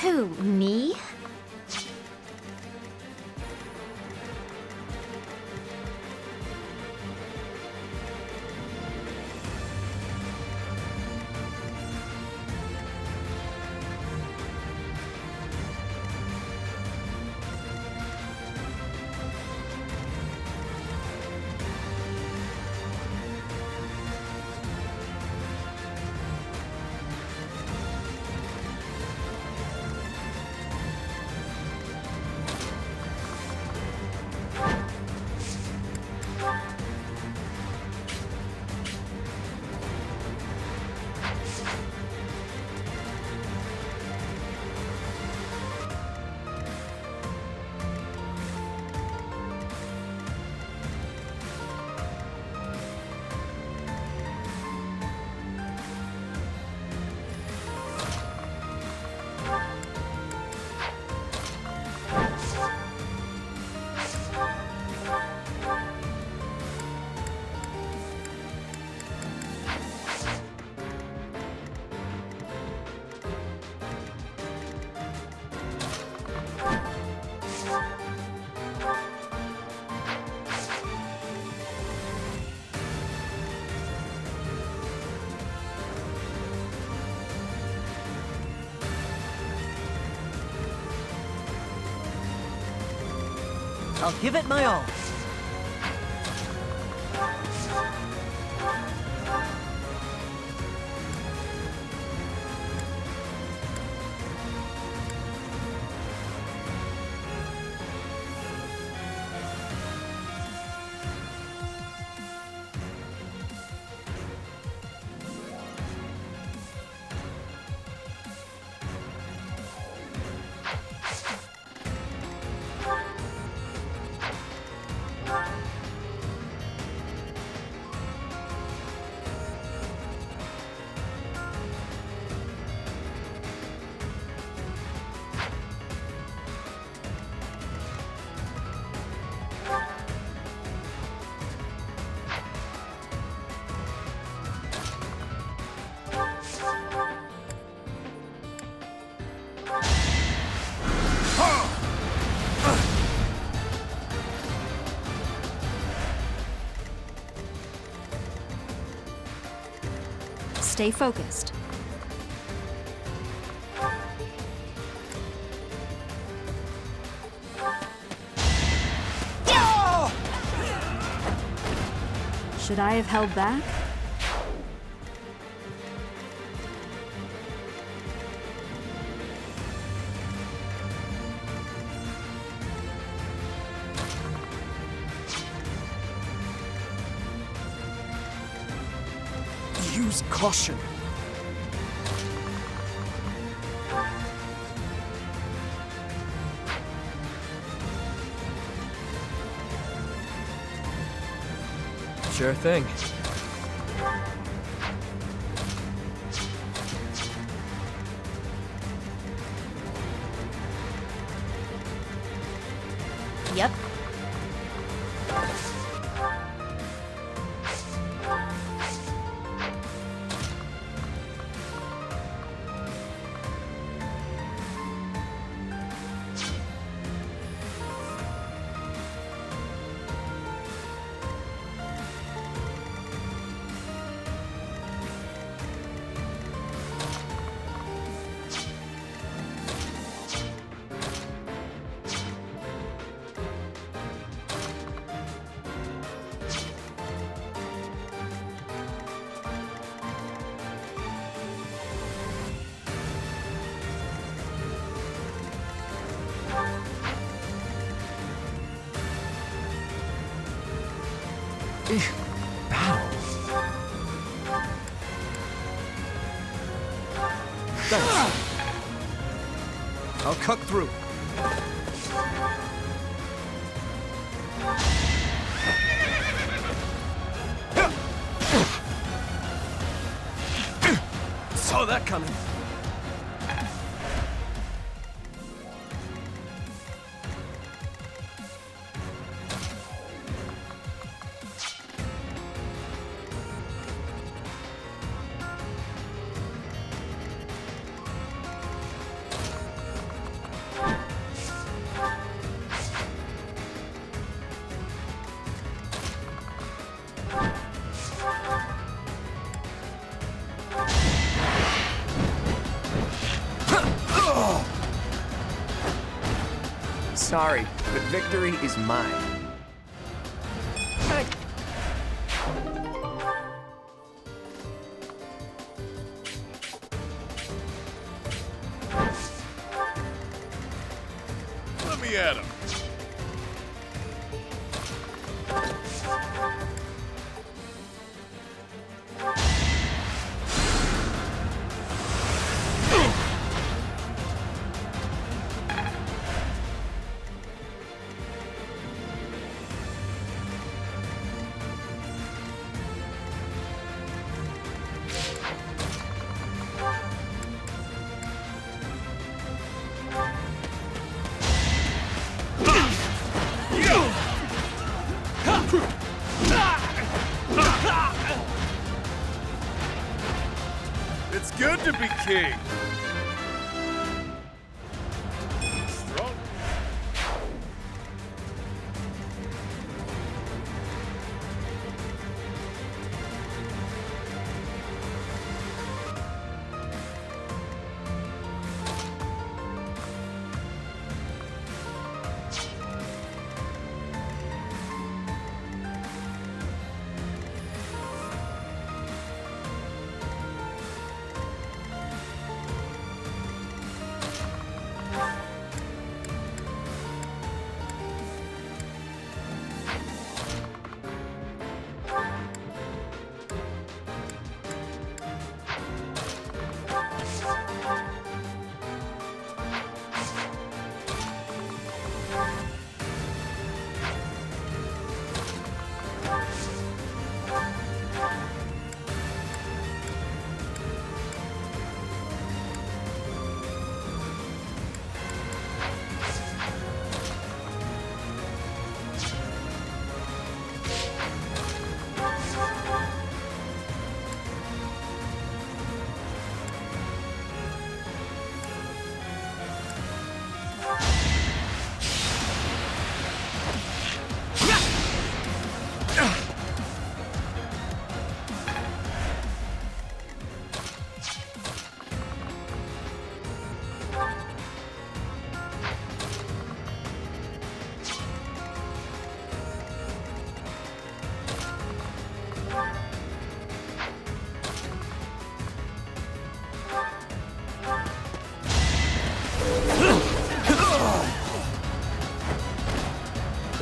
Who, me? I'll give it my all. Stay focused. Should I have held back? Use caution. Sure thing. Yep. I'll cut through. Saw that coming. Sorry, but victory is mine. Let me at him. It's good to be king. Strong.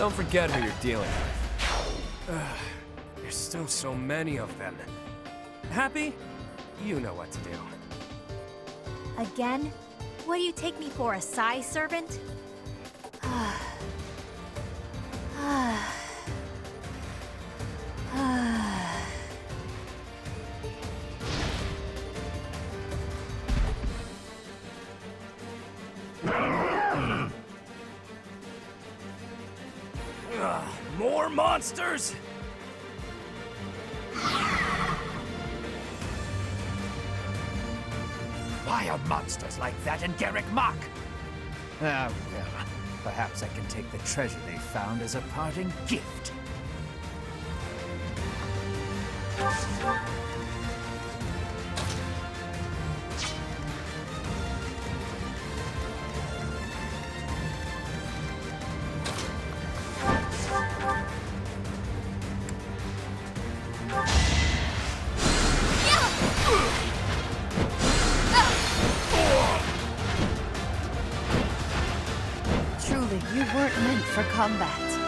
Don't forget who you're dealing with. There's still so many of them. Happy? You know what to do. Again? What do you take me for, a Psy servant? More monsters? Why are monsters like that in Garrick Mach? Ah, well, perhaps I can take the treasure they found as a parting gift. Truly, you weren't meant for combat.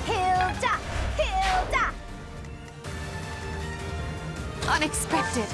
Hilda! Hilda! Unexpected.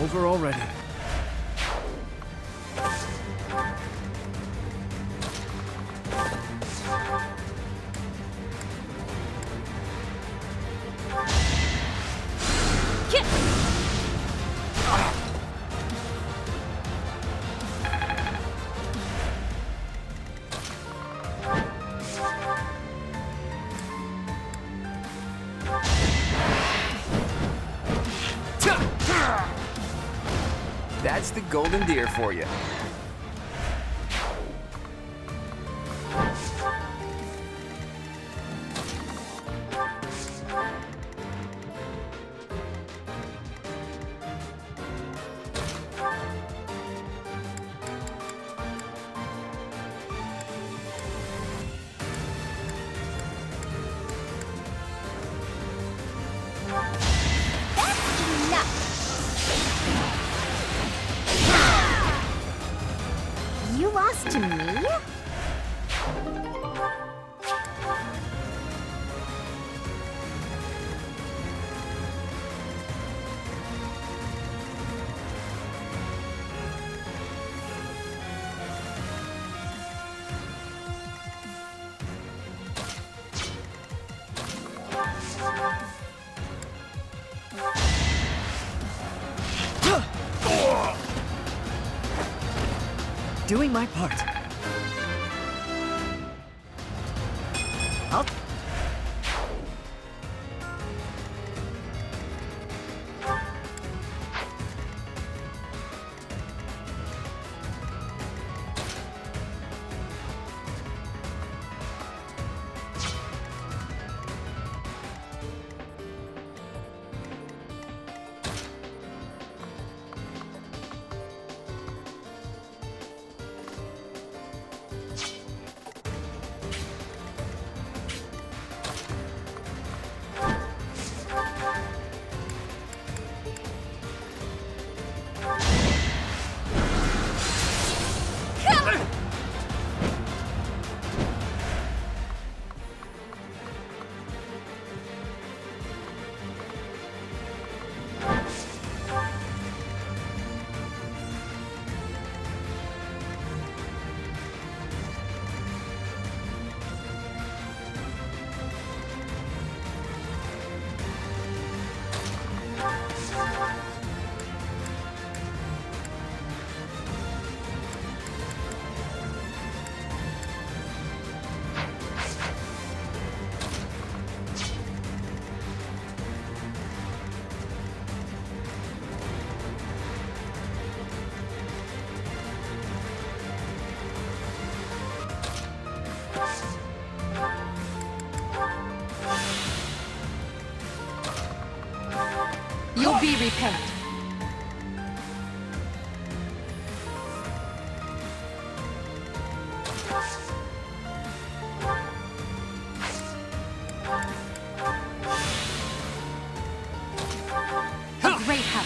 Over already. That's the golden deer for you. You lost to me? doing my part. I'll... You'll be repaid. A great help.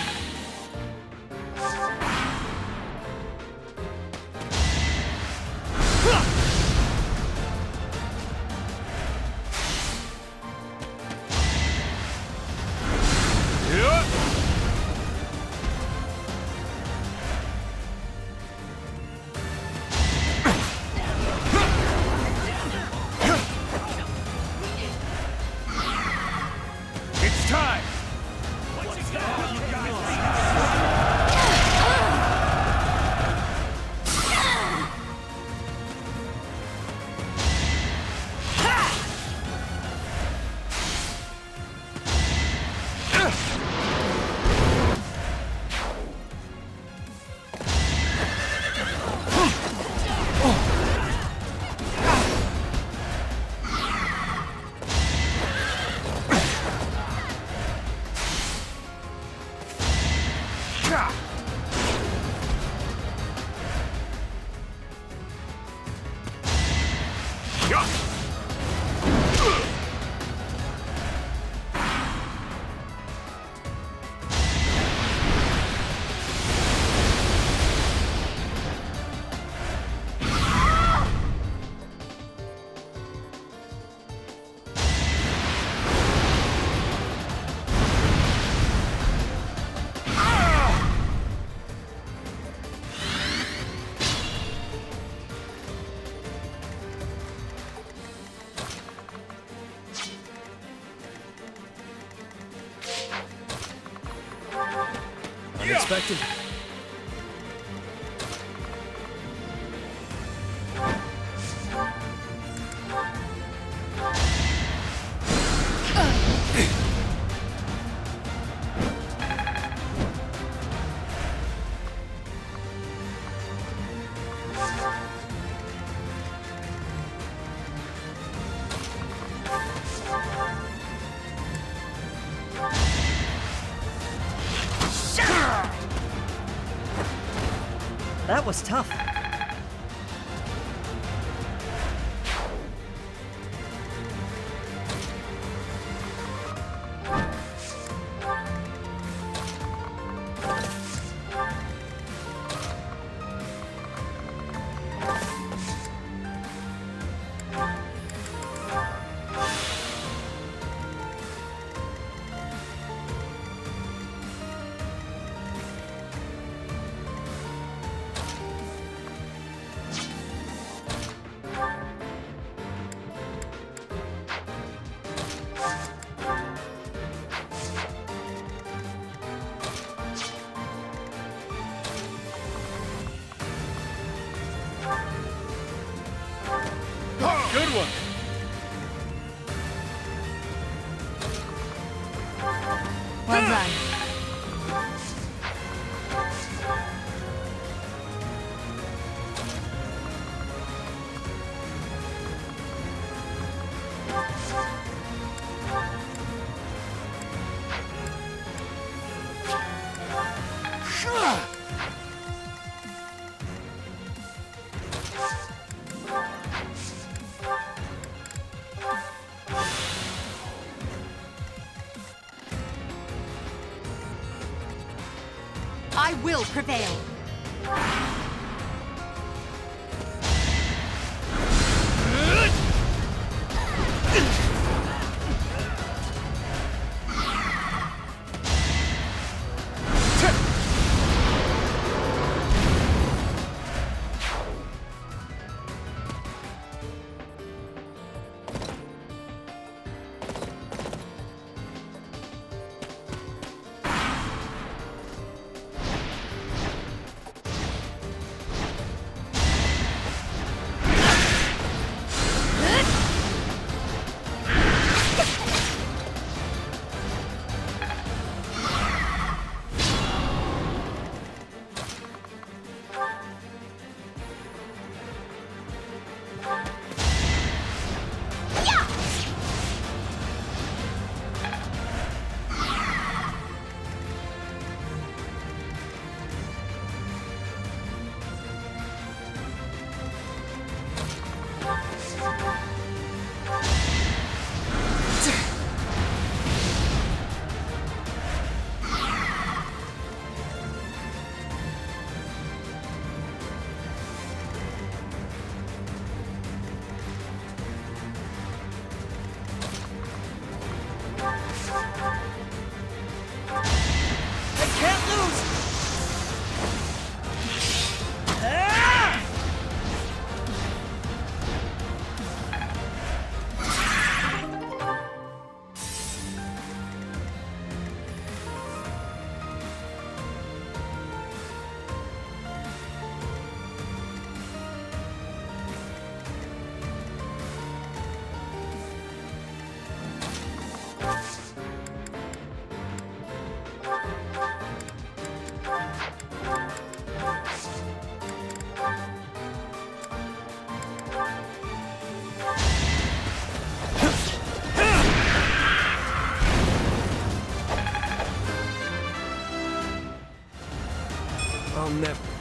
It's time! Unexpected. That was tough. run. I will prevail. I'll never.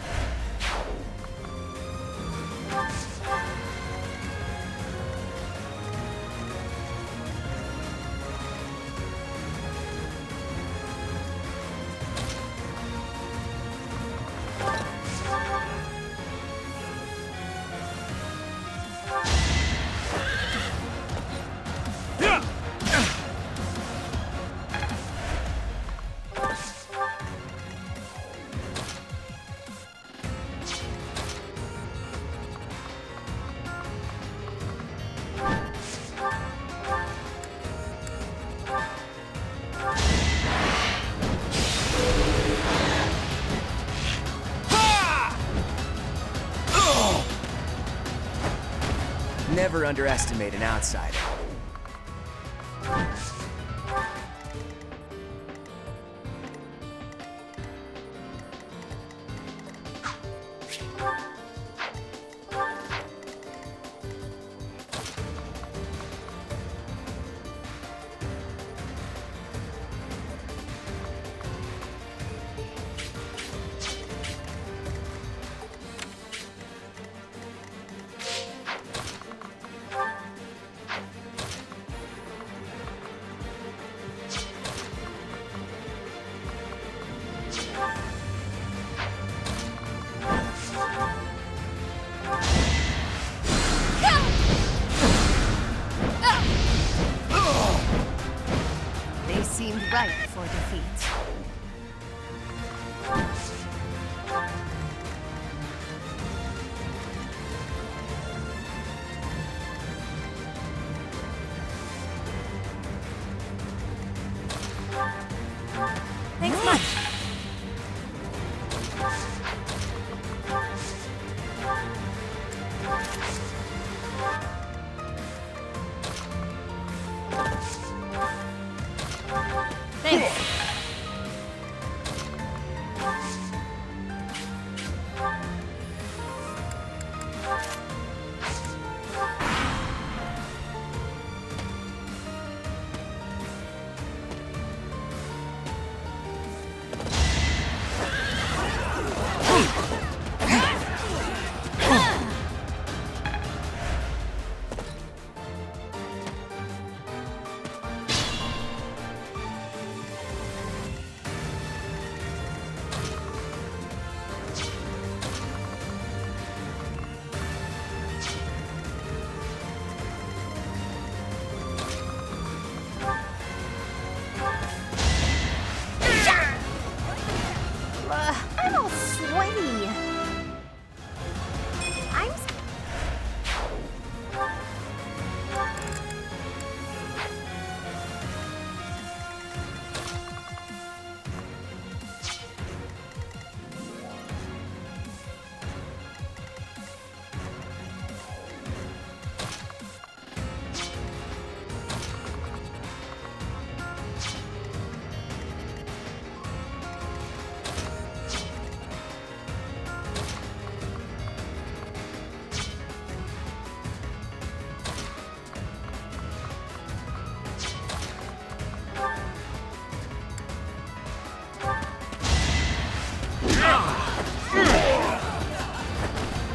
Never underestimate an outsider. boy! I'm...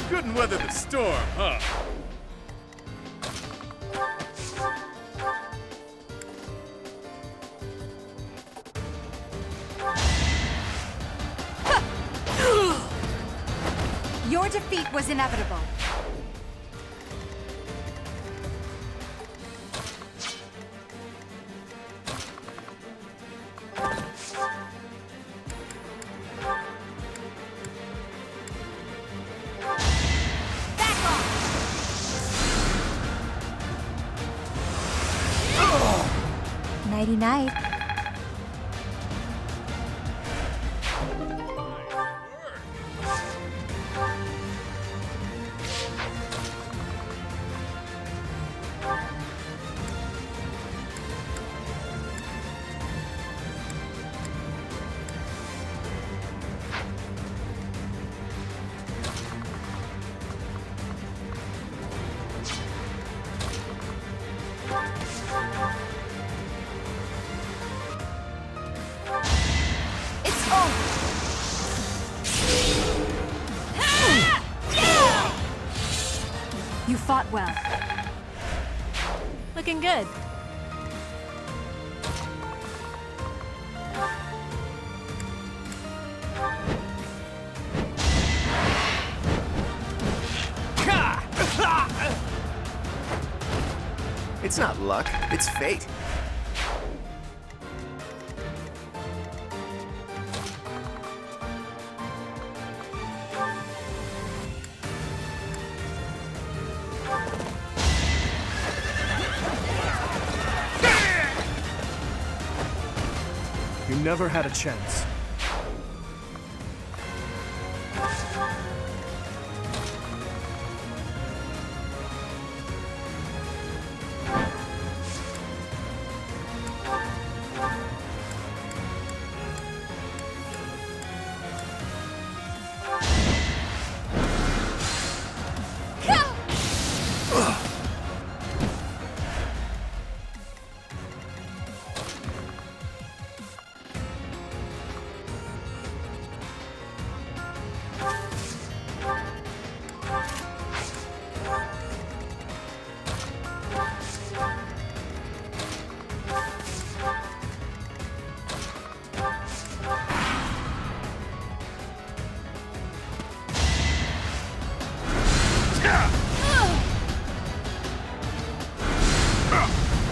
Couldn't weather the storm, huh? Your defeat was inevitable. Nighty-night. You fought well. Looking good. It's not luck, it's fate. You never had a chance.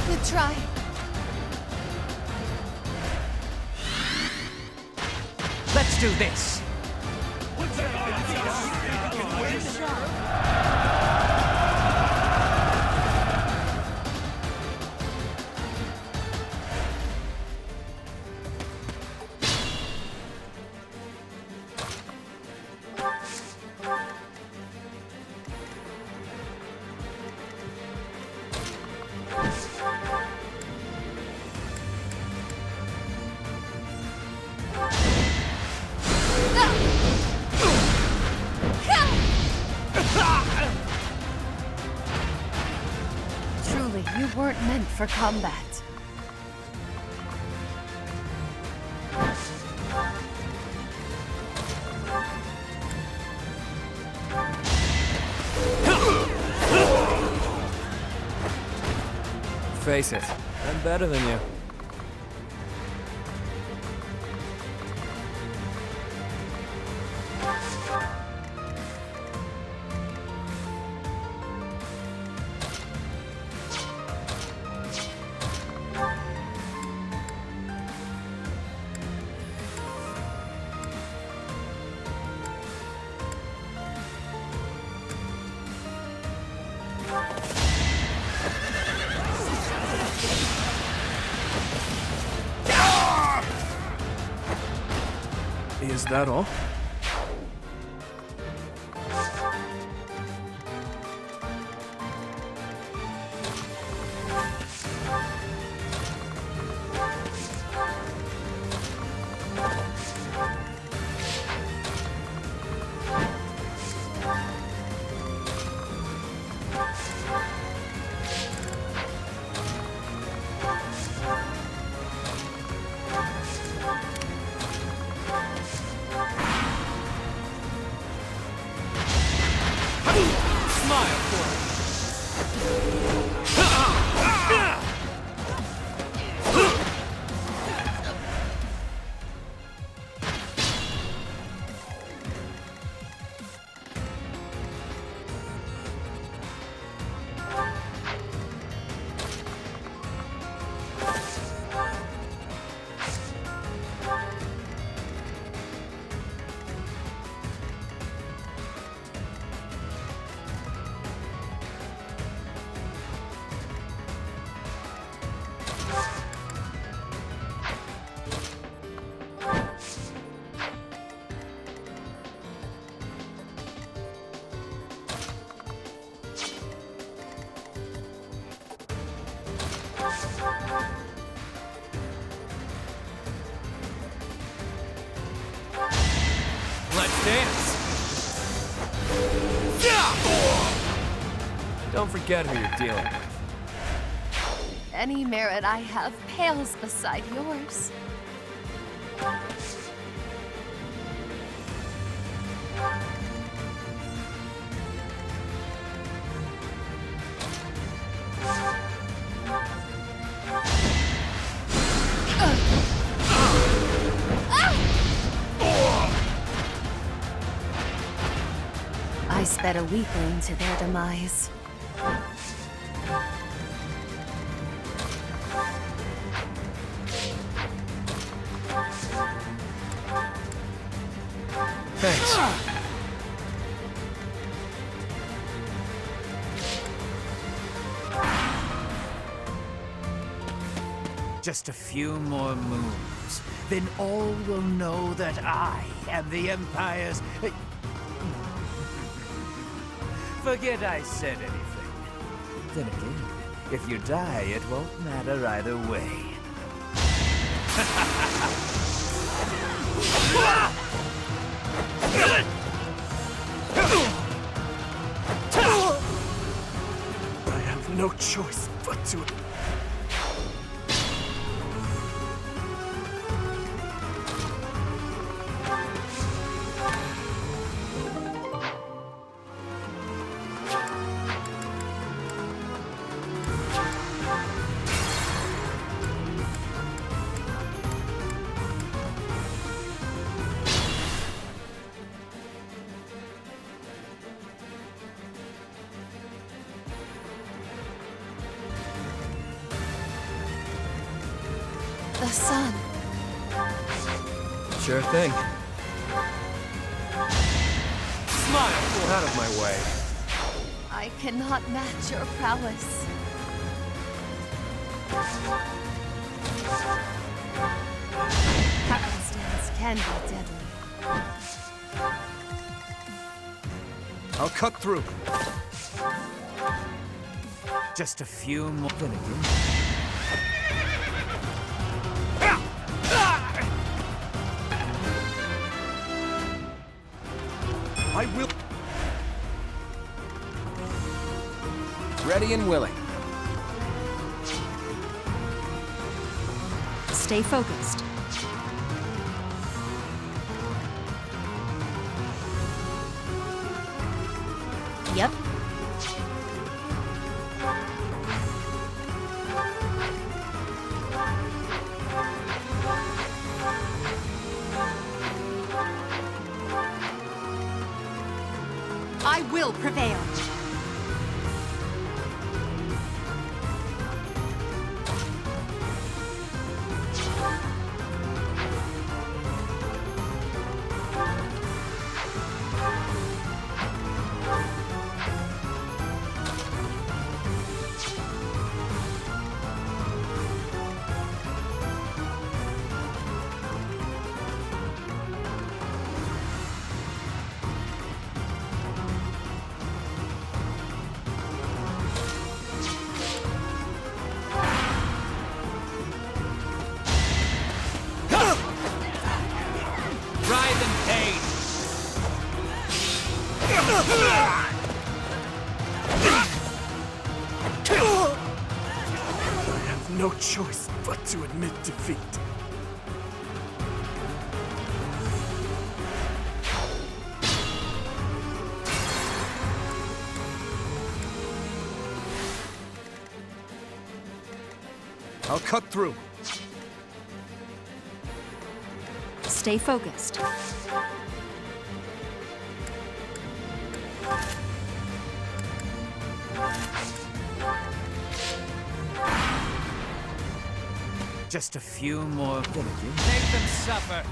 Good try. Let's do this. Truly, you weren't meant for combat. Face it, I'm better than you. Is that all? Let's dance! Don't forget who you're dealing with. Any merit I have pales beside yours. I sped a weakling to their demise. Thanks. Just a few more moves, then all will know that I am the Empire's... Forget I said anything. Then again, if you die, it won't matter either way. I have no choice but to... The sun. Sure thing. Smile! Out of my way. I cannot match your prowess. Happenstance can be deadly. I'll cut through. Just a few more... Then again... I will... Ready and willing. Stay focused. Yep. I will prevail. I have no choice but to admit defeat. I'll cut through. Stay focused. Just a few more villages. Make them suffer.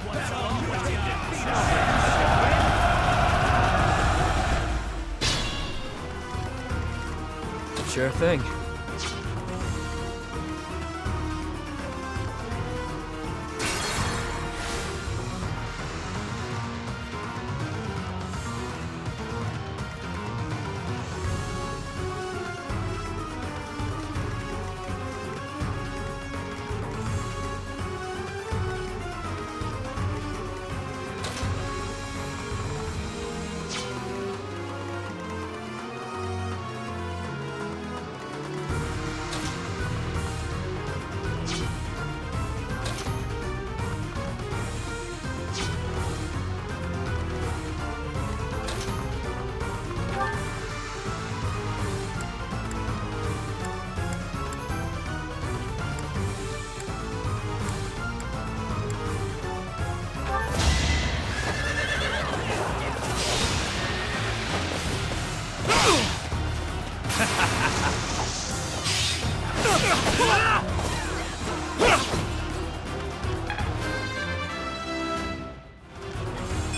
What's wrong with you? Sure thing.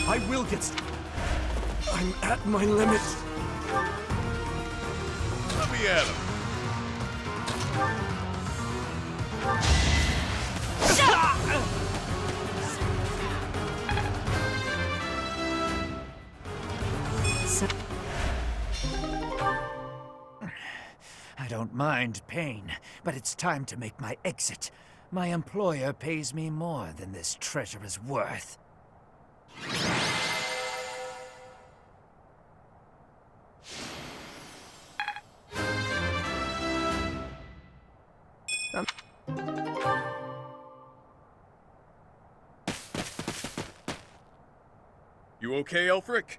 I will get... I'm at my limit. Let me at him. I don't mind pain, but it's time to make my exit. My employer pays me more than this treasure is worth. You okay, Elfric?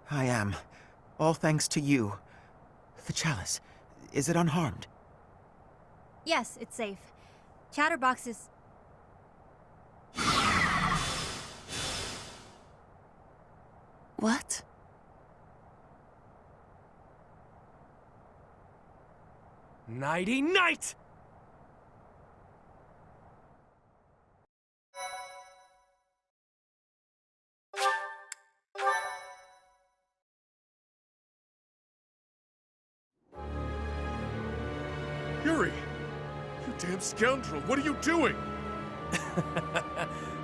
I am. All thanks to you. The chalice, is it unharmed? Yes, it's safe. Chatterbox is... What? Nighty-night! Yuri! You damn scoundrel, what are you doing?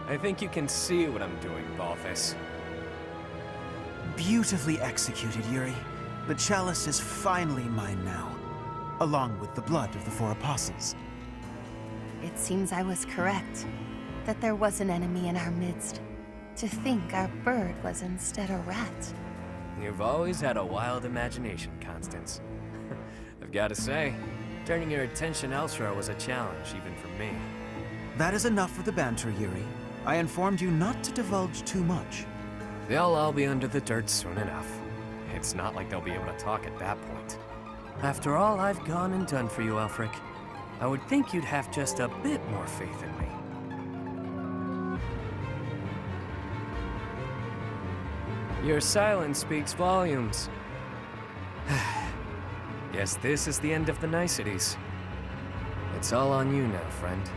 I think you can see what I'm doing, Balthus. Beautifully executed, Yuri. The chalice is finally mine now, along with the blood of the 4 apostles. It seems I was correct, that there was an enemy in our midst. To think our bird was instead a rat. You've always had a wild imagination, Constance. I've got to say, turning your attention elsewhere was a challenge, even for me. That is enough for the banter, Yuri. I informed you not to divulge too much. They'll all be under the dirt soon enough. It's not like they'll be able to talk at that point. After all I've gone and done for you, Elfric, I would think you'd have just a bit more faith in me. Your silence speaks volumes. Guess this is the end of the niceties. It's all on you now, friend.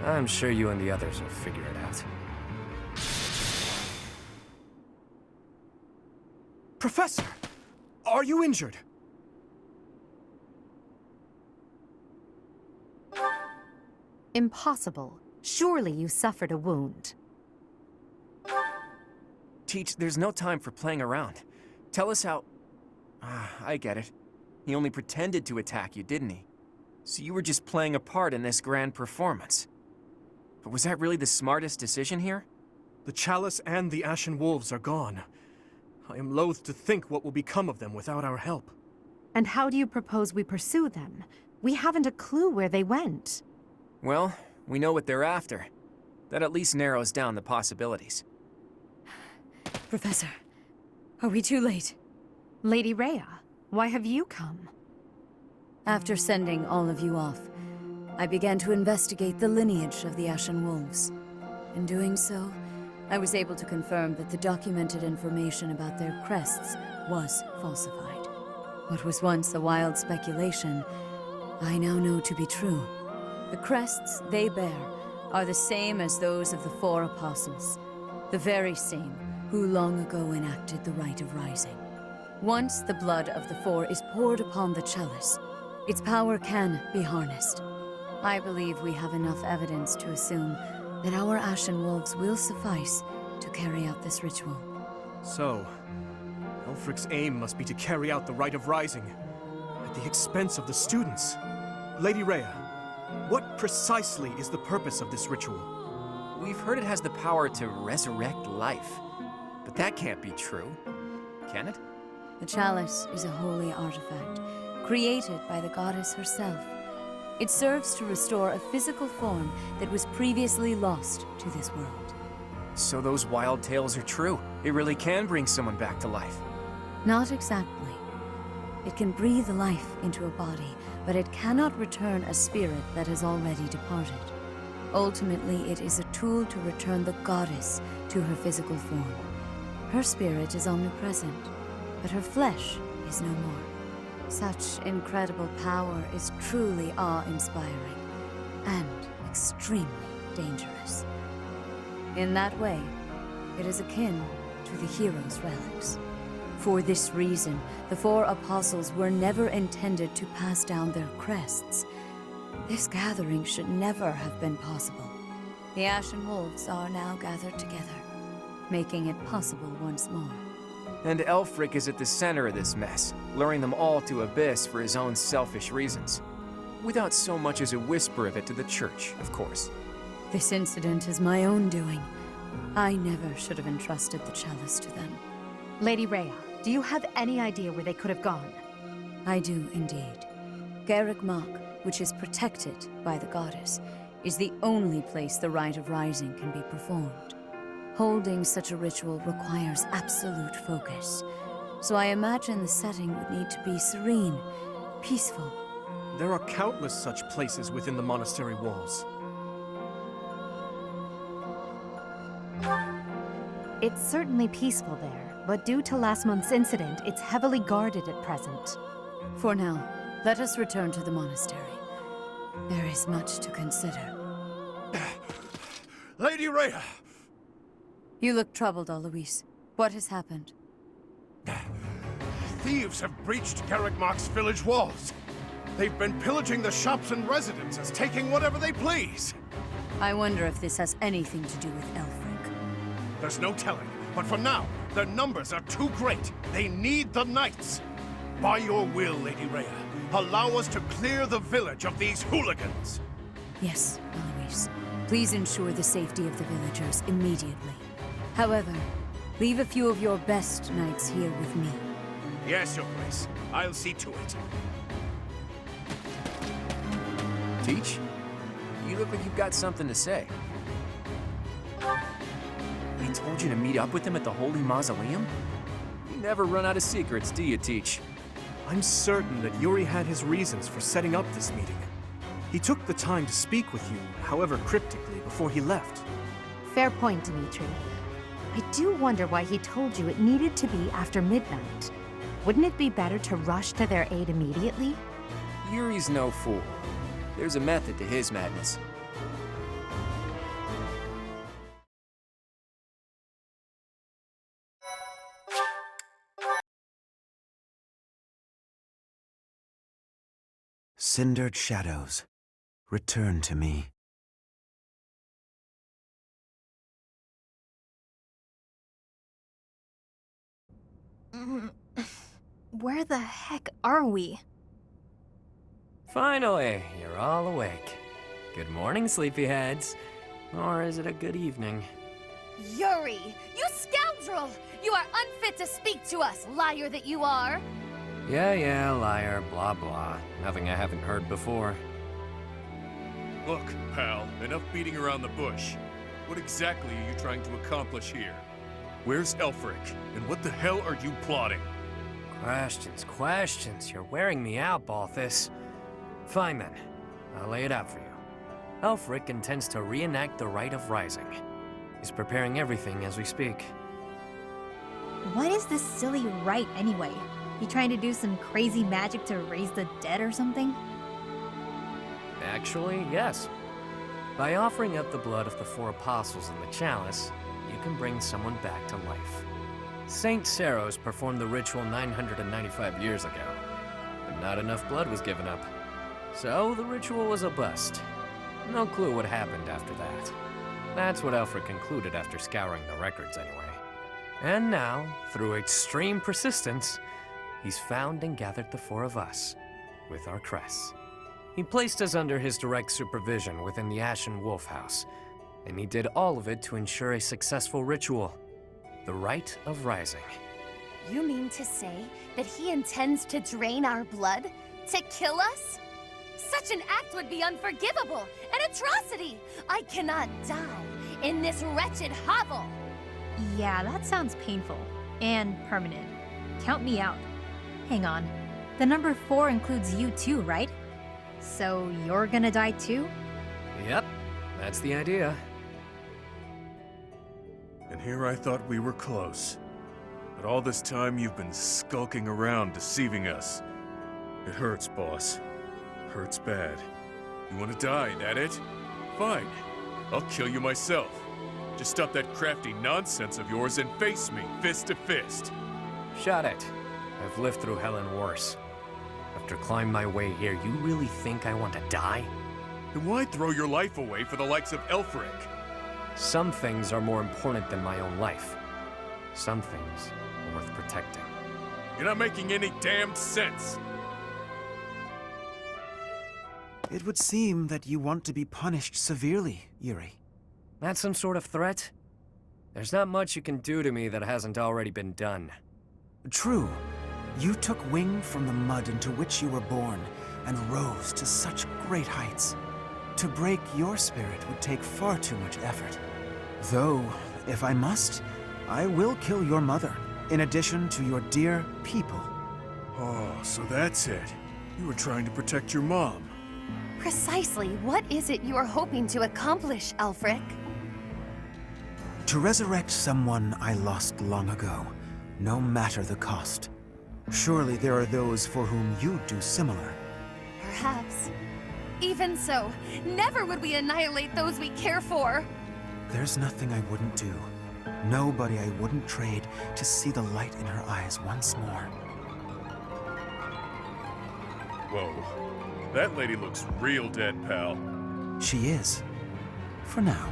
I'm sure you and the others will figure it out. Professor! Are you injured? Impossible. Surely you suffered a wound. Teach, there's no time for playing around. Tell us how... I get it. He only pretended to attack you, didn't he? So you were just playing a part in this grand performance. But was that really the smartest decision here? The chalice and the Ashen Wolves are gone. I am loath to think what will become of them without our help. And how do you propose we pursue them? We haven't a clue where they went. Well, we know what they're after. That at least narrows down the possibilities. Professor, are we too late? Lady Rhea, why have you come? After sending all of you off, I began to investigate the lineage of the Ashen Wolves. In doing so, I was able to confirm that the documented information about their crests was falsified. What was once a wild speculation, I now know to be true. The crests they bear are the same as those of the 4 apostles, the very same who long ago enacted the Rite of Rising. Once the blood of the 4 is poured upon the chalice, its power can be harnessed. I believe we have enough evidence to assume that our Ashen Wolves will suffice to carry out this ritual. So, Elfric's aim must be to carry out the Rite of Rising at the expense of the students. Lady Rhea, what precisely is the purpose of this ritual? We've heard it has the power to resurrect life, but that can't be true, can it? The chalice is a holy artifact, created by the goddess herself. It serves to restore a physical form that was previously lost to this world. So those wild tales are true. It really can bring someone back to life. Not exactly. It can breathe life into a body, but it cannot return a spirit that has already departed. Ultimately, it is a tool to return the goddess to her physical form. Her spirit is omnipresent, but her flesh is no more. Such incredible power is truly awe-inspiring and extremely dangerous. In that way, it is akin to the hero's relics. For this reason, the 4 apostles were never intended to pass down their crests. This gathering should never have been possible. The Ashen Wolves are now gathered together, making it possible once more. And Elfric is at the center of this mess, luring them all to Abyss for his own selfish reasons. Without so much as a whisper of it to the church, of course. This incident is my own doing. I never should have entrusted the chalice to them. Lady Rhea, do you have any idea where they could have gone? I do indeed. Garrick Mach, which is protected by the goddess, is the only place the Rite of Rising can be performed. Holding such a ritual requires absolute focus, so I imagine the setting would need to be serene, peaceful. There are countless such places within the monastery walls. It's certainly peaceful there, but due to last month's incident, it's heavily guarded at present. For now, let us return to the monastery. There is much to consider. Lady Rhea! You look troubled, Alois. What has happened? Thieves have breached Garrick Mach's village walls. They've been pillaging the shops and residences, taking whatever they please. I wonder if this has anything to do with Elfric. There's no telling, but for now, their numbers are too great. They need the knights. By your will, Lady Rhea, allow us to clear the village of these hooligans. Yes, Alois. Please ensure the safety of the villagers immediately. However, leave a few of your best knights here with me. Yes, Your Grace. I'll see to it. Teach? You look like you've got something to say. They told you to meet up with them at the Holy Mausoleum? You never run out of secrets, do you, Teach? I'm certain that Yuri had his reasons for setting up this meeting. He took the time to speak with you, however cryptically, before he left. Fair point, Dimitri. I do wonder why he told you it needed to be after midnight. Wouldn't it be better to rush to their aid immediately? Yuri's no fool. There's a method to his madness. Cindered Shadows, return to me. Where the heck are we? Finally, you're all awake. Good morning, sleepyheads. Or is it a good evening? Yuri, you scoundrel! You are unfit to speak to us, liar that you are! Yeah, liar, blah blah. Nothing I haven't heard before. Look, pal, enough beating around the bush. What exactly are you trying to accomplish here? Where's Elfric, and what the hell are you plotting? Questions. You're wearing me out, Balthus. Fine then. I'll lay it out for you. Elfric intends to reenact the Rite of Rising. He's preparing everything as we speak. What is this silly rite anyway? You trying to do some crazy magic to raise the dead or something? Actually, yes. By offering up the blood of the 4 apostles in the chalice, you can bring someone back to life. Saint Seros performed the ritual 995 years ago, but not enough blood was given up. So the ritual was a bust. No clue what happened after that. That's what Alfred concluded after scouring the records anyway. And now, through extreme persistence, he's found and gathered the 4 of us, with our crests. He placed us under his direct supervision within the Ashen Wolf House, and he did all of it to ensure a successful ritual, the Rite of Rising. You mean to say that he intends to drain our blood? To kill us? Such an act would be unforgivable, an atrocity! I cannot die in this wretched hovel! Yeah, that sounds painful. And permanent. Count me out. Hang on. The number 4 includes you too, right? So you're gonna die too? Yep, that's the idea. And here I thought we were close. But all this time you've been skulking around, deceiving us. It hurts, boss. Hurts bad. You want to die, that it? Fine. I'll kill you myself. Just stop that crafty nonsense of yours and face me, fist to fist. Shut it. I've lived through hell and worse. After climbing my way here, you really think I want to die? Then why throw your life away for the likes of Elfric? Some things are more important than my own life. Some things are worth protecting. You're not making any damned sense. It would seem that you want to be punished severely, Yuri. That's some sort of threat? There's not much you can do to me that hasn't already been done. True. You took wing from the mud into which you were born, and rose to such great heights. To break your spirit would take far too much effort. Though, if I must, I will kill your mother, in addition to your dear people. Oh, so that's it. You were trying to protect your mom. Precisely what is it you are hoping to accomplish, Elfric? To resurrect someone I lost long ago, no matter the cost. Surely there are those for whom you'd do similar. Perhaps. Even so, never would we annihilate those we care for. There's nothing I wouldn't do. Nobody I wouldn't trade to see the light in her eyes once more. Whoa. That lady looks real dead, pal. She is. For now.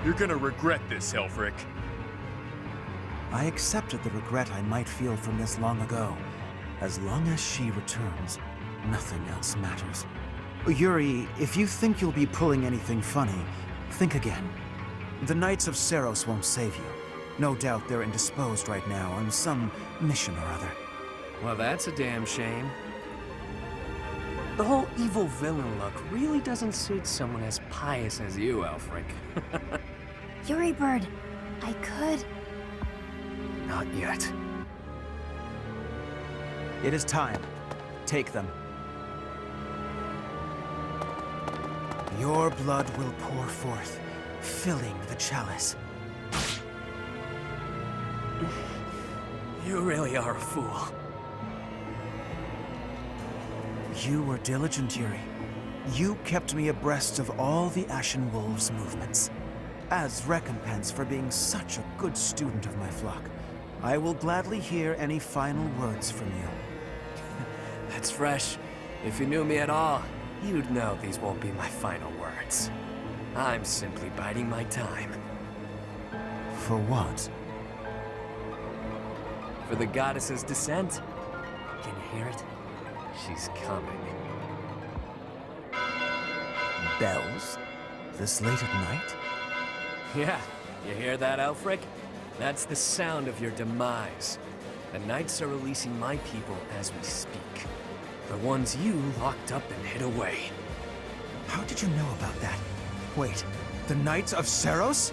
You're gonna regret this, Elfric. I accepted the regret I might feel from this long ago. As long as she returns, nothing else matters. Yuri, if you think you'll be pulling anything funny, think again. The Knights of Seros won't save you. No doubt they're indisposed right now on some mission or other. Well, that's a damn shame. The whole evil villain look really doesn't suit someone as pious as you, Elfric. Yuri Bird, I could... Not yet. It is time. Take them. Your blood will pour forth, filling the chalice. You really are a fool. You were diligent, Yuri. You kept me abreast of all the Ashen Wolves' movements. As recompense for being such a good student of my flock, I will gladly hear any final words from you. That's fresh. If you knew me at all, you'd know these won't be my final words. I'm simply biding my time. For what? For the goddess's descent. Can you hear it? She's coming. Bells? This late at night? Yeah, you hear that, Elfric? That's the sound of your demise. The Knights are releasing my people as we speak. The ones you locked up and hid away. How did you know about that? Wait, the Knights of Seros?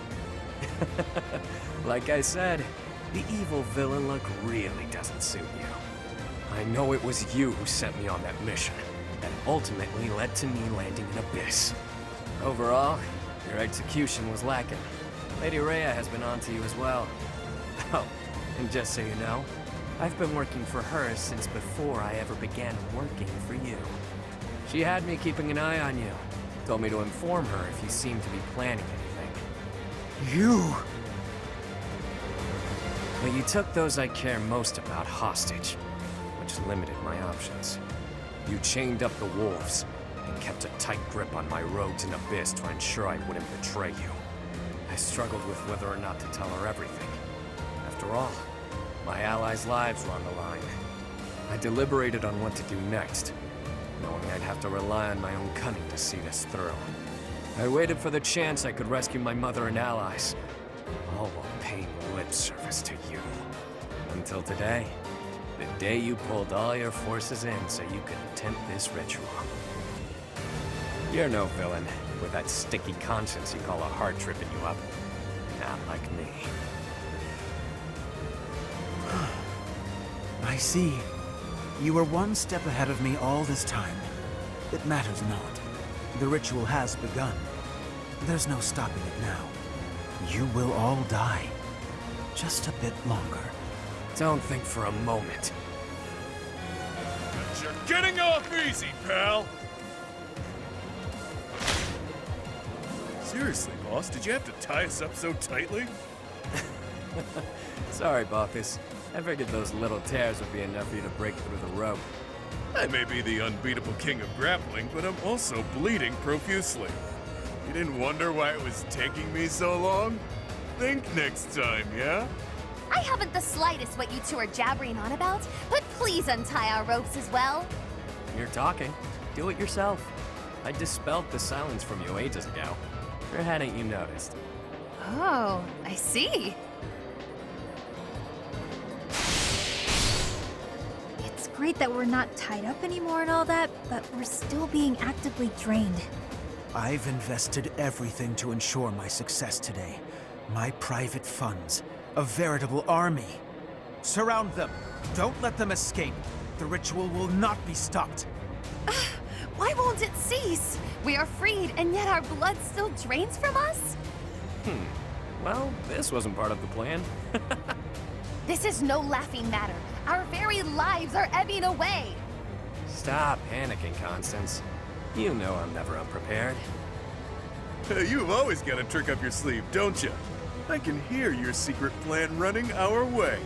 Like I said, the evil villain look really doesn't suit you. I know it was you who sent me on that mission, that ultimately led to me landing in Abyss. Overall, your execution was lacking. Lady Rhea has been on to you as well. Oh, and just so you know, I've been working for her since before I ever began working for you. She had me keeping an eye on you. Told me to inform her if you seemed to be planning anything. You! But you took those I care most about hostage, which limited my options. You chained up the wolves, and kept a tight grip on my rogues in Abyss to ensure I wouldn't betray you. I struggled with whether or not to tell her everything. After all, my allies' lives were on the line. I deliberated on what to do next, knowing I'd have to rely on my own cunning to see this through. I waited for the chance I could rescue my mother and allies, all while paying lip service to you. Until today, the day you pulled all your forces in so you could attempt this ritual. You're no villain, with that sticky conscience you call a heart tripping you up. Not like me. I see. You were one step ahead of me all this time. It matters not. The ritual has begun. There's no stopping it now. You will all die. Just a bit longer. Don't think for a moment. But you're getting off easy, pal! Seriously, boss, did you have to tie us up so tightly? Sorry, Balthus. I figured those little tears would be enough for you to break through the rope. I may be the unbeatable king of grappling, but I'm also bleeding profusely. You didn't wonder why it was taking me so long? Think next time, yeah? I haven't the slightest what you two are jabbering on about, but please untie our ropes as well. You're talking. Do it yourself. I dispelled the silence from you ages ago. Or hadn't you noticed? Oh, I see. It's great that we're not tied up anymore and all that, but we're still being actively drained. I've invested everything to ensure my success today. My private funds. A veritable army. Surround them. Don't let them escape. The ritual will not be stopped. Why won't it cease? We are freed, and yet our blood still drains from us? Well, this wasn't part of the plan. This is no laughing matter. Our very lives are ebbing away. Stop panicking, Constance. You know I'm never unprepared. You've always got a trick up your sleeve, don't you? I can hear your secret plan running our way.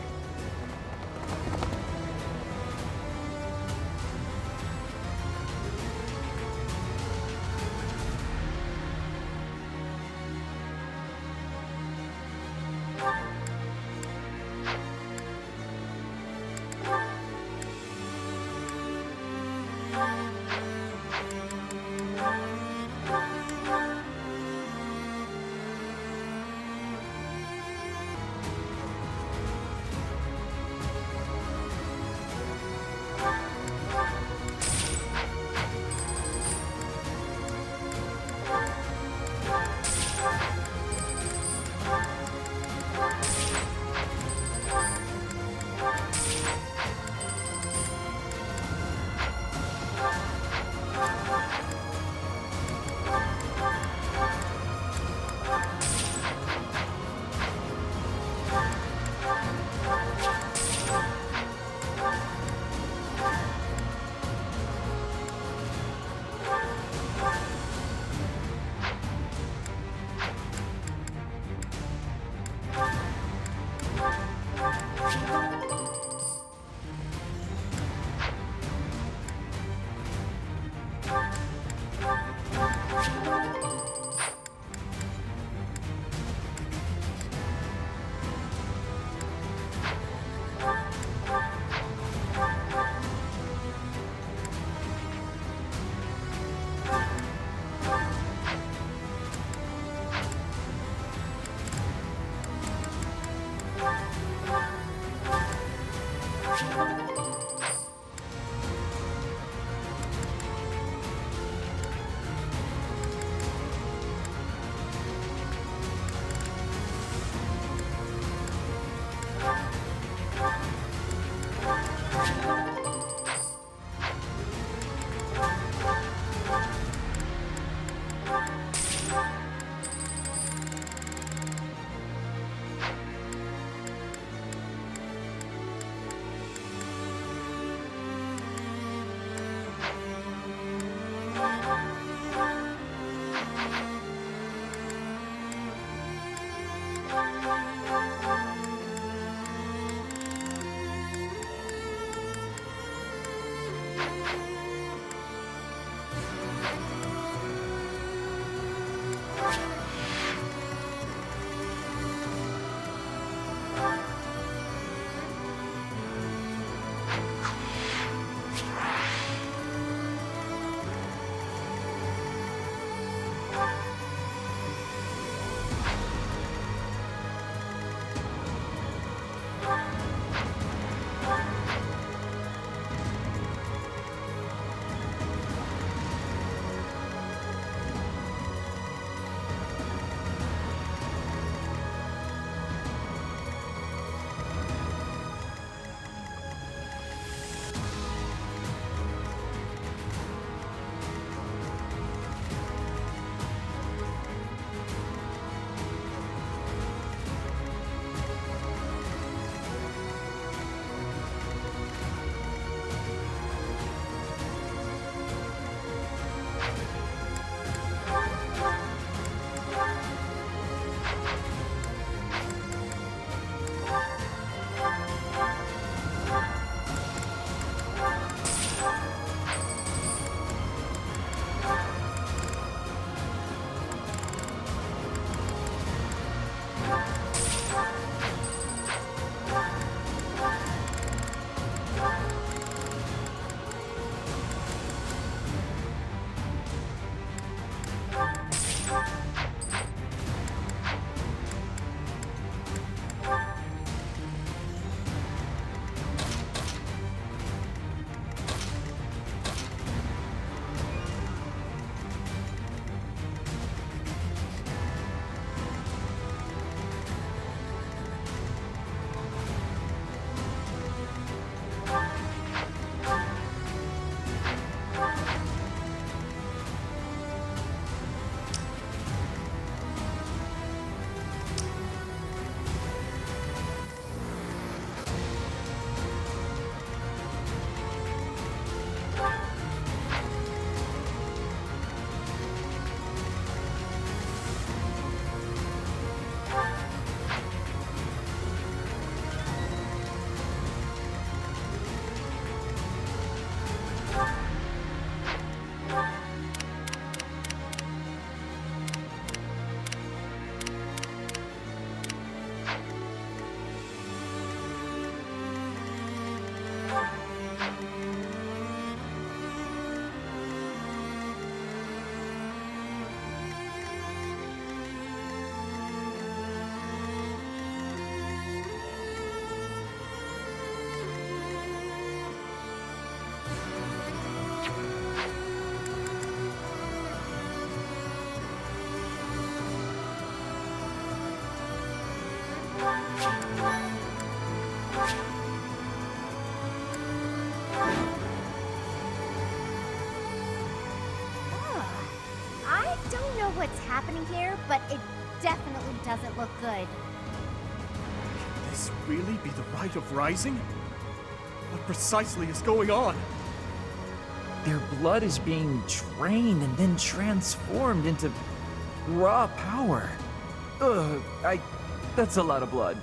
What's happening here, but it definitely doesn't look good. Can this really be the Rite of Rising? What precisely is going on? Their blood is being drained and then transformed into raw power. Ugh, that's a lot of blood.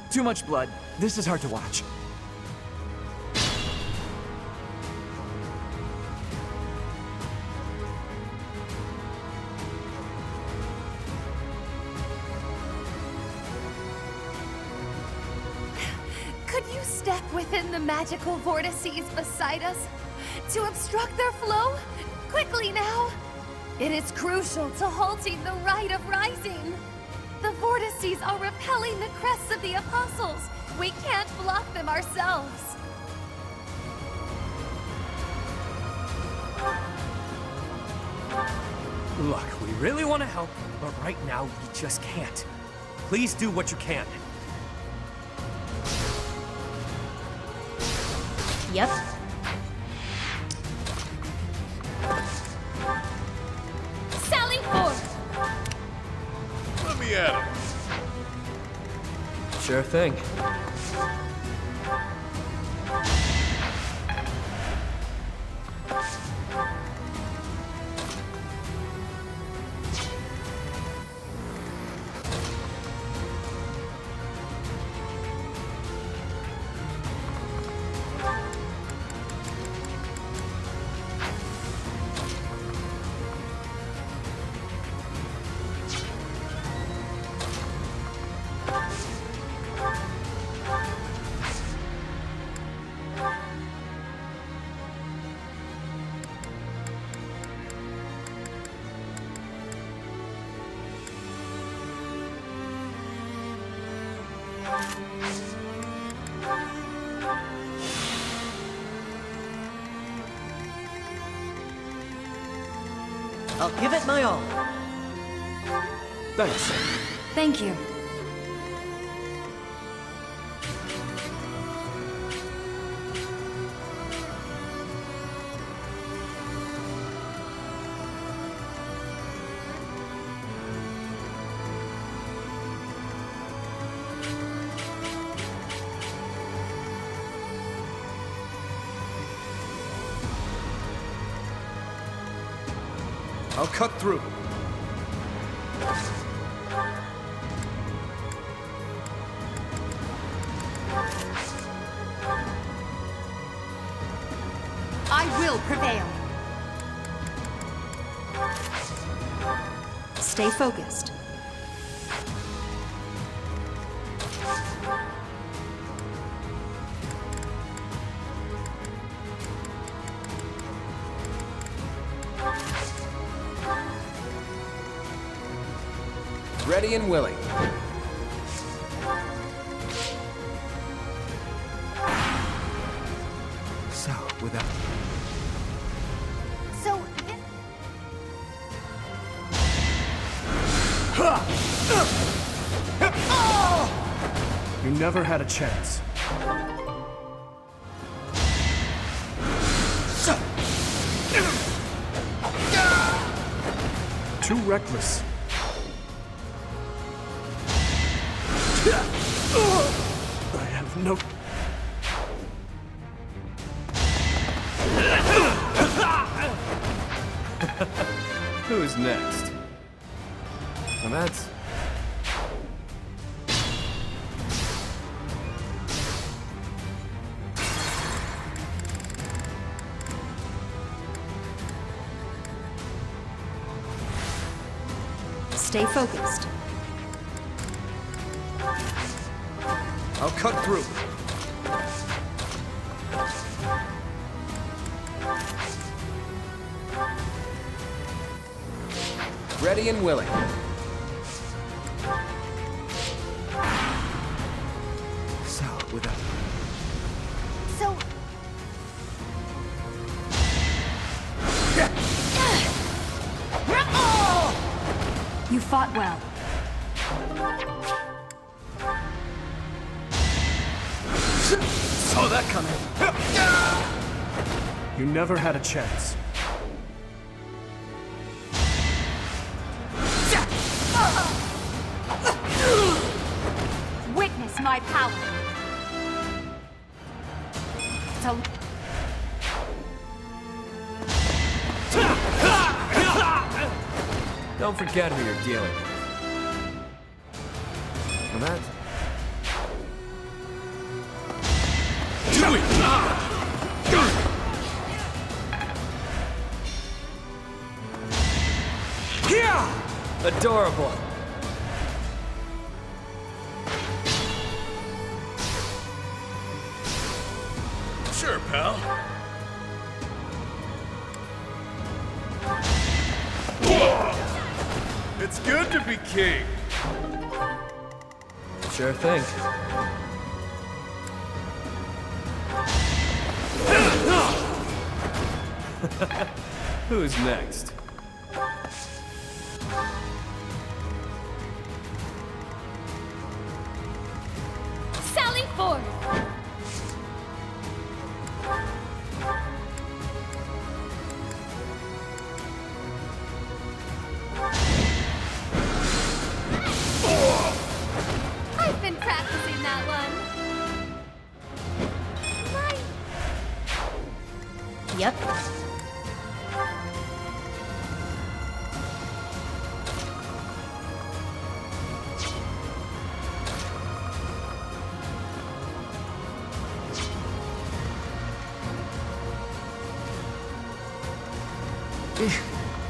Too much blood. This is hard to watch. Within the magical vortices beside us to obstruct their flow? Quickly now! It is crucial to halting the Rite of Rising. The vortices are repelling the crests of the apostles. We can't block them ourselves. Look, we really want to help, but right now we just can't. Please do what you can. Yep. Sally forth! Let me at it. Sure thing. I'll give it my all. Thanks. Thank you. I'll cut through. I will prevail. Stay focused. Ready and willing. So, without... So, You never had a chance. Too reckless. I have no... Who's next? Well, that's... Stay focused. I'll cut through. Ready and willing. So, without... so... You fought well. Saw that coming. You never had a chance. Witness my power. So Don't forget who you're dealing with. Well, that's... Adorable. Sure, pal. It's good to be king. Sure thing. Who's next? forth! I've been practicing that one. Yep.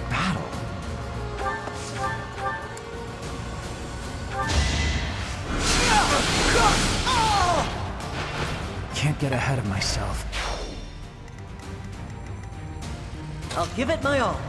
Battle. Can't get ahead of myself. I'll give it my all.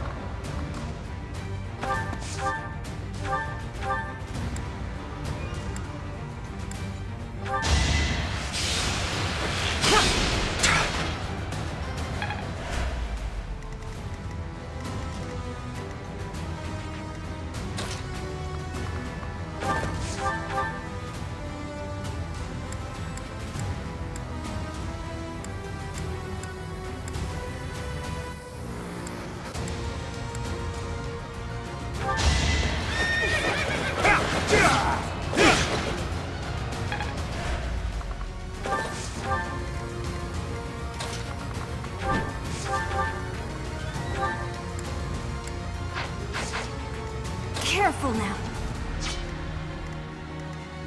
Careful now.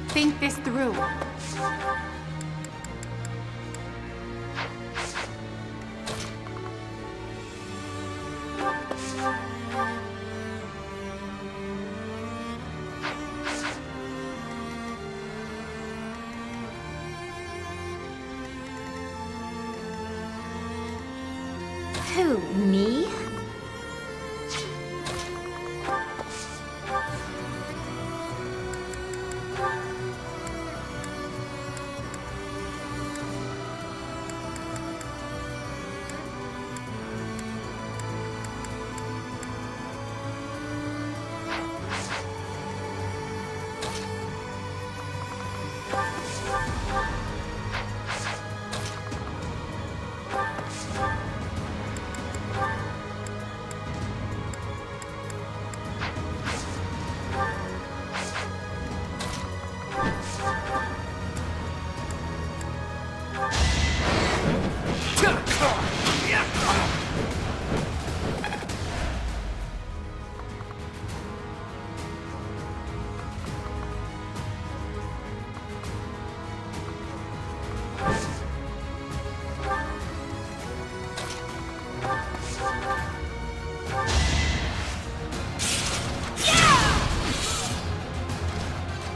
Think this through. Who, me?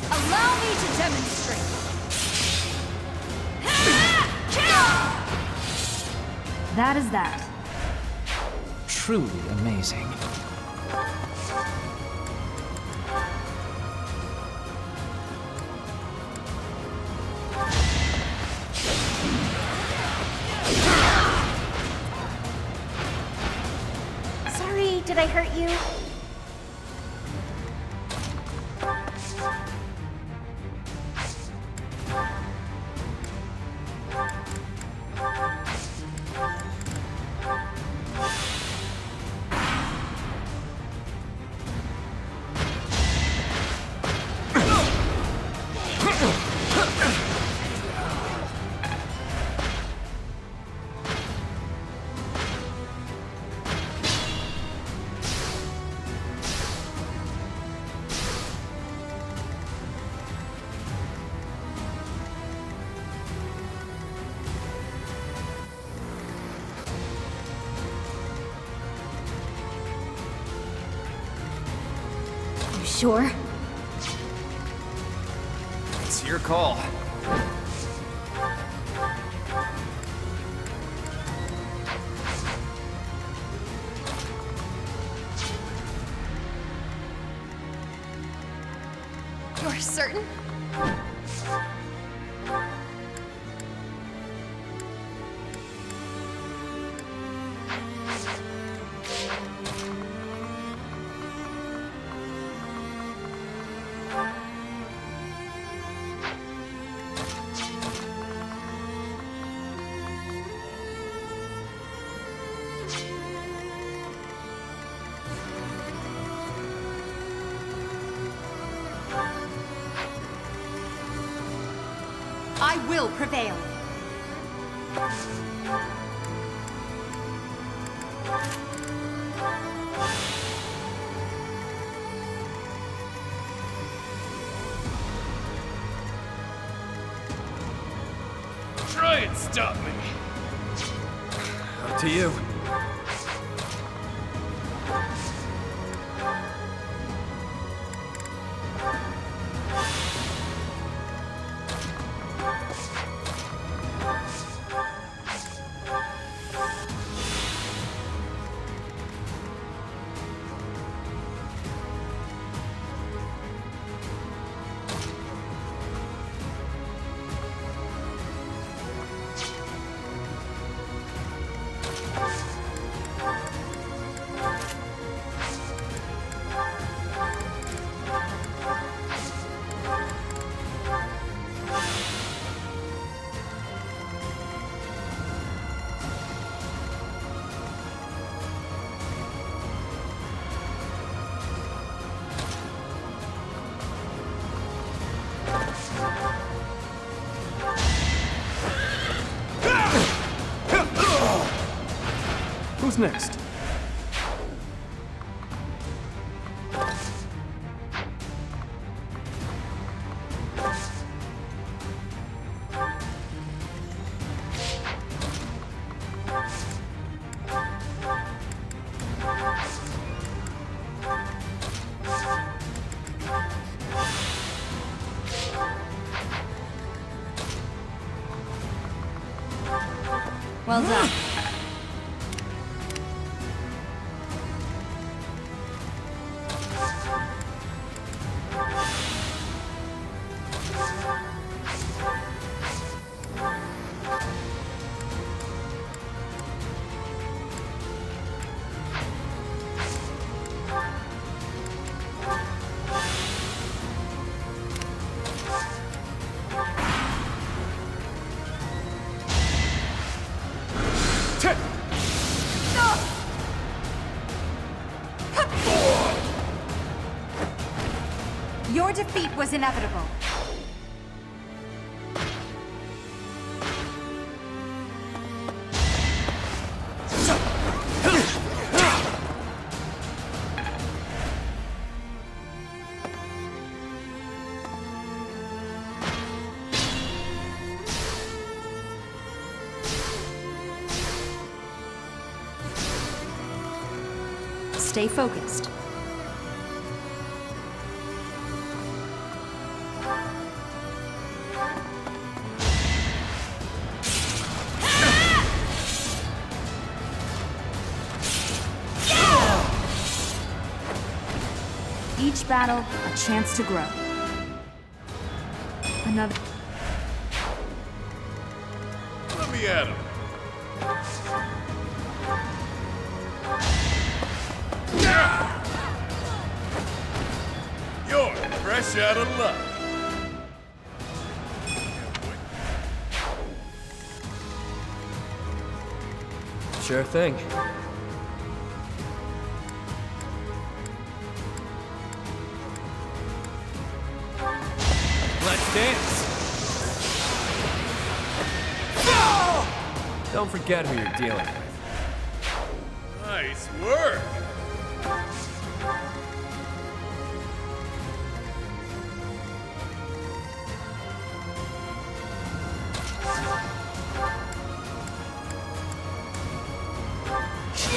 Allow me to demonstrate. That is that. Truly amazing. Sorry, did I hurt you? You sure? It's your call. You're certain? will prevail. Try and stop me. Up to you. Who's next? Well done. Your defeat was inevitable. Stay focused. Each battle, a chance to grow. Another. Let me at him. You're fresh out of luck. Sure thing. Let's dance! Don't forget who you're dealing with. Nice work.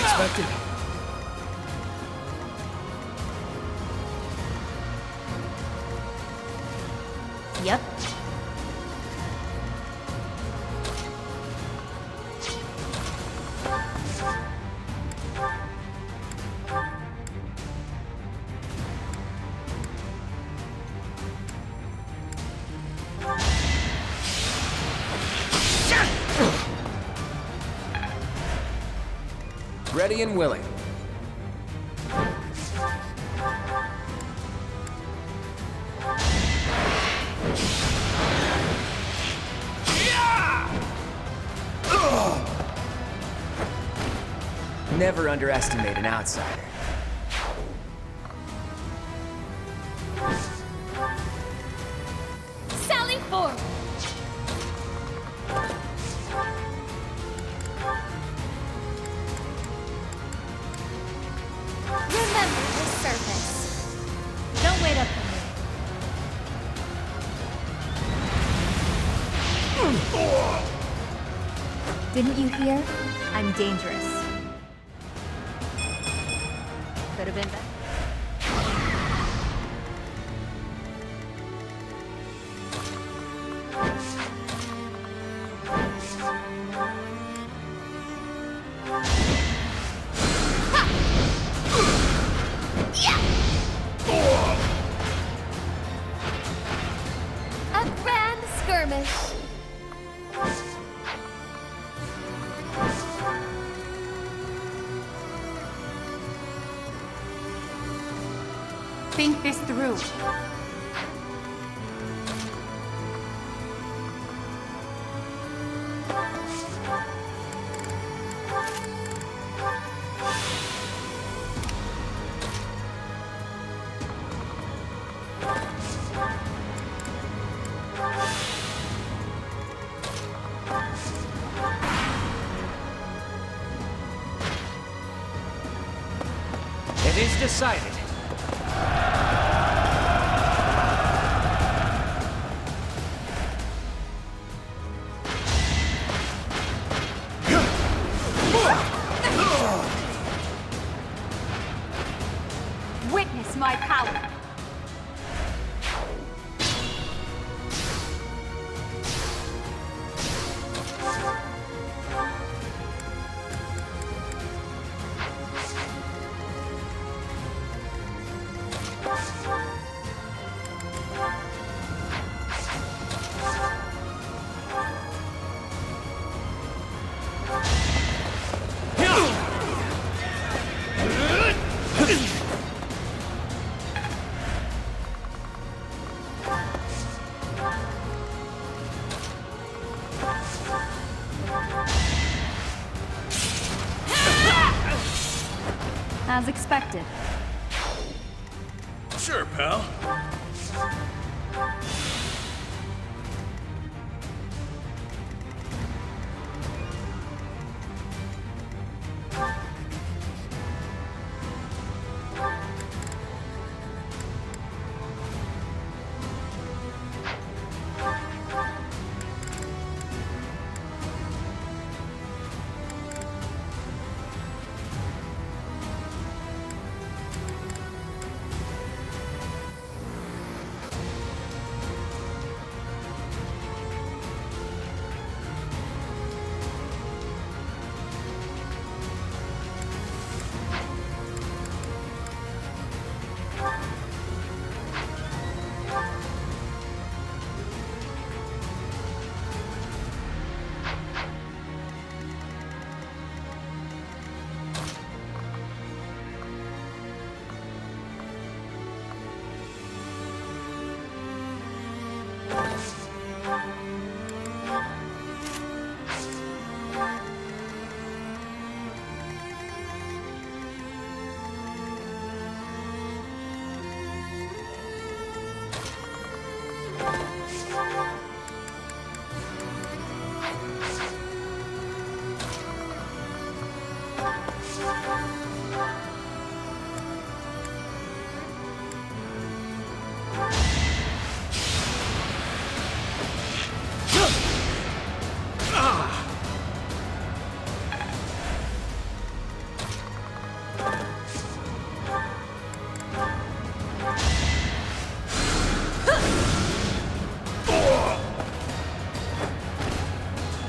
Expected. Yep. Ready and willing. Never underestimate an outsider. Sally forward! remember this service. Don't wait up for me. Didn't you hear? I'm dangerous. Could have been better. A grand skirmish. Think this through. It is decided. Witness my power. As expected. Sure, pal.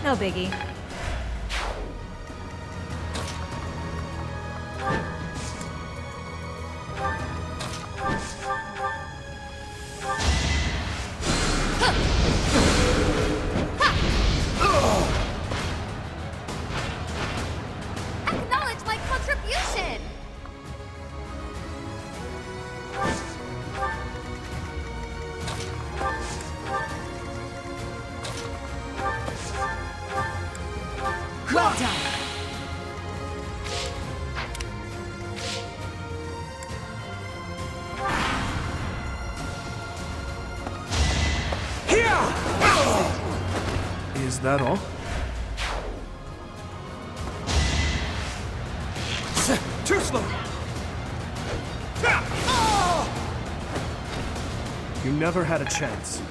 No biggie. Acknowledge my contribution. Well done. Is that all? Too slow! You never had a chance.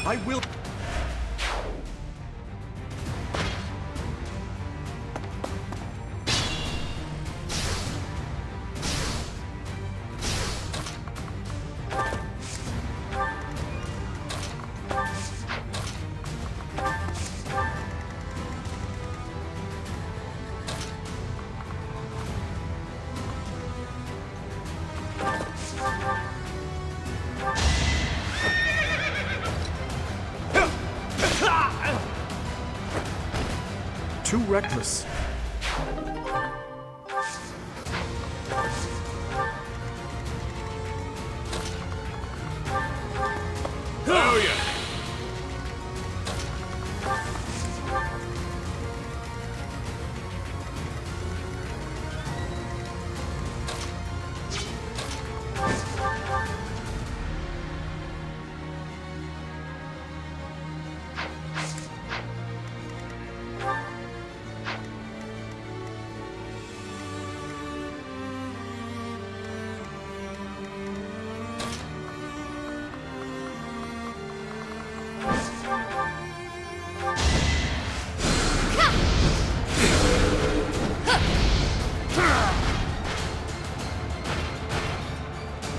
I will... Too reckless. Oh, yeah.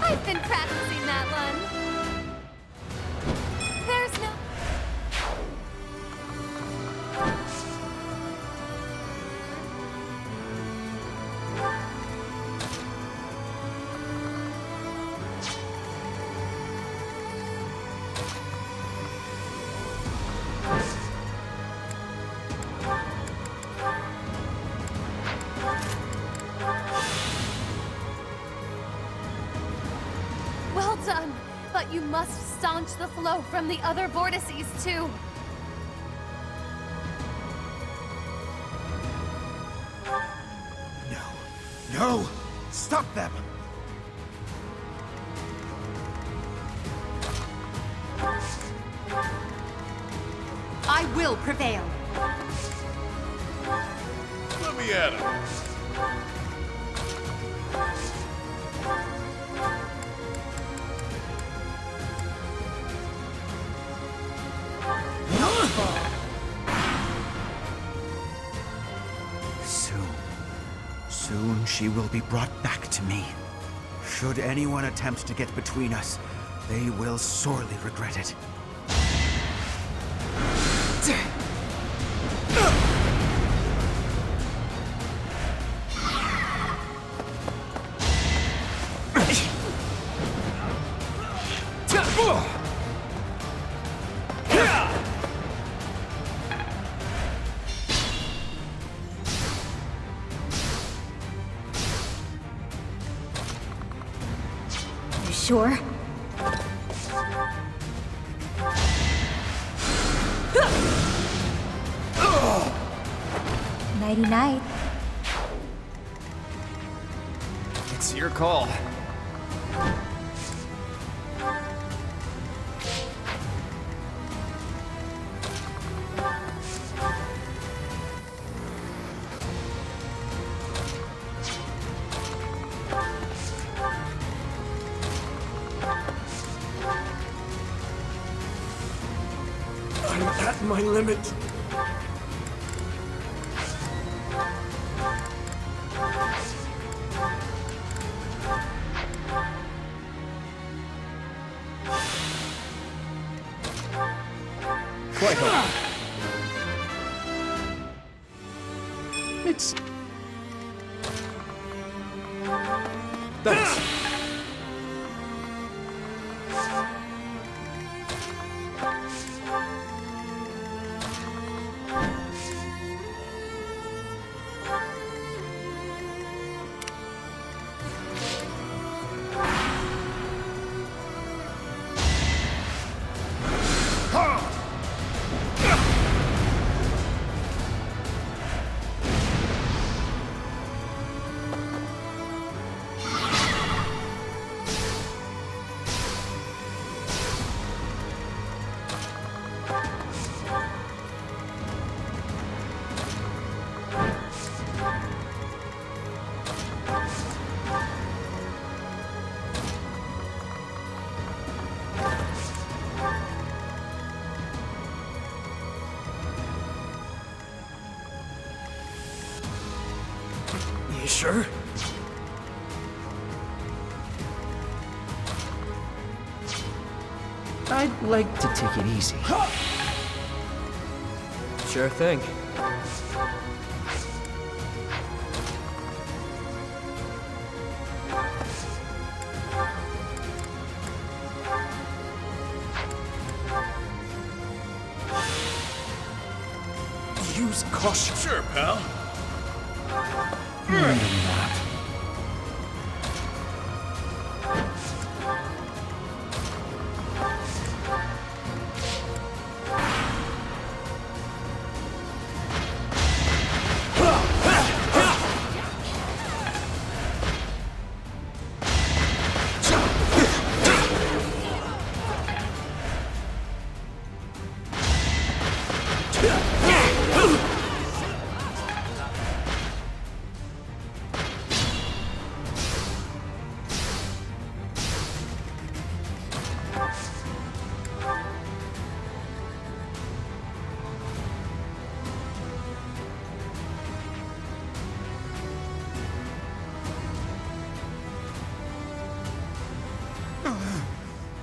I've been practicing that one. There's no... Well done, but you must staunch the flow from the other vortices too. No! Stop them! I will prevail. Let me at him. Soon she will be brought back to me. Should anyone attempt to get between us, they will sorely regret it. You sure? Nighty-night. It's your call. I'm at my limit. Quite hard. It's... Thanks. You sure? I'd like to take it easy. Sure thing. Use caution. Sure, pal.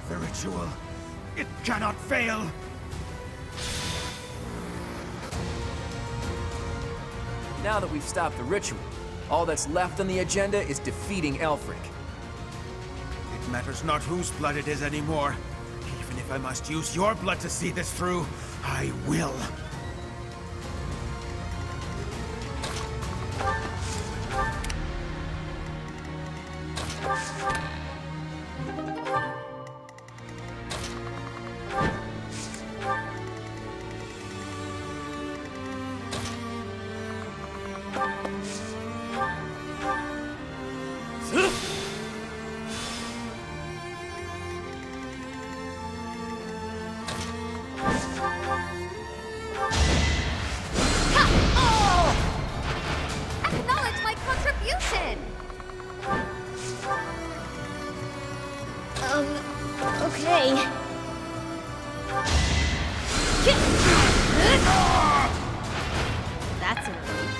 The ritual. It cannot fail. Now that we've stopped the ritual, all that's left on the agenda is defeating Elfric. It matters not whose blood it is anymore. Even if I must use your blood to see this through, I will. Acknowledge my contribution! Okay. That's a relief.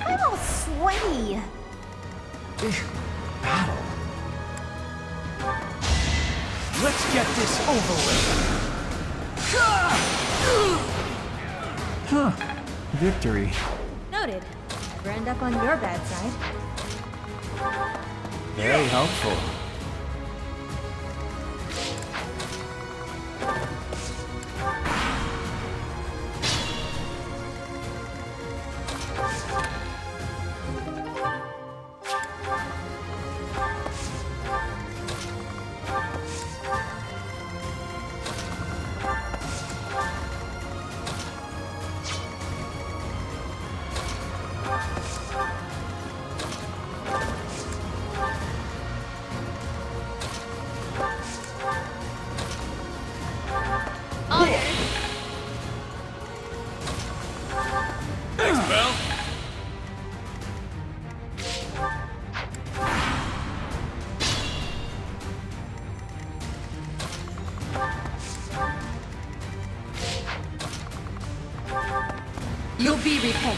I'm all sweaty. Let's get this over with. Huh. Victory. Noted. Never end up on your bad side. Very helpful. Thanks, pal. You'll be repaid.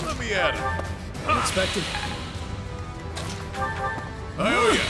Let me at it. Unexpected. I owe ya.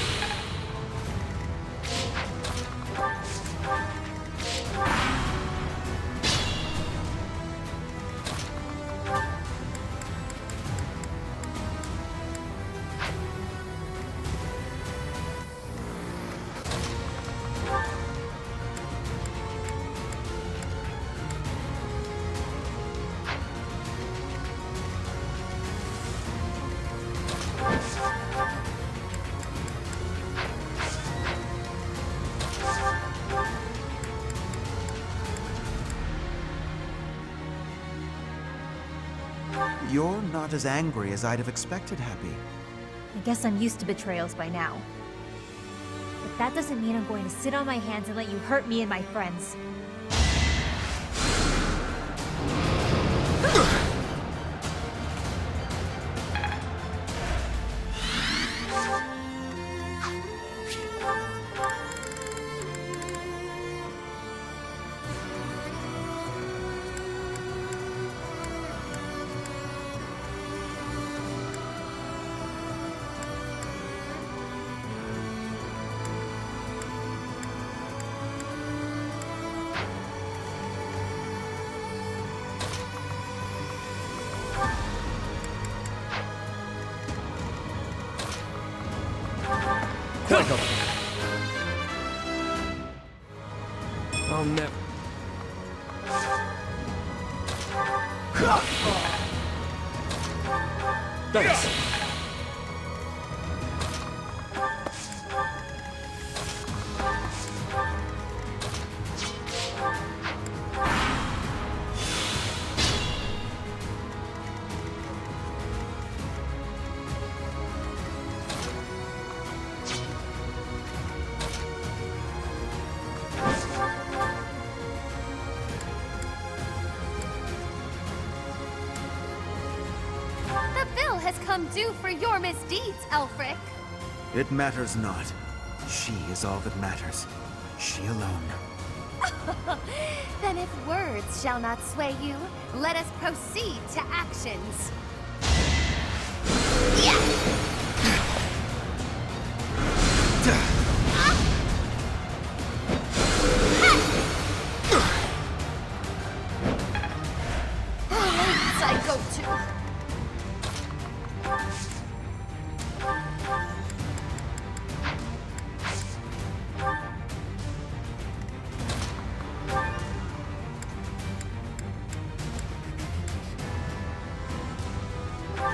You're not as angry as I'd have expected, Happy. I guess I'm used to betrayals by now. But that doesn't mean I'm going to sit on my hands and let you hurt me and my friends. Thanks. The bill has come due for your misdeeds, Elfric. It matters not. She is all that matters. She alone. Then if words shall not sway you, let us proceed to actions. Lengths I go to.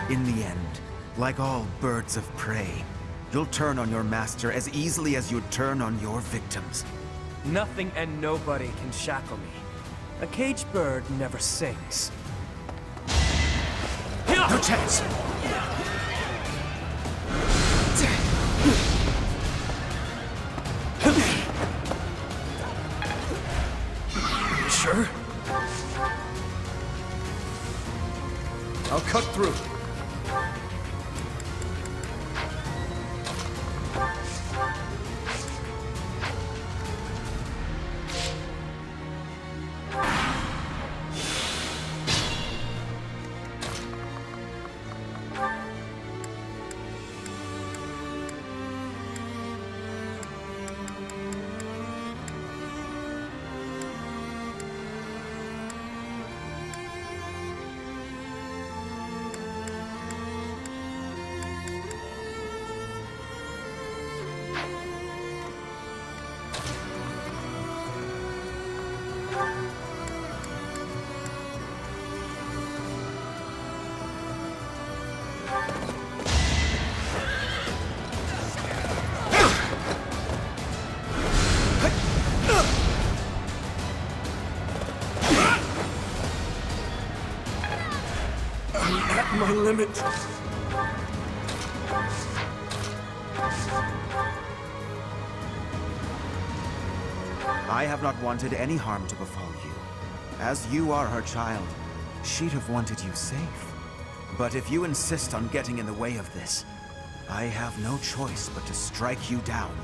In the end, like all birds of prey, you'll turn on your master as easily as you'd turn on your victims. Nothing and nobody can shackle me. A caged bird never sings. No chance! You sure? I'll cut through. At my limit. I have not wanted any harm to befall you. As you are her child, she'd have wanted you safe. But if you insist on getting in the way of this, I have no choice but to strike you down.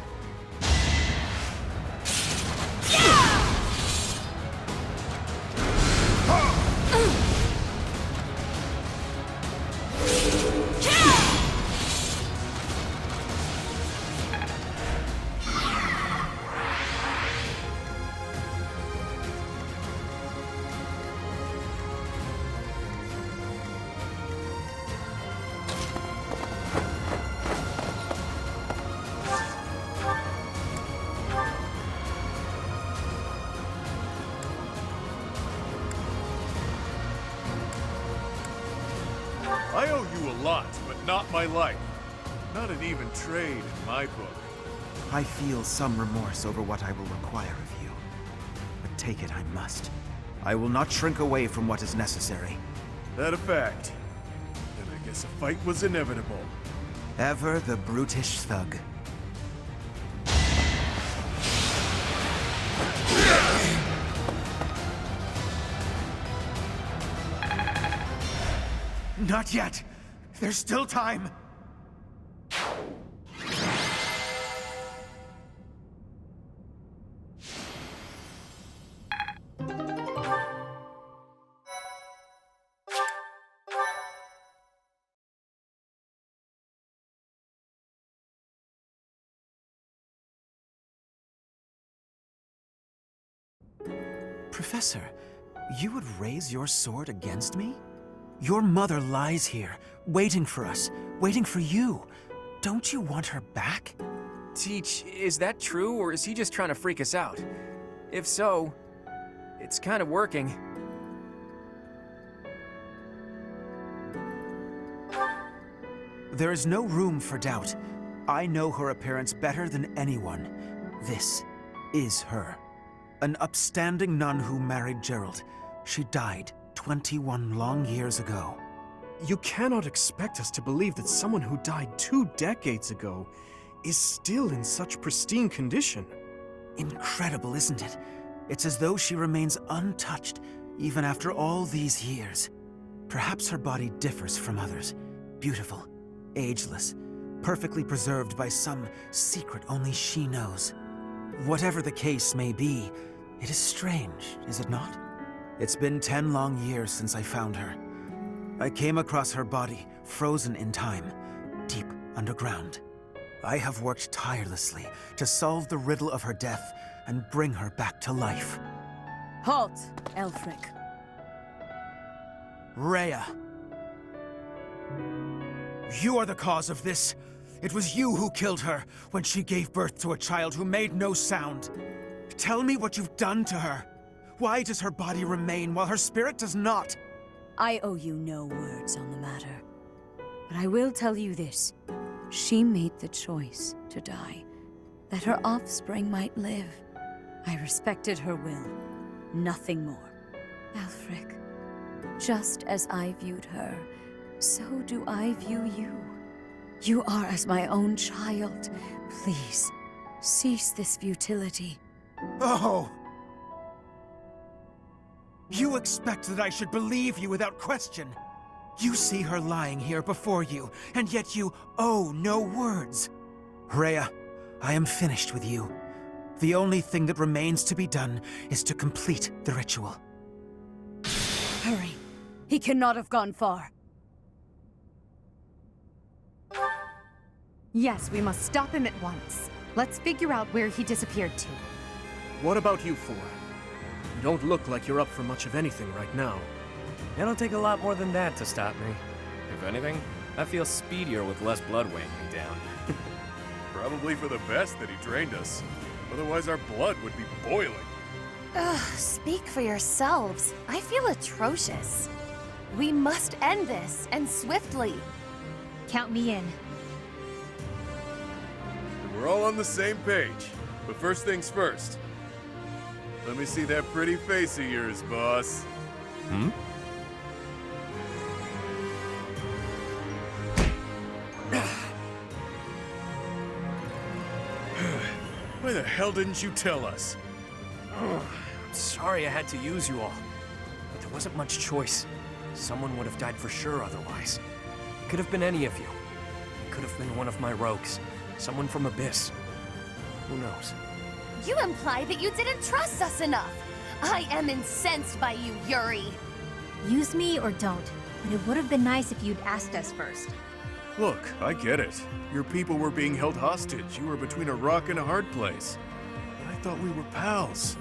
I owe you a lot, but not my life. Not an even trade in my book. I feel some remorse over what I will require of you. But take it I must. I will not shrink away from what is necessary. That a fact. Then I guess a fight was inevitable. Ever the brutish thug. Not yet! There's still time! Professor, you would raise your sword against me? Your mother lies here, waiting for us, waiting for you. Don't you want her back? Teach, is that true, or is he just trying to freak us out? If so, It's kind of working. There is no room for doubt. I know her appearance better than anyone. This is her. An upstanding nun who married Gerald. She died 21 long years ago. You cannot expect us to believe that someone who died 2 decades ago is still in such pristine condition. Incredible, isn't it? It's as though she remains untouched, even after all these years. Perhaps her body differs from others. Beautiful, ageless, perfectly preserved by some secret only she knows. Whatever the case may be, it is strange, is it not? It's been 10 long years since I found her. I came across her body, frozen in time, deep underground. I have worked tirelessly to solve the riddle of her death and bring her back to life. Halt, Elfric. Rhea. You are the cause of this. It was you who killed her when she gave birth to a child who made no sound. Tell me what you've done to her. Why does her body remain while her spirit does not? I owe you no words on the matter. But I will tell you this. She made the choice to die, that her offspring might live. I respected her will, nothing more. Elfric, just as I viewed her, so do I view you. You are as my own child. Please, cease this futility. Oh! You expect that I should believe you without question. You see her lying here before you, and yet you owe no words. Rhea, I am finished with you. The only thing that remains to be done is to complete the ritual. Hurry. He cannot have gone far. Yes, we must stop him at once. Let's figure out where he disappeared to. What about you four? You don't look like you're up for much of anything right now. It'll take a lot more than that to stop me. If anything, I feel speedier with less blood weighing me down. Probably for the best that he trained us. Otherwise our blood would be boiling. Ugh, speak for yourselves. I feel atrocious. We must end this, and swiftly. Count me in. We're all on the same page. But first things first. Let me see that pretty face of yours, boss. Hmm? Why the hell didn't you tell us? I'm sorry I had to use you all. But there wasn't much choice. Someone would have died for sure otherwise. It could have been any of you. It could have been one of my rogues. Someone from Abyss. Who knows? You imply that you didn't trust us enough. I am incensed by you, Yuri. Use me or don't, but it would have been nice if you'd asked us first. Look, I get it. Your people were being held hostage. You were between a rock and a hard place. But I thought we were pals.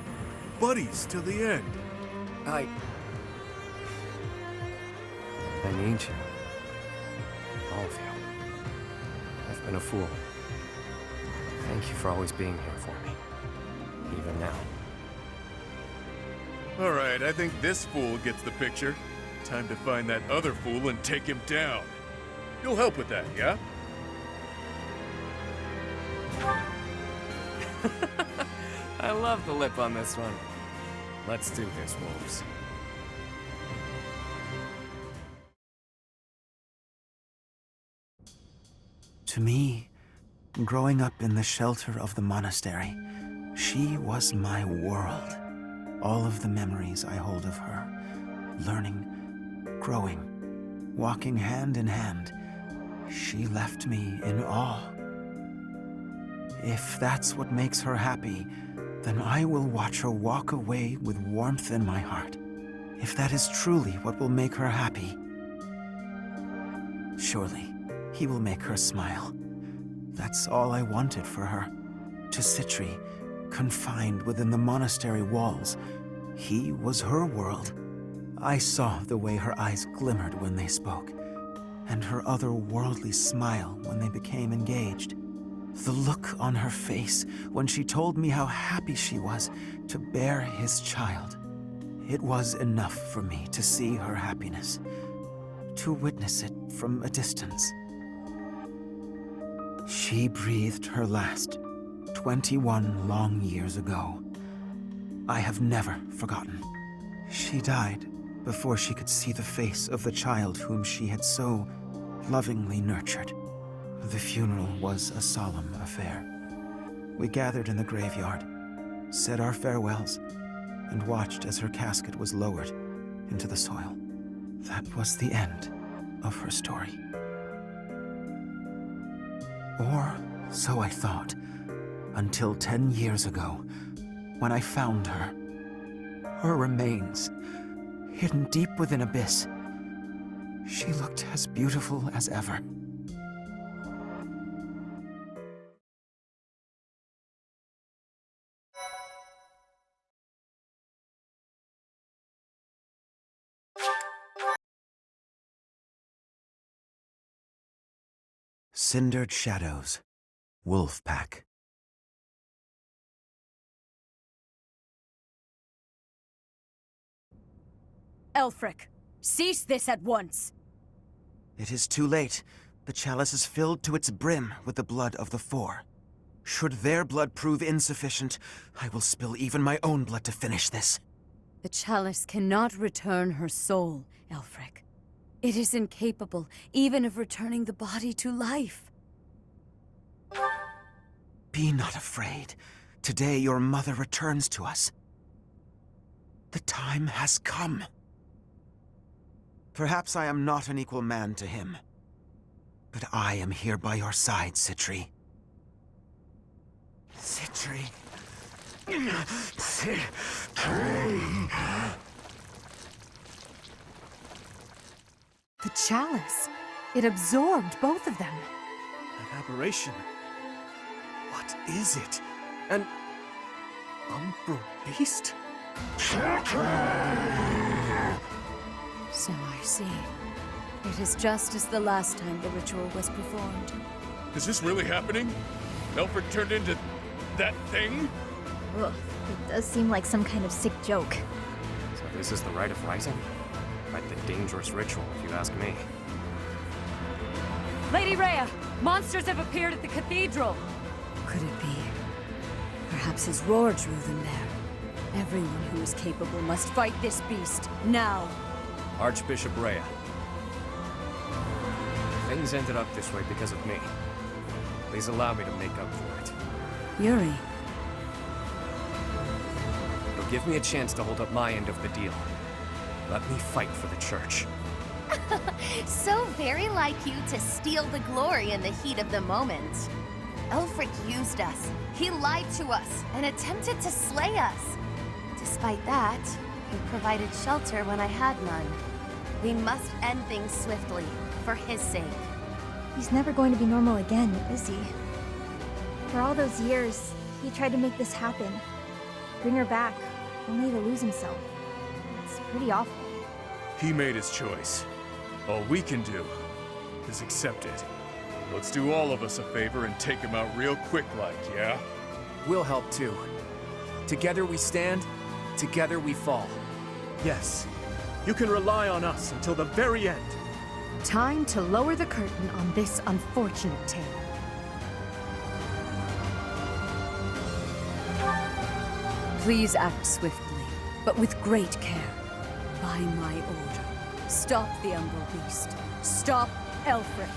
Buddies till the end. I need you. All of you. I've been a fool. Thank you for always being here for me. Even now. All right, I think this fool gets the picture. Time to find that other fool and take him down. You'll help with that, yeah? I love the lip on this one. Let's do this, wolves. To me, growing up in the shelter of the monastery, she was my world. All of the memories I hold of her, learning, growing, walking hand in hand, she left me in awe. If that's what makes her happy, then I will watch her walk away with warmth in my heart. If that is truly what will make her happy, surely he will make her smile. That's all I wanted for her. To Citri, confined within the monastery walls, he was her world. I saw the way her eyes glimmered when they spoke, and her otherworldly smile when they became engaged. The look on her face when she told me how happy she was to bear his child. It was enough for me to see her happiness, to witness it from a distance. She breathed her last 21 long years ago. I have never forgotten. She died before she could see the face of the child whom she had so lovingly nurtured. The funeral was a solemn affair. We gathered in the graveyard, said our farewells, and watched as her casket was lowered into the soil. That was the end of her story. Or so I thought, until 10 years ago, when I found her. Her remains, hidden deep within Abyss. She looked as beautiful as ever. Cindered Shadows, Wolf Pack. Elfric, cease this at once! It is too late. The chalice is filled to its brim with the blood of the Four. Should their blood prove insufficient, I will spill even my own blood to finish this. The chalice cannot return her soul, Elfric. It is incapable even of returning the body to life. Be not afraid. Today your mother returns to us. The time has come. Perhaps I am not an equal man to him, but I am here by your side, Citri. Citri. The chalice. It absorbed both of them. An aberration. What is it? An umbral beast? So I see. It is just as the last time the ritual was performed. Is this really happening? Elfric turned into that thing? Ugh, it does seem like some kind of sick joke. So this is the Rite of Rising? Quite the dangerous ritual, if you ask me. Lady Rhea! Monsters have appeared at the cathedral! Could it be? Perhaps his roar drew them there. Everyone who is capable must fight this beast, now! Archbishop Rhea. Things ended up this way because of me. Please allow me to make up for it. Yuri. But give me a chance to hold up my end of the deal. Let me fight for the church. So very like you to steal the glory in the heat of the moment. Elfric used us. He lied to us and attempted to slay us. Despite that, he provided shelter when I had none. We must end things swiftly, for his sake. He's never going to be normal again, is he? For all those years, he tried to make this happen. Bring her back, only to lose himself. It's pretty awful. He made his choice. All we can do is accept it. Let's do all of us a favor and take him out real quick like, yeah? We'll help too. Together we stand, together we fall. Yes. You can rely on us until the very end. Time to lower the curtain on this unfortunate tale. Please act swiftly, but with great care. By my order. Stop the umbral beast. Stop Elfric.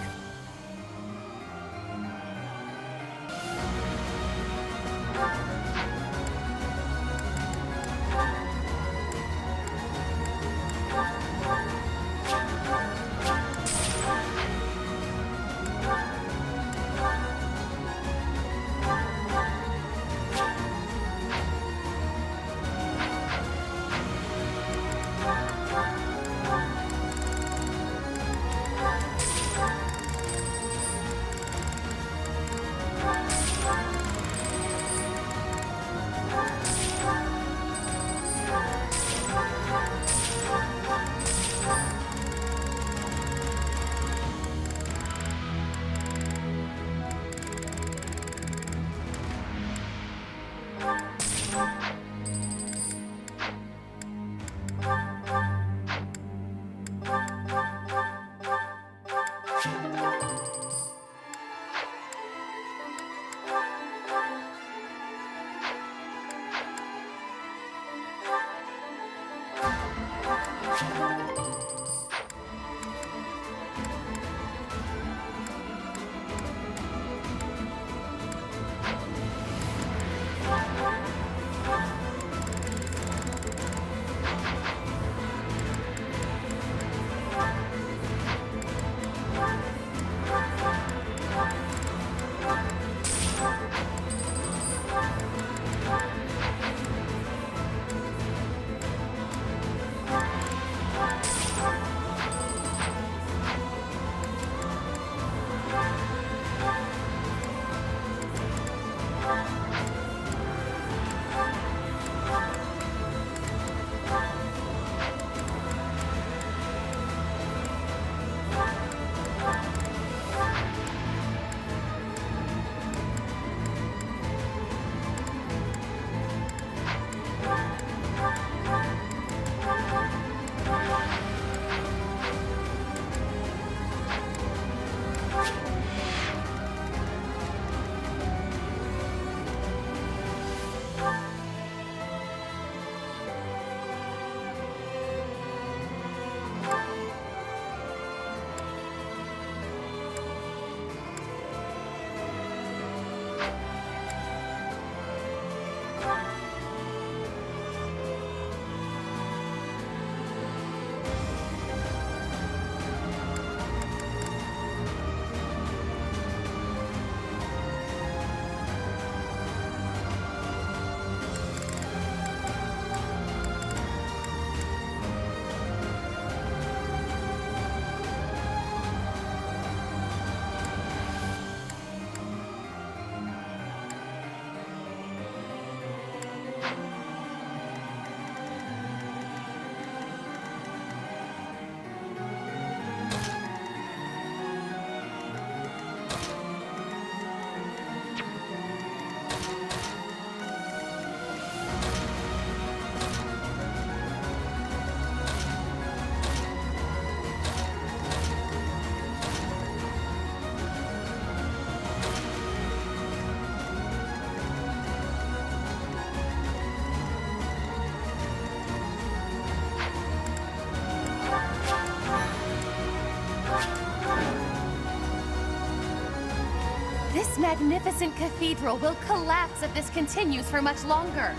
This magnificent cathedral will collapse if this continues for much longer.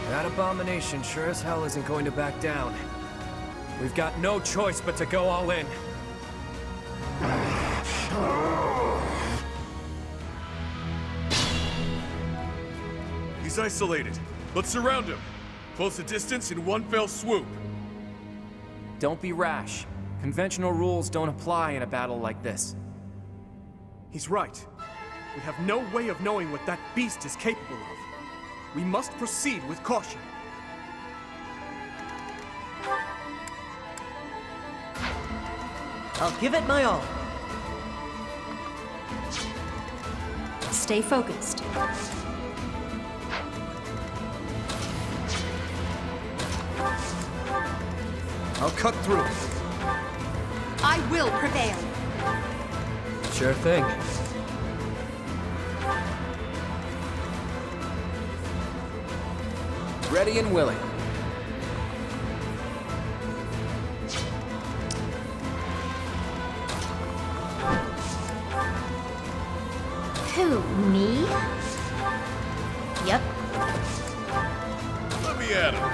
That abomination sure as hell isn't going to back down. We've got no choice but to go all in. He's isolated. Let's surround him. Close the distance in one fell swoop. Don't be rash. Conventional rules don't apply in a battle like this. He's right. We have no way of knowing what that beast is capable of. We must proceed with caution. I'll give it my all. Stay focused. I'll cut through. I will prevail. Sure thing. Ready and willing. Who, me? Yep. Let me at him.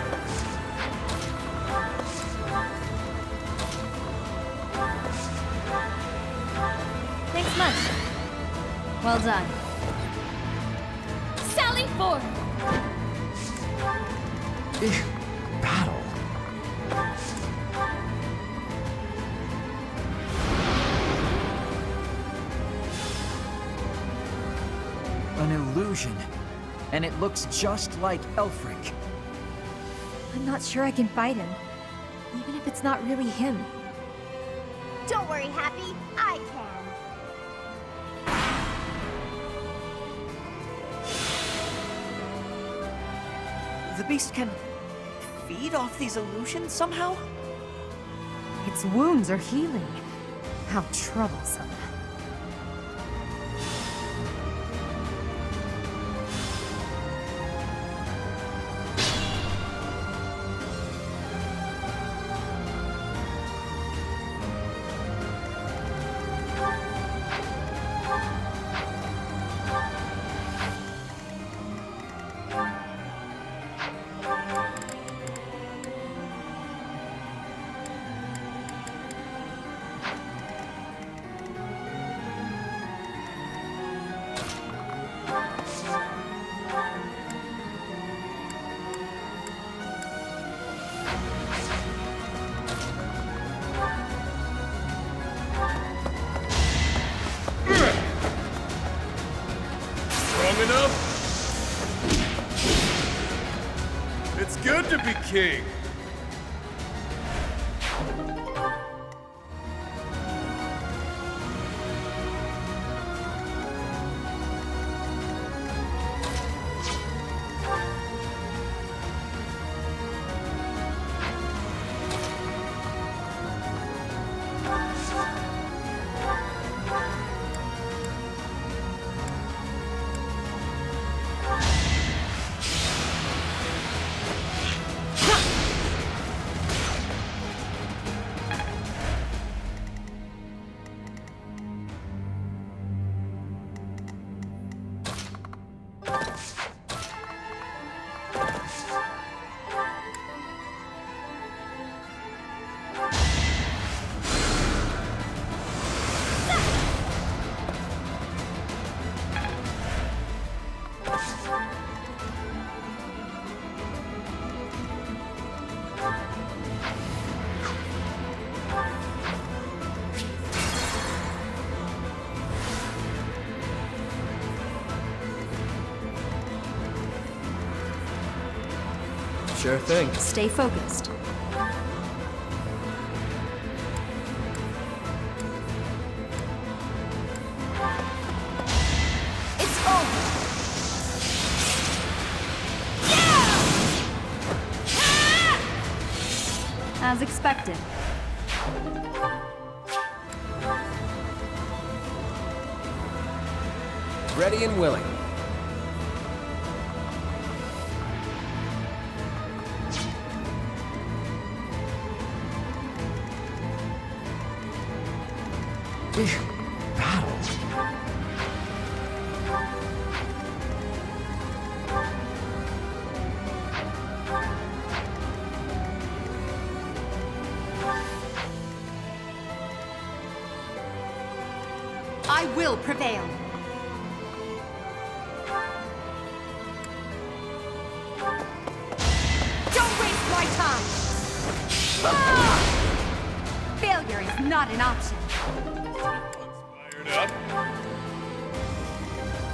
Thanks much. Well done. Sally forth! Battle. An illusion. And it looks just like Elfric. I'm not sure I can fight him, even if it's not really him. Don't worry, Happy. I can. The beast can feed off these illusions somehow? Its wounds are healing. How troublesome. king. Sure thing. Stay focused. It's over! As expected. Ready and willing. Battle? I will prevail. Don't waste my time! Ah! Failure is not an option. Fired up.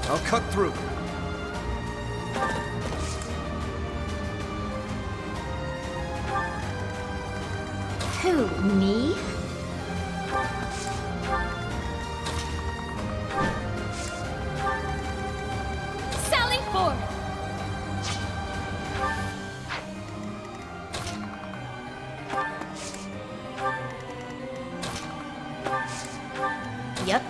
I'll cut through. Who, me? Sally forth! Yep.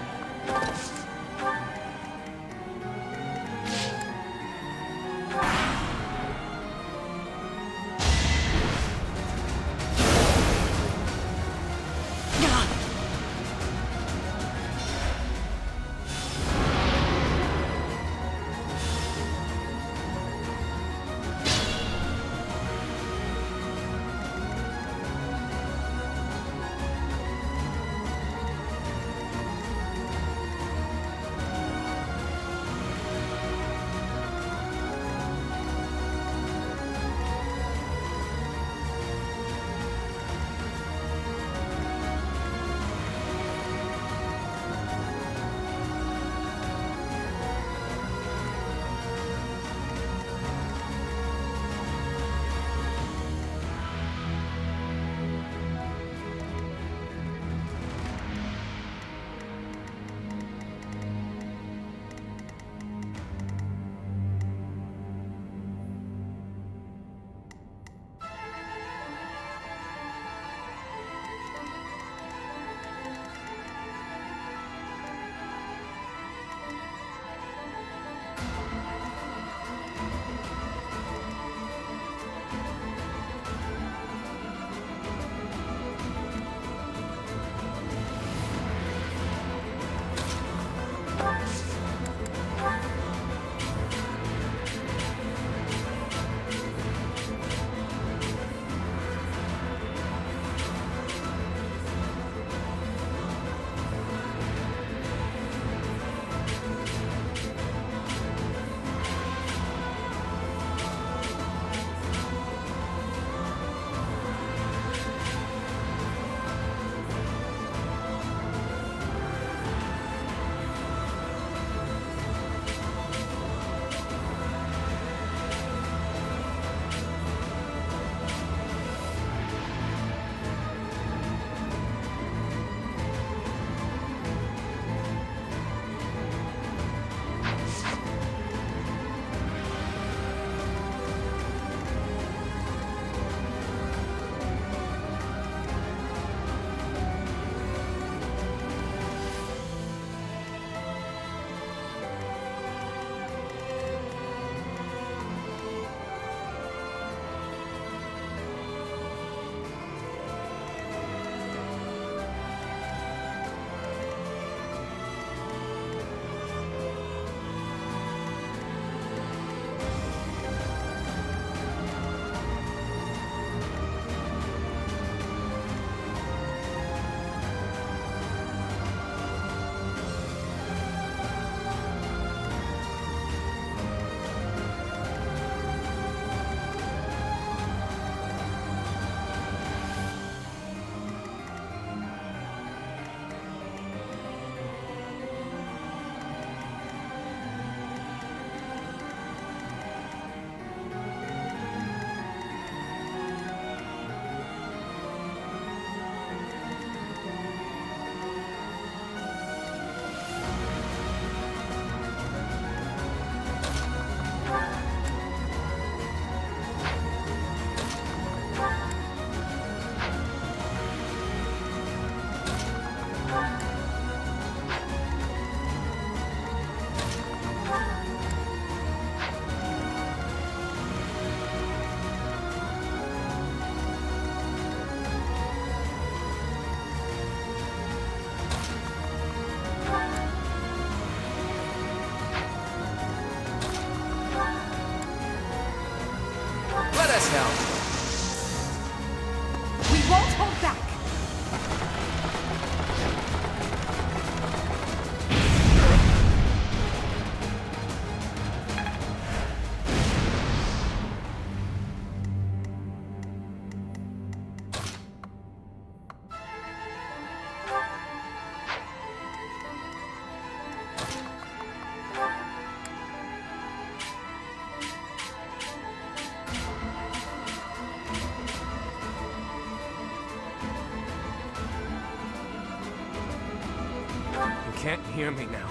can't hear me now.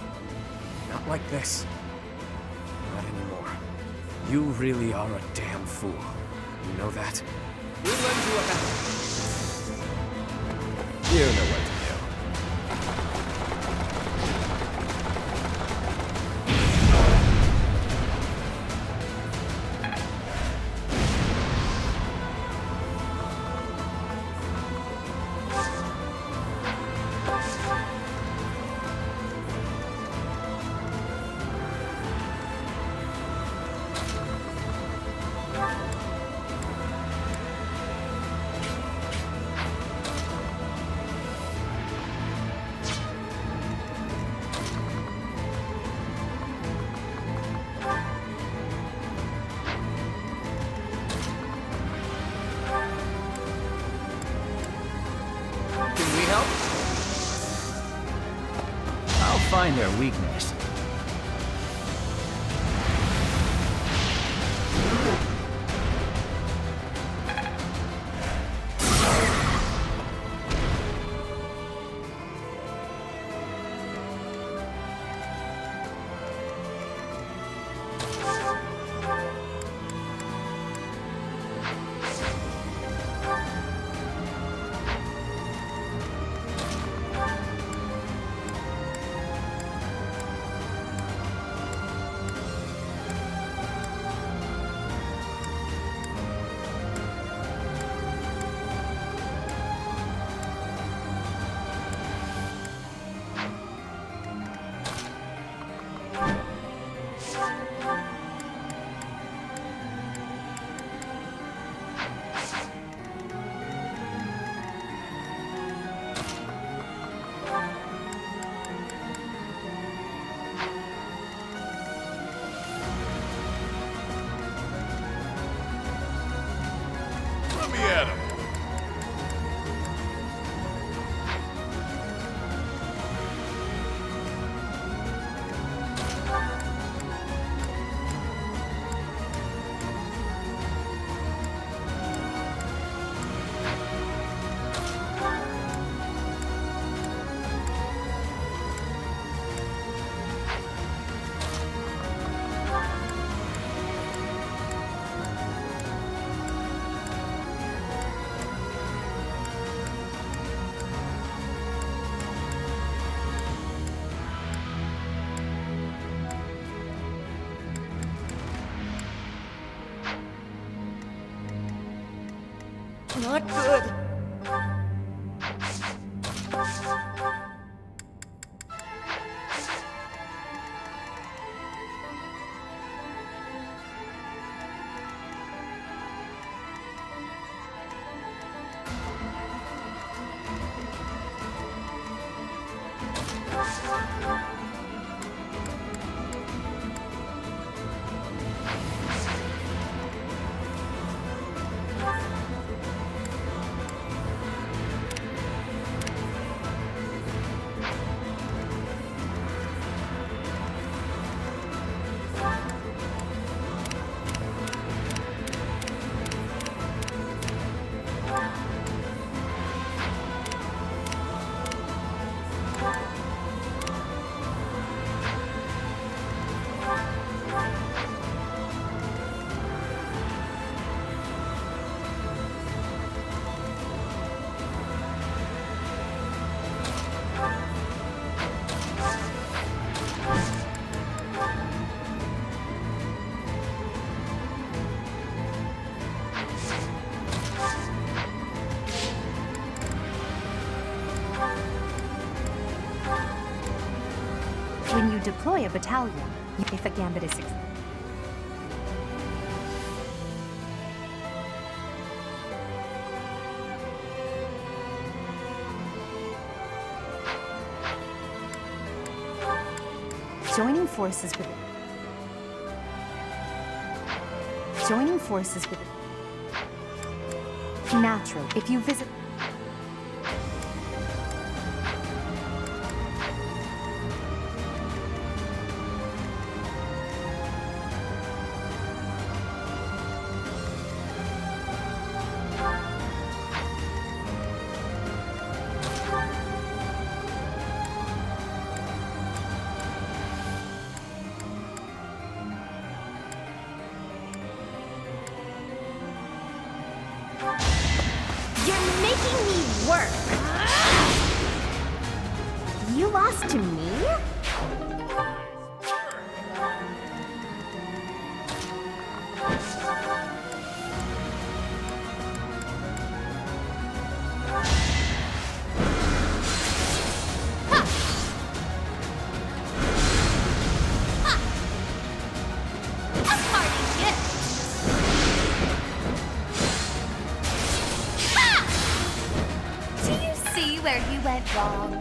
Not like this. Not anymore. You really are a damn fool. You know that? We'll lend you a hand. You know what to do. I'll find their weakness. Let me at him. Not good. When you deploy a battalion, if a gambit is successful. Joining forces with natural. If you visit You're making me work. You lost to me? Where you went wrong.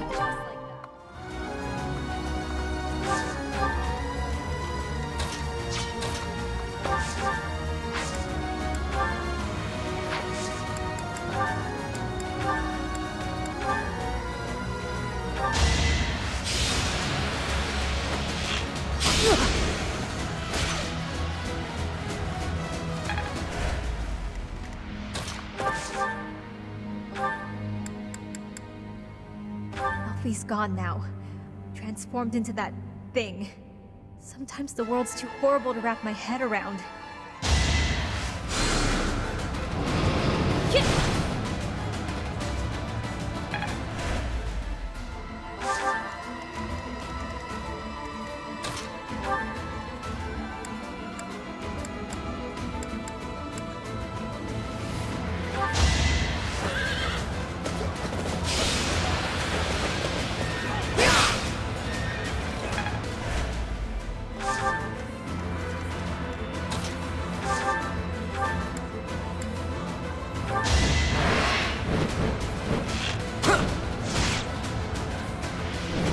Alfie's gone now. Transformed into that thing. Sometimes the world's too horrible to wrap my head around.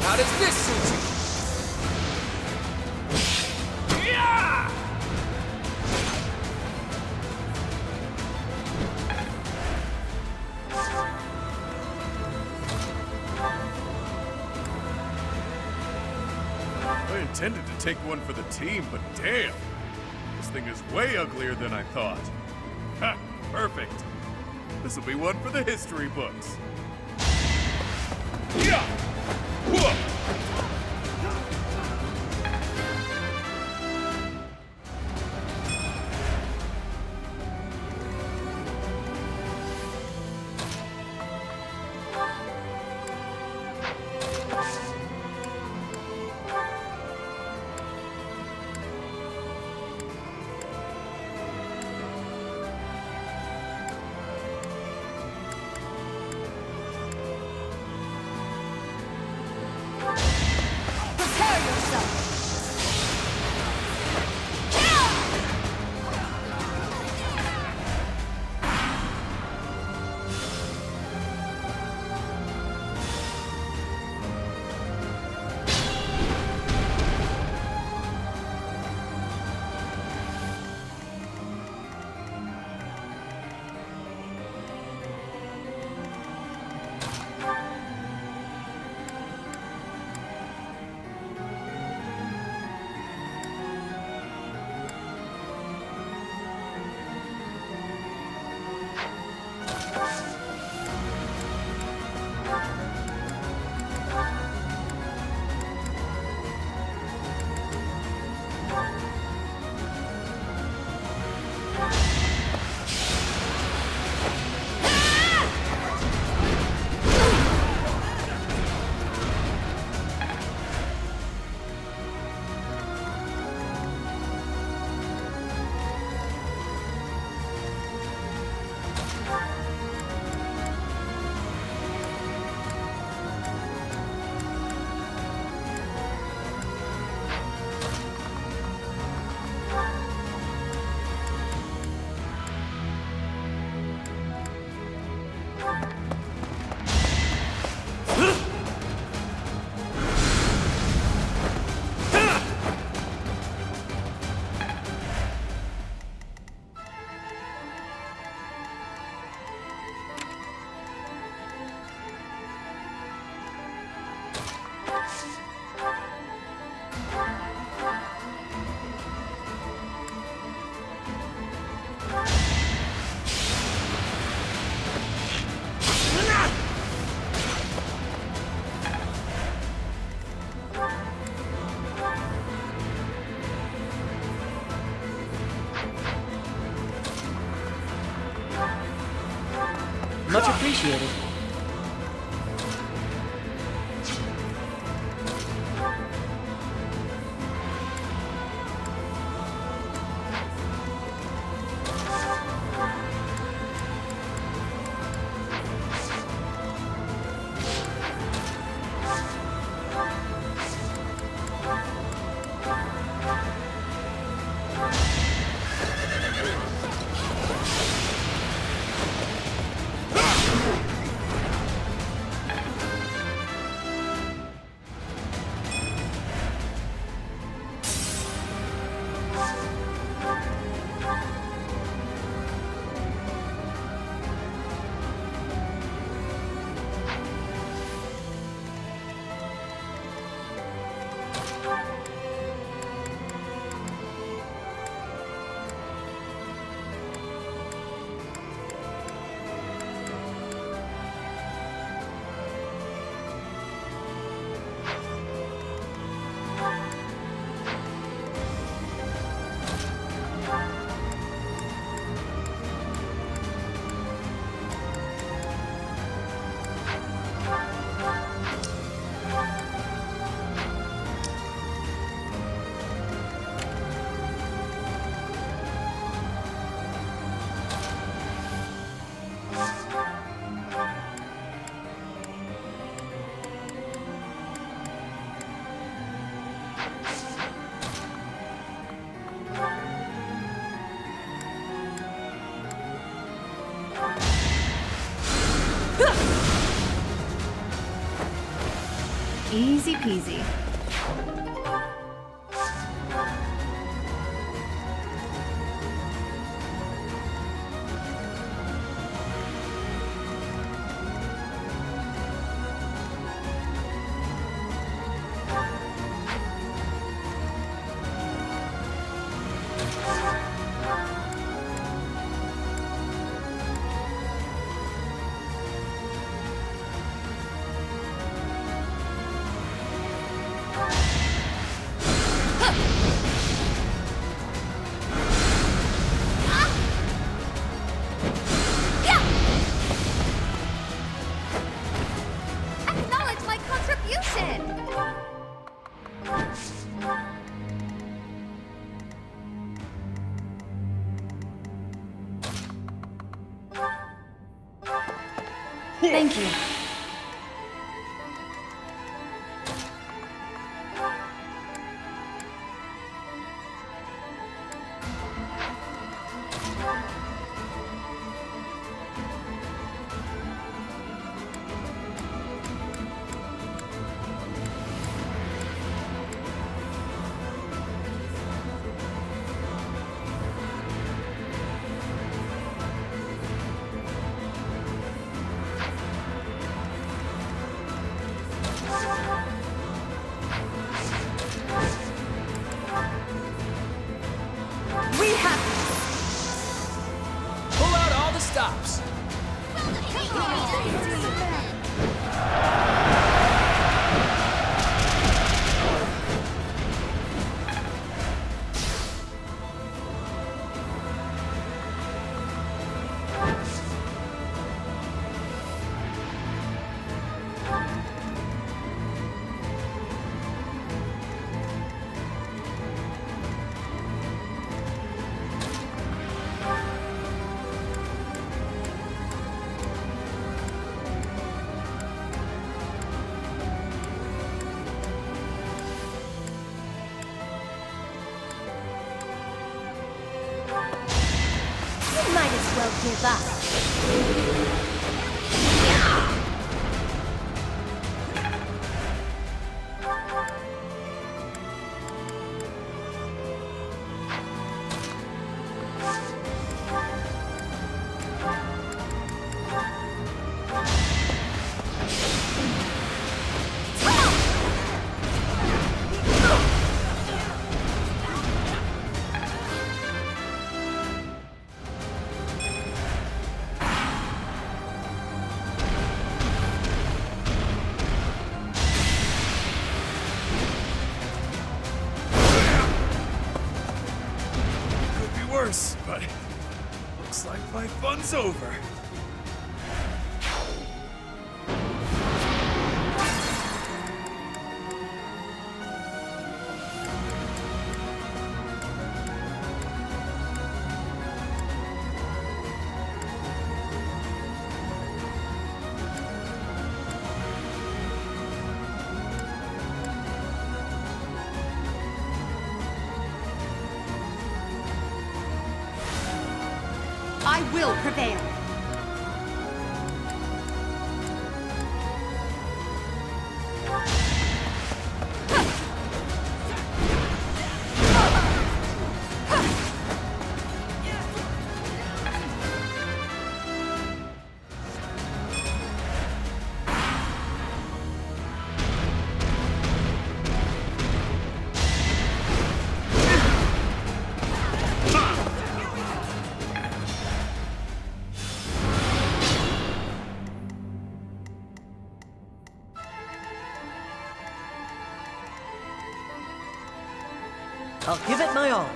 How does this suit you? Yeah! I intended to take one for the team, but damn! This thing is way uglier than I thought. Ha! Perfect! This'll be one for the history books. Yeah! Whoa! Much appreciated. Easy peasy. Acknowledge my contribution! Thank you. We have pull out all the stops. You might as well give up. Could be worse, but looks like my fun's over. will prevail. I'll give it my all.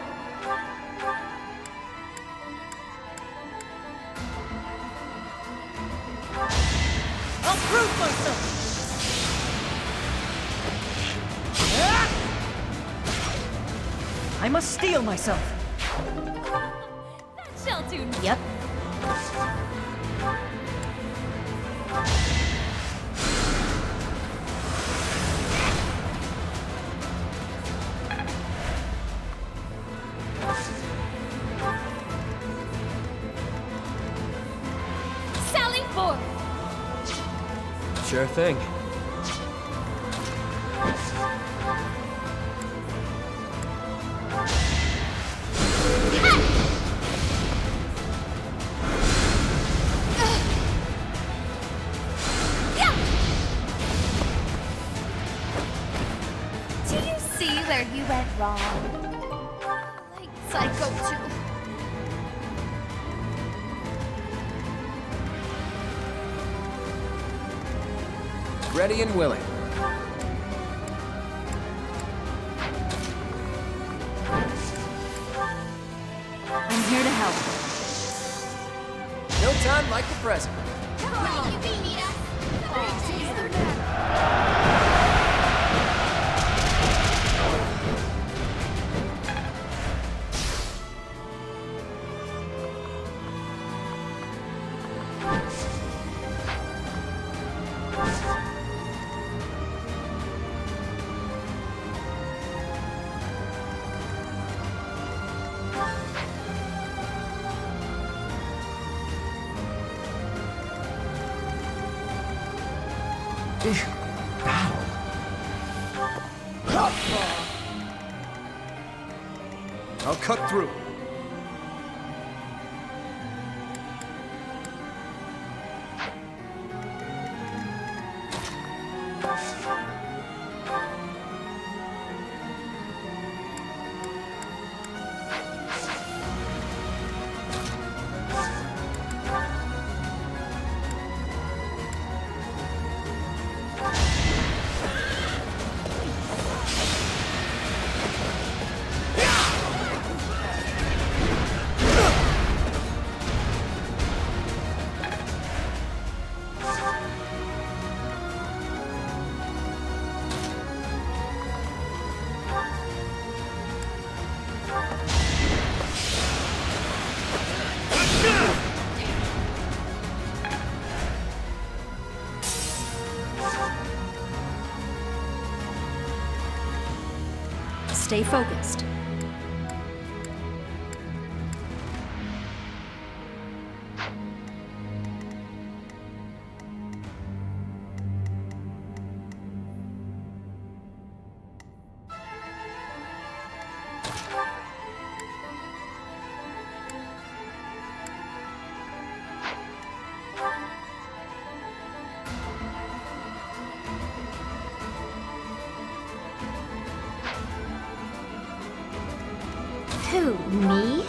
I'll prove myself! I must steel myself. Shall do. Yep. Sally forth! Sure thing. Do you see where you went wrong? Like Psycho 2. Ready and willing. I'm here to help. No time like the present. Come on, you beat us! I'll cut through. Stay focused. Who, me?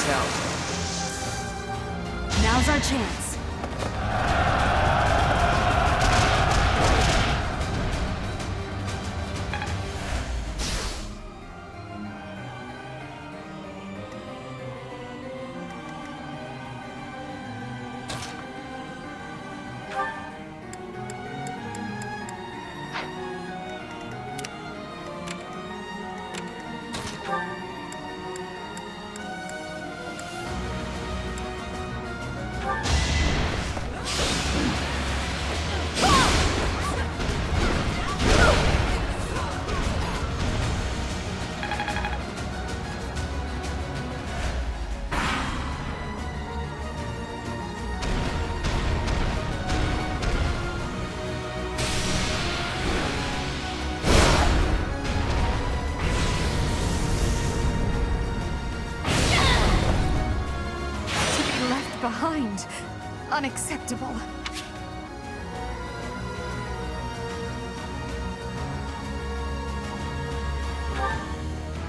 tell. Now's our chance. Behind. Unacceptable.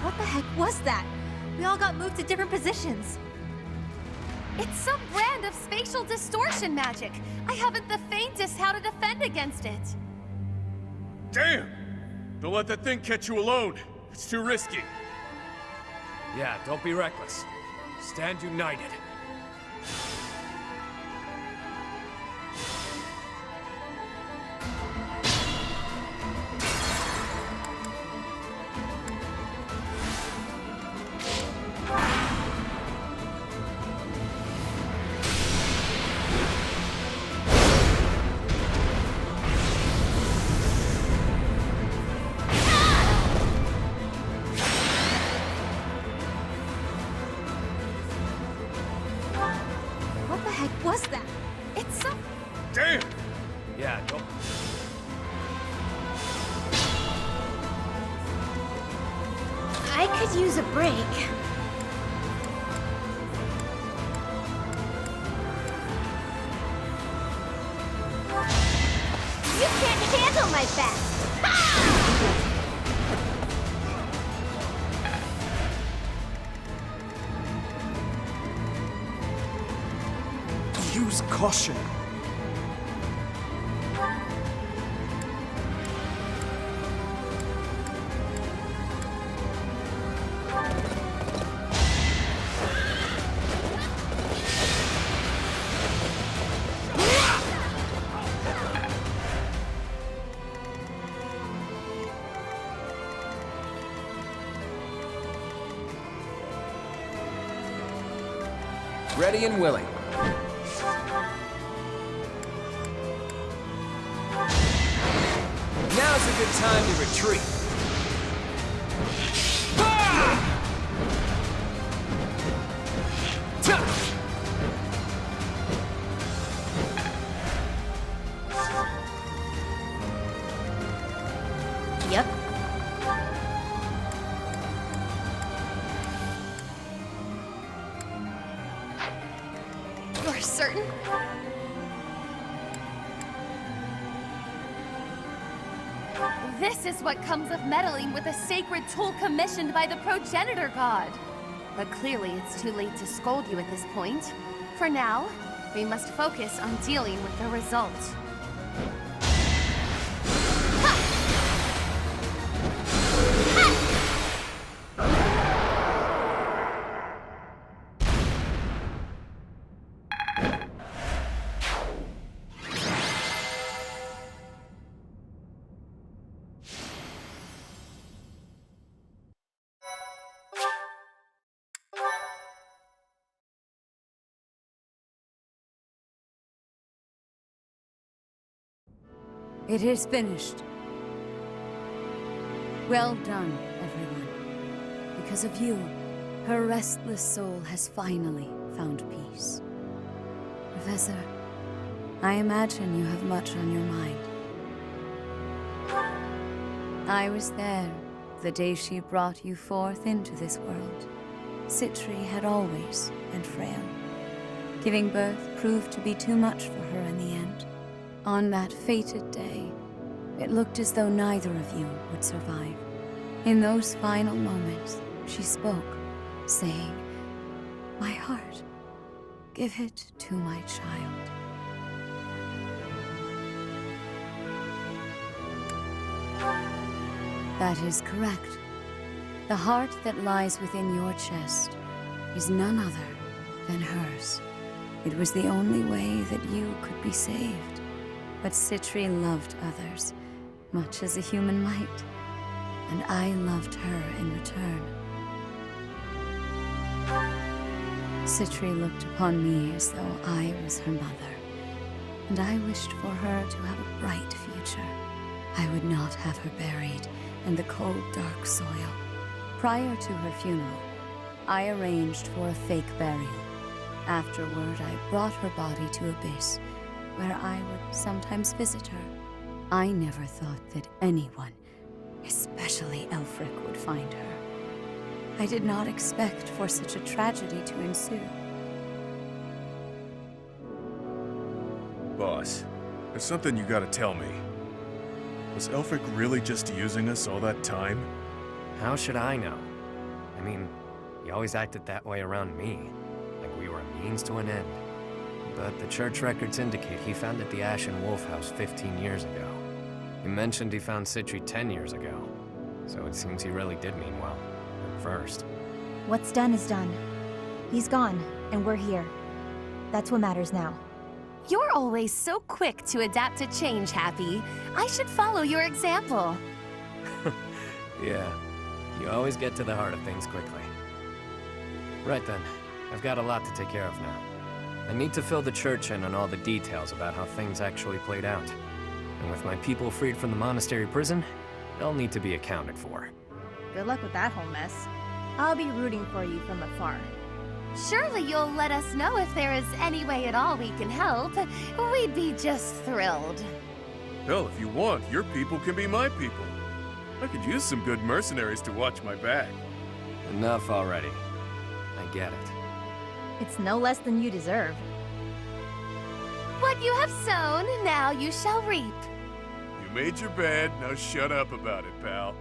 What the heck was that? We all got moved to different positions. It's some brand of spatial distortion magic. I haven't the faintest how to defend against it. Damn! Don't let that thing catch you alone. It's too risky. Yeah, don't be reckless. Stand united. What the heck was that? It's some... Damn! Yeah, don't... I could use a break. You can't handle my best! Use caution. Ready and willing. Now's a good time to retreat. Yep. You're certain? This is what comes of meddling with a sacred tool commissioned by the progenitor god. But clearly it's too late to scold you at this point. For now, we must focus on dealing with the result. It is finished. Well done, everyone. Because of you, her restless soul has finally found peace. Professor, I imagine you have much on your mind. I was there the day she brought you forth into this world. Citri had always been frail. Giving birth proved to be too much for her in the end. On that fated day, it looked as though neither of you would survive. In those final moments, she spoke, saying, My heart. Give it to my child. That is correct. The heart that lies within your chest is none other than hers. It was the only way that you could be saved. But Citri loved others, much as a human might. And I loved her in return. Citri looked upon me as though I was her mother, and I wished for her to have a bright future. I would not have her buried in the cold, dark soil. Prior to her funeral, I arranged for a fake burial. Afterward, I brought her body to Abyss, where I would sometimes visit her. I never thought that anyone, especially Elfric, would find her. I did not expect for such a tragedy to ensue. Boss, there's something you gotta tell me. Was Elfric really just using us all that time? How should I know? I mean, he always acted that way around me, like we were a means to an end. But the church records indicate he founded the Ashen Wolf House 15 years ago. He mentioned he found Citri 10 years ago, so it seems he really did mean well, at first. What's done is done. He's gone, and we're here. That's what matters now. You're always so quick to adapt to change, Happy. I should follow your example. Yeah, you always get to the heart of things quickly. Right then, I've got a lot to take care of now. I need to fill the church in on all the details about how things actually played out. And with my people freed from the monastery prison, they'll need to be accounted for. Good luck with that whole mess. I'll be rooting for you from afar. Surely you'll let us know if there is any way at all we can help. We'd be just thrilled. Hell, if you want, your people can be my people. I could use some good mercenaries to watch my back. Enough already. I get it. It's no less than you deserve. What you have sown, now you shall reap. You made your bed, now shut up about it, pal.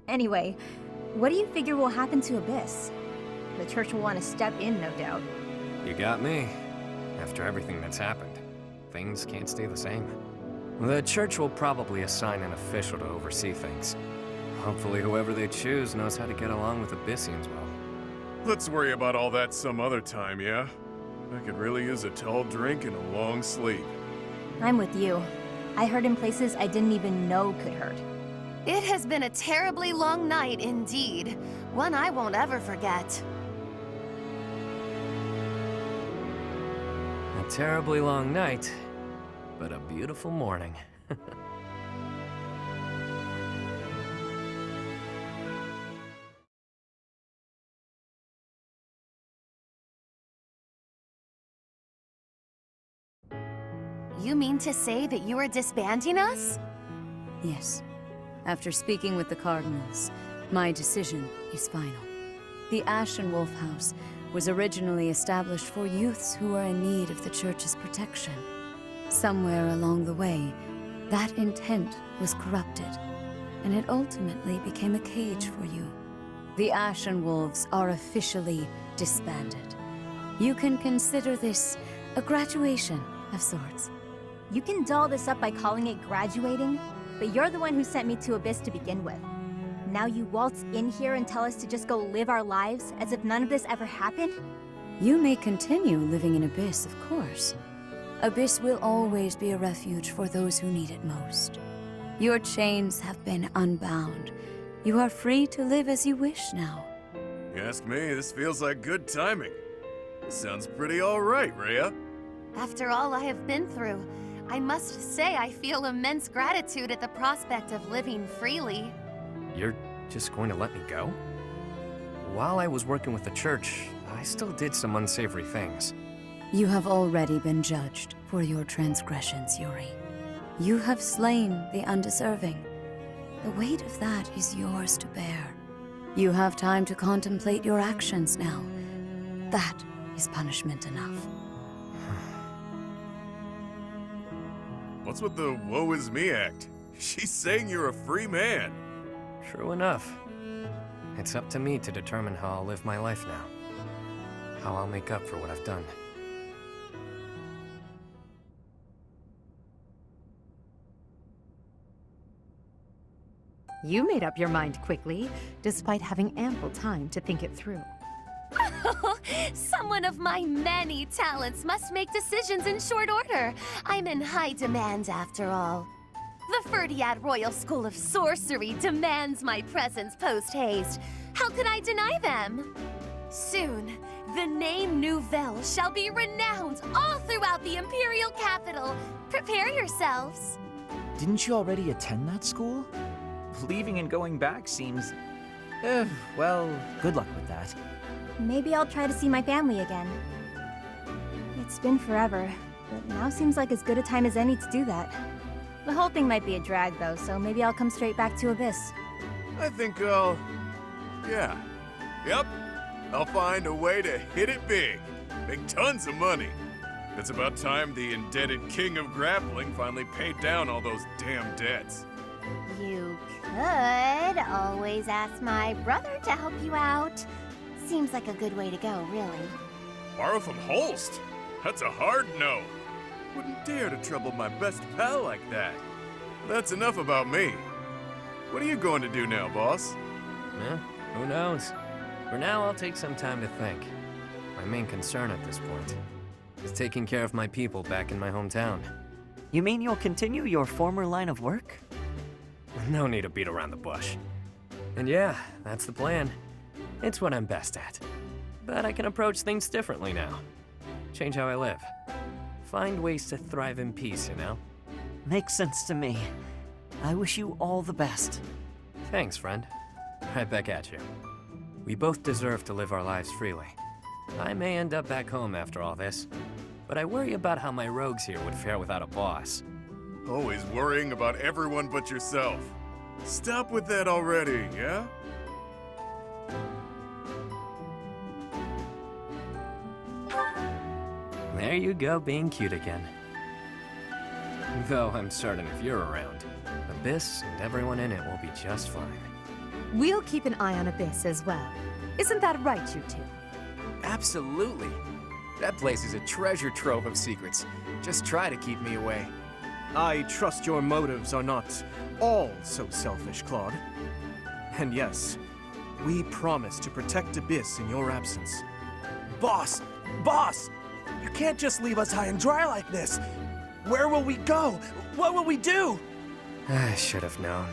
Anyway, what do you figure will happen to Abyss? The church will want to step in, no doubt. You got me. After everything that's happened, things can't stay the same. The church will probably assign an official to oversee things. Hopefully whoever they choose knows how to get along with Abyssians well. Let's worry about all that some other time, yeah? I could really use a tall drink and a long sleep. I'm with you. I hurt in places I didn't even know could hurt. It has been a terribly long night indeed. One I won't ever forget. A terribly long night, but a beautiful morning. You mean to say that you are disbanding us? Yes. After speaking with the Cardinals, my decision is final. The Ashen Wolf House was originally established for youths who were in need of the Church's protection. Somewhere along the way, that intent was corrupted, and it ultimately became a cage for you. The Ashen Wolves are officially disbanded. You can consider this a graduation of sorts. You can doll this up by calling it graduating, but you're the one who sent me to Abyss to begin with. Now you waltz in here and tell us to just go live our lives as if none of this ever happened? You may continue living in Abyss, of course. Abyss will always be a refuge for those who need it most. Your chains have been unbound. You are free to live as you wish now. You ask me, this feels like good timing. Sounds pretty alright, Rhea. After all I have been through, I must say I feel immense gratitude at the prospect of living freely. You're just going to let me go? While I was working with the church, I still did some unsavory things. You have already been judged for your transgressions, Yuri. You have slain the undeserving. The weight of that is yours to bear. You have time to contemplate your actions now. That is punishment enough. What's with the woe is me act? She's saying you're a free man. True enough. It's up to me to determine how I'll live my life now. how I'll make up for what I've done. You made up your mind quickly, despite having ample time to think it through. Someone of my many talents must make decisions in short order. I'm in high demand, after all. The Ferdiad Royal School of Sorcery demands my presence post-haste. How could I deny them? Soon, the name Nouvelle shall be renowned all throughout the Imperial capital. Prepare yourselves. Didn't you already attend that school? Leaving and going back seems... well, good luck with that. Maybe I'll try to see my family again. It's been forever, but now seems like as good a time as any to do that. The whole thing might be a drag though, so maybe I'll come straight back to Abyss. I think I'll... yeah. Yep. I'll find a way to hit it big. Make tons of money. It's about time the indebted king of grappling finally paid down all those damn debts. You could always ask my brother to help you out. Seems like a good way to go, really. Borrow from Holst? That's a hard no. Wouldn't dare to trouble my best pal like that. That's enough about me. What are you going to do now, boss? Who knows? For now, I'll take some time to think. My main concern at this point is taking care of my people back in my hometown. You mean you'll continue your former line of work? No need to beat around the bush. And yeah, that's the plan. It's what I'm best at. But I can approach things differently now. Change how I live. Find ways to thrive in peace, you know? Makes sense to me. I wish you all the best. Thanks, friend. Right back at you. We both deserve to live our lives freely. I may end up back home after all this, but I worry about how my rogues here would fare without a boss. Always worrying about everyone but yourself. Stop with that already, yeah? There you go, being cute again. Though I'm certain if you're around, Abyss and everyone in it will be just fine. We'll keep an eye on Abyss as well. Isn't that right, you two? Absolutely. That place is a treasure trove of secrets. Just try to keep me away. I trust your motives are not all so selfish, Claude. And yes, we promise to protect Abyss in your absence. Boss! Boss! You can't just leave us high and dry like this! Where will we go? What will we do? I should have known.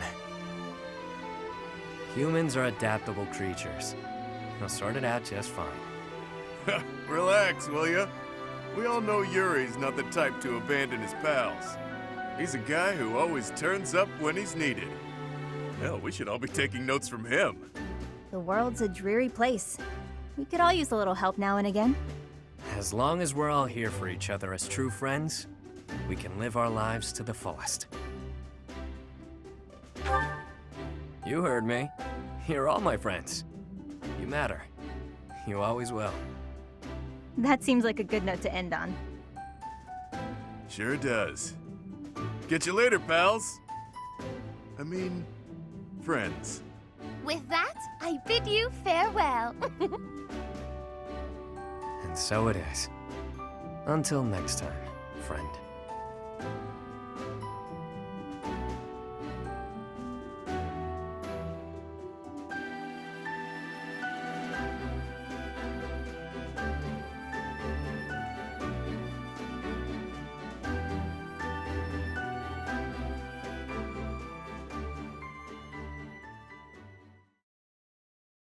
Humans are adaptable creatures. They'll sort it out just fine. Relax, will ya? We all know Yuri's not the type to abandon his pals. He's a guy who always turns up when he's needed. Hell, we should all be taking notes from him. The world's a dreary place. We could all use a little help now and again. As long as we're all here for each other as true friends, we can live our lives to the fullest. You heard me. You're all my friends. You matter. You always will. That seems like a good note to end on. Sure does. Catch you later, pals. I mean, friends. With that, I bid you farewell. And so it is. Until next time, friend.